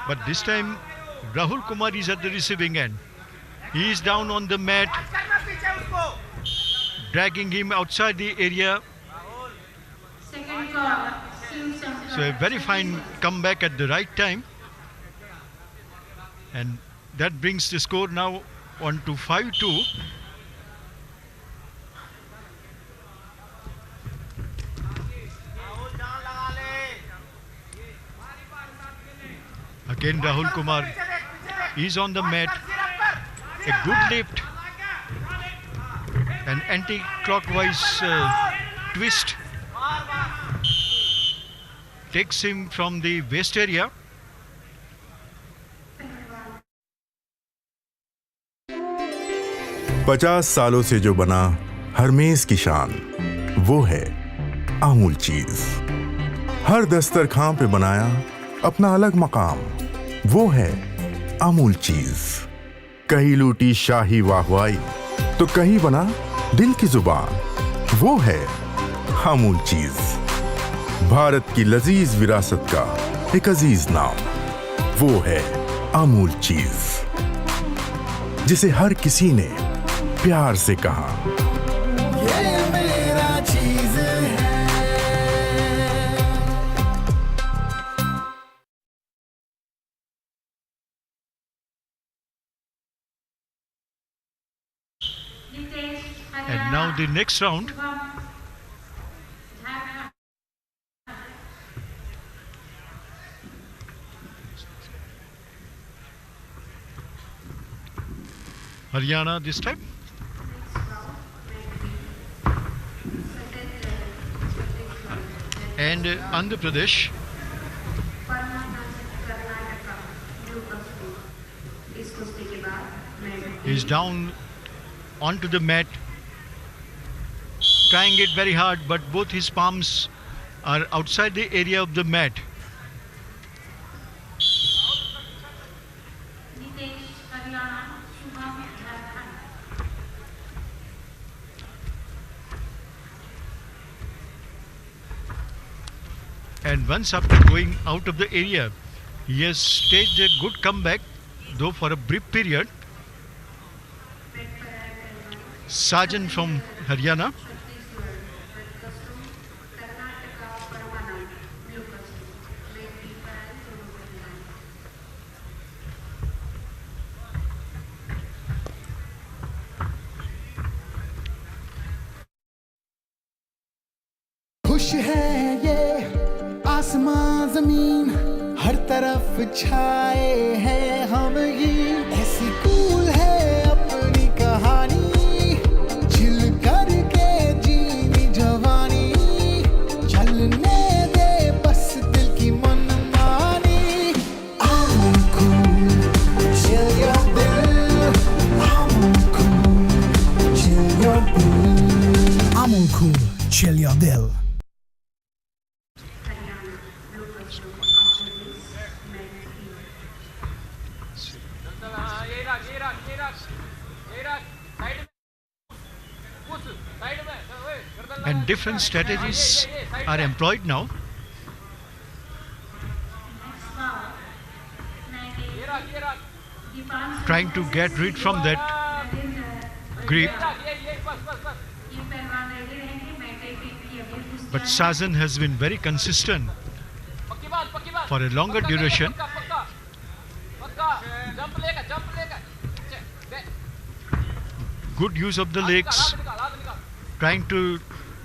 But this time Rahul Kumar is at the receiving end. He is down on the mat, dragging him outside the area. So a very fine comeback at the right time, and that brings the score now on to 5-2. Again Rahul Kumar is on the mat. A good lift, an anti-clockwise twist takes him from the waist area. पचास सालों से जो बना हर मेज की शान, वो है अमूल चीज। हर दस्तरखान पे बनाया अपना अलग मकाम, वो है अमूल चीज। कहीं लूटी शाही वाहवाही तो कहीं बना दिल की जुबान, वो है अमूल चीज। भारत की लजीज विरासत का एक अजीज नाम, वो है अमूल चीज, जिसे हर किसी ने प्यार से कहा, ये मेरा चीज है। And now the next round. Haryana this time. And Andhra Pradesh is down onto the mat, trying it very hard, but both his palms are outside the area of the mat. And once after going out of the area, he has staged a good comeback, though for a brief period. Sajan from Haryana. खुश है ये आसमां जमीन हर तरफ छाए हैं हम ही ऐसी कूल है अपनी कहानी चिल करके जीनी जवानी चलने दे बस दिल की मनमानी I'm cool chill your दिल I'm cool chill your दिल I'm cool chill your दिल And different strategies are employed now. Trying to get rid from that grip. But Sajan has been very consistent for a longer duration. Good use of the legs, trying to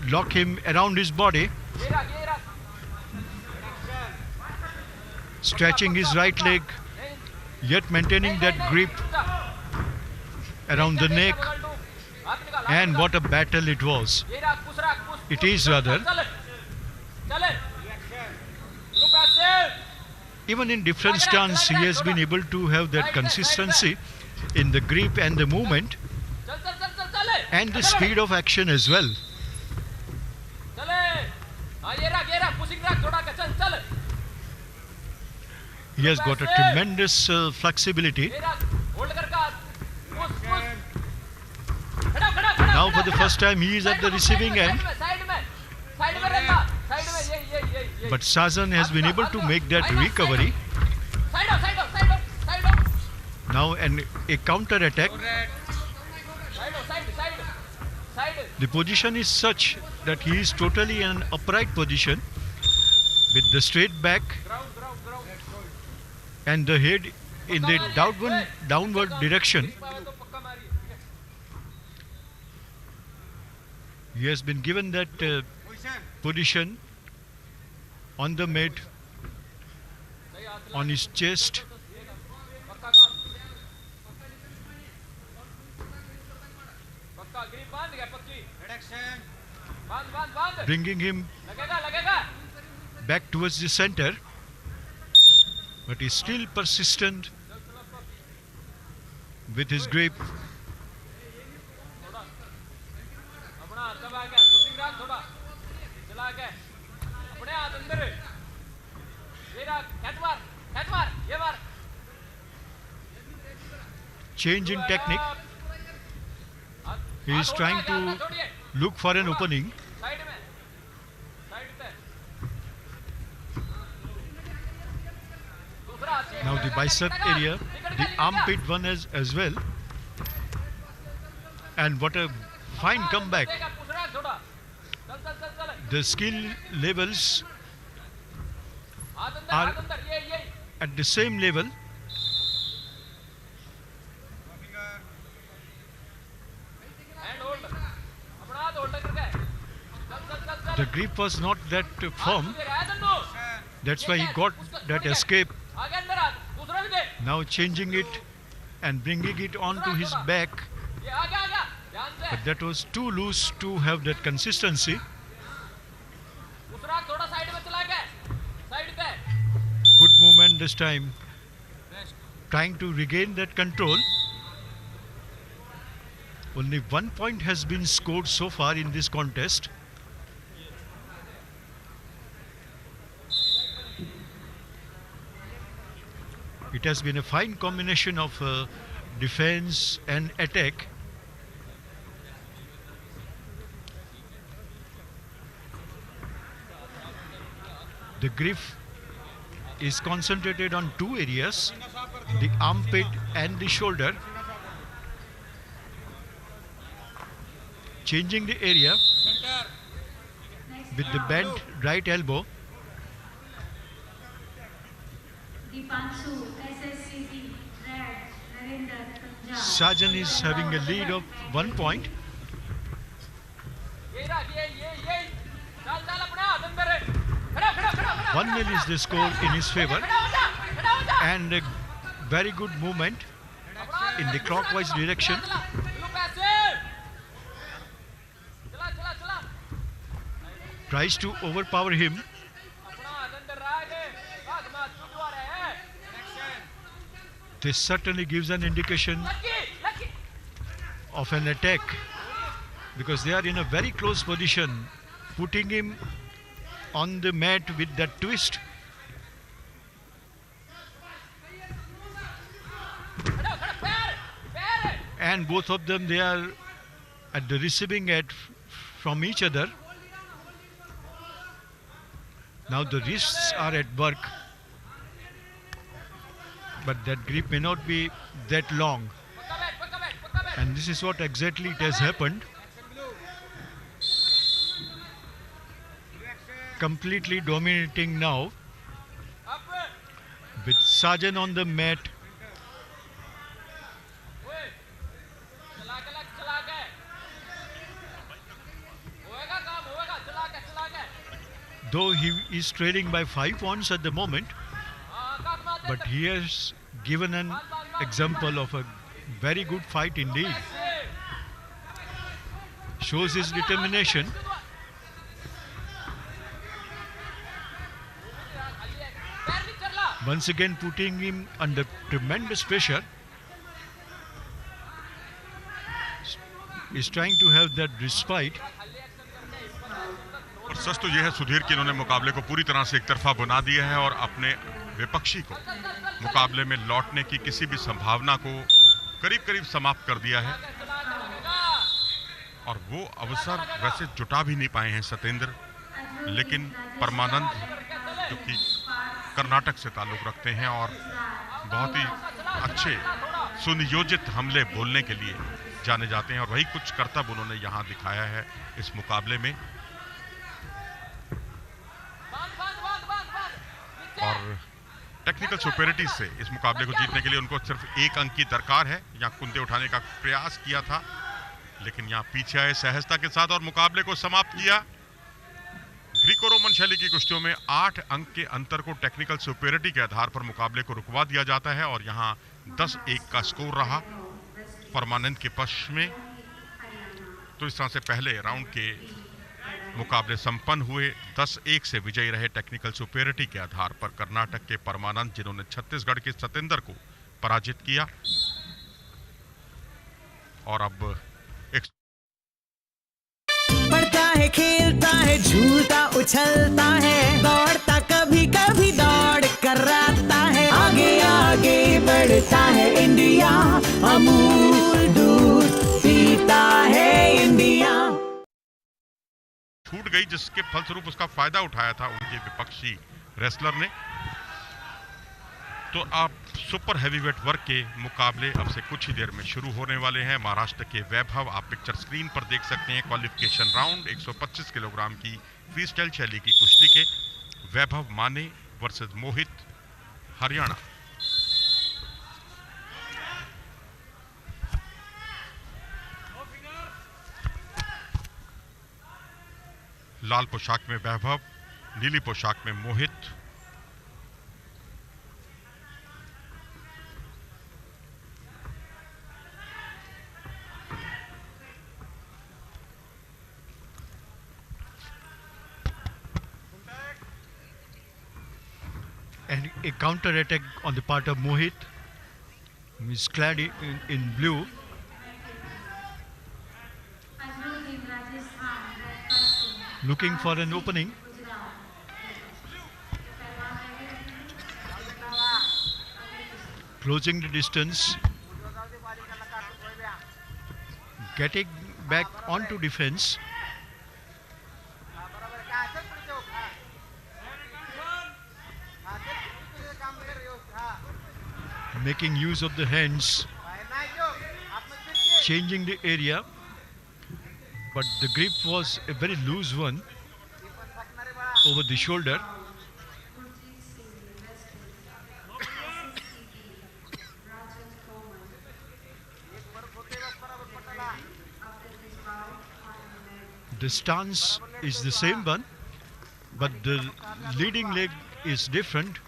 lock him around his body, stretching his right leg, yet maintaining that grip around the neck. And what a battle it was. It is rather. Even in different stance, he has been able to have that consistency in the grip and the movement and the speed of action as well. He has got a tremendous flexibility. Now for the first time he is at the receiving end. But Sajan has been able to make that recovery. Now a counter attack. The position is such that he is totally in an upright position with the straight back and the head in the downward direction. He has been given that position on the mat, on his chest. Bringing him back towards the center, but he's still persistent with his grip. Change in technique. He is trying to look for an opening. Now the bicep area, the armpit one as well. And what a fine comeback. The skill levels are at the same level. The grip was not that firm. That's why he got that escape. Now changing it and bringing it onto his back. But that was too loose to have that consistency. Good movement this time, trying to regain that control. Only 1 point has been scored so far in this contest. It has been a fine combination of defense and attack. The grip is concentrated on two areas, the armpit and the shoulder. Changing the area with the bent right elbow. Sajan is having a lead of 1 point. One nil is the score in his favor, and a very good movement in the clockwise direction. Tries to overpower him. This certainly gives an indication of an attack, because they are in a very close position, putting him on the mat with that twist. And both of them, they are at the receiving end from each other. Now the wrists are at work, but that grip may not be that long. And this is what exactly it has happened. Completely dominating now, with Sajan on the mat. Though he is trailing by 5 points at the moment, but he has given an example of a very good fight indeed. Shows his determination. Once again putting him under tremendous pressure. Is trying to have that respite. और सच तो यह है सुधीर कि इन्होंने मुकाबले को पूरी तरह से एक तरफा बना दिया है और अपने विपक्षी को मुकाबले में लौटने की किसी भी संभावना को करीब-करीब समाप्त कर दिया है। और वो अवसर वैसे जुटा भी नहीं पाए हैं सतेंद्र, लेकिन परमानंद जो कि कर्नाटक से ताल्लुक रखते हैं और बहुत ही अच्छे सुनियोजित हमले बोलने के लिए जाने जाते हैं, और वही कुछ करतब उन्होंने यहाँ दिखाया है इस मुकाबले में। और टेक्निकल सुपेरिटी से इस मुकाबले को जीतने के लिए उनको सिर्फ 1 अंक की दरकार है। यहाँ कुंते उठाने का प्रयास किया था, लेकिन यहाँ पीछे आए सहजता के साथ और मुकाबले को समाप्त किया। ग्रीको रोमन शैली की कुश्तियों में 8 अंक के अंतर को टेक्निकल सुपेरिटी के आधार पर मुकाबले को रुकवा दिया जाता है, और यहाँ 10-1 का स्कोर रहा परमानेंट के पक्ष में। तो इस तरह से पहले राउंड के मुकाबले संपन्न हुए। 10-1 से विजयी रहे टेक्निकल सुपेरिटी के आधार पर कर्नाटक के परमानंद, जिन्होंने छत्तीसगढ़ के सतेंद्र को पराजित किया। और अब एक पढ़ता है, खेलता है, झूलता उछलता है, दौड़ता कभी कभी दौड़ कराता है, आगे आगे बढ़ता है इंडिया, अमूल दूध पीता है इंडिया। छूट गई, जिसके फलस्वरूप उसका फायदा उठाया था उनके विपक्षी रेसलर ने। तो अब सुपर हैवीवेट वर्ग के मुकाबले अब से कुछ ही देर में शुरू होने वाले हैं। महाराष्ट्र के वैभव, आप पिक्चर स्क्रीन पर देख सकते हैं, क्वालिफिकेशन राउंड 125 किलोग्राम की फ्री स्टाइल शैली की कुश्ती के वैभव माने वर्सेस मोहित, हरियाणा। लाल पोशाक में वैभव, नीली पोशाक में मोहित। and a counter attack on the part of Mohit, who is clad in blue. Looking for an opening. Closing the distance. Getting back onto defense. Making use of the hands. Changing the area. But the grip was a very loose one over the shoulder. The stance is the same one, but the leading leg is different.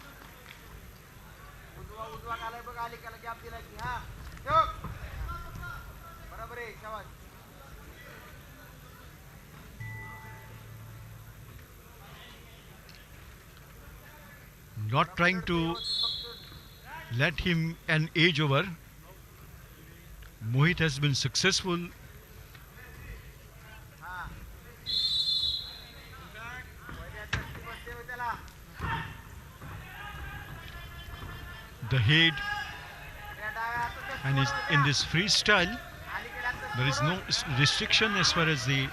Not trying to let him an edge over. Mohit has been successful. The head, and in this freestyle there is no restriction as far as the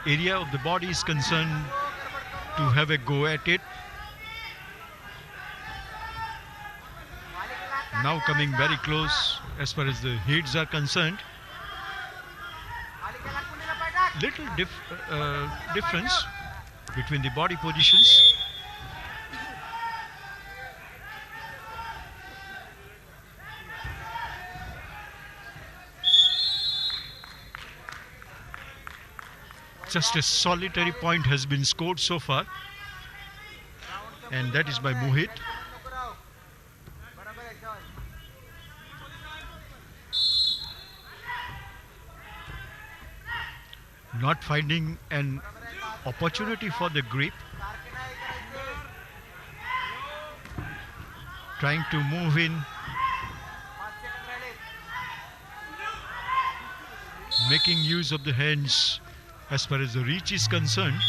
area of the body is concerned to have a go at it. Now coming very close as far as the heads are concerned. Little difference between the body positions. Just a solitary point has been scored so far, and that is by Mohit. Not finding an opportunity for the grip, trying to move in, making use of the hands as far as the reach is concerned.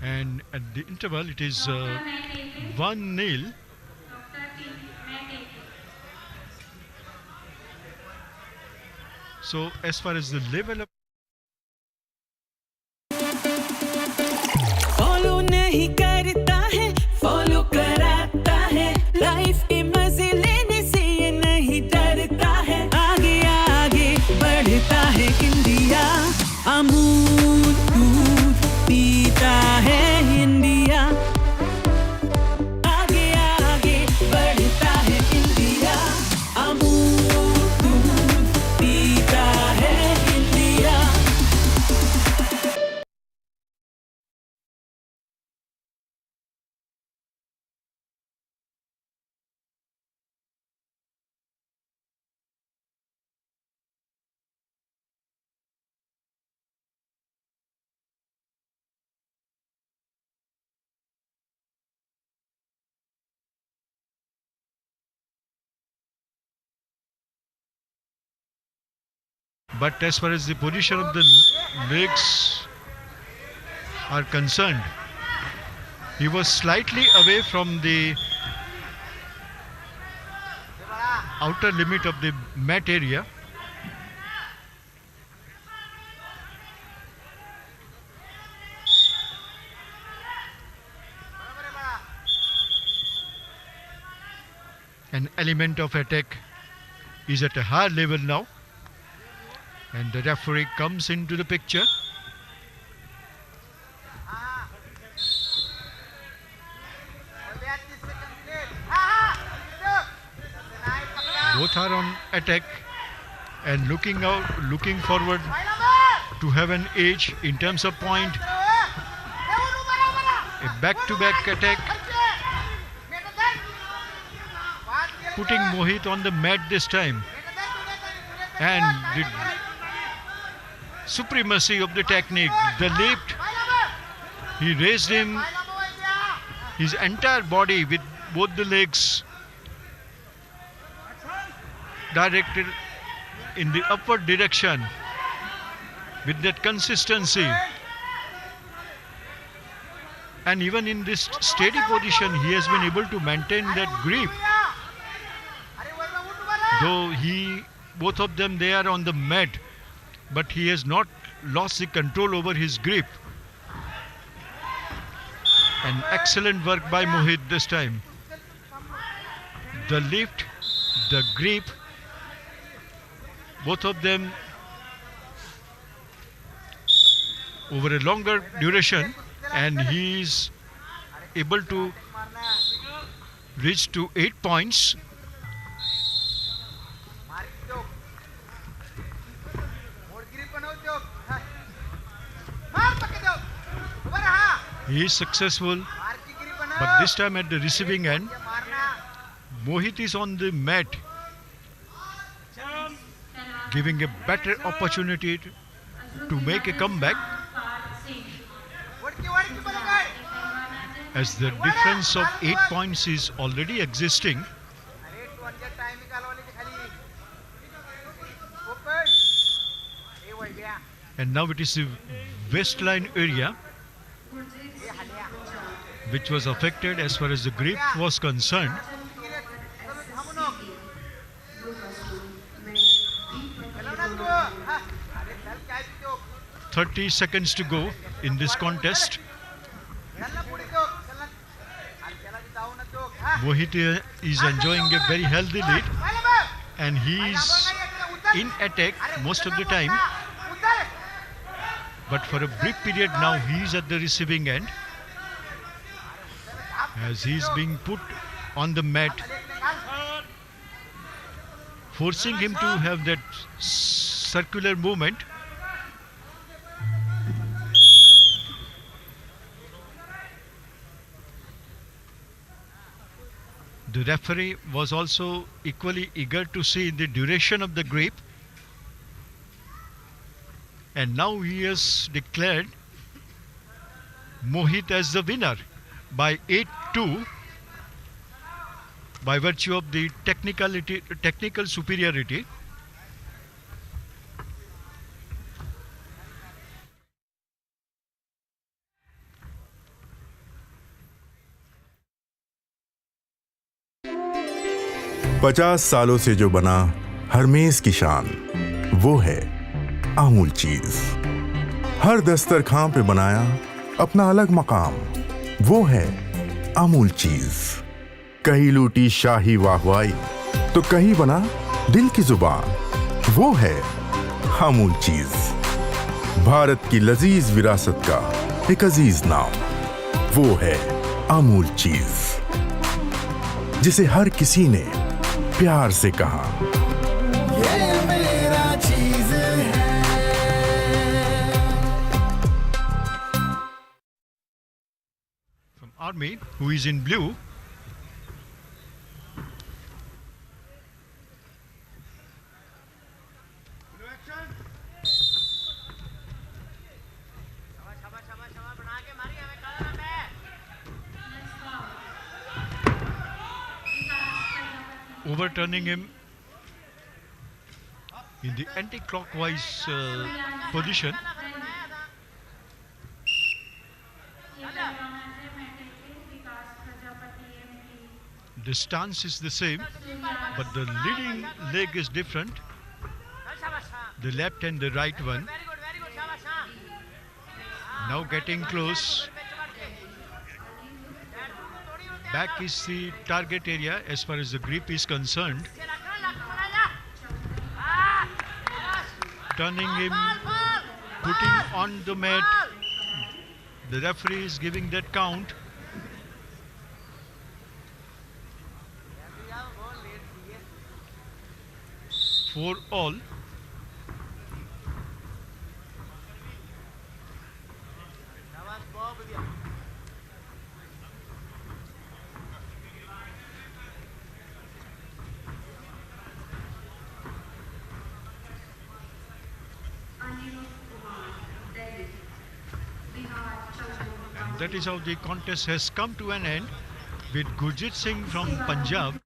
And at the interval it is 1-0. So as far as the level of follow नहीं करता है, follow कराता है, life के मजे लेने से ये नहीं डरता है, आगे आगे बढ़ता है इंडिया, अमूल दूध पीता है इंडिया, आगे आगे बढ़ता है इंडिया, अमूल दूध पीता है India. But as far as the position of the legs are concerned, he was slightly away from the outer limit of the mat area. An element of attack is at a higher level now. And the referee comes into the picture. Both are on attack and looking forward to have an edge in terms of point. A back-to-back attack, putting Mohit on the mat this time. and the supremacy of the technique, the lift. He raised him, his entire body with both the legs directed in the upward direction with that consistency. And even in this steady position, he has been able to maintain that grip. Though both of them, they are on the mat, but he has not lost the control over his grip. An excellent work by Mohit this time. The lift, the grip, both of them over a longer duration, and he is able to reach to 8 points. He is successful, but this time at the receiving end, Mohit is on the mat, giving a better opportunity to make a comeback, as the difference of 8 points is already existing. And now it is the waistline area which was affected as far as the grip was concerned. 30 seconds to go in this contest. Mohit is enjoying a very healthy lead, and he is in attack most of the time. But for a brief period now, he is at the receiving end, as he is being put on the mat, forcing him to have that circular movement. The referee was also equally eager to see the duration of the grip, and now he has declared Mohit as the winner by 8-2 by virtue of the technical superiority. पचास सालों से जो बना हर मेज की शान, वो है अमूल चीज। हर दस्तरखान पे बनाया अपना अलग मकाम, वो है अमूल चीज। कहीं लूटी शाही वाहवाही तो कहीं बना दिल की जुबान, वो है अमूल चीज। भारत की लजीज विरासत का एक अजीज नाम, वो है अमूल चीज, जिसे हर किसी ने प्यार से कहा, ये मेरा चीज है। From Army, who is in blue, overturning him in the anti-clockwise position. The stance is the same, but the leading leg is different. The left and the right one. Now getting close. Back is the target area as far as the grip is concerned. Turning him, putting on the mat. The referee is giving that count. For all. And that is how the contest has come to an end with Gurjit Singh from Punjab.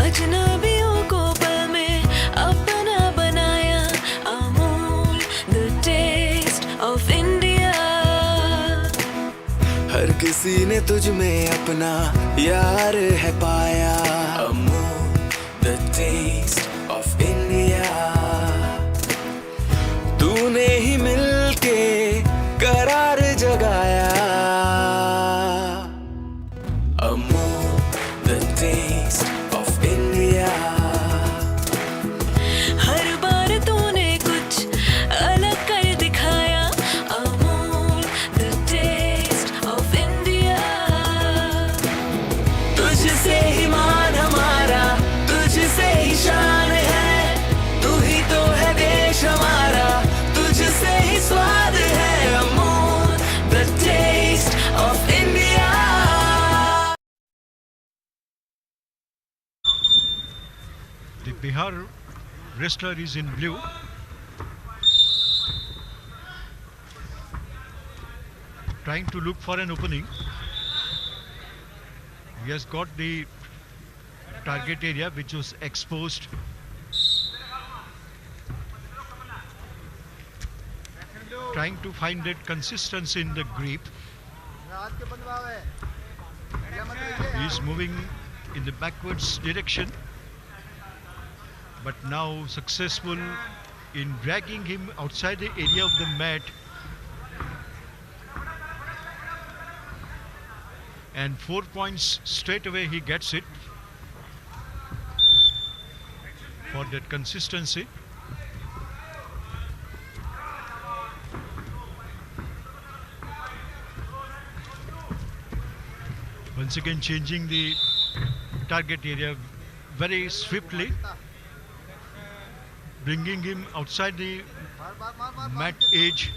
अजनबियों को पल में अपना बनाया Amul the taste of India हर किसी ने तुझ में अपना यार है पाया Amul the taste of India तूने ही मिलके करार जगाया Amul the taste of India हर बार तूने कुछ अलग कर दिखाया Amul the taste of India तुझसे ही मान हमारा तुझसे ही शान है तू ही तो है देश हमारा तुझसे ही स्वाद है Amul the taste of India The Bihar wrestler is in blue. Trying to look for an opening. He has got the target area which was exposed. Trying to find that consistency in the grip. He is moving in the backwards direction, but now successful in dragging him outside the area of the mat. And 4 points straight away he gets it for that consistency. Once again changing the target area very swiftly, bringing him outside the mat edge,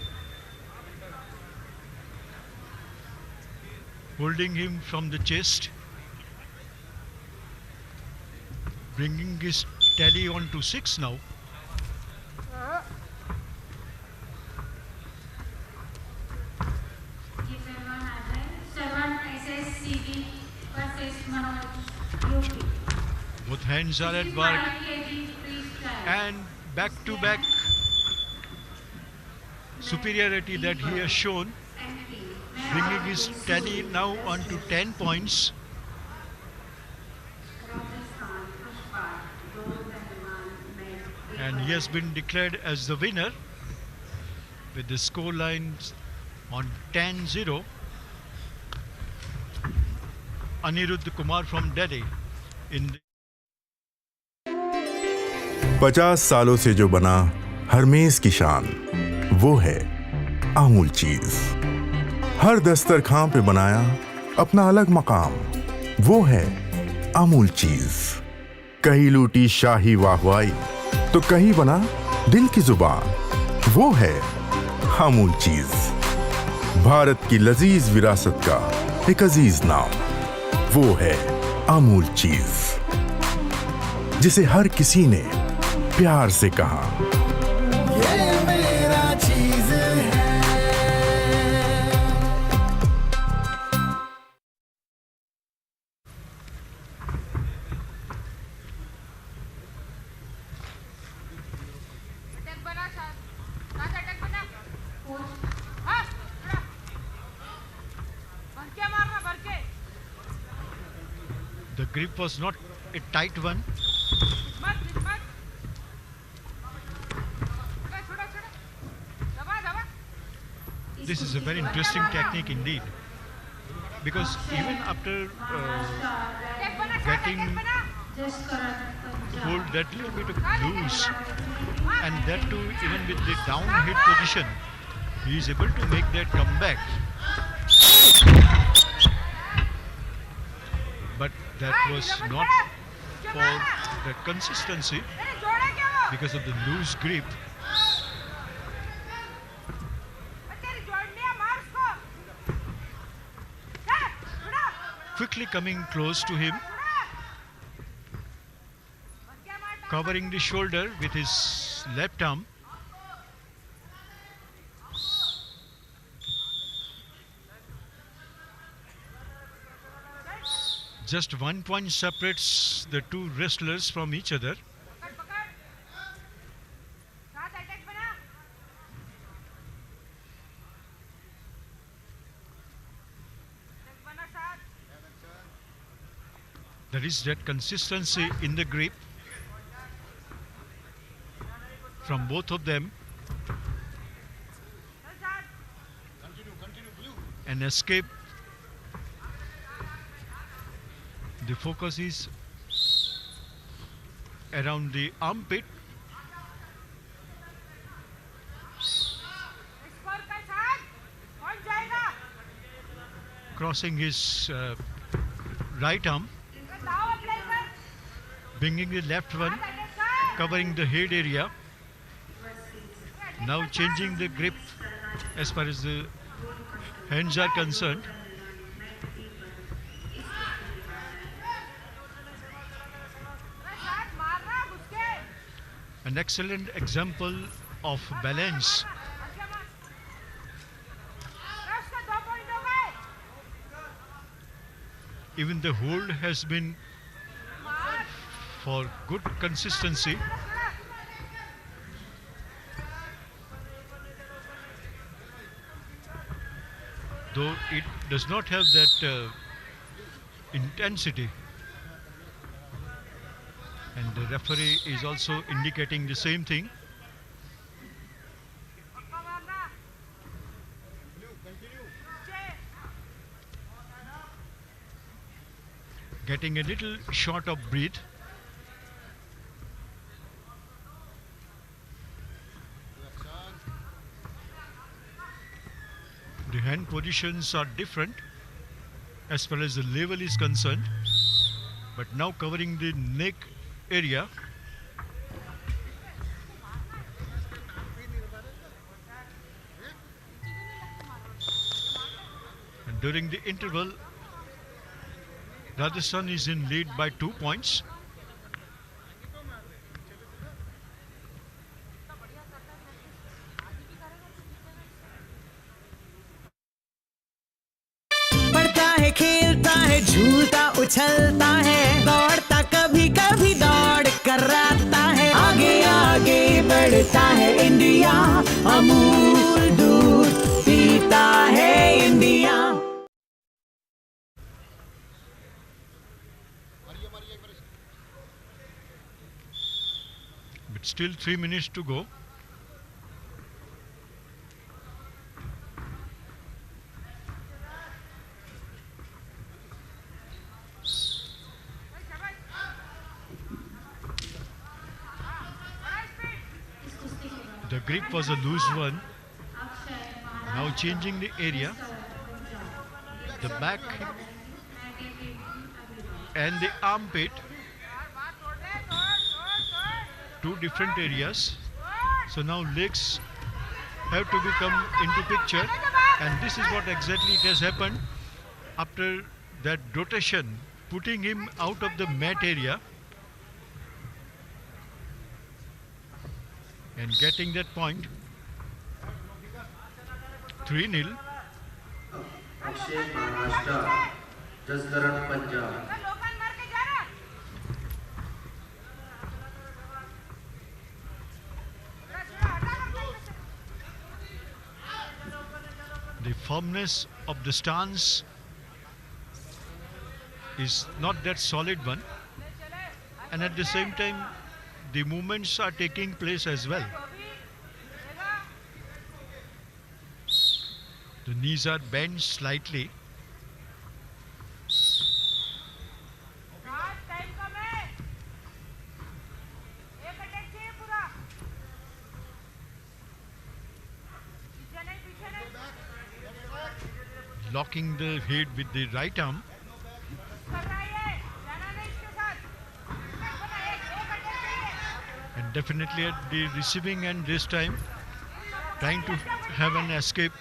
holding him from the chest, bringing his tally on to 6 now. Both hands are at work and back-to-back superiority that he has shown, bringing his tally now on to 10 points. And he has been declared as the winner with the score lines on 10-0. Anirudh Kumar from Delhi in the 50 सालों से जो बना हर मेज की शान वो है अमूल चीज हर दस्तरखान पे बनाया अपना अलग मकाम वो है अमूल चीज कहीं लूटी शाही वाहवाई तो कहीं बना दिल की जुबान वो है अमूल चीज भारत की लजीज विरासत का एक अजीज नाम वो है अमूल चीज जिसे हर किसी ने प्यार से कहा ये मेरा चीज है The grip was not a tight one. This is a very interesting technique indeed, because even after getting hold that little bit of loose, and that too even with the down hit position, he is able to make that comeback. But that was not for the consistency because of the loose grip. Quickly coming close to him, covering the shoulder with his his left arm. Just 1 point separates the two wrestlers from each other. There is that consistency in the grip from both of them. An escape. The focus is around the armpit. Crossing his right arm, bringing the left one, covering the head area. Now changing the grip as far as the hands are concerned. An excellent example of balance. Even the hold has been for good consistency. Though it does not have that intensity. And the referee is also indicating the same thing. Getting a little short of breath. The hand positions are different as far as the level is concerned, but now covering the neck area. And during the interval, Rajasthan is in lead by 2 points. पढ़ता है, खेलता है, झूलता उछलता है, दौड़ता कभी कभी दौड़ कराता है, आगे आगे बढ़ता है इंडिया, अमूल दूध पीता है India. But still 3 minutes to go. The grip was a loose one. Now changing the area. The back and the armpit. Two different areas. So now legs have to become into picture. And this is what exactly it has happened after that rotation, putting him out of the mat area. And getting that point. 3-0. Akshay Maharashtra, Jasdaran Punjab. The firmness of the stance is not that solid one, and at the same time the movements are taking place as well. The knees are bent slightly. Locking the head with the right arm. And definitely at the receiving end this time, trying to have an escape.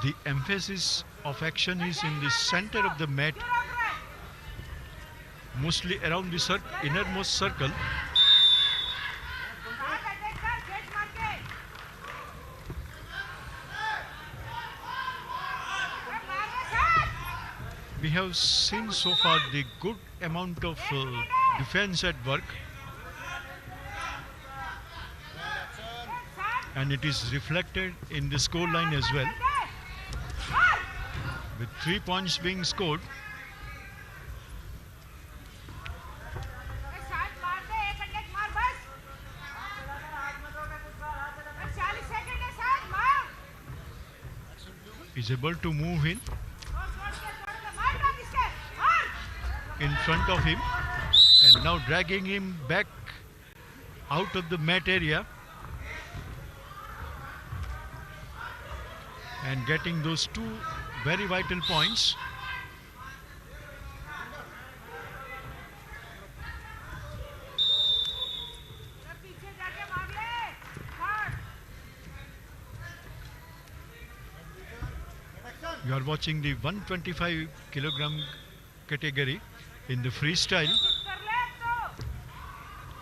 The emphasis of action is in the center of the mat, mostly around the innermost circle. We have seen so far the good amount of defense at work, and it is reflected in the score line as well, with 3 points being scored. Is able to move in front of him, and now dragging him back out of the mat area and getting those 2 very vital points. You are watching the 125 kilogram category in the freestyle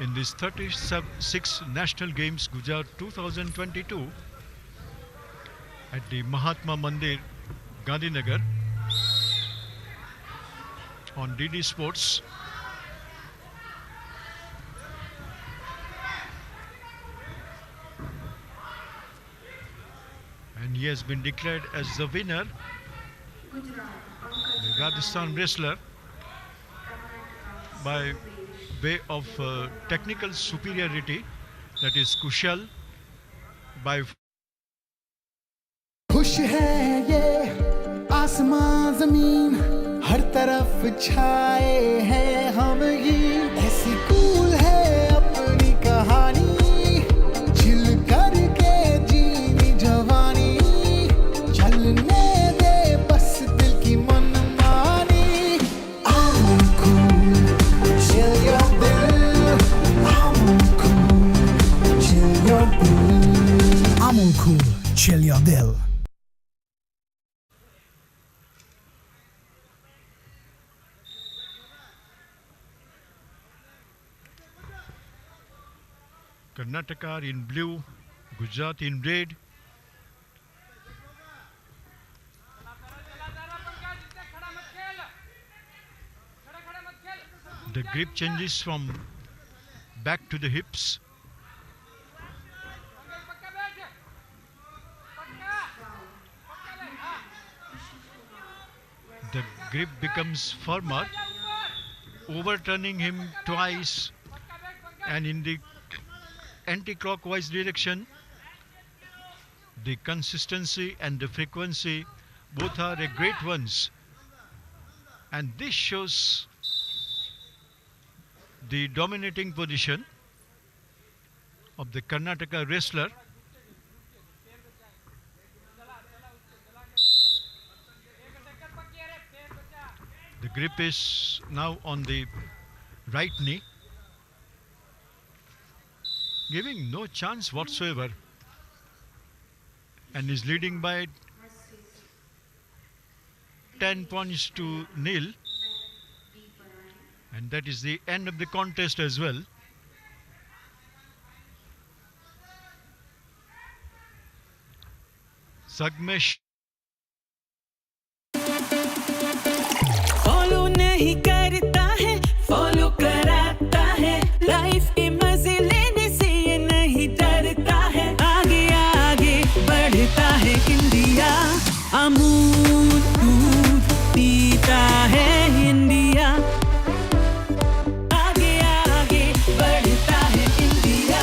in this 36 National Games Gujarat 2022 at the Mahatma Mandir, Gandhinagar, on DD Sports. And he has been declared as the winner, the Rajasthan wrestler, by way of technical superiority, that is Kushal, by खुश है ये आसमां जमीन, हर तरफ छाए हैं हम ये, ऐसी कूल है अपनी कहानी, चिल करके जीनी जवानी, चलने दे बस दिल की मनमानी. I'm cool, chill your dill. I'm cool, chill your dill. I'm cool, chill your dill. Karnataka in blue, Gujarat in red. The grip changes from back to the hips. The grip becomes firmer, overturning him twice, and in the anti-clockwise direction. The consistency and the frequency both are a great ones, and this shows the dominating position of the Karnataka wrestler. The grip is now on the right knee, giving no chance whatsoever, and is leading by 10 points to nil, and that is the end of the contest as well. Sagmesh follow नहीं करता है, follow कराता है, life के मजे लेने से ये नहीं डरता है, आगे आगे बढ़ता है इंडिया, अमूल दूध पीता है इंडिया, आगे आगे बढ़ता है इंडिया,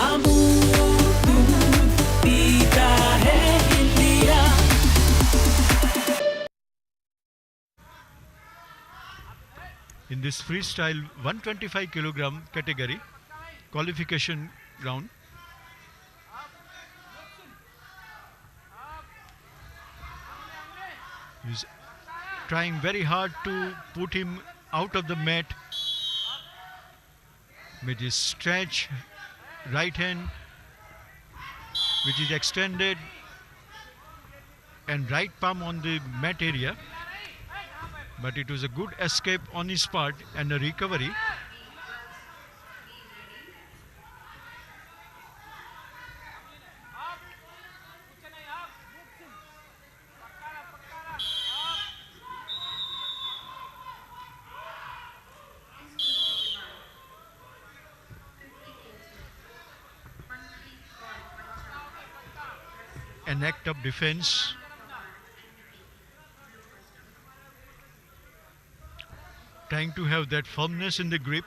अमूल दूध पीता है India. in this freestyle 125 kilogram category qualification round. He's trying very hard to put him out of the mat with his stretch right hand, which is extended, and right palm on the mat area, but it was a good escape on his part and a recovery. An act of defense. Trying to have that firmness in the grip.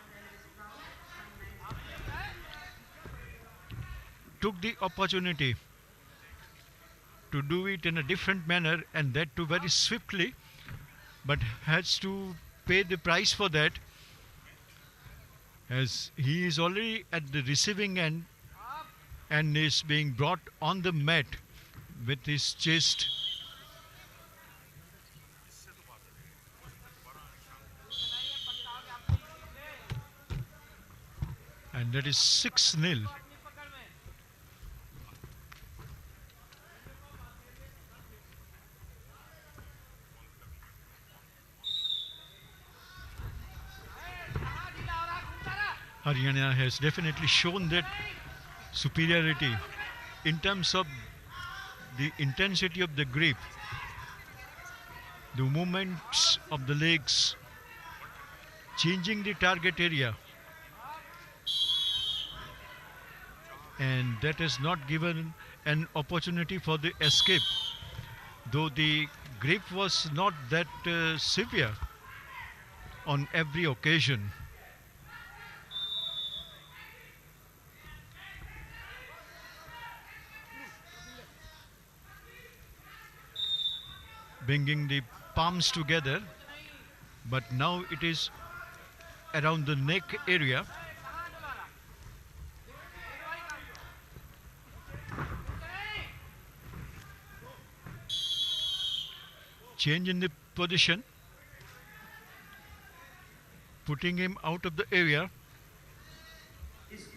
Took the opportunity to do it in a different manner, and that too very swiftly, but has to pay the price for that, as he is already at the receiving end and is being brought on the mat with his chest. And that is 6-0. Haryana has definitely shown that superiority in terms of the intensity of the grip, the movements of the legs, changing the target area, and that has not given an opportunity for the escape, though the grip was not that severe on every occasion. Bringing the palms together, but now it is around the neck area. Change in the position, putting him out of the area,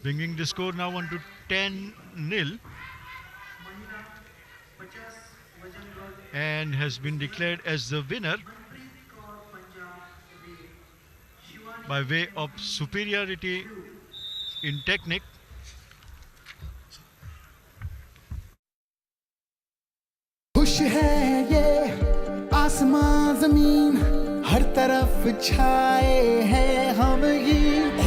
bringing the score now on to 10-0. And has been declared as the winner by way of superiority in technique. खुश है ये आसमां जमीन, हर तरफ छाए हैं हम ही,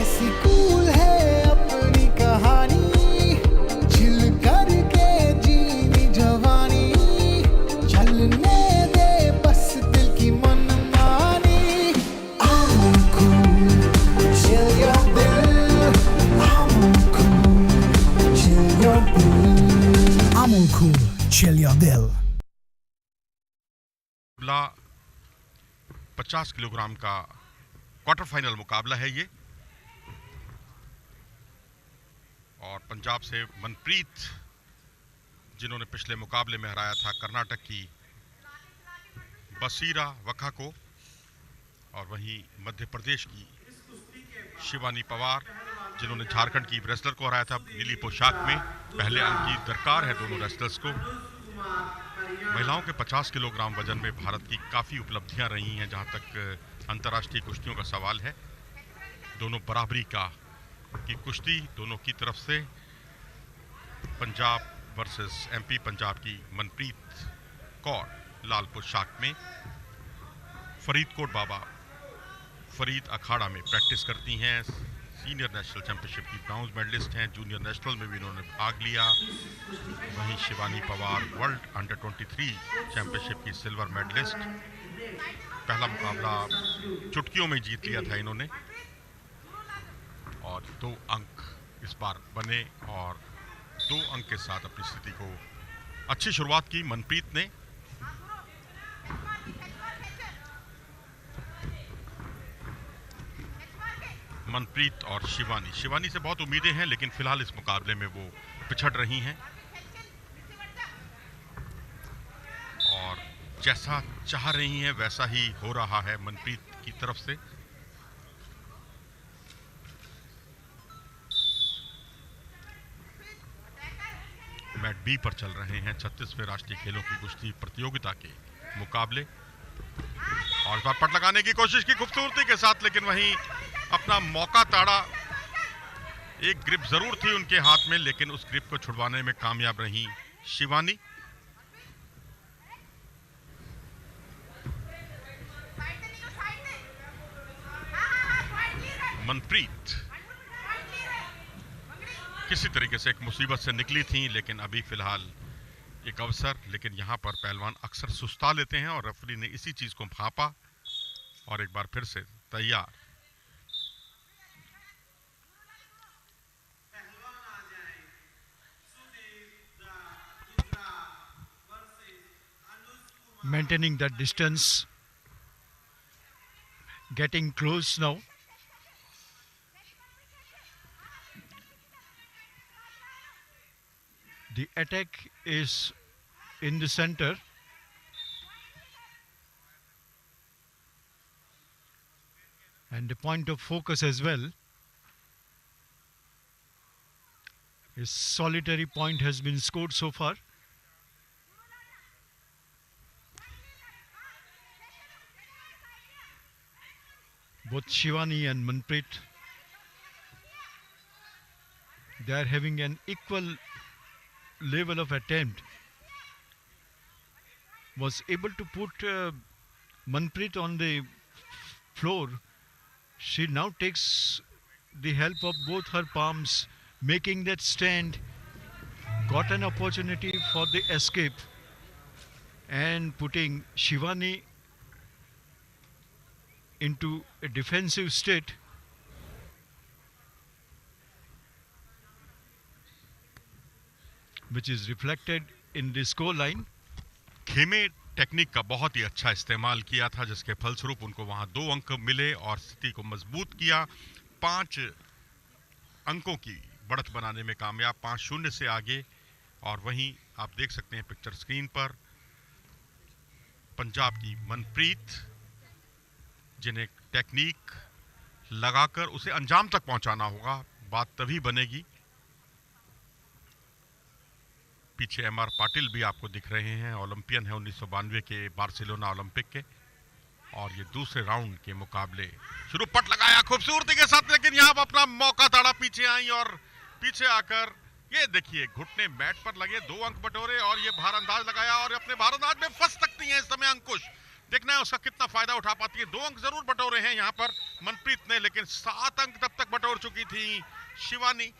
ऐसी कूल है अपनी कहानी, चिल करके जीनी जवानी, चलने दे बस दिल की मनमानी। I'm cool, chill your bill. I'm cool, chill your bill. I'm cool, chill your bill. 50 kilogram का क्वार्टर फाइनल मुकाबला है ये, और पंजाब से मनप्रीत, जिन्होंने पिछले मुकाबले में हराया था कर्नाटक की बसीरा वखा को, और वहीं मध्य प्रदेश की शिवानी पवार, जिन्होंने झारखंड की रेसलर को हराया था नीली पोशाक में। पहले अंक की दरकार है दोनों रेसलर्स को। महिलाओं के 50 किलोग्राम वजन में भारत की काफ़ी उपलब्धियां रही हैं जहां तक अंतर्राष्ट्रीय कुश्तियों का सवाल है। दोनों बराबरी की कुश्ती दोनों की तरफ से। पंजाब वर्सेस एमपी, पंजाब की मनप्रीत कौर लाल पोशाक में, फरीदकोट बाबा फरीद अखाड़ा में प्रैक्टिस करती हैं। सीनियर नेशनल चैंपियनशिप की ब्राउन्ज मेडलिस्ट हैं, जूनियर नेशनल में भी इन्होंने भाग लिया। वहीं Shivani Pawar world under 23 championship की सिल्वर मेडलिस्ट। पहला मुकाबला चुटकियों में जीत लिया था इन्होंने, और 2 अंक इस बार बने, और 2 अंक के साथ अपनी स्थिति को अच्छी शुरुआत की मनप्रीत ने। मनप्रीत और शिवानी से बहुत उम्मीदें हैं, लेकिन फिलहाल इस मुकाबले में वो पिछड़ रही हैं, और जैसा चाह रही हैं वैसा ही हो रहा है मनप्रीत की तरफ से। मैट बी पर चल रहे हैं 36वें राष्ट्रीय खेलों की कुश्ती प्रतियोगिता के मुकाबले। और इस बार पट लगाने की कोशिश की खूबसूरती के साथ, लेकिन वहीं अपना मौका ताड़ा। एक ग्रिप जरूर थी उनके हाथ में, लेकिन उस ग्रिप को छुड़वाने में कामयाब रही शिवानी। मनप्रीत किसी तरीके से एक मुसीबत से निकली थी, लेकिन अभी फिलहाल एक अवसर। लेकिन यहां पर पहलवान अक्सर सुस्ता लेते हैं और रेफरी ने इसी चीज को भांपा और एक बार फिर से तैयार। Maintaining that distance, getting close now. The attack is in the center. And the point of focus as well. A solitary point has been scored so far. Both Shivani and Manpreet, they are having an equal level of attempt. Was able to put Manpreet on the floor. She now takes the help of both her palms, making that stand, got an opportunity for the escape and putting Shivani into a defensive state. Which is reflected in the score line. खेमे technique का बहुत ही अच्छा इस्तेमाल किया था, जिसके फलस्वरूप उनको वहां 2 अंक मिले और स्थिति को मजबूत किया। 5 अंकों की बढ़त बनाने में कामयाब, 5-0 से आगे। और वहीं आप देख सकते हैं पिक्चर स्क्रीन पर पंजाब की मनप्रीत, जिन्हें टेक्निक लगाकर उसे अंजाम तक पहुंचाना होगा, बात तभी बनेगी। पीछे एमआर पाटिल भी आपको दिख रहे हैं, ओलंपियन है 1992 के बार्सिलोना ओलंपिक के। और ये दूसरे राउंड के मुकाबले शुरू। पट लगाया खूबसूरती के साथ, लेकिन यहां अपना मौका ताड़ा, पीछे आई और पीछे आकर ये देखिए घुटने मैट पर लगे, 2 अंक बटोरे और ये भार अंदाज लगाया और अपने भार अंदाज में फंस सकती हैं इस समय अंकुश। देखना है उसका कितना फायदा उठा पाती है। 2 अंक जरूर बटोरे हैं यहाँ पर मनप्रीत ने, लेकिन 7 अंक तब तक बटोर चुकी थी शिवानी।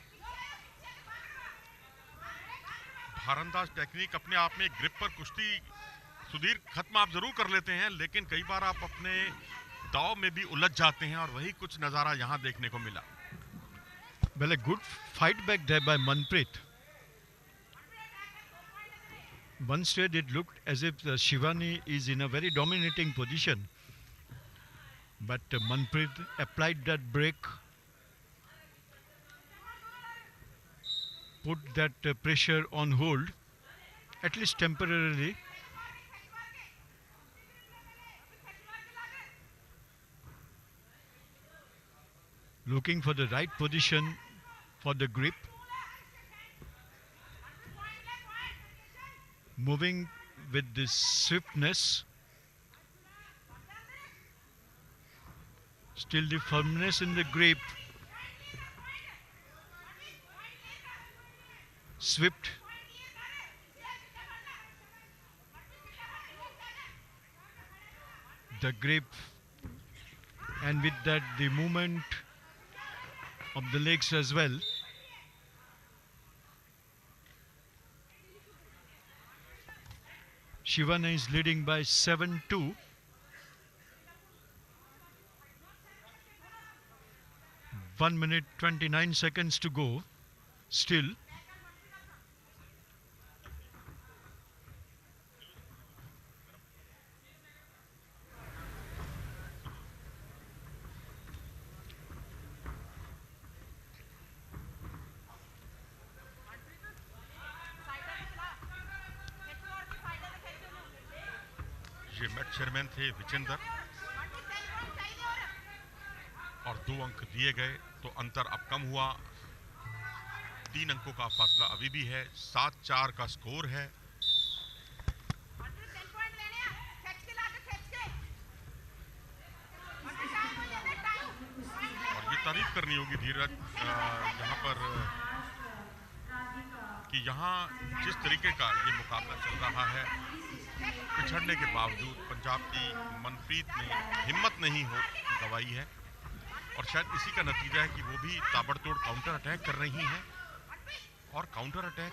भारंदाज टेक्निक अपने आप में ग्रिप पर कुश्ती सुधीर खत्म आप जरूर कर लेते हैं, लेकिन कई बार आप अपने दाव में भी उलझ जाते हैं और वही कुछ नजारा यहां देखने को मिला। Well, a good fight back there by Manpreet. One stage it looked as if Shivani is in a very dominating position, but Manpreet applied that break, put that pressure on hold, at least temporarily. Looking for the right position for the grip. Moving with this swiftness. Still the firmness in the grip. Swift. The grip, and with that the movement of the legs as well. Shivani is leading by 7-2. One minute 29 seconds to go. Still. ये match chairman थे विजेंद्र और 2 अंक दिए गए तो अंतर अब कम हुआ 3 अंकों का फासला अभी भी है। 7-4 का स्कोर है। और ये तारीफ करनी होगी धीरज यहाँ पर कि यहाँ जिस तरीके का ये मुकाबला चल रहा है, पिछड़ने के बावजूद पंजाब की मनप्रीत ने हिम्मत नहीं हो गवाई है और शायद इसी का नतीजा है कि वो भी ताबड़तोड़ काउंटर अटैक कर रही हैं और काउंटर अटैक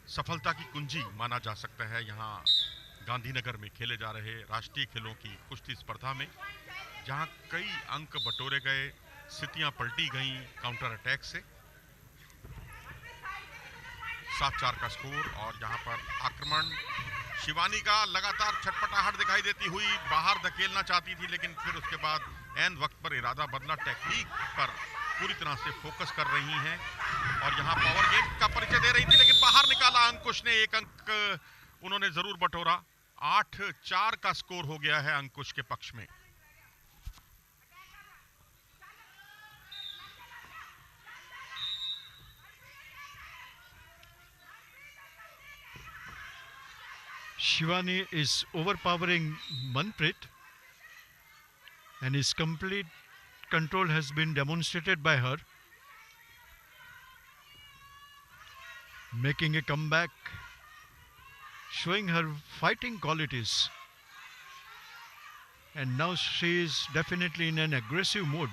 सफलता की कुंजी माना जा सकता है। यहाँ गांधीनगर में खेले जा रहे राष्ट्रीय खेलों की कुश्ती स्पर्धा में, जहाँ कई अंक बटोरे गए, स्थितियां पलटी गईं काउंटर अटैक से। 7-4 का स्कोर और यहाँ पर आक्रमण शिवानी का लगातार छटपटाहट दिखाई देती हुई बाहर धकेलना चाहती थी, लेकिन फिर उसके बाद ऐन वक्त पर इरादा बदला, टेक्निक पर पूरी तरह से फोकस कर रही हैं और यहाँ पावर गेम का परिचय दे रही थी, लेकिन बाहर निकाला अंकुश ने। 1 अंक उन्होंने जरूर बटोरा। 8-4 का स्कोर हो गया है अंकुश के पक्ष में। Shivani is overpowering Manpreet, and his complete control has been demonstrated by her, making a comeback, showing her fighting qualities, and now she is definitely in an aggressive mode.